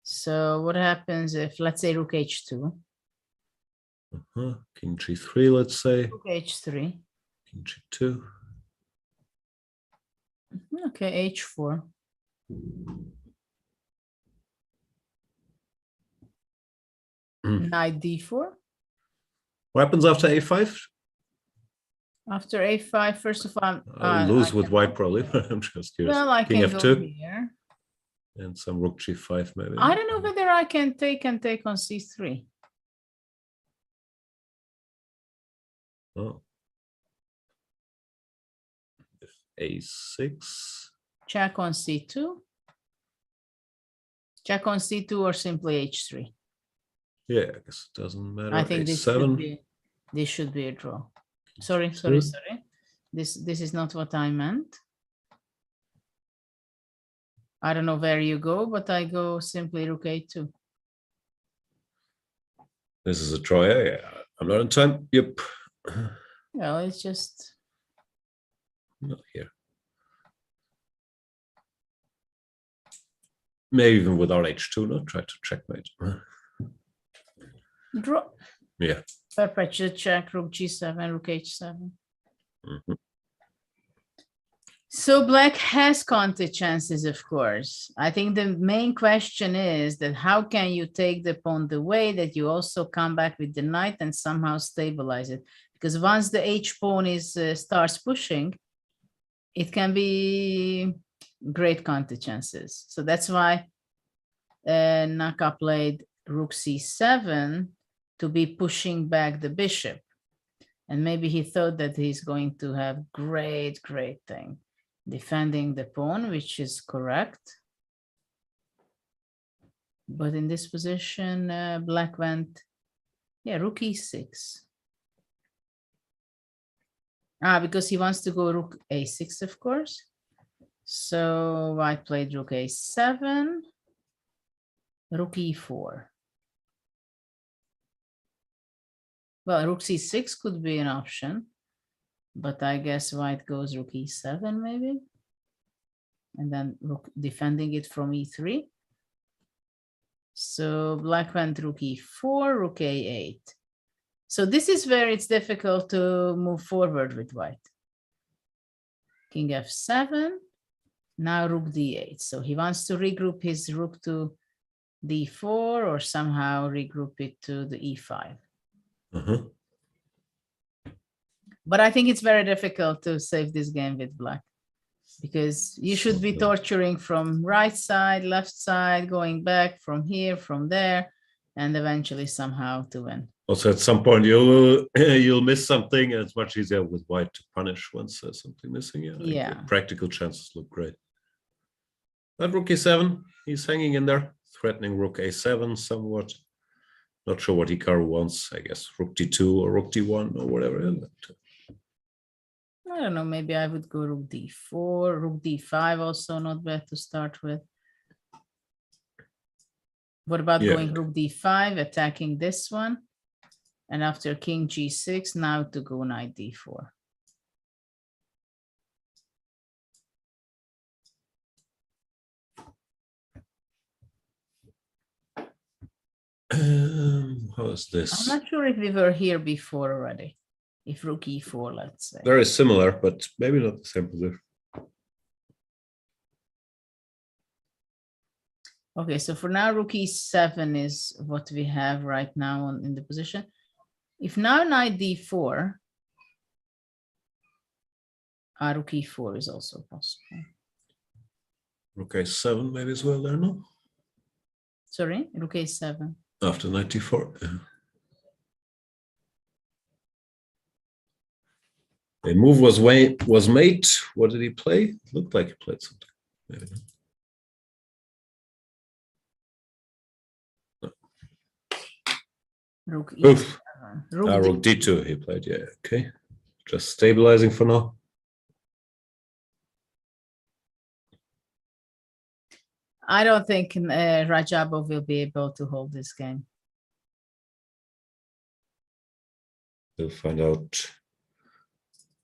So what happens if, let's say, rook h2? King g3, let's say. Rook h3. King g2. Okay, h4. Knight d4. What happens after a5? After a5, first of all, I'll lose with white probably. I'm just curious. Well, I King can f2 go here. And some rook g5 maybe. I don't know whether I can take on c3. Oh. a6. Check on c2. Check on c2 or simply h3. Yeah, I guess it doesn't matter. I think h7. this should be a draw. Sorry. This is not what I meant. I don't know where you go, but I go simply rook a2. This is a draw. Yeah. I'm not in time. Yep. Well, it's just not here. Maybe even without h2, no? Try to checkmate. Draw. Yeah. Perpetual check, rook g7, rook h7. So black has counter chances, of course. I think the main question is that how can you take the pawn the way that you also come back with the knight and somehow stabilize it? Because once the h pawn is starts pushing, it can be great counter chances. So that's why Naka played rook c7 to be pushing back the bishop. And maybe he thought that he's going to have great thing defending the pawn, which is correct. But in this position, black went, rook e6. Because he wants to go rook a6, of course. So white played rook a7, rook e4. Well, rook c6 could be an option, but I guess white goes rook e7 maybe, and then rook defending it from e3. So black went rook e4, rook a8. So this is where it's difficult to move forward with white. King f7, now rook d8. So he wants to regroup his rook to d4 or somehow regroup it to the e5. But I think it's very difficult to save this game with black, because you should be torturing from right side, left side, going back from here, from there, and eventually somehow to win. Also, at some point you'll miss something, and it's much easier with white to punish once there's something missing. Yeah. Practical chances look great. That rook e7, he's hanging in there, threatening rook a7 somewhat. Not sure what Hikaru wants. I guess rook d2 or rook d1 or whatever. I don't know, maybe I would go rook d4, rook d5 also not bad to start with. What about going rook d5, attacking this one? And after king g6, now to go knight d4. How is this? I'm not sure if we were here before already. If rook e4, let's say. Very similar, but maybe not the same position. Okay, so for now, rook e7 is what we have right now in the position. If now knight d4, rook e4 is also possible. Rook a7 maybe as well there, no? Sorry, rook a7. After knight d4, yeah. A move was made. What did he play? It looked like he played something. Maybe not. Rook e7. Rook d2 he played, yeah, okay. Just stabilizing for now. I don't think Radjabov will be able to hold this game. We'll find out.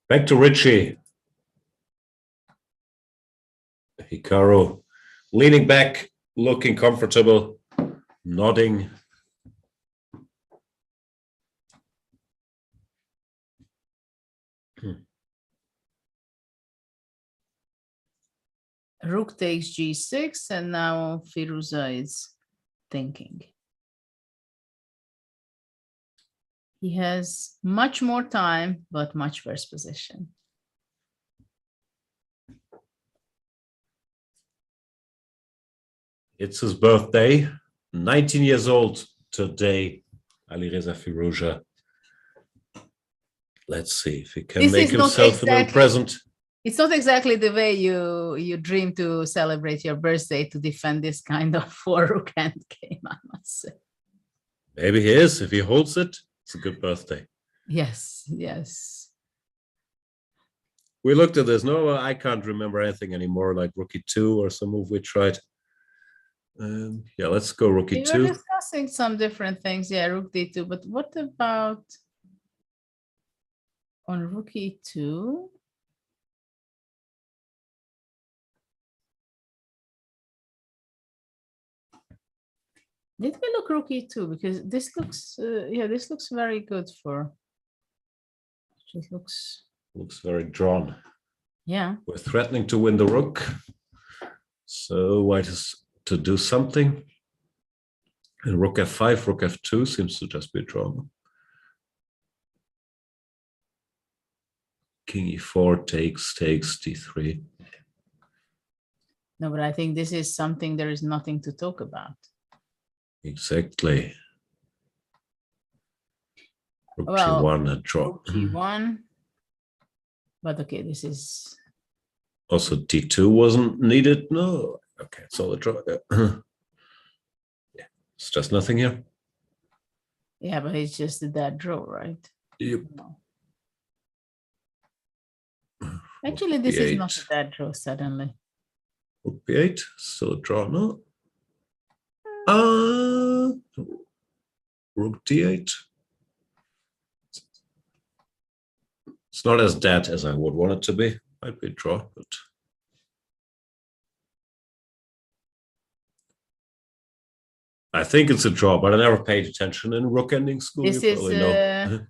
Back to Richie. Hikaru leaning back, looking comfortable, nodding. Rook takes g6, and now Firuza is thinking. He has much more time, but much worse position. It's his birthday, 19 years old today, Alireza Firuza. Let's see if he can make himself a little present. It's not exactly the way you dream to celebrate your birthday, to defend this kind of 4-rook endgame, I must say. Maybe he is. If he holds it, it's a good birthday. Yes, yes. We looked at this. No, I can't remember anything anymore, like rook e2 or some move we tried. Yeah, let's go rook e2. We were discussing some different things. Yeah, rook d2. But what about on rook e2? Did we look rook e2? Because this looks, yeah, this looks very good for. It looks very drawn. Yeah. We're threatening to win the rook, so white is to do something. And rook f5, rook f2 seems to just be drawn. King e4 takes d3. No, but I think this is something there is nothing to talk about. Exactly. Rook g1 and draw. Rook g1. But okay, this is also d2 wasn't needed. No, okay, it's all a draw. Yeah, it's just nothing here. Yeah, but it's just a dead draw, right? Yep. No. Actually, this is not a dead draw suddenly. Rook b8, still a draw, no? Rook d8. It's not as dead as I would want it to be. Might be a draw, but I think it's a draw, but I never paid attention in rook ending school. This You is, probably know.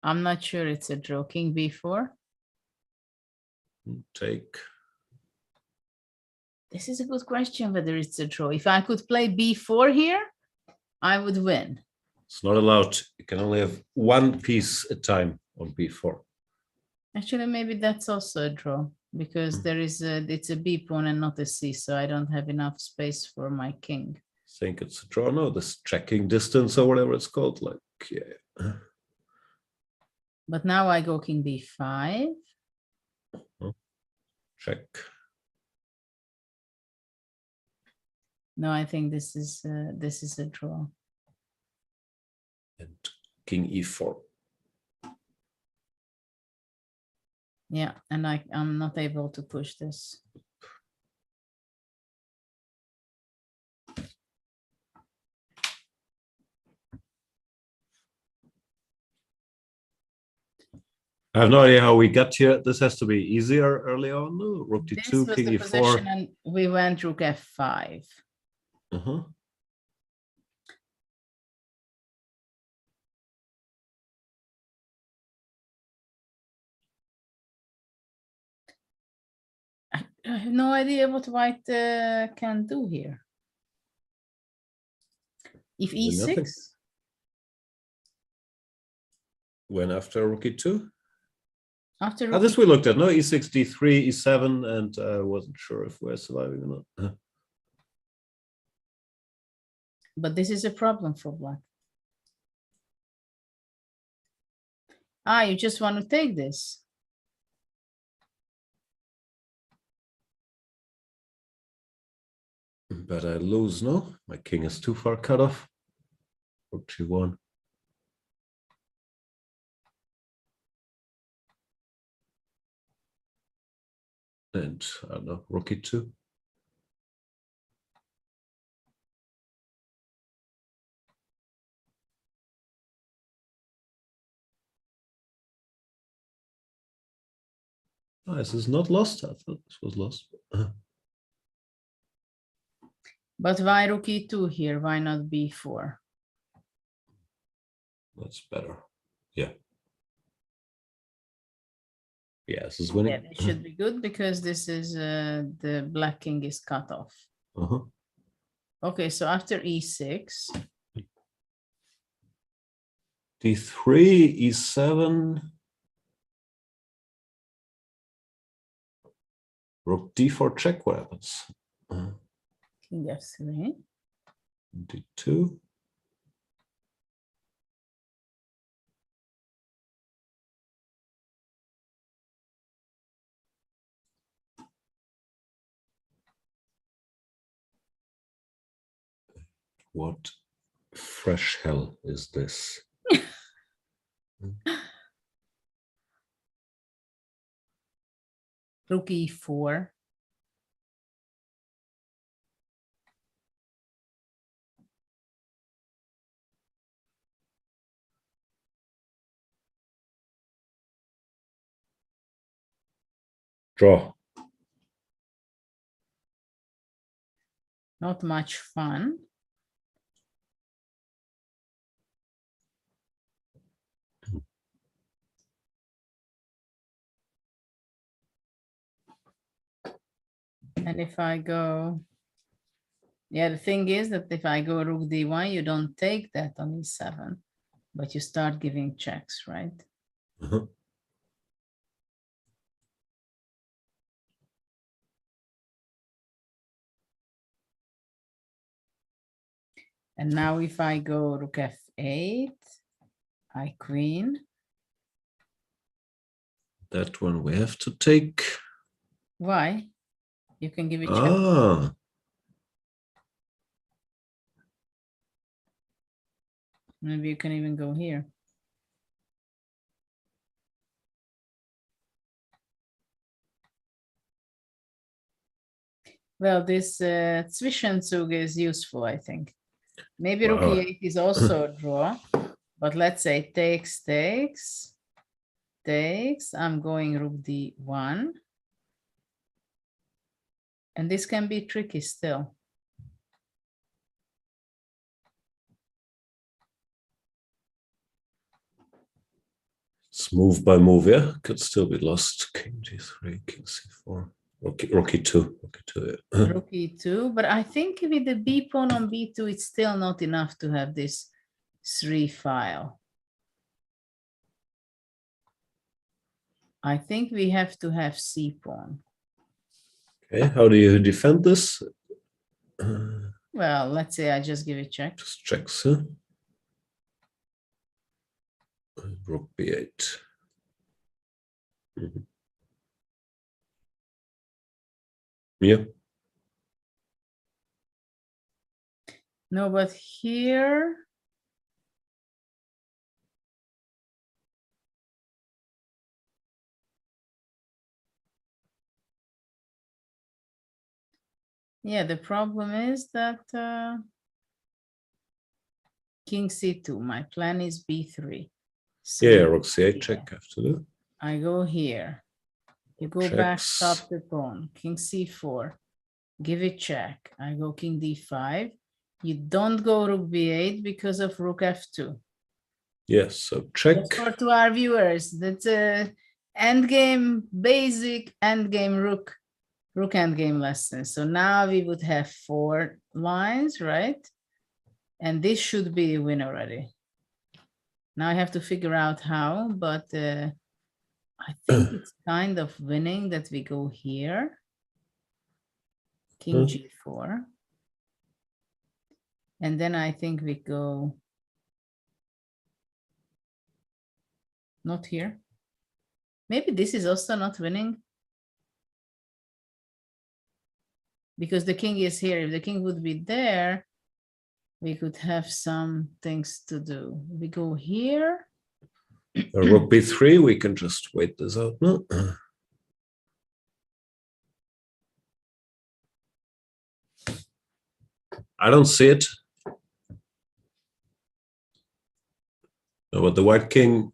I'm not sure it's a draw. King b4. Take. This is a good question, whether it's a draw. If I could play b4 here, I would win. It's not allowed. You can only have one piece at a time on b4. Actually, maybe that's also a draw, because there is it's a b pawn and not a c, so I don't have enough space for my king. I think it's a draw, no? This checking distance or whatever it's called. Like, yeah. But now I go king b5. Check. No, I think this is a draw. And king e4. Yeah, and I'm not able to push this. I have no idea how we got here. This has to be easier early on. No? Rook This d2, was king the e4. position, and we went rook f5. I have no idea what white can do here. If e6. Nothing. When after rook e2? After Oh, rook this we looked at, no? e6, d3, e7, and I wasn't sure if we're surviving or not. But this is a problem for black. Ah, you just want to take this. But I lose, no? My king is too far cut off. Rook g1. And I don't know, rook e2. Oh, this is not lost. I thought this was lost. But why rook e2 here? Why not b4? That's better. Yeah. Yeah, this is winning. Yeah, it should be good, because this is the black king is cut off. Okay, so after e6. d3, e7. Rook d4 check, what happens? King f3. d2. What fresh hell is this? Rook e4. Draw. Not much fun. And if I go, yeah, the thing is that if I go rook d1, you don't take that on e7, but you start giving checks, right? And now if I go rook f8, I queen. That one we have to take. Why? You can give it check. Ah. Maybe you can even go here. Well, this Zwischenzug is useful, I think. Maybe rook Wow. e8 is also a draw, but let's say takes, takes, takes. I'm going rook d1. And this can be tricky still. It's move by move, yeah. Could still be lost. King g3, king c4. Rook e2. Rook e2, yeah. Rook e2, but I think with the b pawn on b2, it's still not enough to have this 3 file. I think we have to have c pawn. Okay, how do you defend this? Well, let's say I just give it check. Just checks, huh? Rook b8. Mhm. Yeah. No, but here. Yeah, the problem is that king c2, my plan is b3. So Yeah, rook c8 check after that. I go here. You go back, stop the pawn. King c4. Give it check. I go king d5. You don't go rook b8 because of rook f2. Yes, so check. Just for to our viewers, that's a endgame, basic endgame rook endgame lesson. So now we would have 4 lines, right? And this should be a win already. Now I have to figure out how, but I think it's kind of winning that we go here. King g4. And then I think we go not here. Maybe this is also not winning. Because the king is here. If the king would be there, we could have some things to do. We go here. Rook b3, we can just wait this out, no? I don't see it. No, but the white king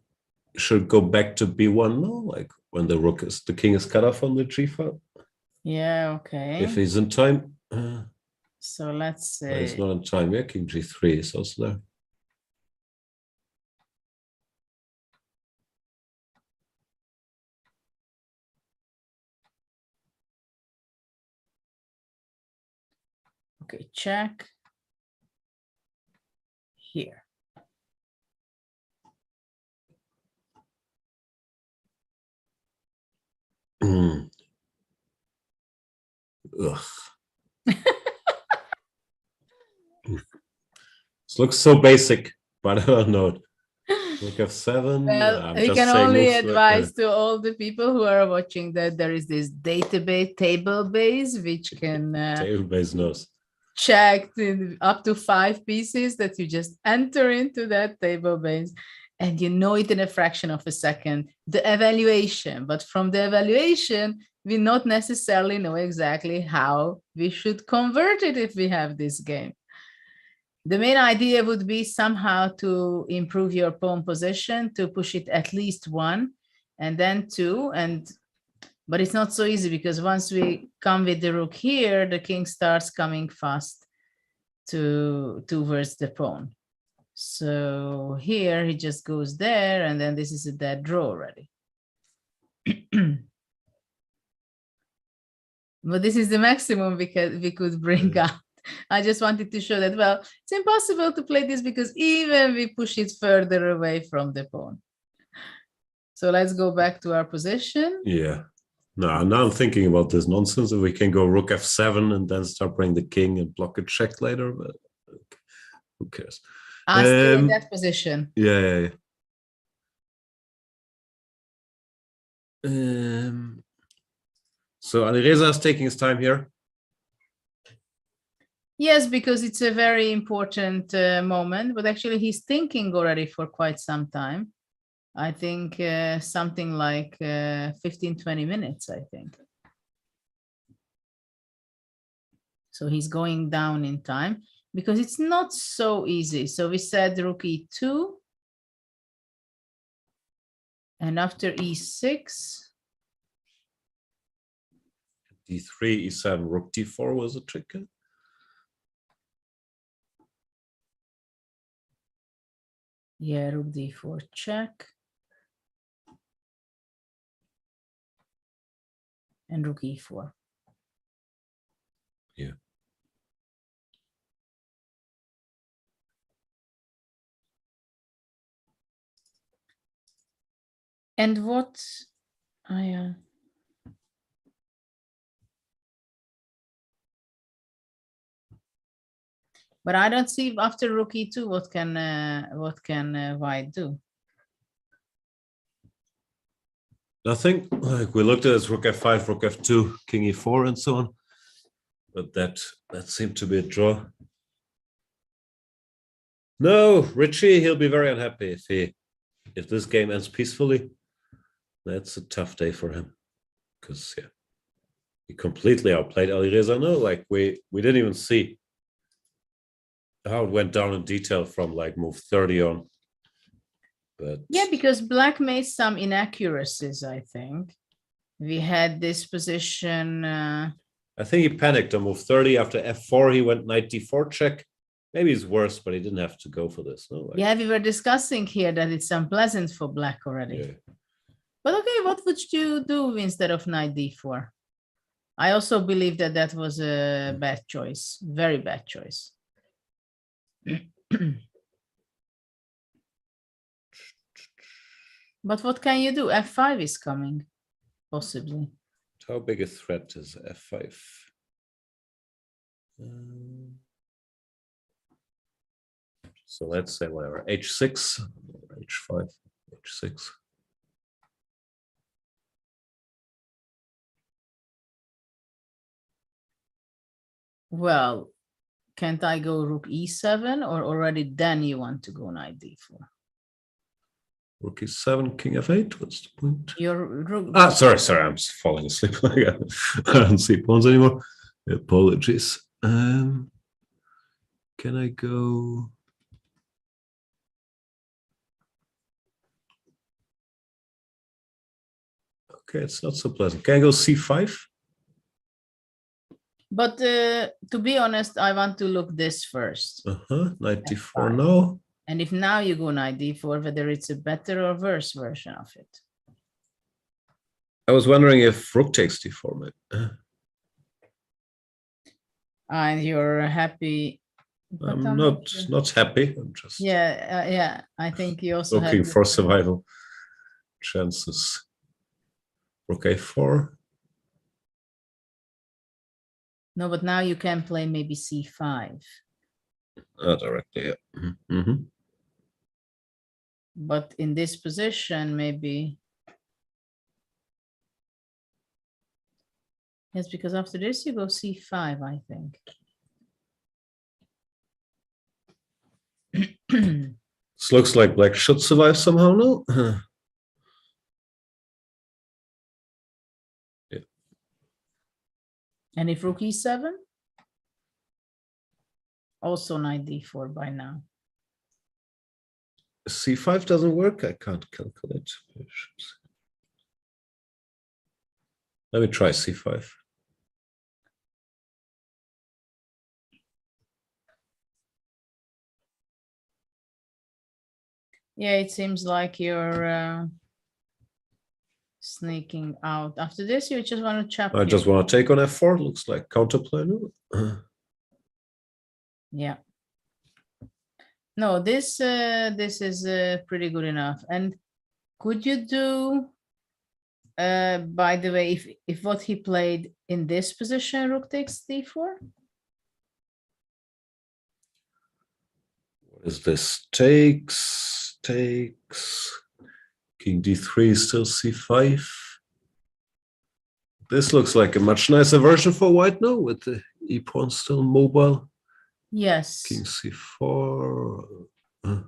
should go back to b1, no? Like when the king is cut off on the g file. Yeah, okay. If he's in time. So let's say. He's not in time, yeah, king g3 is also there. Okay, check here. Ugh. This looks so basic, but I don't know. Rook f7. Well, we can only advise to all the people who are watching that there is this database table base which can table base knows. Check up to 5 pieces that you just enter into that table base, and you know it in a fraction of a second. The evaluation, but from the evaluation, we not necessarily know exactly how we should convert it if we have this game. The main idea would be somehow to improve your pawn position, to push it at least 1 and then 2. But it's not so easy because once we come with the rook here, the king starts coming fast towards the pawn. So here he just goes there, and then this is a dead draw already. But this is the maximum we could bring out. I just wanted to show that, well, it's impossible to play this because even we push it further away from the pawn. So let's go back to our position. Yeah. No, now I'm thinking about this nonsense. If we can go rook f7 and then start playing the king and block a check later, but who cares? I'm still in that position. Yeah. So Alireza is taking his time here. Yes, because it's a very important moment, but actually he's thinking already for quite some time. I think something like 15-20 minutes, I think. So he's going down in time because it's not so easy. So we said rook e2. And after e6. d3, e7, rook d4 was a trick. Yeah, rook d4 check. And rook e4. Yeah. And what I but I don't see after rook e2 what can white do? Nothing. Like we looked at as rook f5, rook f2, king e4, and so on. But that seemed to be a draw. No, Richie, he'll be very unhappy if this game ends peacefully. That's a tough day for him. Because yeah, he completely outplayed Alireza. No, like we didn't even see how it went down in detail from like move 30 on. But Yeah, because black made some inaccuracies, I think. We had this position. I think he panicked on move 30. After f4, he went knight d4 check. Maybe it's worse, but he didn't have to go for this. No, like, Yeah, we were discussing here that it's unpleasant for black already. yeah. But okay, what would you do instead of knight d4? I also believe that that was a bad choice, very bad choice. But what can you do? f5 is coming, possibly. How big a threat is f5? So let's say whatever, h6, h5, h6. Well, can't I go rook e7 or already then you want to go knight d4? Rook e7, king f8, what's the point? Your rook. Ah, sorry, I'm just falling asleep. I don't see pawns anymore. Apologies. Can I go? Okay, it's not so pleasant. Can I go c5? But to be honest, I want to look this first. Knight d4 no. And if now you go knight d4, whether it's a better or worse version of it. I was wondering if rook takes d4, maybe. And you're happy. I'm not happy. I'm just yeah. I think you also looking have for survival chances. Rook a4. No, but now you can play maybe c5. Directly, yeah. Mm-hmm. But in this position, maybe. Yes, because after this you go c5, I think. This looks like black should survive somehow, no? Yeah. And if rook e7? Also knight d4 by now. c5 doesn't work. I can't calculate. Let me try c5. Yeah, it seems like you're sneaking out. After this, you just want to chop. I just want to take on f4. Looks like counterplay. Yeah. No, this is pretty good enough. And could you do, by the way, if what he played in this position, rook takes d4? What is this? Takes. King d3, still c5. This looks like a much nicer version for white now, with the e-pawn still mobile. Yes. King c4. Have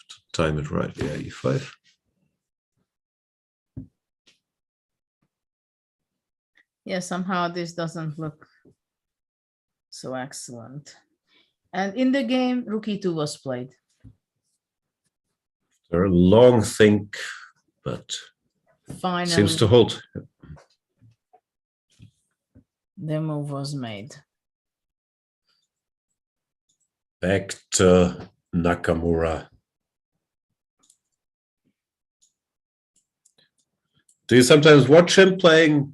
to time it right. Yeah, e5. Yeah, somehow this doesn't look so excellent. And in the game, Rook E2 was played. They're a long think, but Finally, seems to hold. the move was made. Back to Nakamura. Do you sometimes watch him playing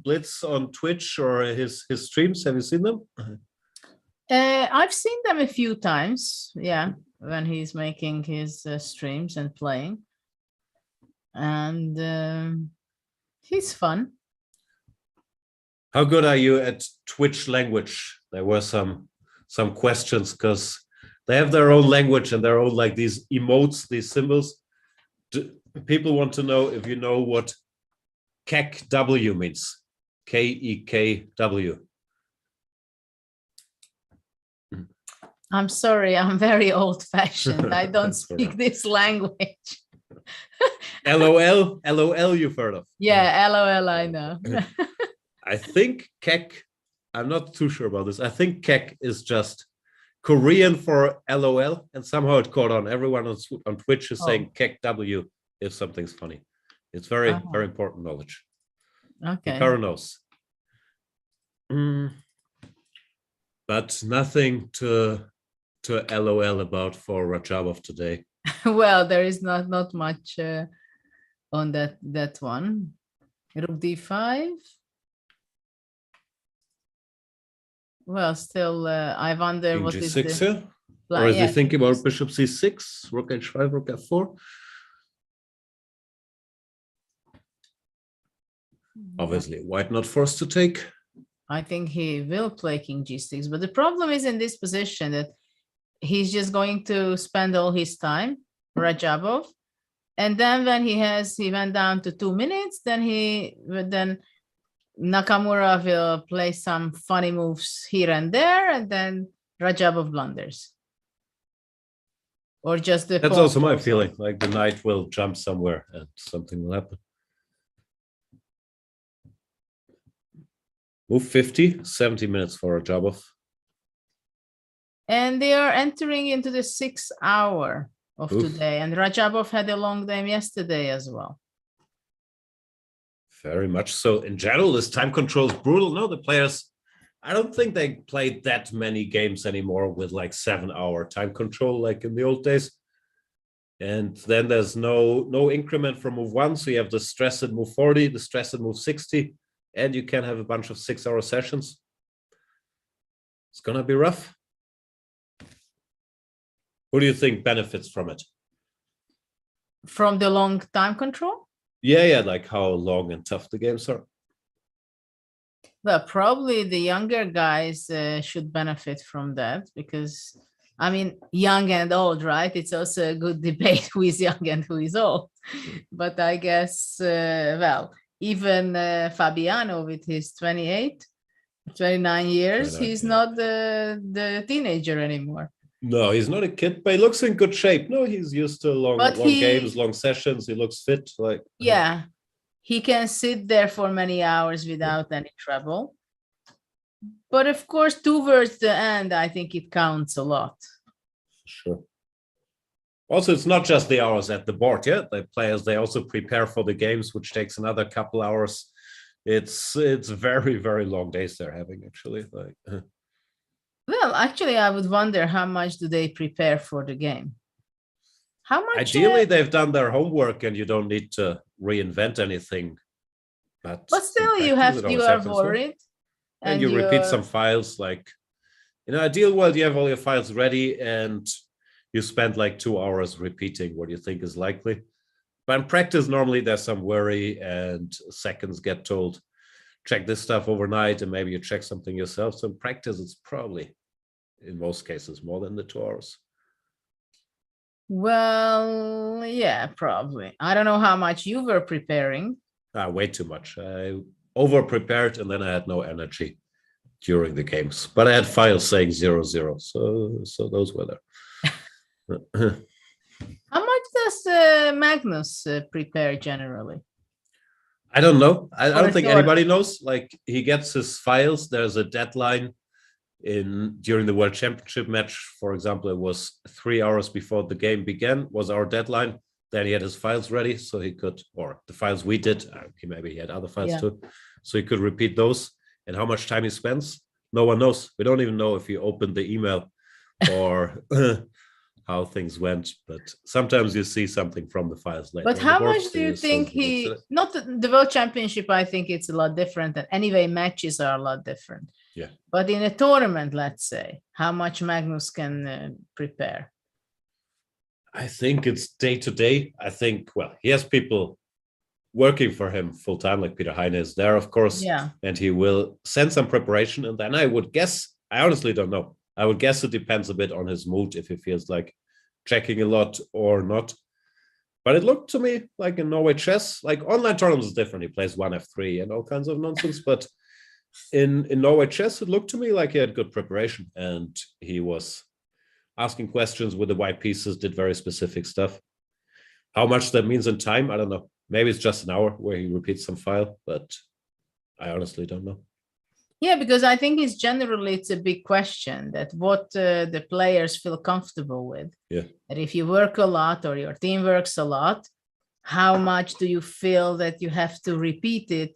Blitz on Twitch or his streams? Have you seen them? I've seen them a few times, yeah, when he's making his streams and playing. And he's fun. How good are you at Twitch language? There were some questions because they have their own language and their own like these emotes, these symbols. People want to know if you know what KEKW means. KEKW. I'm sorry, I'm very old-fashioned. I don't speak this language. LOL, LOL you've heard of. Yeah, LOL, I know. I think KEK, I'm not too sure about this. I think KEK is just Korean for LOL, and somehow it caught on. Everyone on Twitch is saying KEKW if something's funny. It's very, very important knowledge. Okay. Hikaru knows. But nothing to LOL about for Radjabov today. Well, there is not much on that one. Rook D5. Well, still, I wonder King what G6 is the here? plan. Or is he Yeah, thinking about Bishop C6, Rook H5, Rook F4? Obviously, white not forced to take. I think he will play King G6, but the problem is in this position that he's just going to spend all his time, Radjabov, and then when he went down to 2 minutes, then Nakamura will play some funny moves here and there, and then Radjabov blunders. Or just the That's pawn also my falls feeling, off. like the knight will jump somewhere and something will happen. Move 50, 70 minutes for Radjabov. And they are entering into the 6th hour of Oof. today, and Radjabov had a long game yesterday as well. Very much so. In general, this time control is brutal. No, the players, I don't think they played that many games anymore with like 7-hour time control like in the old days. And then there's no increment from move 1. So you have the stress at move 40, the stress at move 60, and you can have a bunch of 6-hour sessions. It's going to be rough. Who do you think benefits from it? From the long time control? Yeah, like how long and tough the games are. Well, probably the younger guys should benefit from that because, I mean, young and old, right? It's also a good debate who is young and who is old. But I guess, well, even Fabiano with his 29 years, he's not the teenager anymore. No, he's not a kid, but he looks in good shape. No, he's used to long games, long sessions. He looks fit. Like yeah, he can sit there for many hours without any trouble. But of course, towards the end, I think it counts a lot. Sure. Also, it's not just the hours at the board. Yeah, the players, they also prepare for the games, which takes another couple hours. It's very, very long days they're having actually. Like. Well, actually, I would wonder how much do they prepare for the game? How much? Ideally, they've done their homework and you don't need to reinvent anything. But still, you are worried. And you repeat some files. Like in an ideal world, you have all your files ready and you spend like 2 hours repeating what you think is likely. But in practice, normally there's some worry and seconds get told, check this stuff overnight and maybe you check something yourself. So in practice, it's probably, in most cases, more than the 2 hours. Well, yeah, probably. I don't know how much you were preparing. Way too much. I over-prepared and then I had no energy during the games. But I had files saying 0-0, so those were there. How much does Magnus prepare generally? I don't know. I Or don't think sort of. anybody knows. Like, he gets his files. There's a deadline during the World Championship match. For example, it was 3 hours before the game began was our deadline. Then he had his files ready, so he could, or the files we did. Okay, maybe he had other files too, so he could repeat those. And how much time he spends, no one knows. We don't even know if he opened the email or how things went. But sometimes you see something from the files later. But how much do you think he, not the World Championship, I think it's a lot different. And anyway, matches are a lot different. Yeah. But in a tournament, let's say, how much Magnus can prepare? I think it's day to day. I think, well, he has people working for him full time, like Peter Heine is there, of course. Yeah. And he will send some preparation. And then I would guess, I honestly don't know. I would guess it depends a bit on his mood, if he feels like checking a lot or not. But it looked to me like in Norway chess, like online tournaments is different. He plays 1F3 and all kinds of nonsense. But in Norway chess, it looked to me like he had good preparation. And he was asking questions with the white pieces, did very specific stuff. How much that means in time, I don't know. Maybe it's just an hour where he repeats some file, but I honestly don't know. Yeah, because I think it's a big question that what the players feel comfortable with. Yeah. That if you work a lot or your team works a lot, how much do you feel that you have to repeat it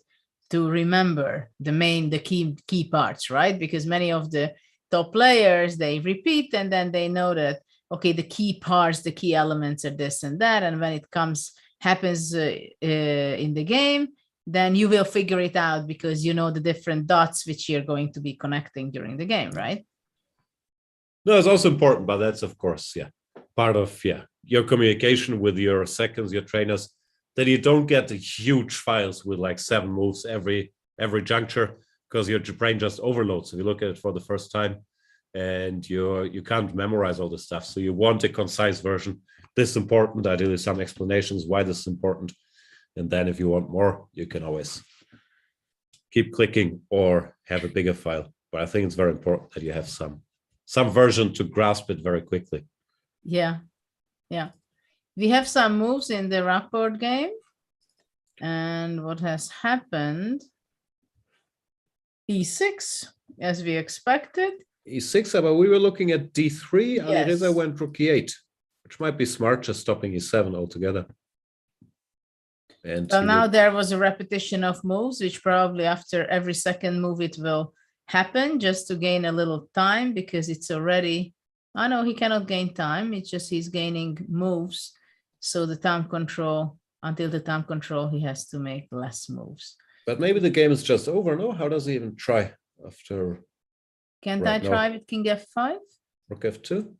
to remember the key parts, right? Because many of the top players, they repeat and then they know that, okay, the key parts, the key elements are this and that. And when it happens in the game, then you will figure it out because you know the different dots which you're going to be connecting during the game, right? No, it's also important, but that's, of course, part of, your communication with your seconds, your trainers, that you don't get the huge files with like 7 moves every juncture, because your brain just overloads. If you look at it for the first time and you can't memorize all this stuff. So you want a concise version. This is important, ideally some explanations why this is important. And then if you want more, you can always keep clicking or have a bigger file. But I think it's very important that you have some version to grasp it very quickly. Yeah. We have some moves in the rapport game. And what has happened? E6, as we expected. E6, but we were looking at D3. Yes. Alireza went rook E8, which might be smart, just stopping E7 altogether. And so now there was a repetition of moves, which probably after every second move it will happen, just to gain a little time, because it's already, I know he cannot gain time, it's just he's gaining moves. So the time control, until the time control, he has to make less moves. But maybe the game is just over, no? How does he even try after? Can't I try with King F5? Rook F2?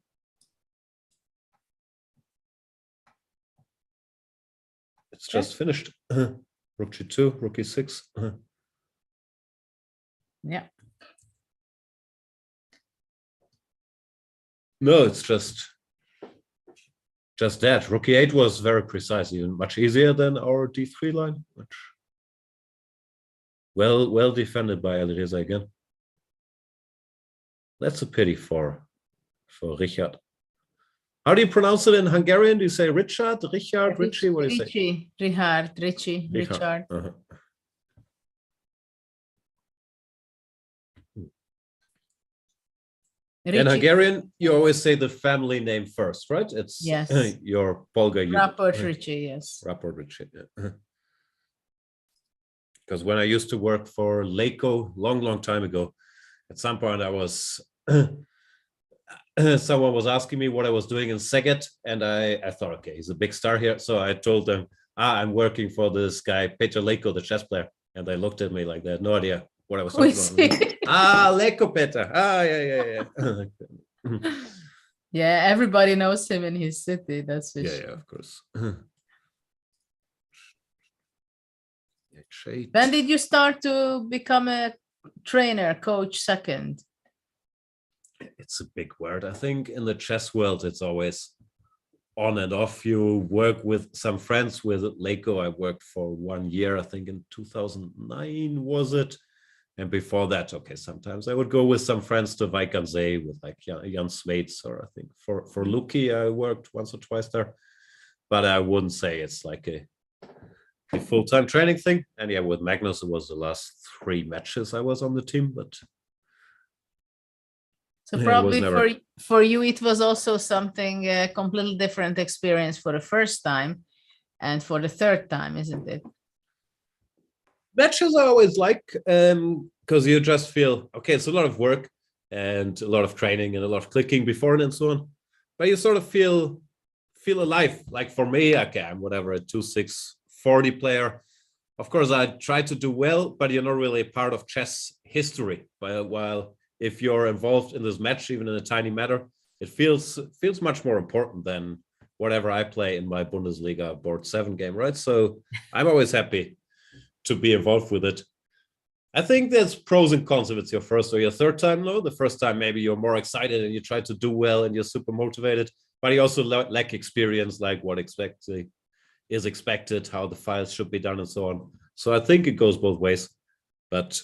It's just finished. Rook G2, Rook E6. Yeah. No, it's just that. Rook E8 was very precise, even much easier than our D3 line. Much well defended by Alireza again. That's a pity for Richard. How do you pronounce it in Hungarian? Do you say Richard, Richie? What do you say? Richard. Uh-huh. In Hungarian, you always say the family name first, right? It's your Polgar. Rapport Richie, yes. Rapport Richie, yeah. Because when I used to work for Leico long time ago, at some point I was someone was asking me what I was doing in Szeged, and I thought, okay, he's a big star here. So I told them, I'm working for this guy, Peter Leico, the chess player. And they looked at me like they had no idea what I was talking about. Leico Peter. Yeah. Yeah, everybody knows him in his city. That's for sure. Yeah, of course. When did you start to become a trainer, coach second? It's a big word. I think in the chess world, it's always on and off. You work with some friends. With Leico, I worked for 1 year, I think in 2009, was it? And before that, okay, sometimes I would go with some friends to Weikernsee with like Jan Smeets, or I think for Luki, I worked once or twice there. But I wouldn't say it's like the full-time training thing. And yeah, with Magnus, it was the last 3 matches I was on the team, but So yeah, probably never... for you, it was also something completely different experience for the first time and for the third time, isn't it? Matches I always like, because you just feel, okay, it's a lot of work and a lot of training and a lot of clicking before and so on, but you sort of feel alive. Like for me, okay, I'm whatever, a 2-6-40 player. Of course, I try to do well, but you're not really a part of chess history. While if you're involved in this match, even in a tiny matter, it feels much more important than whatever I play in my Bundesliga board 7 game, right? So I'm always happy to be involved with it. I think there's pros and cons if it's your first or your third time, though. The first time, maybe you're more excited and you try to do well and you're super motivated, but you also lack experience, like what is expected, how the files should be done and so on. So I think it goes both ways, but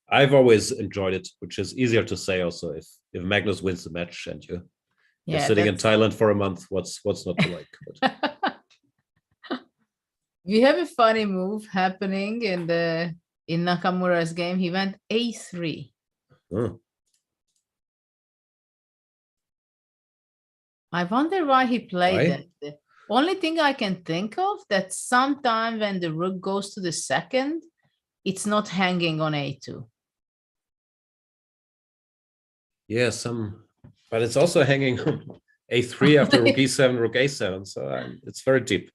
I've always enjoyed it, which is easier to say also if Magnus wins the match and you're sitting in Thailand for a month, what's not to like? We have a funny move happening in Nakamura's game. He went A3. Oh. I wonder why he played that. The only thing I can think of that sometime when the rook goes to the second, it's not hanging on A2. Yeah, but it's also hanging on A3 after rook E7, rook A7. So it's very deep.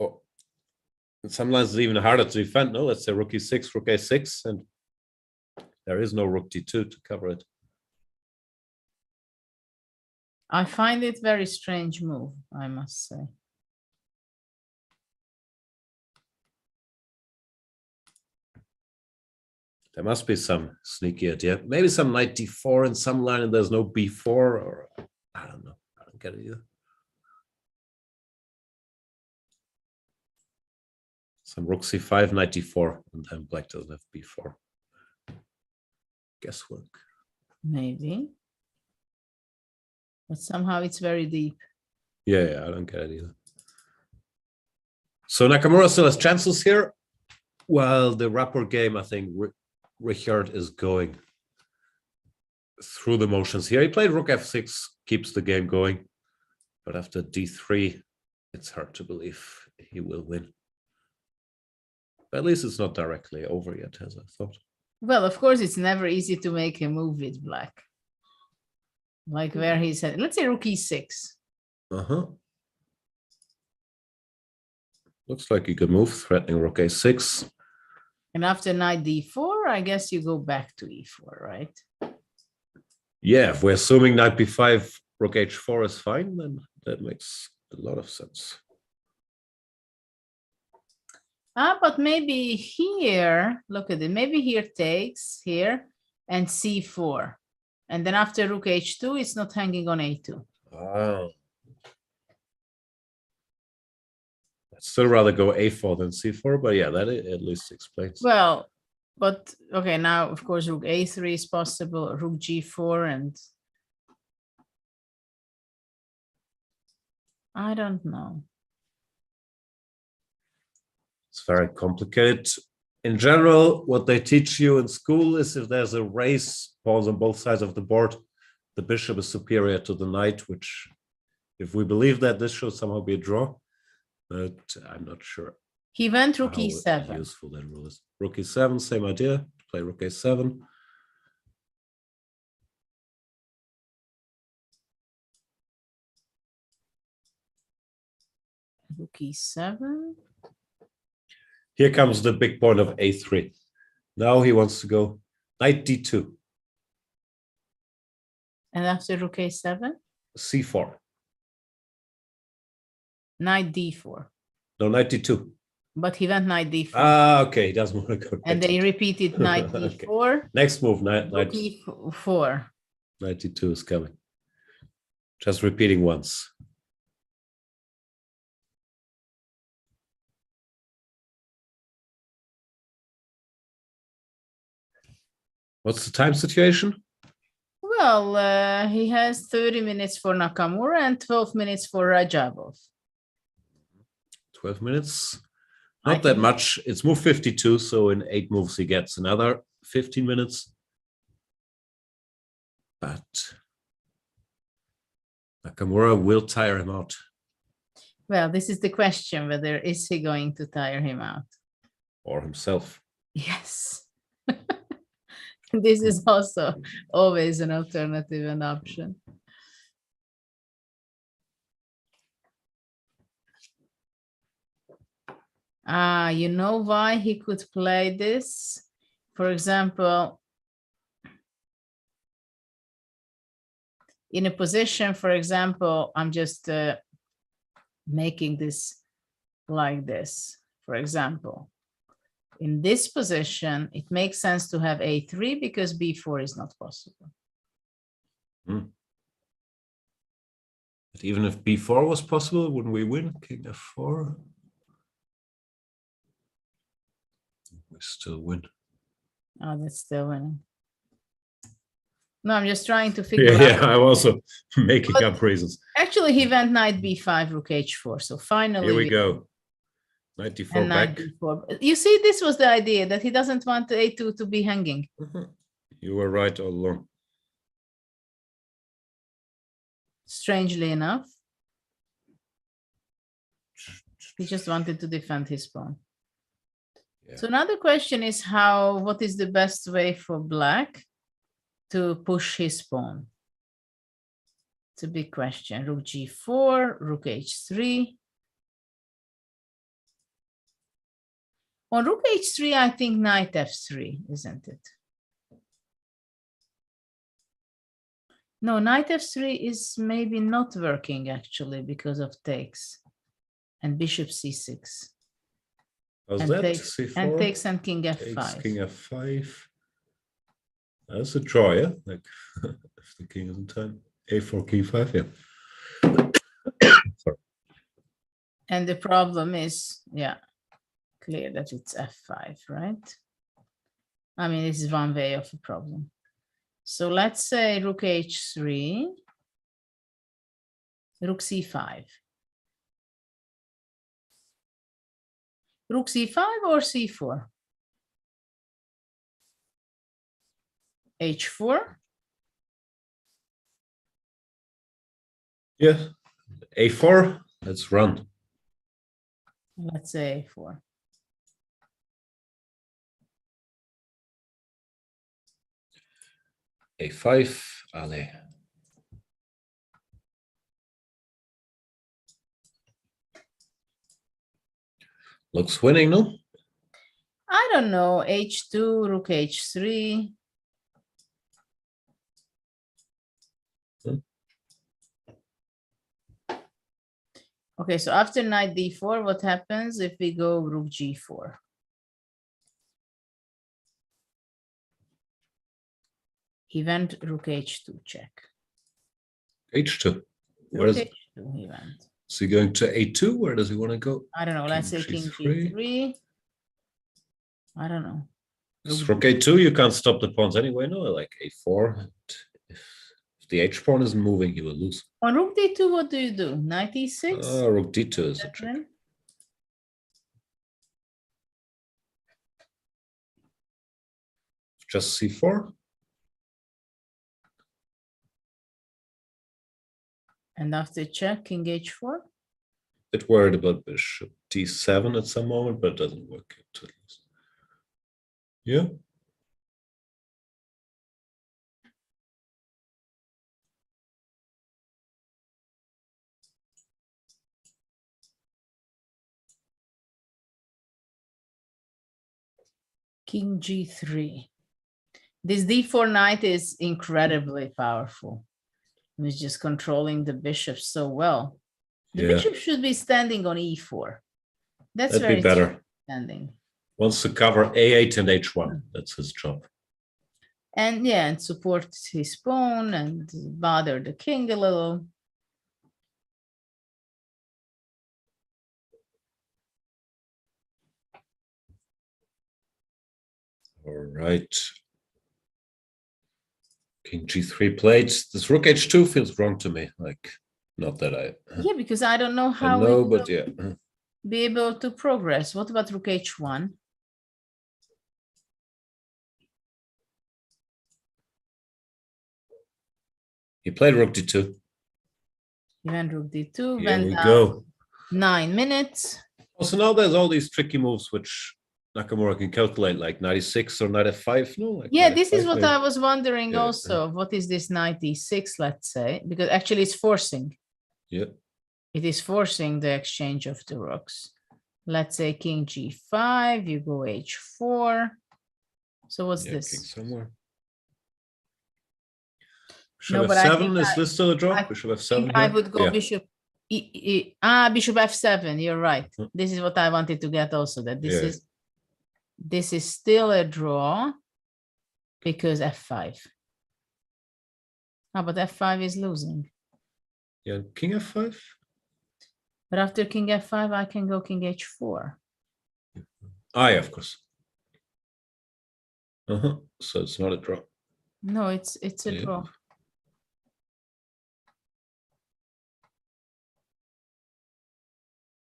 Oh, sometimes it's even harder to defend. No, let's say rook E6, rook A6, and there is no rook D2 to cover it. I find it very strange move, I must say. There must be some sneaky idea. Maybe some knight D4 in some line and there's no B4, or I don't know. I don't get it either. Some rook C5, knight D4, and then black doesn't have B4. Guesswork. Maybe. But somehow it's very deep. Yeah, I don't get it either. So Nakamura still has chances here. While the rapport game, I think Richard is going through the motions here. He played rook F6, keeps the game going. But after D3, it's hard to believe he will win. But at least it's not directly over yet, as I thought. Well, of course, it's never easy to make a move with black. Like where he said, let's say rook E6. Looks like you could move, threatening rook A6. And after knight D4, I guess you go back to E4, right? Yeah, if we're assuming knight B5, rook H4 is fine, then that makes a lot of sense. But maybe here, look at it, maybe here takes here and C4. And then after rook H2, it's not hanging on A2. Oh. I'd still rather go A4 than C4, but yeah, that at least explains. Well, but okay, now of course rook A3 is possible, rook G4, and I don't know. It's very complicated. In general, what they teach you in school is if there's a race, pawns on both sides of the board, the bishop is superior to the knight, which, if we believe that, this should somehow be a draw, but I'm not sure. He went rook E7. How useful that rule is. Rook E7, same idea. Play rook A7. Rook E7. Here comes the big point of A3. Now he wants to go knight D2. And after rook A7? C4. Knight D4. No, knight D2. But he went knight D4. Ah, okay, he doesn't want to go. And they repeated knight D4. Okay. Next move, knight E4. Knight D2 is coming. Just repeating once. What's the time situation? Well, he has 30 minutes for Nakamura and 12 minutes for Radjabov. 12 minutes. Not that much. It's move 52, so in 8 moves he gets another 15 minutes. But Nakamura will tire him out. Well, this is the question, whether is he going to tire him out? Or himself. Yes. This is also always an alternative and option. You know why he could play this? For example, in a position, for example, I'm just making this like this, for example. In this position, it makes sense to have a3 because b4 is not possible. But even if b4 was possible, wouldn't we win? King f4. We still win. Oh, that's still winning. No, I'm just trying to figure out. Yeah, I'm also making up reasons. Actually, he went knight b5, rook h4. So finally, here we go. Knight d4 back. D4. You see, this was the idea, that he doesn't want the a2 to be hanging. You were right all along. Strangely enough, he just wanted to defend his pawn. Yeah. So another question is what is the best way for black to push his pawn? It's a big question. Rook g4, rook h3. On rook h3, I think knight f3, isn't it? No, knight f3 is maybe not working actually because of takes and bishop c6. How's and that? takes, C4? And takes and king f5. Takes king f5. That's a draw, yeah? Like if the king is in time. a4, king5, yeah. Sorry. And the problem is, yeah, clear that it's f5, right? I mean, this is one way of a problem. So let's say rook h3, rook c5. Rook c5 or c4? h4? Yeah, a4, let's run. Let's say a4. a5, allez. Looks winning, no? I don't know, h2, rook h3. Okay, so after knight d4, what happens if we go rook g4? He went rook h2 check. h2. Where is h2 he went. Is he going to a2? Where does he want to go? I don't know. Let's say king g3. I don't know. Rook a2, you can't stop the pawns anyway. No, like a4. If the h pawn isn't moving, he will lose. On rook d2, what do you do? Knight e6? Rook d2 is a trick. Just c4. And after check, king h4. Bit worried about bishop d7 at some moment, but it doesn't work out at least. Yeah. King g3. This d4 knight is incredibly powerful. He's just controlling the bishop so well. The bishop should be standing on e4. That's That'd be better. Standing. Wants to cover a8 and h1. That's his job. And yeah, and support his pawn and bother the king a little. All right. King g3 played. This rook h2 feels wrong to me. Like, not that I. Yeah, because I don't know how. I know, but yeah. be able to progress. What about rook h1? He played rook d2. He went rook d2, Here went we down go. 9 minutes. So now there's all these tricky moves which Nakamura can calculate, like knight e6 or knight f5. No, like Yeah, knight this is f5 what maybe. I was wondering Yeah, also. What is this knight e6, let's say? Because actually it's forcing. Yeah. It is forcing the exchange of the rooks. Let's say king g5, you go h4. So what's Yeah, this? king somewhere. No, Bishop but I f7, think is this still a draw? Bishop f7 I here? would go Yeah. bishop bishop f7. You're right. This is what I wanted to get also, that this is still a draw because f5. But f5 is losing. Yeah, king f5. But after king f5, I can go king h4. Ah, yeah, of course. So it's not a draw. No, it's a Yeah. draw.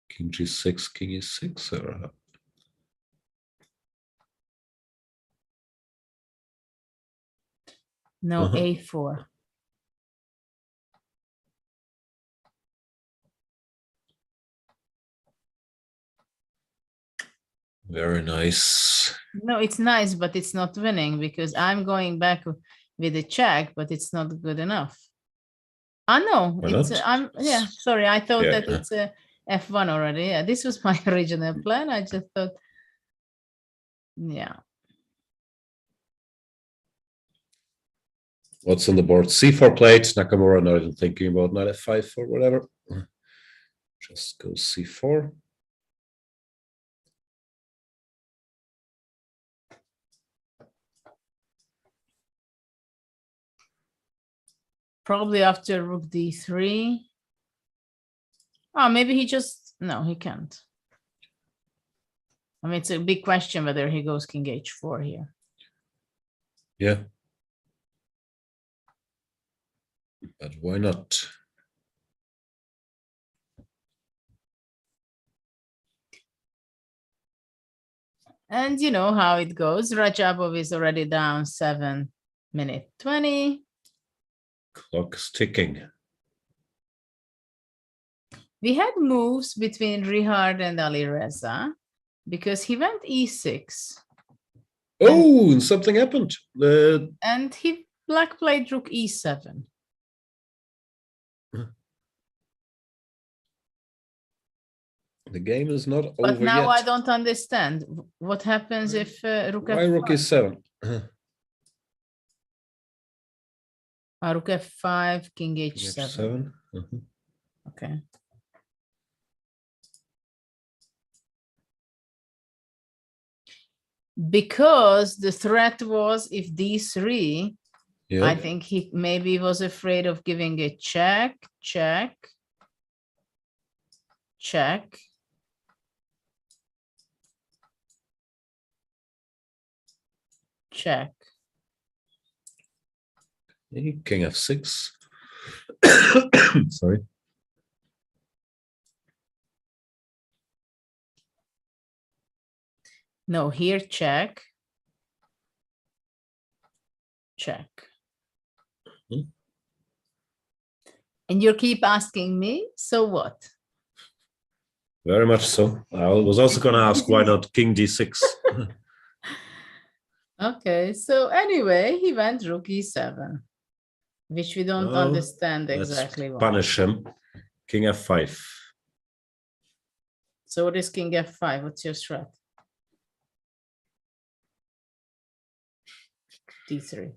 King g6, king e6, or No, a4. very nice. No, it's nice, but it's not winning because I'm going back with a check, but it's not good enough. No, Why it's not? yeah, sorry, I thought Yeah. that it's a f1 already. Yeah, this was my original plan. I just thought, yeah. What's on the board? c4 played. Nakamura not even thinking about knight f5 or whatever. Just go c4. Probably after rook d3. Oh, maybe he just, no, he can't. I mean, it's a big question whether he goes king h4 here. Yeah. But why not? And you know how it goes. Radjabov is already down 7:20. Clock is ticking. We had moves between Rihard and Alireza because he went e6. Oh, and something happened. And black played rook e7. The game is not But over now yet. I don't understand. What happens if rook Why f5? rook e7? Rook f5, king h7. H7. Okay. Because the threat was if d3, Yeah. I think he maybe was afraid of giving a check, check, check. Check. King f6. Sorry. No, here check. Check. And you keep asking me, so what? Very much so. I was also going to ask why not king d6. Okay, so anyway, he went rook e7, which we don't understand exactly why. Punish him. King f5. So what is king f5? What's your threat? d3.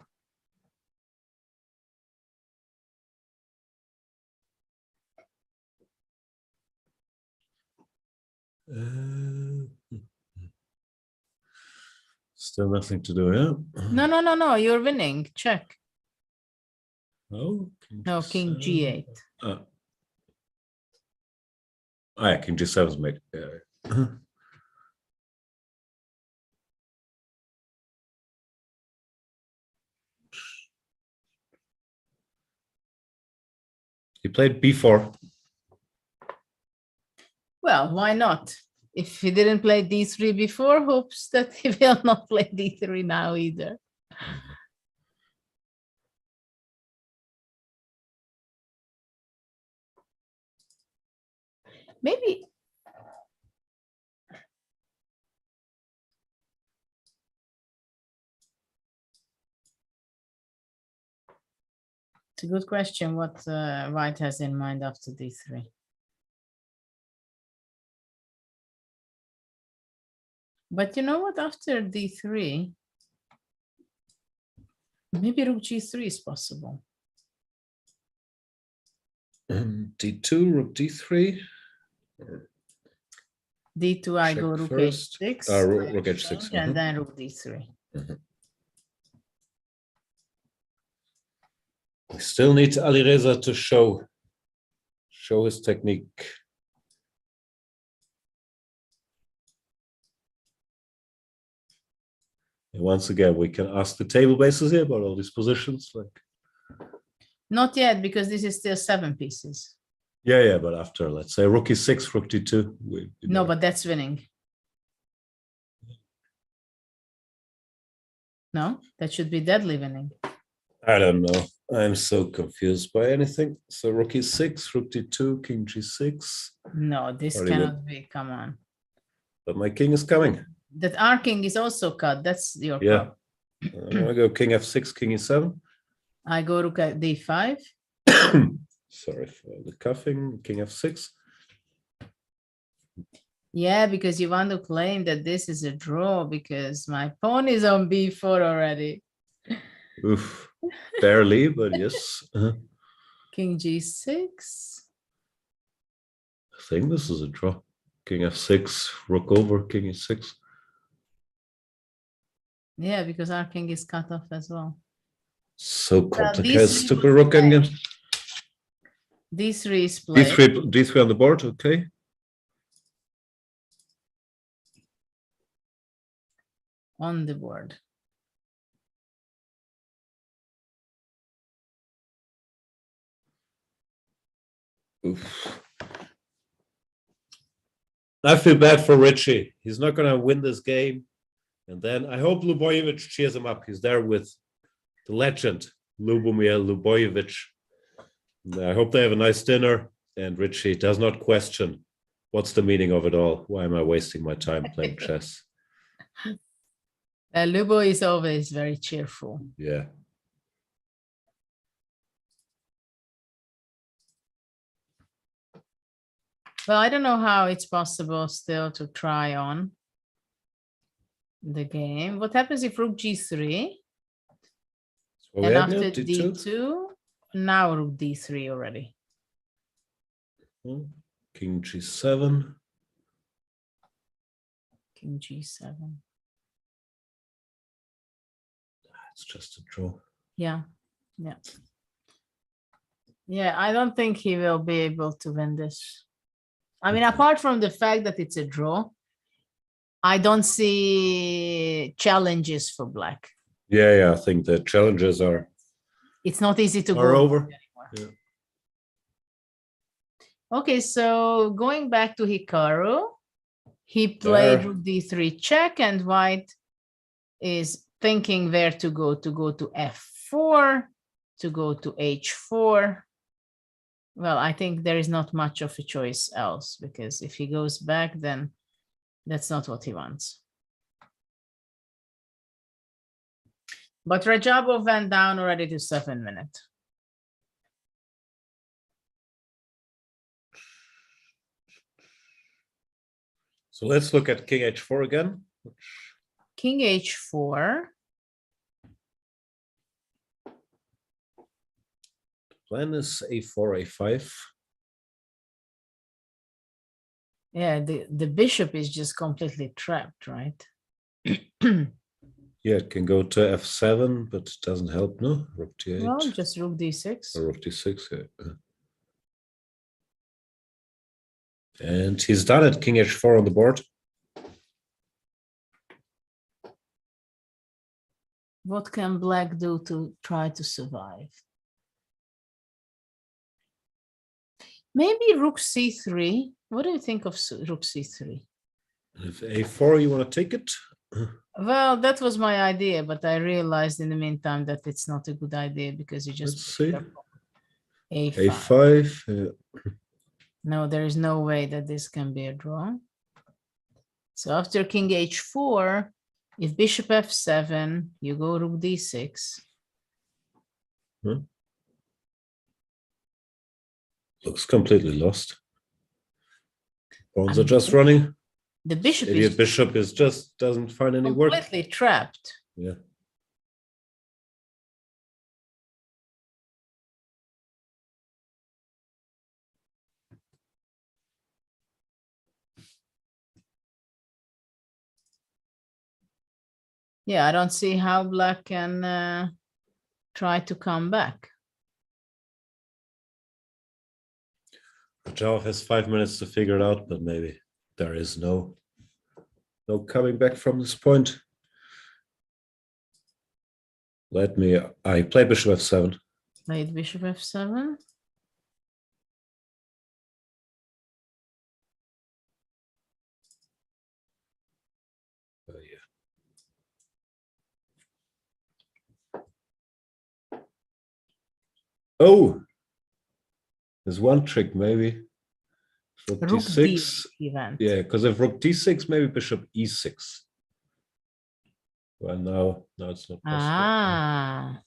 Still nothing to do, yeah? No, you're winning. Check. Oh, no, king g8. Oh, yeah, king g7 is made. Yeah. He played b4. Well, why not? If he didn't play d3 before, hopes that he will not play d3 now either. Maybe it's a good question what White has in mind after d3. But you know what, after d3, maybe rook g3 is possible. D2, rook d3. D2, I go rook first. h6, Rook h6. and then rook d3. We still need Alireza to show his technique. And once again, we can ask the table bases here about all these positions. Like, Not yet, because this is still 7 pieces. yeah, but after, let's say, rook e6, rook d2. No, but that's winning. No, that should be deadly winning. I don't know. I'm so confused by anything. So rook e6, rook d2, king g6. No, this cannot be. Come on. But my king is coming. That our king is also cut. That's your Yeah. problem. I go king f6, king e7. I go rook at d5. Sorry for the cuffing. King f6. Yeah, because you want to claim that this is a draw because my pawn is on b4 already. Oof. Barely, but yes. King g6. I think this is a draw. King f6, rook over, king e6. Yeah, because our king is cut off as well. So complicated. Stupid rook again. d3 is played. D3 on the board, okay. On the board. Oof. I feel bad for Richie. He's not going to win this game. And then I hope Lubojevic cheers him up. He's there with the legend, Lubomir Lubojevic. And I hope they have a nice dinner. And Richie does not question what's the meaning of it all. Why am I wasting my time playing chess? Lubo is always very cheerful. Yeah. Well, I don't know how it's possible still to try on the game. What happens if rook g3? So And after d2, now rook d3 already. King g7. King g7. It's just a draw. Yeah, yeah. Yeah, I don't think he will be able to win this. I mean, apart from the fact that it's a draw, I don't see challenges for black. Yeah, I think the challenges are. It's not easy to go over. Yeah. Okay, so going back to Hikaru, he played rook d3 check, and White is thinking where to go to f4, to go to h4. Well, I think there is not much of a choice else, because if he goes back, then that's not what he wants. But Radjabov went down already to 7 minutes. So let's look at king h4 again. King h4. Plan is a4, a5. Yeah, the bishop is just completely trapped, right? Yeah, it can go to f7, but it doesn't help, no? Rook d8. Well, just rook d6. Or rook d6, yeah. And he's done it, king h4 on the board. What can black do to try to survive? Maybe rook c3 What do you think of rook c3? If a4, you want to take it? Well, that was my idea, but I realized in the meantime that it's not a good idea because you just Let's see. a5. a5. No, there is no way that this can be a draw. So after king h4, if bishop f7, you go rook d6. Looks completely lost. Pawns are just running. The bishop Idiot is bishop is just doesn't find any work. completely trapped. Yeah. Yeah, I don't see how black can try to come back. Radjabov has 5 minutes to figure it out, but maybe there is no coming back from this point. I play bishop f7. Played bishop f7. Oh, there's one trick maybe. Rook d6. Yeah, because if rook d6, maybe bishop e6. Well, no, it's not possible. Ah.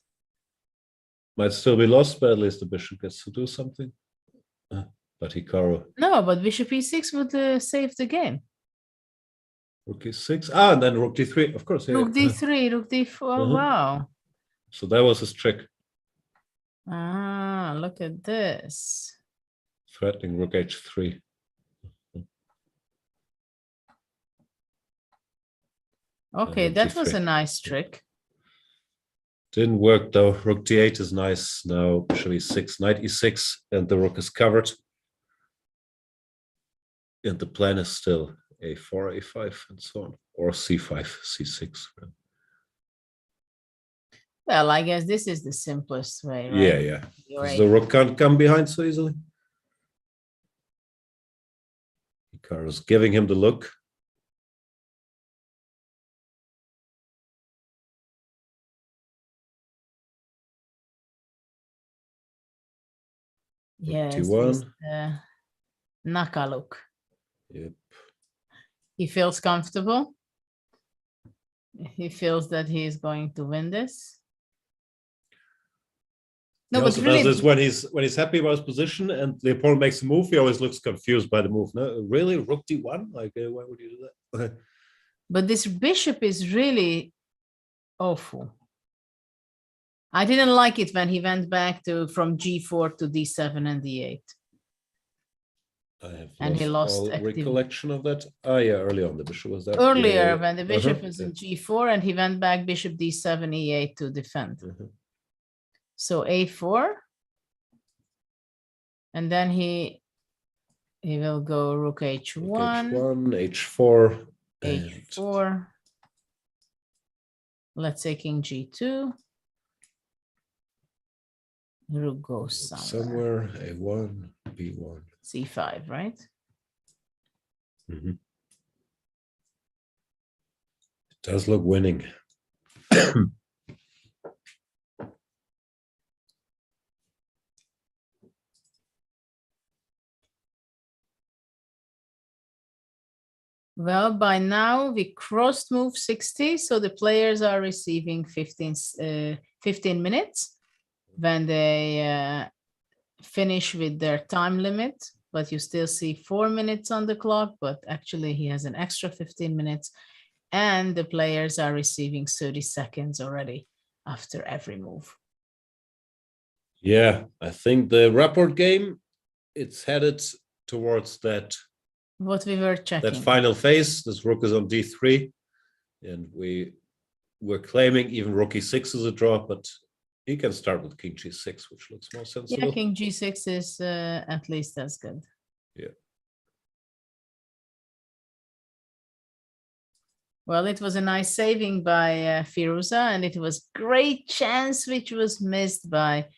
Might still be lost, but at least the bishop gets to do something. But Hikaru. No, but bishop e6 would save the game. Rook e6. Ah, and then rook d3, of course. Yeah. Rook d3, rook d4. Wow. So that was his trick. Ah, look at this. Threatening rook h3. Okay, that was a nice trick. Didn't work though. Rook d8 is nice. Now bishop e6, knight e6, and the rook is covered. And the plan is still a4, a5, and so on, or c5, c6. Well, I guess this is the simplest way, right? Yeah. Because the rook can't come behind so easily. Hikaru's giving him the look. Yes, Naka look. Yep. He feels comfortable. He feels that he is going to win this. No, he also does this when he's happy about his position and the opponent makes a move. He always looks confused by the move. No, really, rook d1? Like, why would you do that? But this bishop is really awful. I didn't like it when he went back from g4 to d7 and d8. And he lost recollection of that. Ah, yeah, early on the bishop was that. Earlier, when the bishop was in g4 and he went back bishop d7, e8 to defend. So a4, and then he will go rook h1, h4, h4. Let's say king g2. Rook goes somewhere. a1, b1, c5, right? It does look winning. Well, by now we crossed move 60, so the players are receiving 15 minutes when they finish with their time limit, but you still see 4 minutes on the clock, but actually he has an extra 15 minutes and the players are receiving 30 seconds already after every move. Yeah, I think the rapport game, it's headed towards that. What we were checking. That final phase, this rook is on d3, and we were claiming even rook e6 is a draw, but he can start with king g6, which looks more sensible. Yeah, king g6 is at least as good. Yeah. Well, it was a nice saving by Firuza, and it was great chance which was missed by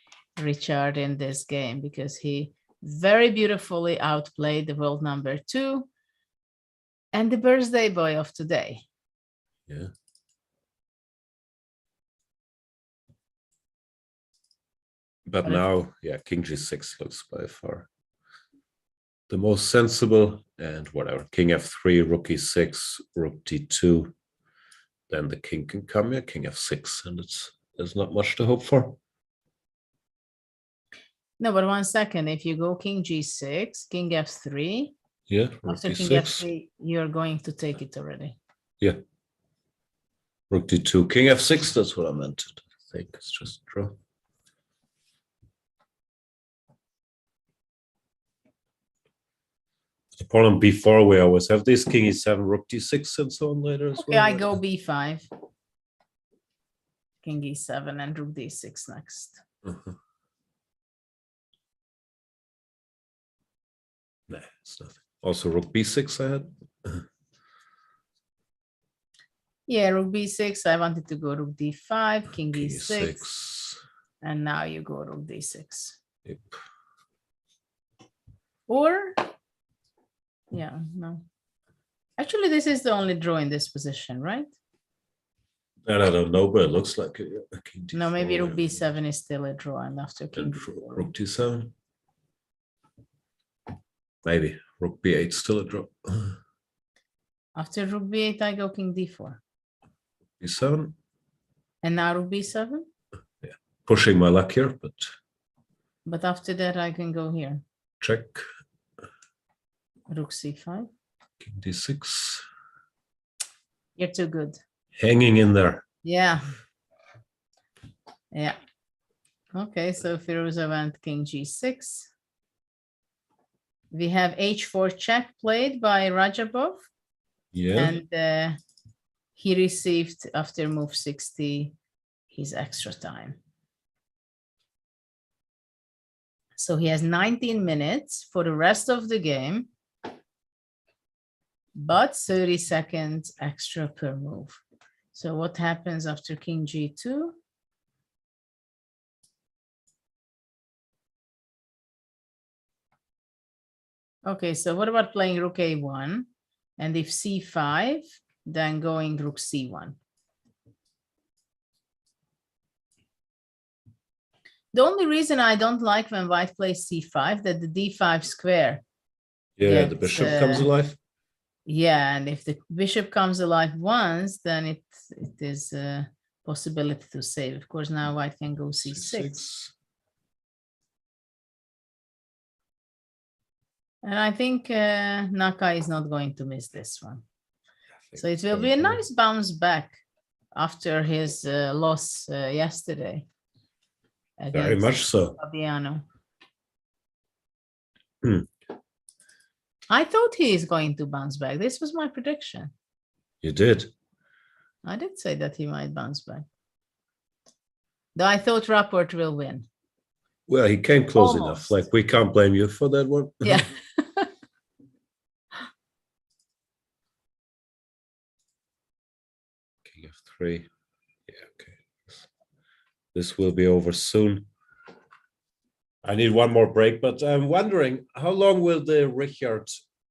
Richard in this game because he very beautifully outplayed the world number 2 and the birthday boy of today. Yeah. But now, yeah, King G6 looks by far the most sensible, and whatever. King F3, Rook E6, Rook D2. Then the king can come here, King F6, and there's not much to hope for. No, but 1 second. If you go King G6, King F3, yeah, Rook after D6. King F3, you're going to take it already. Yeah. Rook D2, King F6, that's what I meant. I think it's just a draw. The problem before we always have this King E7, Rook D6, and so on later as well. Okay, I go B5. King E7 and Rook D6 next. Nah, it's nothing. Also, Rook B6 I had. Yeah, Rook B6. I wanted to go Rook D5, King King E6, E6. and now you go Rook D6. Yep. Or, yeah, no. Actually, this is the only draw in this position, right? And I don't know, but it looks like a King D4. No, maybe Rook B7 is still a draw, and after King And D4. Rook D7. Maybe Rook B8 still a draw. After Rook B8, I go King D4. B7. And now Rook B7? Yeah, pushing my luck here, But after that, I can go here. check. Rook C5. King D6. You're too good. Hanging in there. Yeah. Yeah. Okay, so Firuza went King G6. We have H4 check played by Radjabov. Yeah. And he received, after move 60, his extra time. So he has 19 minutes for the rest of the game, but 30 seconds extra per move. So what happens after King G2? Okay, so what about playing Rook A1? And if C5, then going Rook C1. The only reason I don't like when white plays C5, that the D5 square. Yeah, the bishop comes alive. Yeah, and if the bishop comes alive once, then it is a possibility to save. Of course, now white can go C6. And I think Naka is not going to miss this one. So it will be a nice bounce back after his loss yesterday. Very much so. Fabiano. I thought he is going to bounce back. This was my prediction. You did. I did say that he might bounce back. Though I thought Rapport will win. Well, he came close enough. Like, we can't blame you for that one. Yeah. King F3. Yeah, okay. This will be over soon. I need one more break, but I'm wondering, how long will the Richard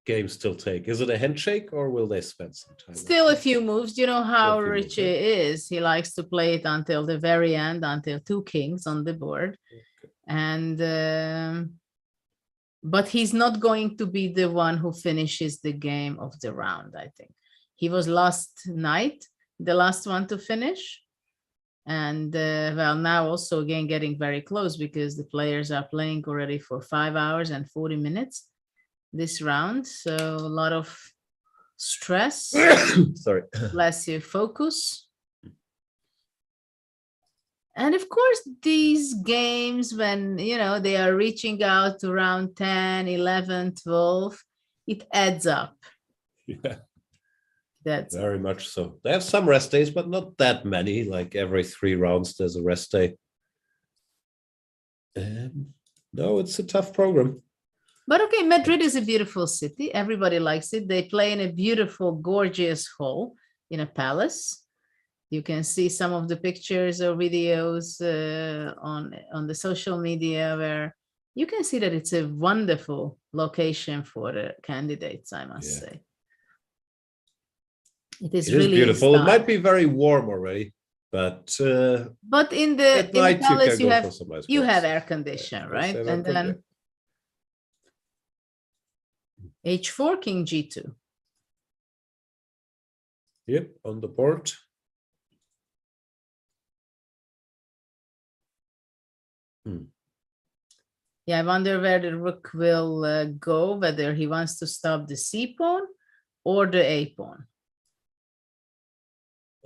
game still take? Is it a handshake or will they spend some time? Still a few moves. You know how Richie is. He likes to play it until the very end, until 2 kings on the board. Okay. And but he's not going to be the one who finishes the game of the round, I think. He was last night, the last one to finish. And well, now also again getting very close because the players are playing already for 5 hours and 40 minutes this round. So a lot of stress. Sorry. Bless you, focus. And of course, these games, when, you know, they are reaching out to round 10, 11, 12, it adds up. Yeah. That's very much so. They have some rest days, but not that many. Like every 3 rounds, there's a rest day. No, it's a tough program. But okay, Madrid is a beautiful city. Everybody likes it. They play in a beautiful, gorgeous hall in a palace. You can see some of the pictures or videos on the social media where You can see that it's a wonderful location for the candidates, I must say. It is really beautiful. It stunning. might be very warm already, but in the night palace you can go for some nice you walks. have air condition, right? And then h4, king g2. Yep, on the board. Yeah, I wonder where the rook will go, whether he wants to stop the c pawn or the a pawn.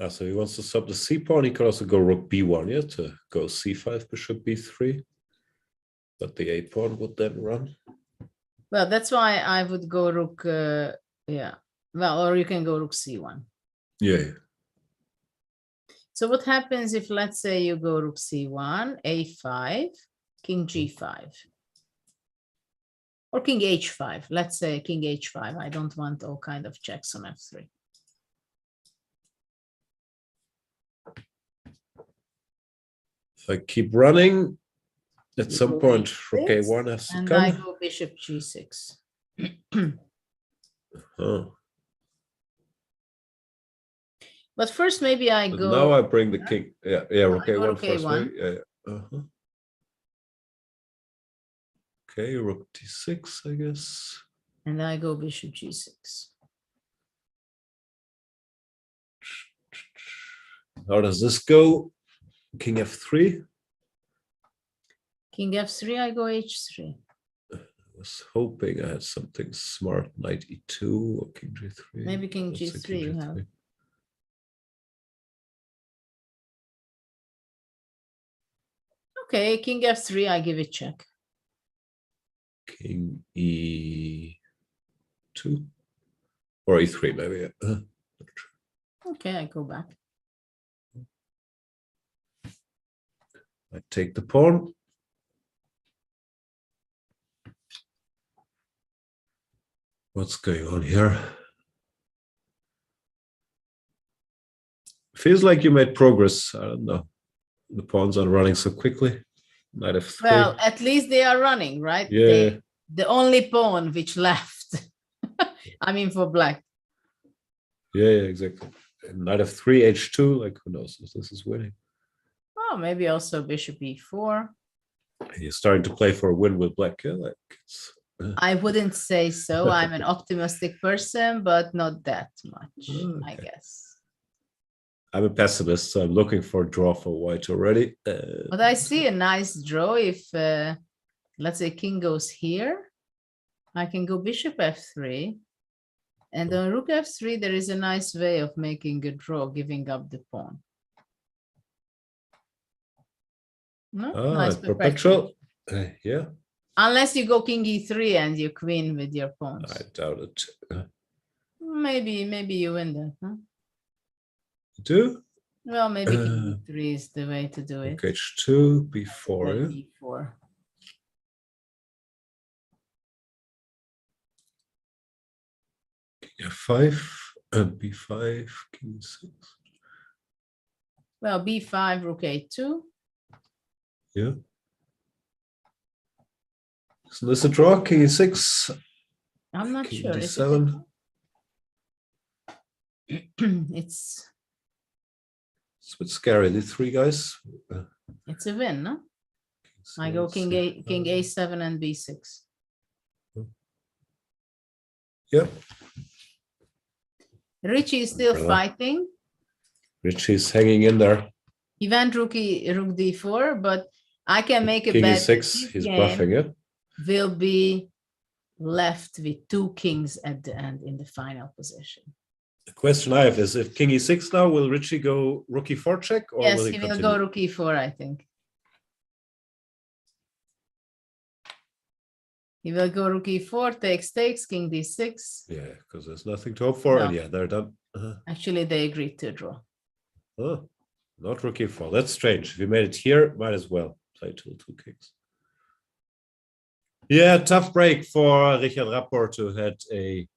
So he wants to stop the c pawn. He could also go rook b1, yeah, to go c5, bishop b3. But the a pawn would then run. Well, that's why I would go rook, yeah. Well, or you can go rook c1. Yeah. So what happens if, let's say, you go rook c1, a5, king g5, or king h5? Let's say king h5. I don't want all kind of checks on f3. If I keep running, at some point, rook a1 has to and come. I go bishop g6. Oh. But first, maybe I But go. now I bring the king. Yeah, rook a1 rook first. a1. Yeah. Okay, rook d6, I guess. And I go bishop g6. How does this go? King f3. King f3, I go h3. I was hoping I had something smart, knight e2 or king g3. Maybe king g3 you have. Okay, king f3, I give it check. King e2 or e3 maybe. Okay, I go back. I take the pawn. What's going on here? Feels like you made progress. I don't know. The pawns are running so quickly. Knight f3. Well, at least they are running, right? Yeah. The only pawn which left. I mean, for black. Yeah, exactly. And knight f3, h2. Like, who knows if this is winning? Oh, maybe also bishop e4. You're starting to play for a win with black. Yeah? Like it's, I wouldn't say so. I'm an optimistic person, but not that much, I guess. I'm a pessimist, so I'm looking for a draw for white already. But I see a nice draw if, let's say, king goes here. I can go bishop f3. And on rook f3, there is a nice way of making a draw, giving up the pawn. No? Nice perpetual. Yeah. Unless you go king e3 and you queen with your pawns. I doubt it. Maybe you win that, huh? Do? Well, maybe king e3 is the way to do it. h2, b4. Yeah? b4. King f5 and b5, king 6. Well, b5, rook a2. Yeah. So this a draw, king e6. I'm not king sure. d7. It's a bit scary, these three guys. It's a win, no? I go king a7 and b6. Yeah. Richie is still fighting. Richie's hanging in there. He went rook d4, but I can make a king bet. e6, he's bluffing it. Will be left with two kings at the end in the final position. The question I have is, if king e6 now, will Richie go rook e4 check? Or Yes, will he will continue? go rook e4, I think. He will go rook e4, takes, king d6. Yeah, because there's nothing to hope for. No. And yeah, they're done. Actually, they agreed to draw. Oh, not rook e4. That's strange. If you made it here, might as well play two kings. Yeah, tough break for Richard Rapport, who had a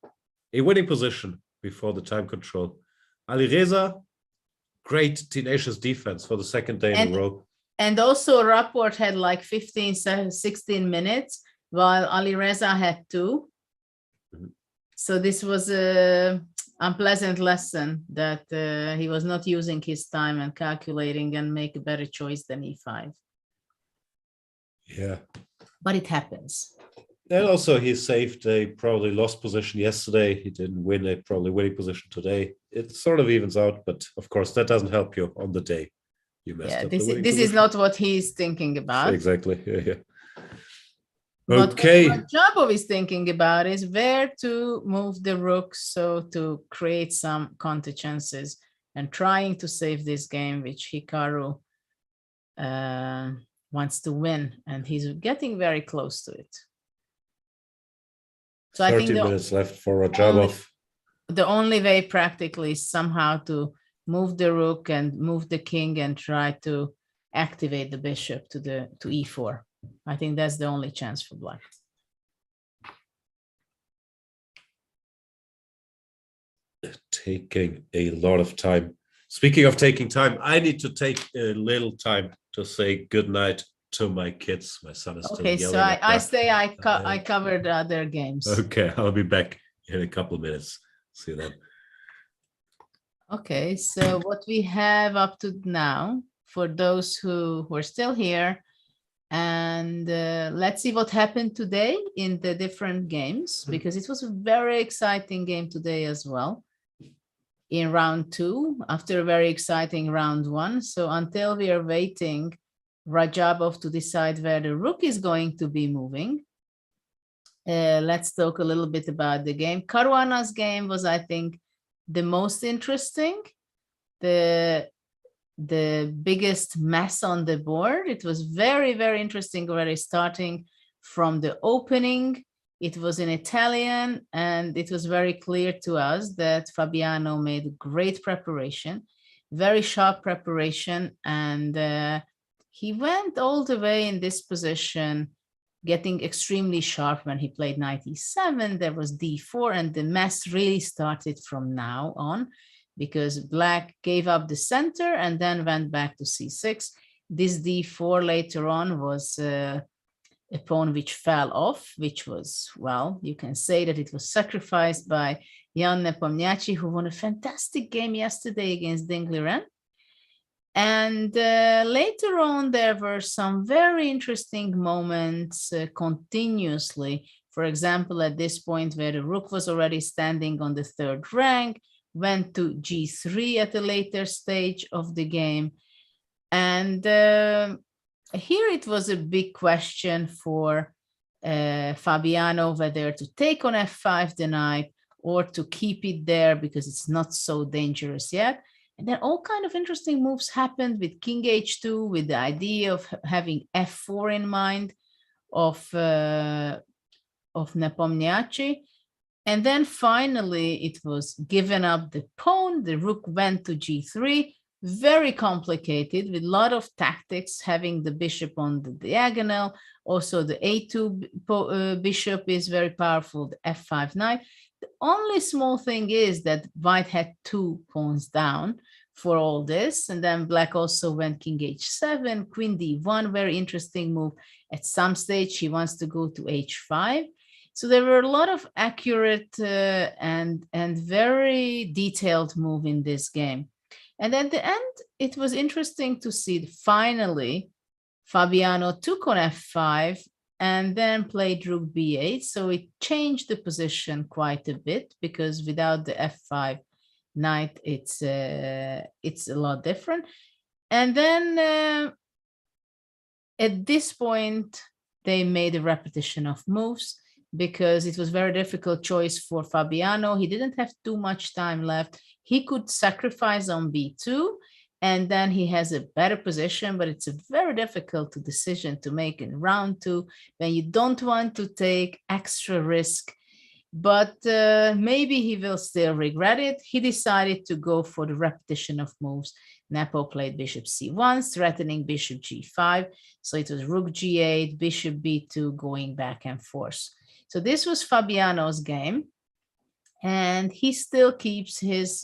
winning position before the time control. Ali Reza, great tenacious defense for the second day in a row. And also Rapport had like 15, 16 minutes, while Alireza had 2. So this was a unpleasant lesson that he was not using his time and calculating and make a better choice than E5. Yeah. But it happens. And also he saved a probably lost position yesterday. He didn't win a probably winning position today. It sort of evens out, but of course that doesn't help you on the day. You messed up this the winning is position. not what he's thinking about. Exactly. Yeah. But Okay. what Radjabov is thinking about is where to move the rook so to create some counter chances and trying to save this game, which Hikaru wants to win, and he's getting very close to it. So 30 I think minutes left for Radjabov. The only way practically is somehow to move the rook and move the king and try to activate the bishop to e4. I think that's the only chance for black. Taking a lot of time. Speaking of taking time, I need to take a little time to say goodnight to my kids. My son is still yelling. Okay, so I covered other games. Okay, I'll be back in a couple of minutes. See you then. Okay, so what we have up to now, for those who are still here, and let's see what happened today in the different games, because it was a very exciting game today as well. In round 2, after a very exciting round 1. So until we are waiting Radjabov to decide where the rook is going to be moving, let's talk a little bit about the game. Caruana's game was, I think, the most interesting, the biggest mess on the board. It was very, very interesting already starting from the opening. It was in Italian, and it was very clear to us that Fabiano made great preparation, very sharp preparation, and he went all the way in this position, getting extremely sharp when he played knight e7. There was d4, and the mess really started from now on, because black gave up the center and then went back to c6. This d4 later on was a pawn which fell off, which was, well, you can say that it was sacrificed by Jan Nepomniachtchi, who won a fantastic game yesterday against Ding Liren. And later on, there were some very interesting moments continuously. For example, at this point where the rook was already standing on the 3rd rank, went to g3 at a later stage of the game. And here it was a big question for Fabiano whether to take on f5 the knight or to keep it there because it's not so dangerous yet. And then all kind of interesting moves happened with king h2, with the idea of having f4 in mind of Nepomniachtchi. And then finally it was given up the pawn, the rook went to g3, very complicated with a lot of tactics, having the bishop on the diagonal. Also the a2 bishop is very powerful, the f5 knight. The only small thing is that white had 2 pawns down for all this. And then black also went king h7, queen d1, very interesting move. At some stage, he wants to go to h5. So there were a lot of accurate and very detailed move in this game. And at the end, it was interesting to see finally Fabiano took on f5 and then played rook b8. So it changed the position quite a bit, because without the f5 knight, it's a lot different. And then at this point, they made a repetition of moves, because it was very difficult choice for Fabiano. He didn't have too much time left. He could sacrifice on b2, and then he has a better position, but it's a very difficult decision to make in round 2 when you don't want to take extra risk. But maybe he will still regret it. He decided to go for the repetition of moves. Nepo played bishop c1, threatening bishop g5. So it was rook g8, bishop b2, going back and forth. So this was Fabiano's game, and he still keeps his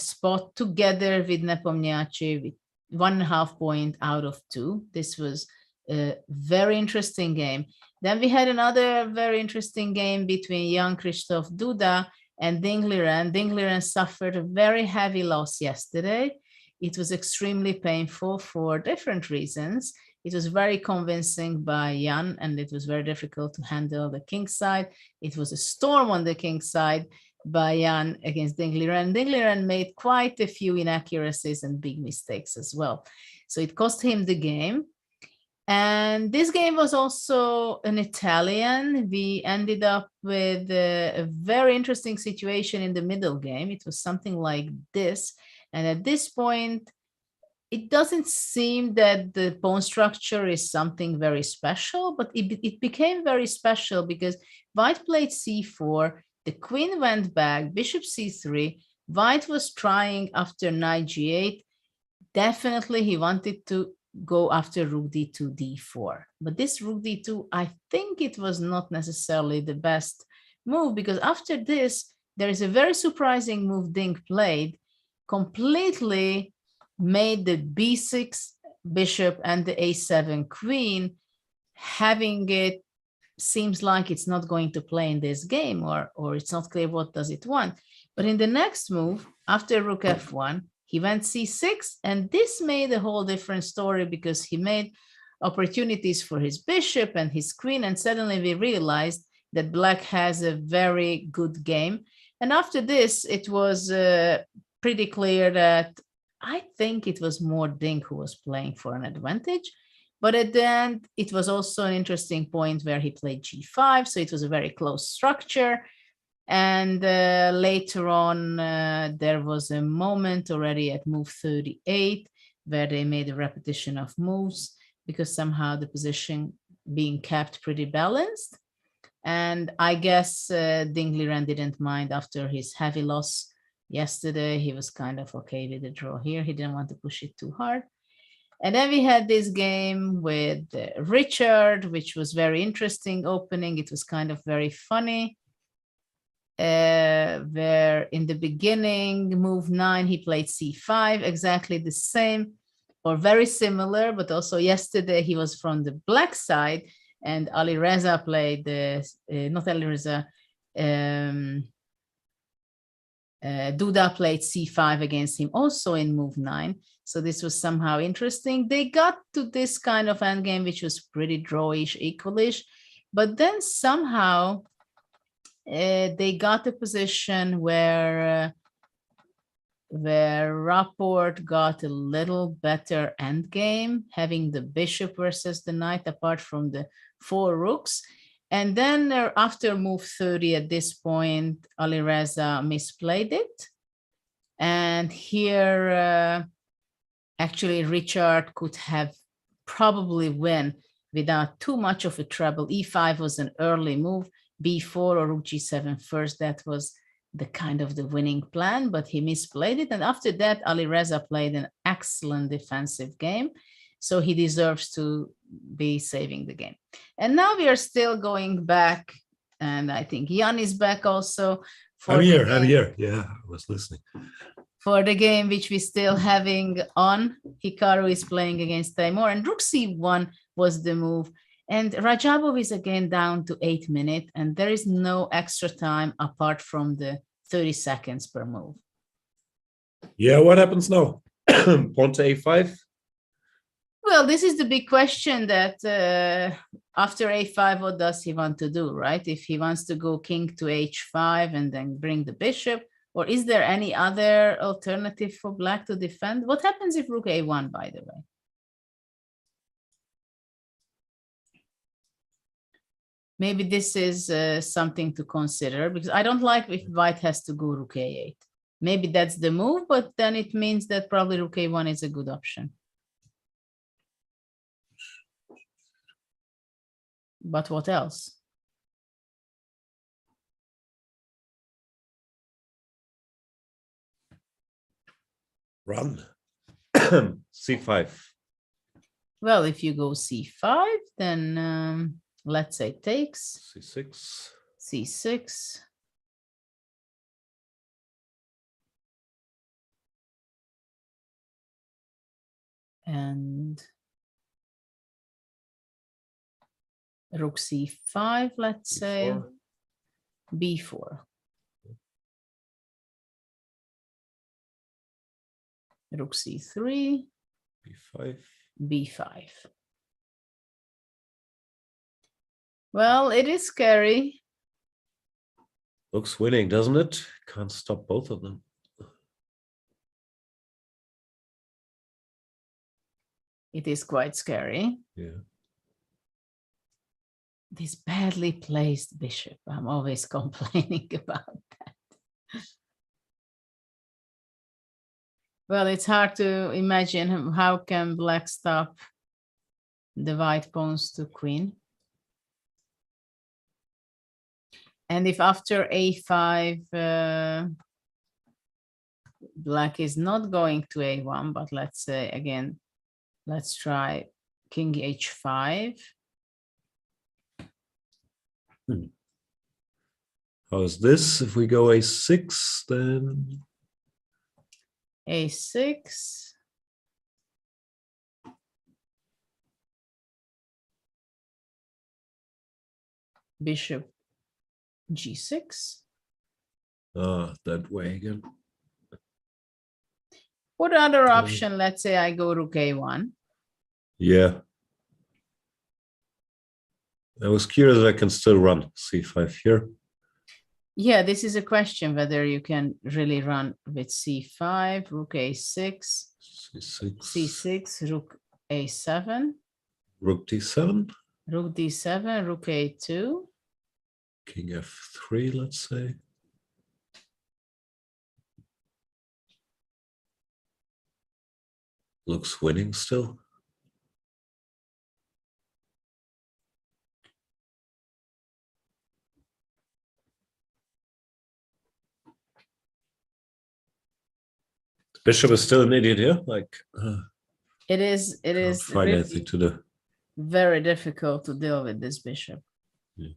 spot together with Nepomniachtchi, with 1.5 point out of 2. This was a very interesting game. Then we had another very interesting game between Jan-Krzysztof Duda and Ding Liren. Ding Liren suffered a very heavy loss yesterday. It was extremely painful for different reasons. It was very convincing by Jan, and it was very difficult to handle the king side. It was a storm on the king side by Jan against Ding Liren. Ding Liren made quite a few inaccuracies and big mistakes as well. So it cost him the game. And this game was also an Italian. We ended up with a very interesting situation in the middle game. It was something like this. And at this point, it doesn't seem that the pawn structure is something very special, but it became very special because White played c4, the queen went back, bishop c3, White was trying after knight g8. Definitely he wanted to go after rook d2, d4. But this rook d2, I think it was not necessarily the best move, because after this, there is a very surprising move Ding played, completely made the b6 bishop and the a7 queen, having it seems like it's not going to play in this game, or it's not clear what does it want. But in the next move, after rook f1, he went c6, and this made a whole different story because he made opportunities for his bishop and his queen, and suddenly we realized that Black has a very good game. And after this, it was pretty clear that I think it was more Ding who was playing for an advantage. But at the end, it was also an interesting point where he played g5, so it was a very close structure. And later on, there was a moment already at move 38 where they made a repetition of moves because somehow the position being kept pretty balanced. And I guess Ding Liren didn't mind after his heavy loss yesterday. He was kind of okay with the draw here. He didn't want to push it too hard. And then we had this game with Richard, which was very interesting opening. It was kind of very funny. Where in the beginning, move 9, he played c5, exactly the same or very similar, but also yesterday he was from the Black side, and Ali Reza played the, not Ali Reza, Duda played c5 against him also in move 9. So this was somehow interesting. They got to this kind of endgame, which was pretty drawish, equalish, but then somehow they got a position where Rapport got a little better endgame, having the bishop versus the knight apart from the 4 rooks. And then after move 30, at this point, Ali Reza misplayed it. And here, actually, Richard could have probably win without too much of a trouble. E5 was an early move. B4 or rook g7 first, that was the kind of the winning plan, but he misplayed it. And after that, Ali Reza played an excellent defensive game. So he deserves to be saving the game. And now we are still going back, and I think Jan is back also. I'm here. Yeah, I was listening. For the game which we're still having on, Hikaru is playing against Timur, and rook c1 was the move. And Radjabov is again down to 8 minutes, and there is no extra time apart from the 30 seconds per move. Yeah, what happens now? Pawn to a5? Well, this is the big question that after a5, what does he want to do, right? If he wants to go king to h5 and then bring the bishop, or is there any other alternative for Black to defend? What happens if rook a1, by the way? Maybe this is something to consider, because I don't like if White has to go rook a8. Maybe that's the move, but then it means that probably rook a1 is a good option. But what else? Run. c5. Well, if you go c5, then let's say takes. c6. c6. And rook c5, let's say, b4. Rook c3, b5. b5. Well, it is scary. Looks winning, doesn't it? Can't stop both of them. It is quite scary. Yeah. This badly placed bishop. I'm always complaining about that. Well, it's hard to imagine how can black stop the white pawns to queen. And if after a5, black is not going to a1, but let's say again, let's try king h5. How is this? If we go a6, then a6. Bishop g6. that way again. What other option? Let's say I go rook a1. Yeah. I was curious if I can still run c5 here. Yeah, this is a question whether you can really run with c5, rook a6, c6, rook a7, rook d7, rook d7, rook a2, king f3, let's say. Looks winning still. Bishop is still an idiot here. Like it is find really anything to do. Very difficult to deal with this bishop. Yeah.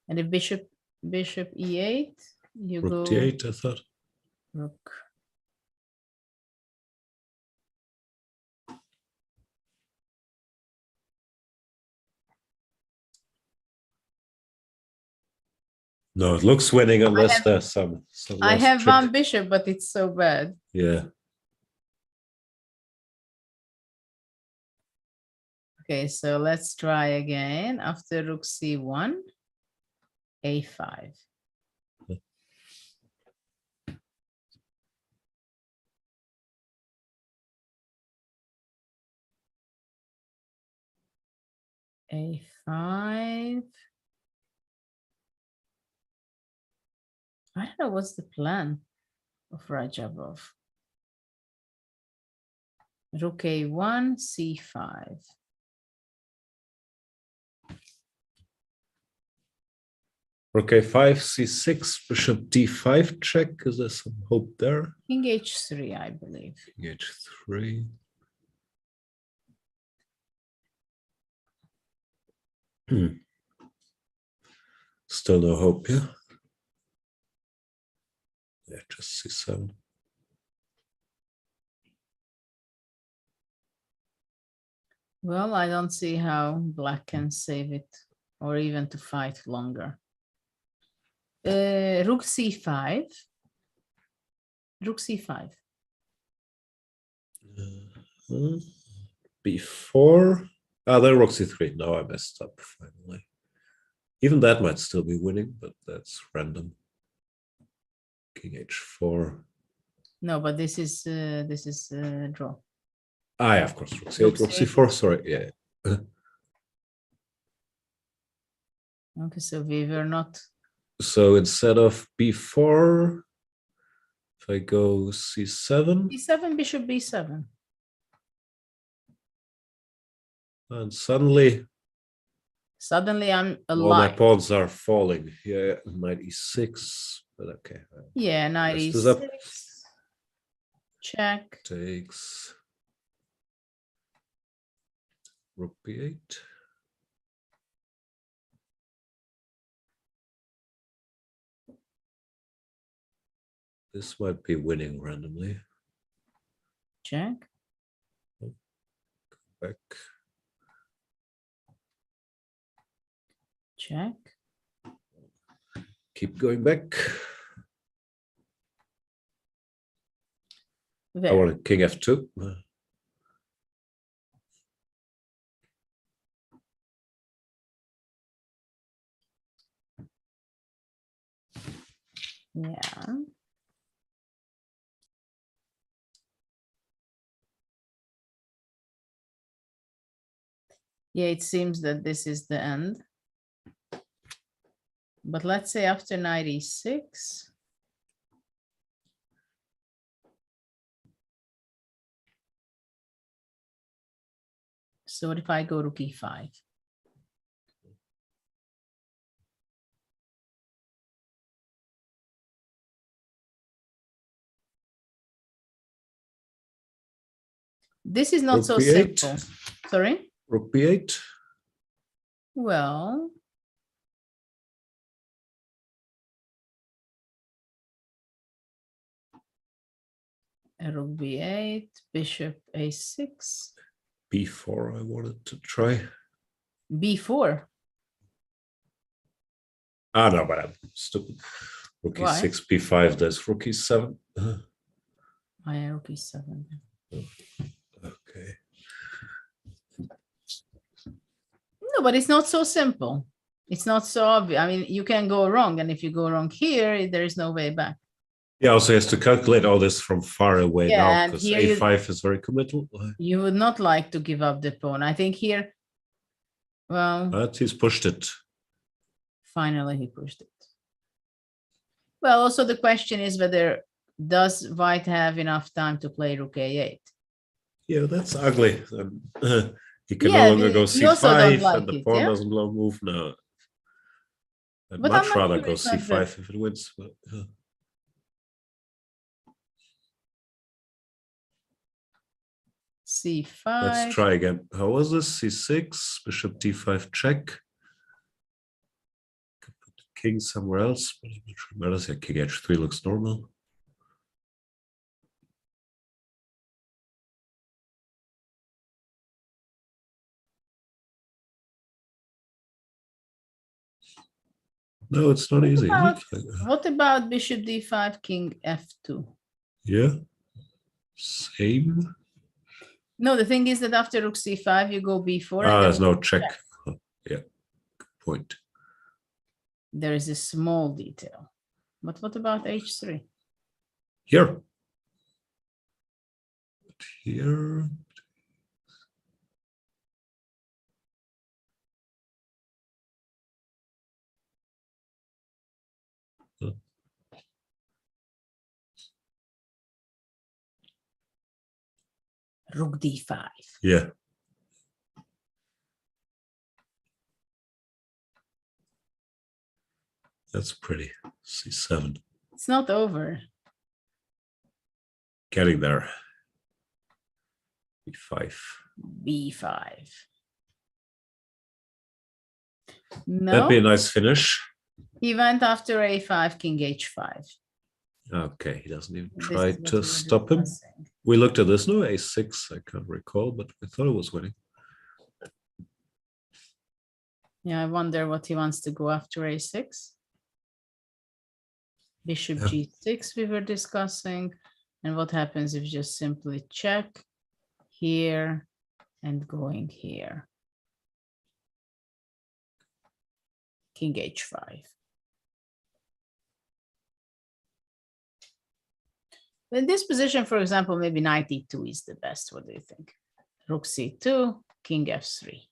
And if bishop e8, you rook go d8, I thought. Rook. No, it looks winning unless there's some I last have trick. one bishop, but it's so bad. Yeah. Okay, so let's try again. After rook c1, a5. a5. I don't know what's the plan of Radjabov. Rook a1, c5. Rook a5, c6, bishop d5 check. Is there some hope there? King h3, I believe. King h3. Still no hope, yeah? Yeah, just c7. Well, I don't see how black can save it or even to fight longer. Rook c5. Rook c5. b4. Ah, then rook c3. No, I messed up finally. Even that might still be winning, but that's random. King h4. No, but this is draw. Ah, yeah, of course. Rook c8, rook c4. Sorry, yeah. Okay, so we were not. So instead of b4, if I go c7. b7, bishop b7. And suddenly I'm all my alive. pawns are falling. Yeah, knight e6, but okay. Yeah, knight Rest e6. is up. Check. Takes rook b8. This might be winning randomly. Check. Back. Check. Keep going back. There. I want king f2. Yeah. Yeah, it seems that this is the end. But let's say after knight e6. So what if I go rook e5? This is not Rook so b8. simple. Sorry? Rook b8. Well, rook b8, bishop a6. b4 I wanted to try. b4. Ah, no, but I'm stupid. Rook Why? e6, b5, there's rook e7. I have rook e7. Okay. No, but it's not so simple. It's not so obvious. I mean, you can go wrong, and if you go wrong here, there is no way back. Yeah, also has to calculate all this from far away Yeah, now and because here a5 is very committal. You would not like to give up the pawn. I think here, well, But he's pushed it. finally he pushed it. Well, also the question is whether does white have enough time to play rook a8? Yeah, that's ugly. He can Yeah, no longer go you also don't c5 like and the it, pawn yeah? doesn't move now. I'd But I'm much not rather sure go it's not good. c5 if it wins. But, c5. let's try again. How was this? c6, bishop d5 check. Could put the king somewhere else, but it matters. Yeah, king h3 looks normal. No, it's not easy. What about bishop d5, king f2? Yeah, same. No, the thing is that after rook c5, you go b4. Ah, and there's then no check. Yeah, good point. there is a small detail. But what about h3? Here. But here. Rook d5. Yeah. That's pretty. c7. It's not over. Getting there. b5. b5. No, That'd be a nice finish. he went after a5, king h5. Okay, he doesn't even This try is what to we were stop him. discussing. We looked at this, no, a6, I can't recall, but we thought it was winning. Yeah, I wonder what he wants to go after a6. Bishop Yeah. g6 we were discussing. And what happens if you just simply check here and going here? King h5. In this position, for example, maybe knight e2 is the best. What do you think? Rook c2, king f3.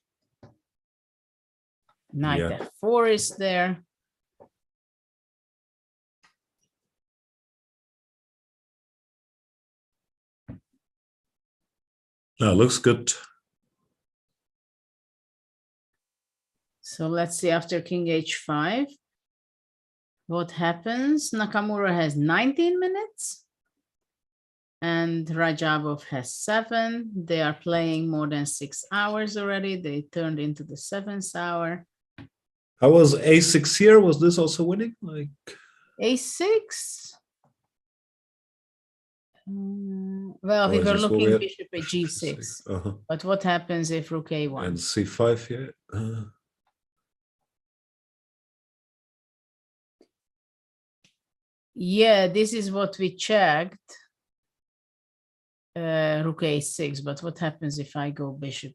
Knight f4 is there. No, looks good. So let's see after king h5. What happens? Nakamura has 19 minutes. And Radjabov has 7. They are playing more than 6 hours already. They turned into the 7th hour. How was a6 here? Was this also winning? Like A6. Well, we is were this what looking we had? bishop at g6. Uh-huh. But what happens if rook a1? And c5, yeah. Yeah, this is what we checked. Rook a6, but what happens if I go bishop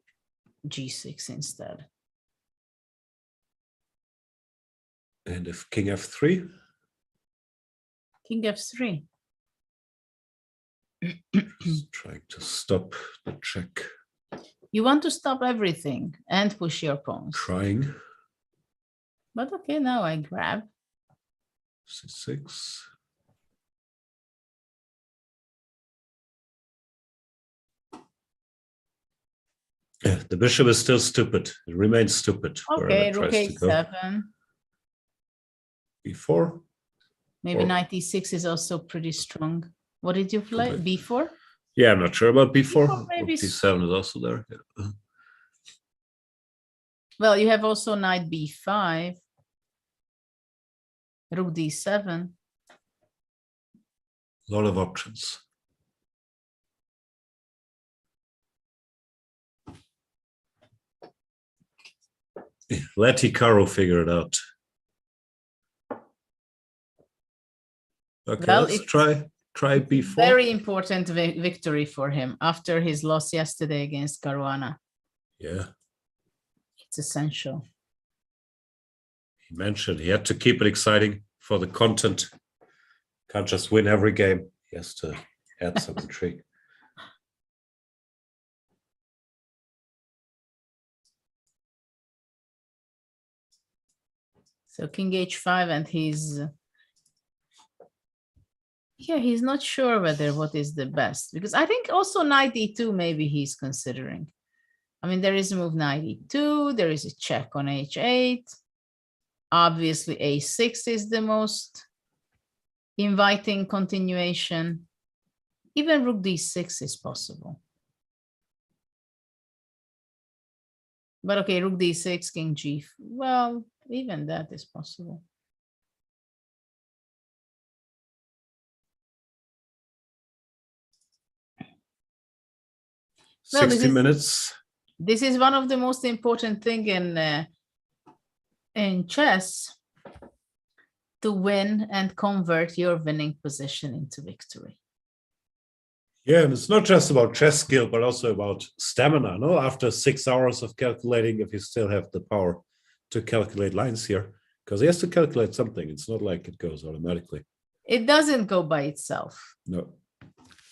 g6 instead? And if king f3? King f3. Just trying to stop the check. You want to stop everything and push your pawns. Trying. But okay, now I grab. c6. Yeah, the bishop is still stupid. It remains stupid. Okay, rook a7. b4. Maybe knight e6 is also pretty strong. What did you play? b4? Yeah, I'm not sure about b4. B4 maybe b7 is also there. Yeah. Well, you have also knight b5. Rook d7. A lot of options. Let Hikaru figure it out. Okay, Well, let's try b4. Very important victory for him after his loss yesterday against Caruana. Yeah. It's essential. He mentioned he had to keep it exciting for the content. Can't just win every game. He has to add some intrigue. So king h5, and he's not sure whether what is the best, because I think also knight e2 maybe he's considering. I mean, there is a move knight e2, there is a check on h8. Obviously a6 is the most inviting continuation. Even rook d6 is possible. But okay, rook d6, king g. Well, even that is possible. Well, 60 minutes. This is one of the most important thing in chess, to win and convert your winning position into victory. Yeah, and it's not just about chess skill, but also about stamina. No, after 6 hours of calculating, if you still have the power to calculate lines here, because he has to calculate something. It's not like it goes automatically. It doesn't go by itself. No.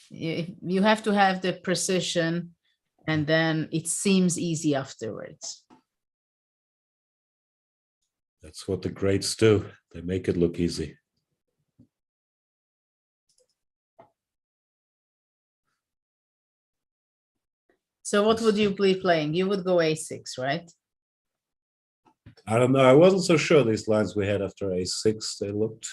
You have to have the precision, and then it seems easy afterwards. That's what the greats do. They make it look easy. So what would you be playing? You would go a6, right? I don't know. I wasn't so sure these lines we had after a6. They looked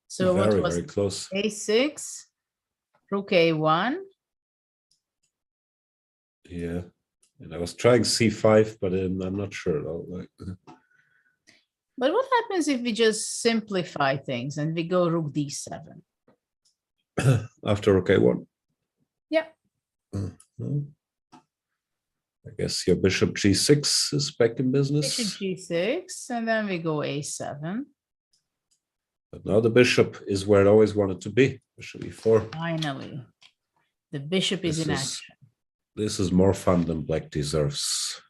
so very, what was very close. a6, rook a1. Yeah, and I was trying c5, but I'm not sure. But what happens if we just simplify things and we go rook d7? After rook a1? Yeah. I guess your bishop g6 is back in business. Bishop g6, and then we go a7. But now the bishop is where it always wanted to be. Bishop e4. Finally, the bishop is in action. This is more fun than black deserves.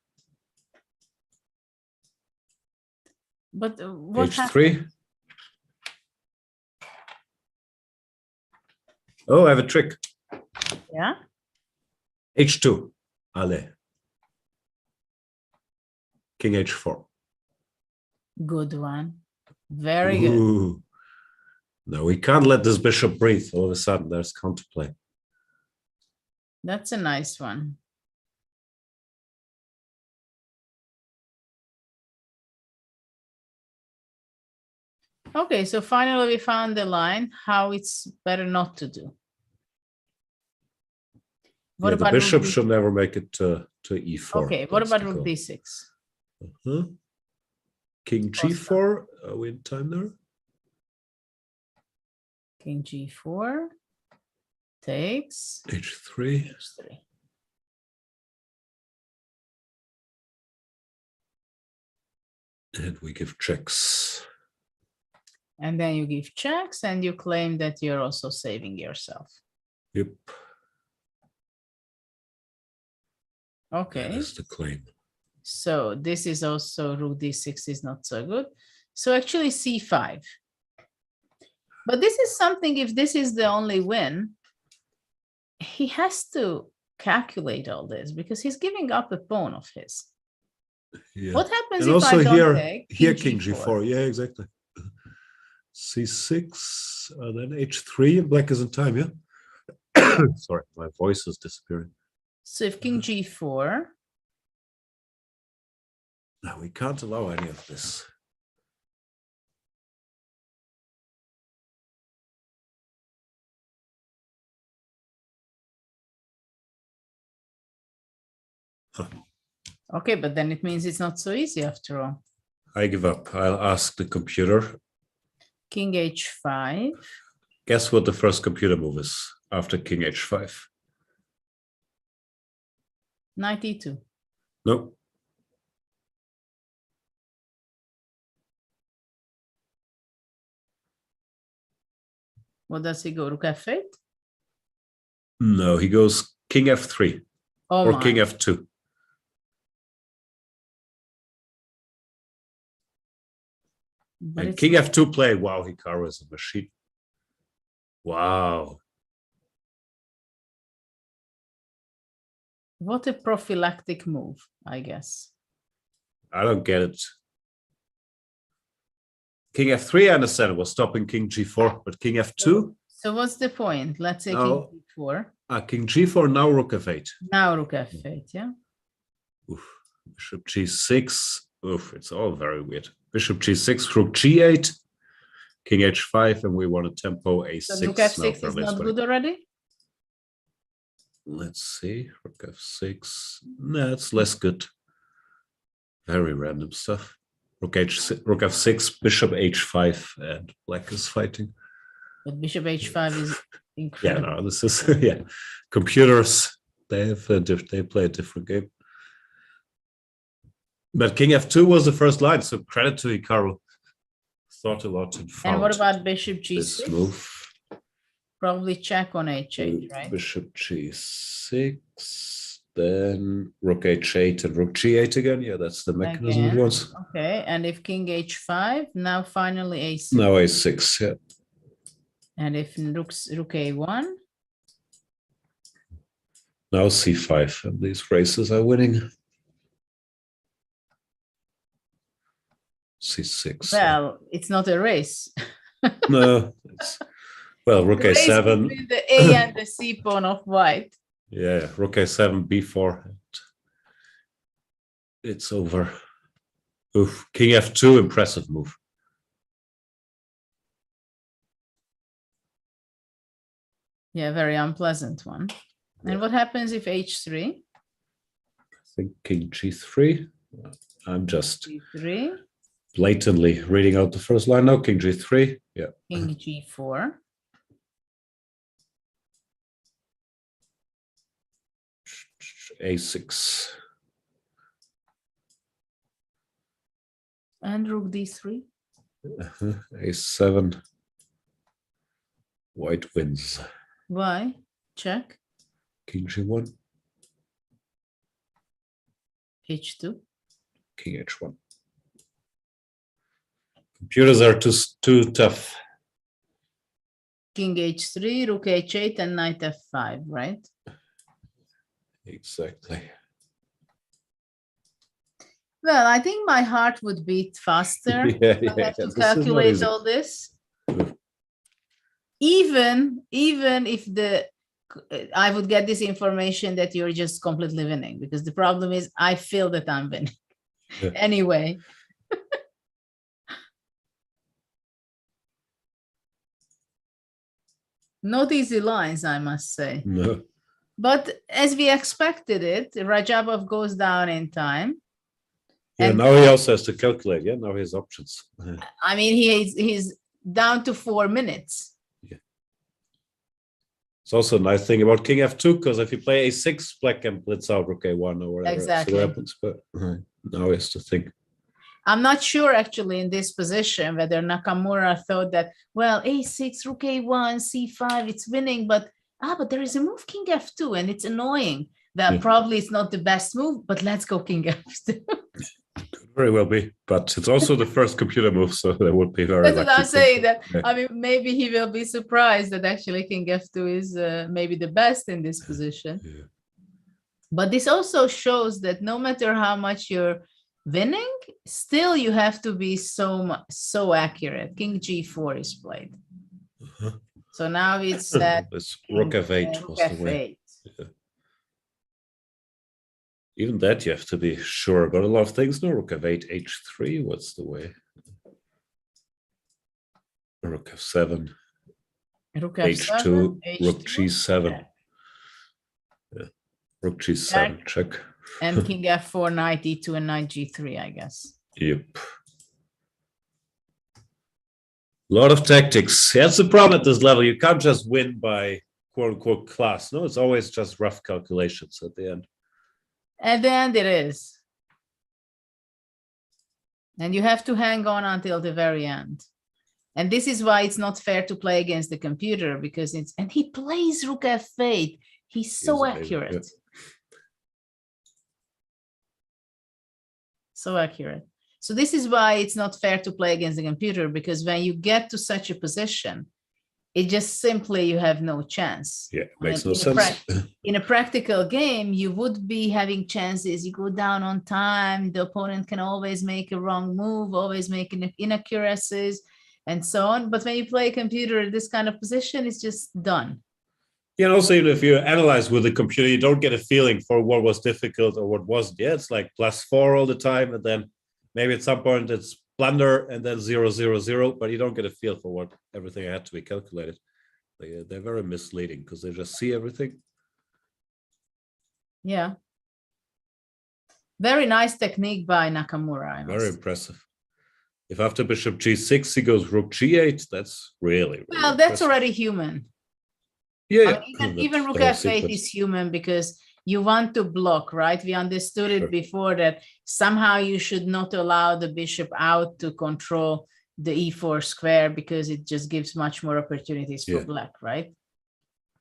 But what h3. happened? Oh, I have a trick. Yeah. h2. Ale. King h4. Good one. Very good. Ooh. No, we can't let this bishop breathe. All of a sudden, there's counterplay. That's a nice one. Okay, so finally we found the line how it's better not to do. What Yeah, about the bishop rook should never make it to e4. Okay, what That's about the rook goal. d6? King g4. Are we in time there? King G4 takes H3. H3. And we give checks. And then you give checks and you claim that you're also saving yourself. Yep. Okay. That is the claim. So this is also rook d6 is not so good. So actually c5. But this is something, if this is the only win, he has to calculate all this because he's giving up a pawn of his. Yeah. What happens and if also I don't here, take here King G4? Yeah, exactly. C6, then H3, and black is in time, yeah? Sorry, my voice is disappearing. So if King G4. No, we can't allow any of this. Huh. Okay, but then it means it's not so easy after all. I give up. I'll ask the computer. King H5. Guess what the first computer move is after King H5? Knight E2. Nope. What does he go? Rook F8? No, he goes King F3 Oh or my. King F2. But And it's King F2 play. Wow, Hikaru is a machine. Wow. what a prophylactic move, I guess. I don't get it. King F3, I understand it was stopping King G4, but King F2? So what's the point? Let's say No. King G4. King G4, now Rook F8. Now Rook F8, yeah? Oof. Bishop G6. Oof, it's all very weird. Bishop G6, Rook G8, King H5, and we want a tempo A6. So Rook now F6 for is not Lisbon. good already? Let's see. Rook F6. No, it's less good. Very random stuff. Rook F6, Bishop H5, and black is fighting. But Bishop H5 is Yeah, incredible. no, this is yeah. Computers, they have they play a different game. But King F2 was the first line, so credit to Hikaru. Thought a lot and found And what about Bishop this G6? move. Probably check on H8, right? Bishop G6, then Rook H8 and Rook G8 again. Yeah, that's the mechanism Again. it was. Okay, and if King H5, now finally A6. Now A6, yeah. And if Rook A1, Now C5, and these races are winning. C6. well, it's not a race. No, it's, well, Rook The race A7. between the A and the C pawn of white. Yeah, Rook A7, B4. It's over. Oof, King F2, impressive move. Yeah, very unpleasant one. And what happens if H3? I think King G3. I'm just G3, blatantly reading out the first line now. King G3. Yeah. King G4. A6. And Rook D3. A7. White wins. Why? Check. King G1. H2. King H1. Computers are too tough. King H3, Rook H8, and Knight F5, right? Exactly. Well, I think my heart would beat faster. Yeah, if I yeah, have to this is not calculate easy. all this. Even if I would get this information that you're just completely winning, because the problem is I feel that I'm winning. Yeah. Anyway. Not easy lines, I must say. No. But as we expected it, Radjabov goes down in time. Yeah, And- now he also has to calculate. Yeah, now he has options. I mean, he's down to 4 minutes. Yeah. It's also a nice thing about king f2, because if you play a6, black can blitz out rook a1 or whatever. Exactly. So happens, but now he has to think. I'm not sure actually in this position whether Nakamura thought that, well, a6, rook a1, c5, it's winning, but there is a move king f2 and it's annoying. That probably it's not the best move, but let's go king f2. Could very well be, but it's also the first computer move, so that would be very. That's what I'm saying. That yeah. I mean, maybe he will be surprised that actually king f2 is maybe the best in this position. Yeah. But this also shows that no matter how much you're winning, still you have to be so accurate. King g4 is played. So now it's that This rook f8 was the way. Yeah. Even that you have to be sure about a lot of things. No, rook f8, h3, what's the way? Rook f7, rook h2, rook g7. Yeah. Rook g7, check. And king f4, knight e2, and knight g3, I guess. Yep. A lot of tactics. That's the problem at this level. You can't just win by quote-unquote class. No, it's always just rough calculations at the end. At the end it is. And you have to hang on until the very end. And this is why it's not fair to play against the computer, because it's, and he plays rook f8. He's so accurate. Yeah. So accurate. So this is why it's not fair to play against the computer, because when you get to such a position, it just simply, you have no chance. Yeah, makes no sense. In a practical game, you would be having chances. You go down on time. The opponent can always make a wrong move, always make inaccuracies, and so on. But when you play a computer in this kind of position, it's just done. Yeah, and also even if you analyze with the computer, you don't get a feeling for what was difficult or what wasn't. Yeah, it's like +4 all the time, and then maybe at some point it's blunder and then 0, 0, 0, but you don't get a feel for what everything had to be calculated. They're very misleading because they just see everything. Yeah. Very nice technique by Nakamura. Very impressive. If after bishop g6 he goes rook g8, that's really well, that's already human. Yeah, I mean, even rook f8 is human, because you want to block, right? We understood it before that somehow you should not allow the bishop out to control the e4 square, because it just gives much more opportunities for black, right?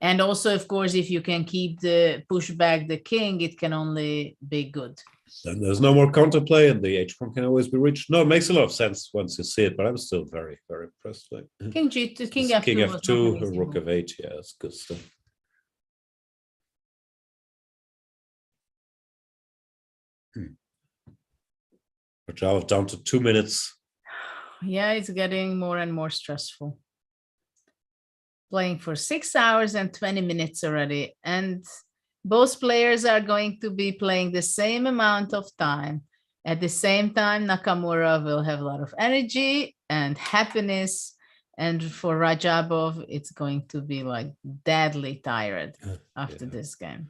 And also, of course, if you can keep the push back the king, it can only be good. Then there's no more counterplay, and the h-pawn can always be reached. No, it makes a lot of sense once you see it, but I'm still very, very impressed. Like, king g2, king f2, king f2, rook f8. Yeah, that's good stuff. Radjabov down to 2 minutes. Yeah, it's getting more and more stressful. Playing for 6 hours and 20 minutes already, and both players are going to be playing the same amount of time. At the same time, Nakamura will have a lot of energy and happiness, and for Radjabov, it's going to be like deadly tired after this game.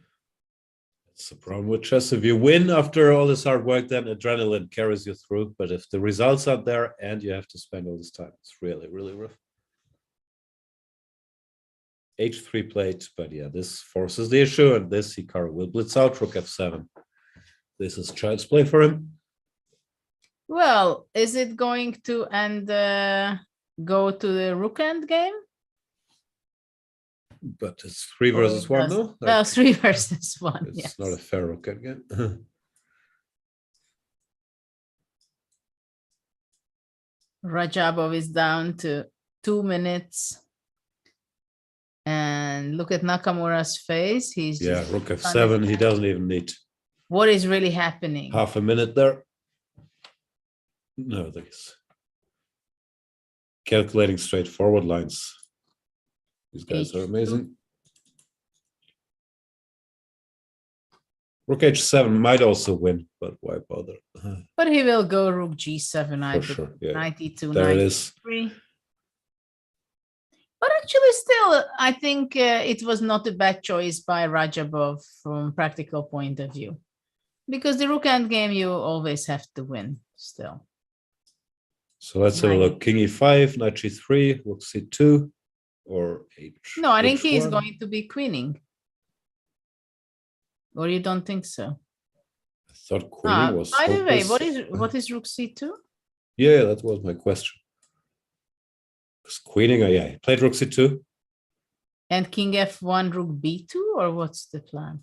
That's the problem with chess. If you win after all this hard work, then adrenaline carries you through. But if the results aren't there and you have to spend all this time, it's really, really rough. h3 played, but yeah, this forces the issue, and this Hikaru will blitz out rook f7. This is child's play for him. Well, is it going to go to the rook end game? But it's 3 versus 1, no? Like, well, 3 versus 1. It's yes. not a fair rook end game. Radjabov is down to 2 minutes. And look at Nakamura's face. He's rook f7. He doesn't even need. What is really happening? Half a minute there. No, these calculating straightforward lines. These guys are amazing. Rook h7 might also win, but why bother? But he will go rook g7, For sure, yeah. knight e2, There knight it is. e3. But actually, still, I think it was not a bad choice by Radjabov from practical point of view, because the rook end game you always have to win still. So let's have a look. King e5, knight g3, rook c2. or H? No, I think he is H1? going to be queening. Or you don't think so? I thought queening was by the way, hopeless. what is rook c2? Yeah, that was my question. Because queening, yeah, he played rook c2. And king f1, rook b2, or what's the plan?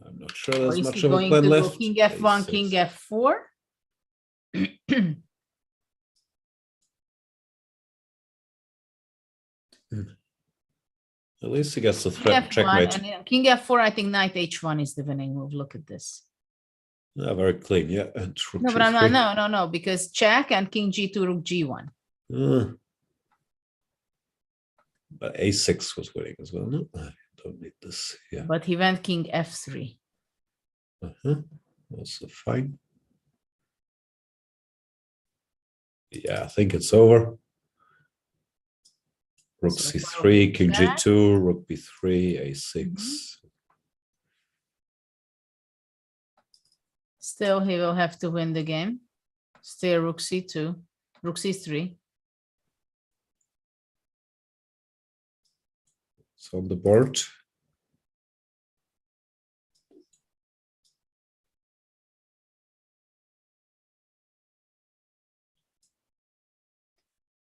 I'm not sure Or there's is much he of a going plan to go left. king f1, A6. king f4? At least he gets the King threat f1 checkmate. and king f4, I think knight h1 is the winning move. Look at this. Yeah, very clean, yeah. And rook No, but I'm not, g3. no, because check and king g2, rook g1. But a6 was winning as well. No, I don't need this. Yeah. But he went king f3. Also fine. Yeah, I think it's over. Rook So c3, king check. g2, rook b3, a6. Still, he will have to win the game. Still rook c2, rook c3. It's on the board.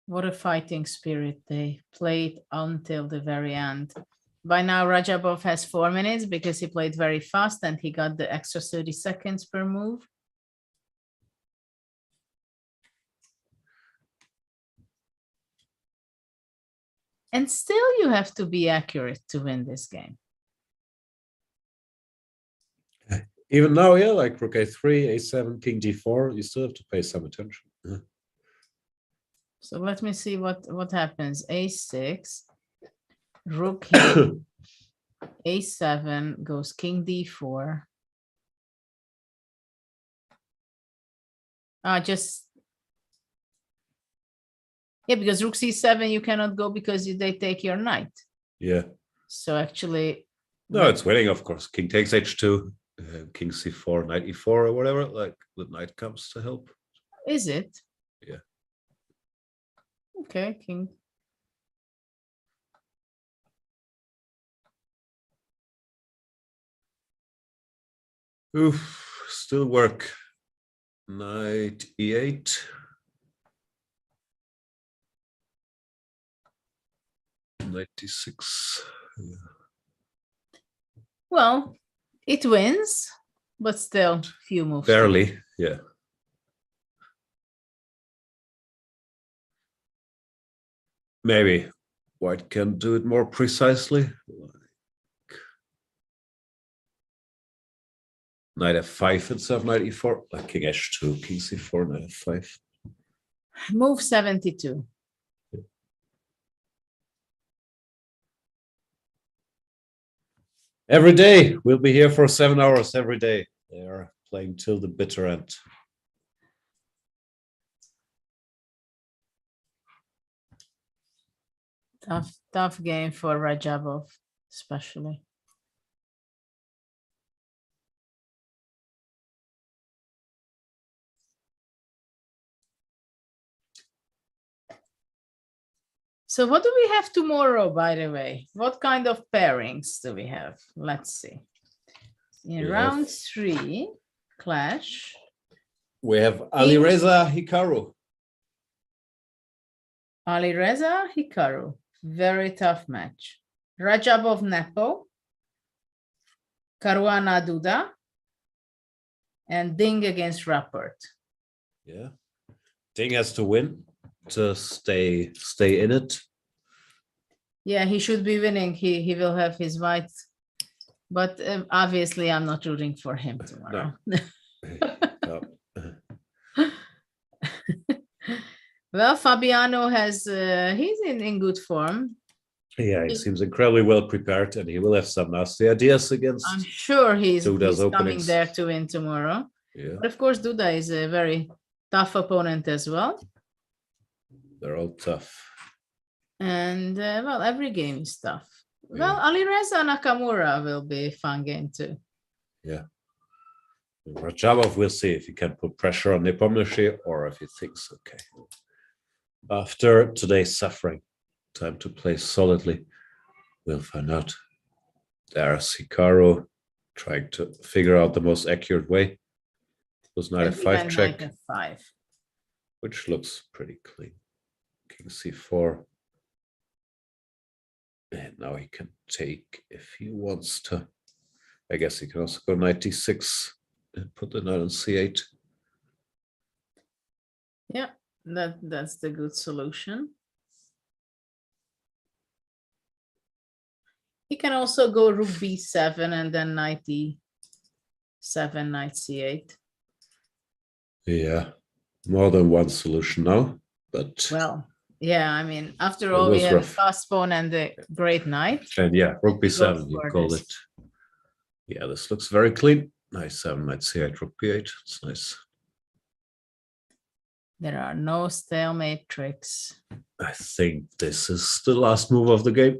What a fighting spirit. They played until the very end. By now, Radjabov has 4 minutes because he played very fast and he got the extra 30 seconds per move. And still, you have to be accurate to win this game. Even now, yeah, like rook a3, a7, king d4, you still have to pay some attention. So let me see what happens. A6, rook here, a7 goes king d4. Yeah, because rook c7 you cannot go because they take your knight. Yeah. So actually, No, it's winning, of course. King takes h2, king c4, knight e4 or whatever. Like the knight comes to help. is it? Yeah. Okay, king. Oof, still work. Knight e8. Knight d6. Yeah. Well, it wins, but still few moves. Barely, yeah. Maybe white can do it more precisely. Knight f5 instead of knight e4, like king h2, king c4, knight f5. Move 72. Every day, we'll be here for 7 hours every day. They are playing till the bitter end. Tough game for Radjabov, especially. So what do we have tomorrow, by the way? What kind of pairings do we have? Let's see. In round 3, clash. We have Alireza Hikaru. Alireza Hikaru. Very tough match. Radjabov Nepa. Caruana Duda. And Ding against Rapport. Yeah. Ding has to win to stay in it. Yeah, he should be winning. He will have his white. But obviously, I'm not rooting for him tomorrow. No. Well, Fabiano has, he's in good form. Yeah, he seems incredibly well prepared and he will have some nasty ideas against. I'm sure he's Duda's coming openings. there to win tomorrow. Yeah. But of course, Duda is a very tough opponent as well. They're all tough. And well, every game is tough. Well, Alireza Nakamura will be a fun game too. Yeah. Radjabov, we'll see if he can put pressure on Nepa or if he thinks, okay, After today's suffering, time to play solidly. We'll find out. There's Hikaru trying to figure out the most accurate way. It was knight f5 check, Knight f5. which looks pretty clean. King c4. And now he can take if he wants to. I guess he can also go knight d6 and put the knight on c8. Yeah, that's the good solution. He can also go rook b7 and then knight d7, knight c8. Yeah, more than one solution now, but well, yeah, I mean, after all, we have a fast pawn and the great knight. And yeah, rook b7, you call it. Yeah, this looks very clean. Knight 7, knight c8, rook b8. It's nice. There are no stalemate tricks. I think this is the last move of the game.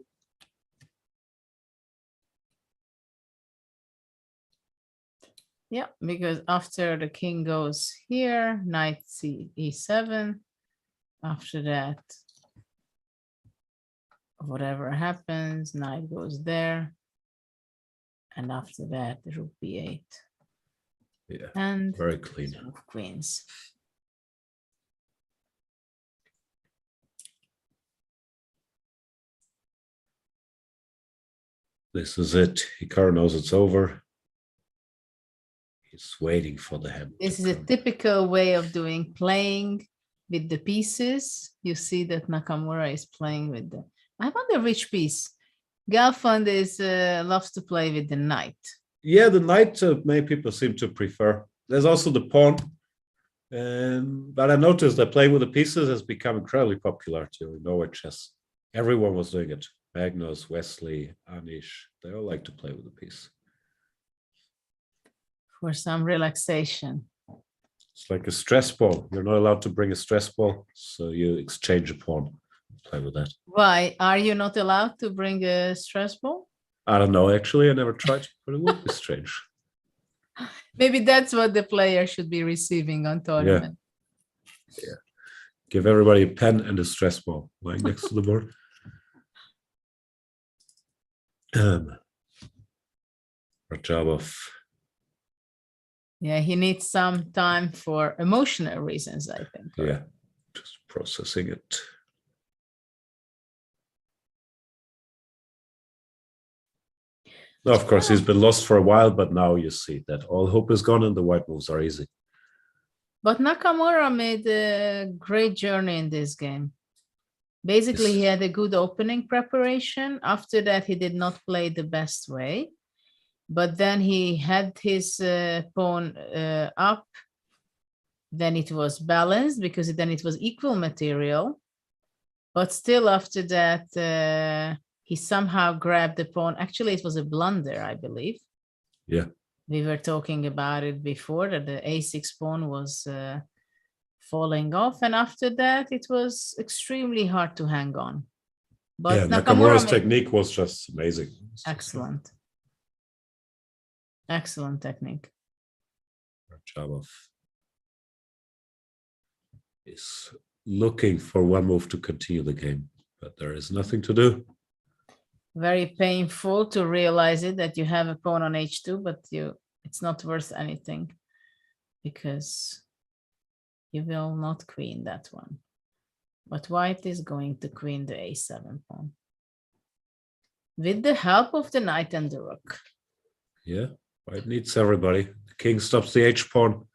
Yeah, because after the king goes here, knight e7. After that, whatever happens, knight goes there. And after that, rook b8. Yeah, and very clean. Queens. This is it. Hikaru knows it's over. He's waiting for the hand. This is a typical way of playing with the pieces. You see that Nakamura is playing with the. I wonder which piece. Gelfand is loves to play with the knight. Yeah, the knight many people seem to prefer. There's also the pawn. But I noticed that playing with the pieces has become incredibly popular too in Norway chess. Everyone was doing it. Magnus, Wesley, Anish, they all like to play with the piece. For some relaxation. It's like a stress ball. You're not allowed to bring a stress ball, so you exchange a pawn. Play with that. Why? Are you not allowed to bring a stress ball? I don't know, actually. I never tried, but it would be strange. Maybe that's what the player should be receiving on tournament. Yeah. Give everybody a pen and a stress ball lying next to the board. Radjabov. Yeah, he needs some time for emotional reasons, I think. Yeah, just processing it. No, of course, he's been lost for a while, but now you see that all hope is gone and the white moves are easy. But Nakamura made a great journey in this game. Basically, he had a good opening preparation. After that, he did not play the best way. But then he had his pawn up. Then it was balanced because then it was equal material. But still after that, he somehow grabbed the pawn. Actually, it was a blunder, I believe. Yeah. We were talking about it before, that the a6 pawn was falling off. And after that, it was extremely hard to hang on. But yeah, Nakamura's technique was just amazing. Excellent. Excellent technique. Radjabov is looking for one move to continue the game, but there is nothing to do. Very painful to realize it, that you have a pawn on h2, but it's not worth anything because you will not queen that one. But white is going to queen the a7 pawn with the help of the knight and the rook. Yeah, white needs everybody. The king stops the h pawn.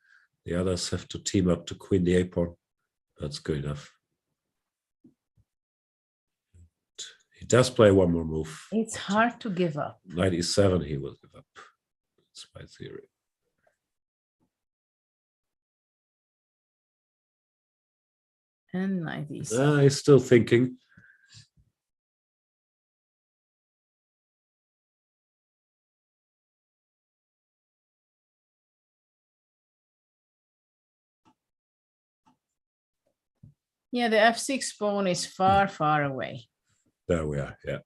The others have to team up to queen the a pawn. That's good enough. He does play one more move. It's hard to give up. Knight e7, he will give up. That's my theory. And knight e7. He's still thinking. Yeah, the f6 pawn is far, far away. There we are, yeah.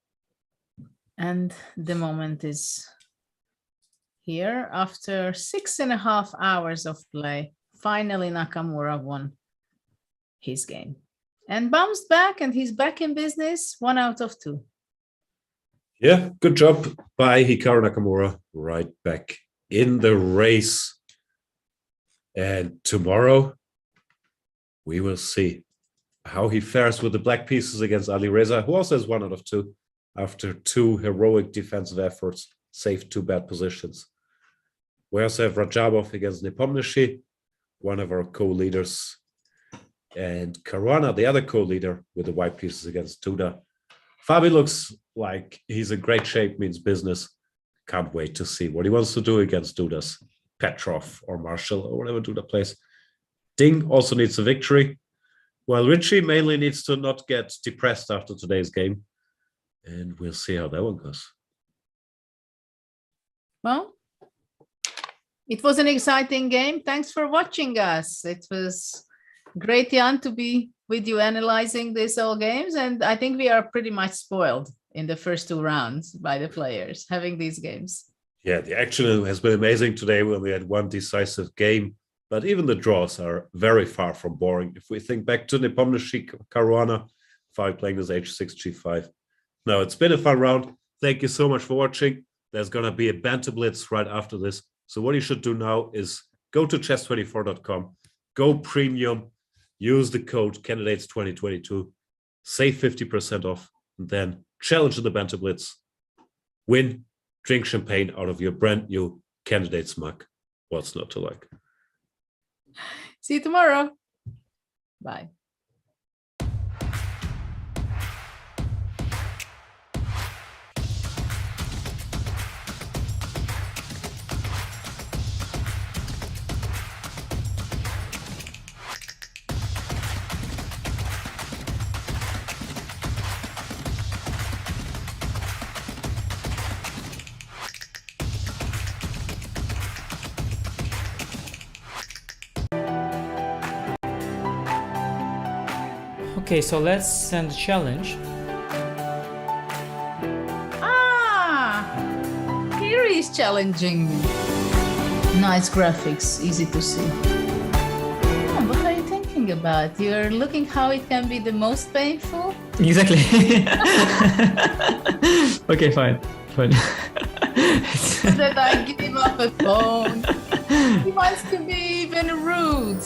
And the moment is here. After 6.5 hours of play, finally Nakamura won his game. and bounced back, and he's back in business, 1 out of 2. Yeah, good job by Hikaru Nakamura. Right back in the race. And tomorrow, we will see how he fares with the black pieces against Ali Reza, who also has 1 out of 2 after 2 heroic defensive efforts, saved 2 bad positions. We also have Radjabov against Nepa, one of our co-leaders, and Caruana, the other co-leader, with the white pieces against Duda. Fabi looks like he's in great shape, means business. Can't wait to see what he wants to do against Dudas, Petrov or Marshall or whatever Duda plays. Ding also needs a victory, while Richie mainly needs to not get depressed after today's game. And we'll see how that one goes. Well, it was an exciting game. Thanks for watching us. It was great, Jan, to be with you analyzing these all games. And I think we are pretty much spoiled in the first 2 rounds by the players having these games. Yeah, the action has been amazing today when we had 1 decisive game. But even the draws are very far from boring. If we think back to Nepomniachtchi, Caruana, 5 playing this h6, g5. No, it's been a fun round. Thank you so much for watching. There's going to be a banter blitz right after this. So what you should do now is go to chess24.com, go premium, use the code candidates2022, save 50% off, and then challenge in the banter blitz. Win, drink champagne out of your brand new candidates mug. What's not to like? See you tomorrow. Bye. Okay, so let's send a challenge. Here is challenging me. Nice graphics, easy to see. What are you thinking about? You're looking how it can be the most painful? Exactly. Okay, fine. So that I give up a phone. He wants to be even rude.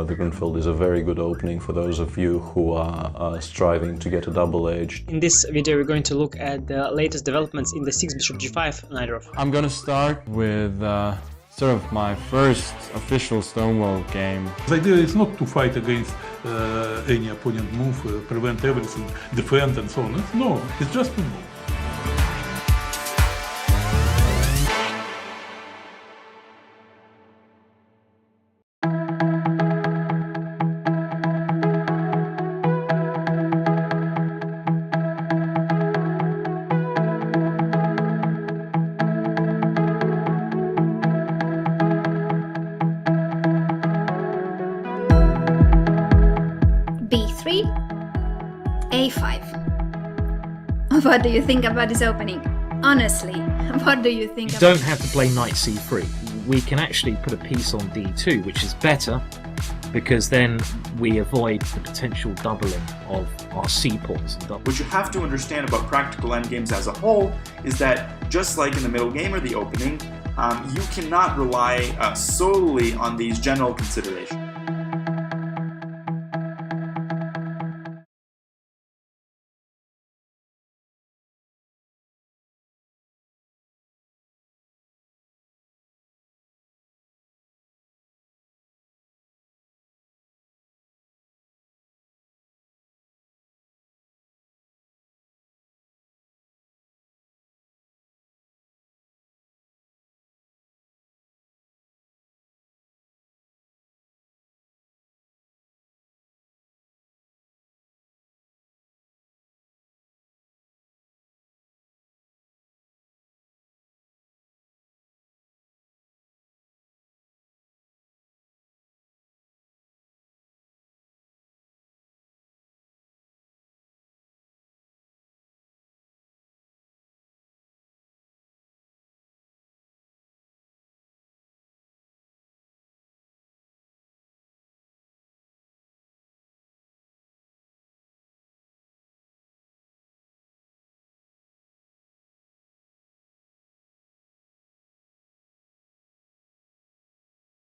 The Grunfeld is a very good opening for those of you who are striving to get a double-edged. In this video, we're going to look at the latest developments in the 6 bishop g5 knight off. I'm gonna start with sort of my first official Stonewall game. The idea is not to fight against any opponent move, prevent everything, defend and so on. No, it's just to move. B3, A5. What do you think about this opening? Honestly, what do you think? You don't have to play knight c3. We can actually put a piece on d2, which is better because then we avoid the potential doubling of our c-pawns. What you have to understand about practical endgames as a whole is that just like in the middle game or the opening, you cannot rely solely on these general considerations.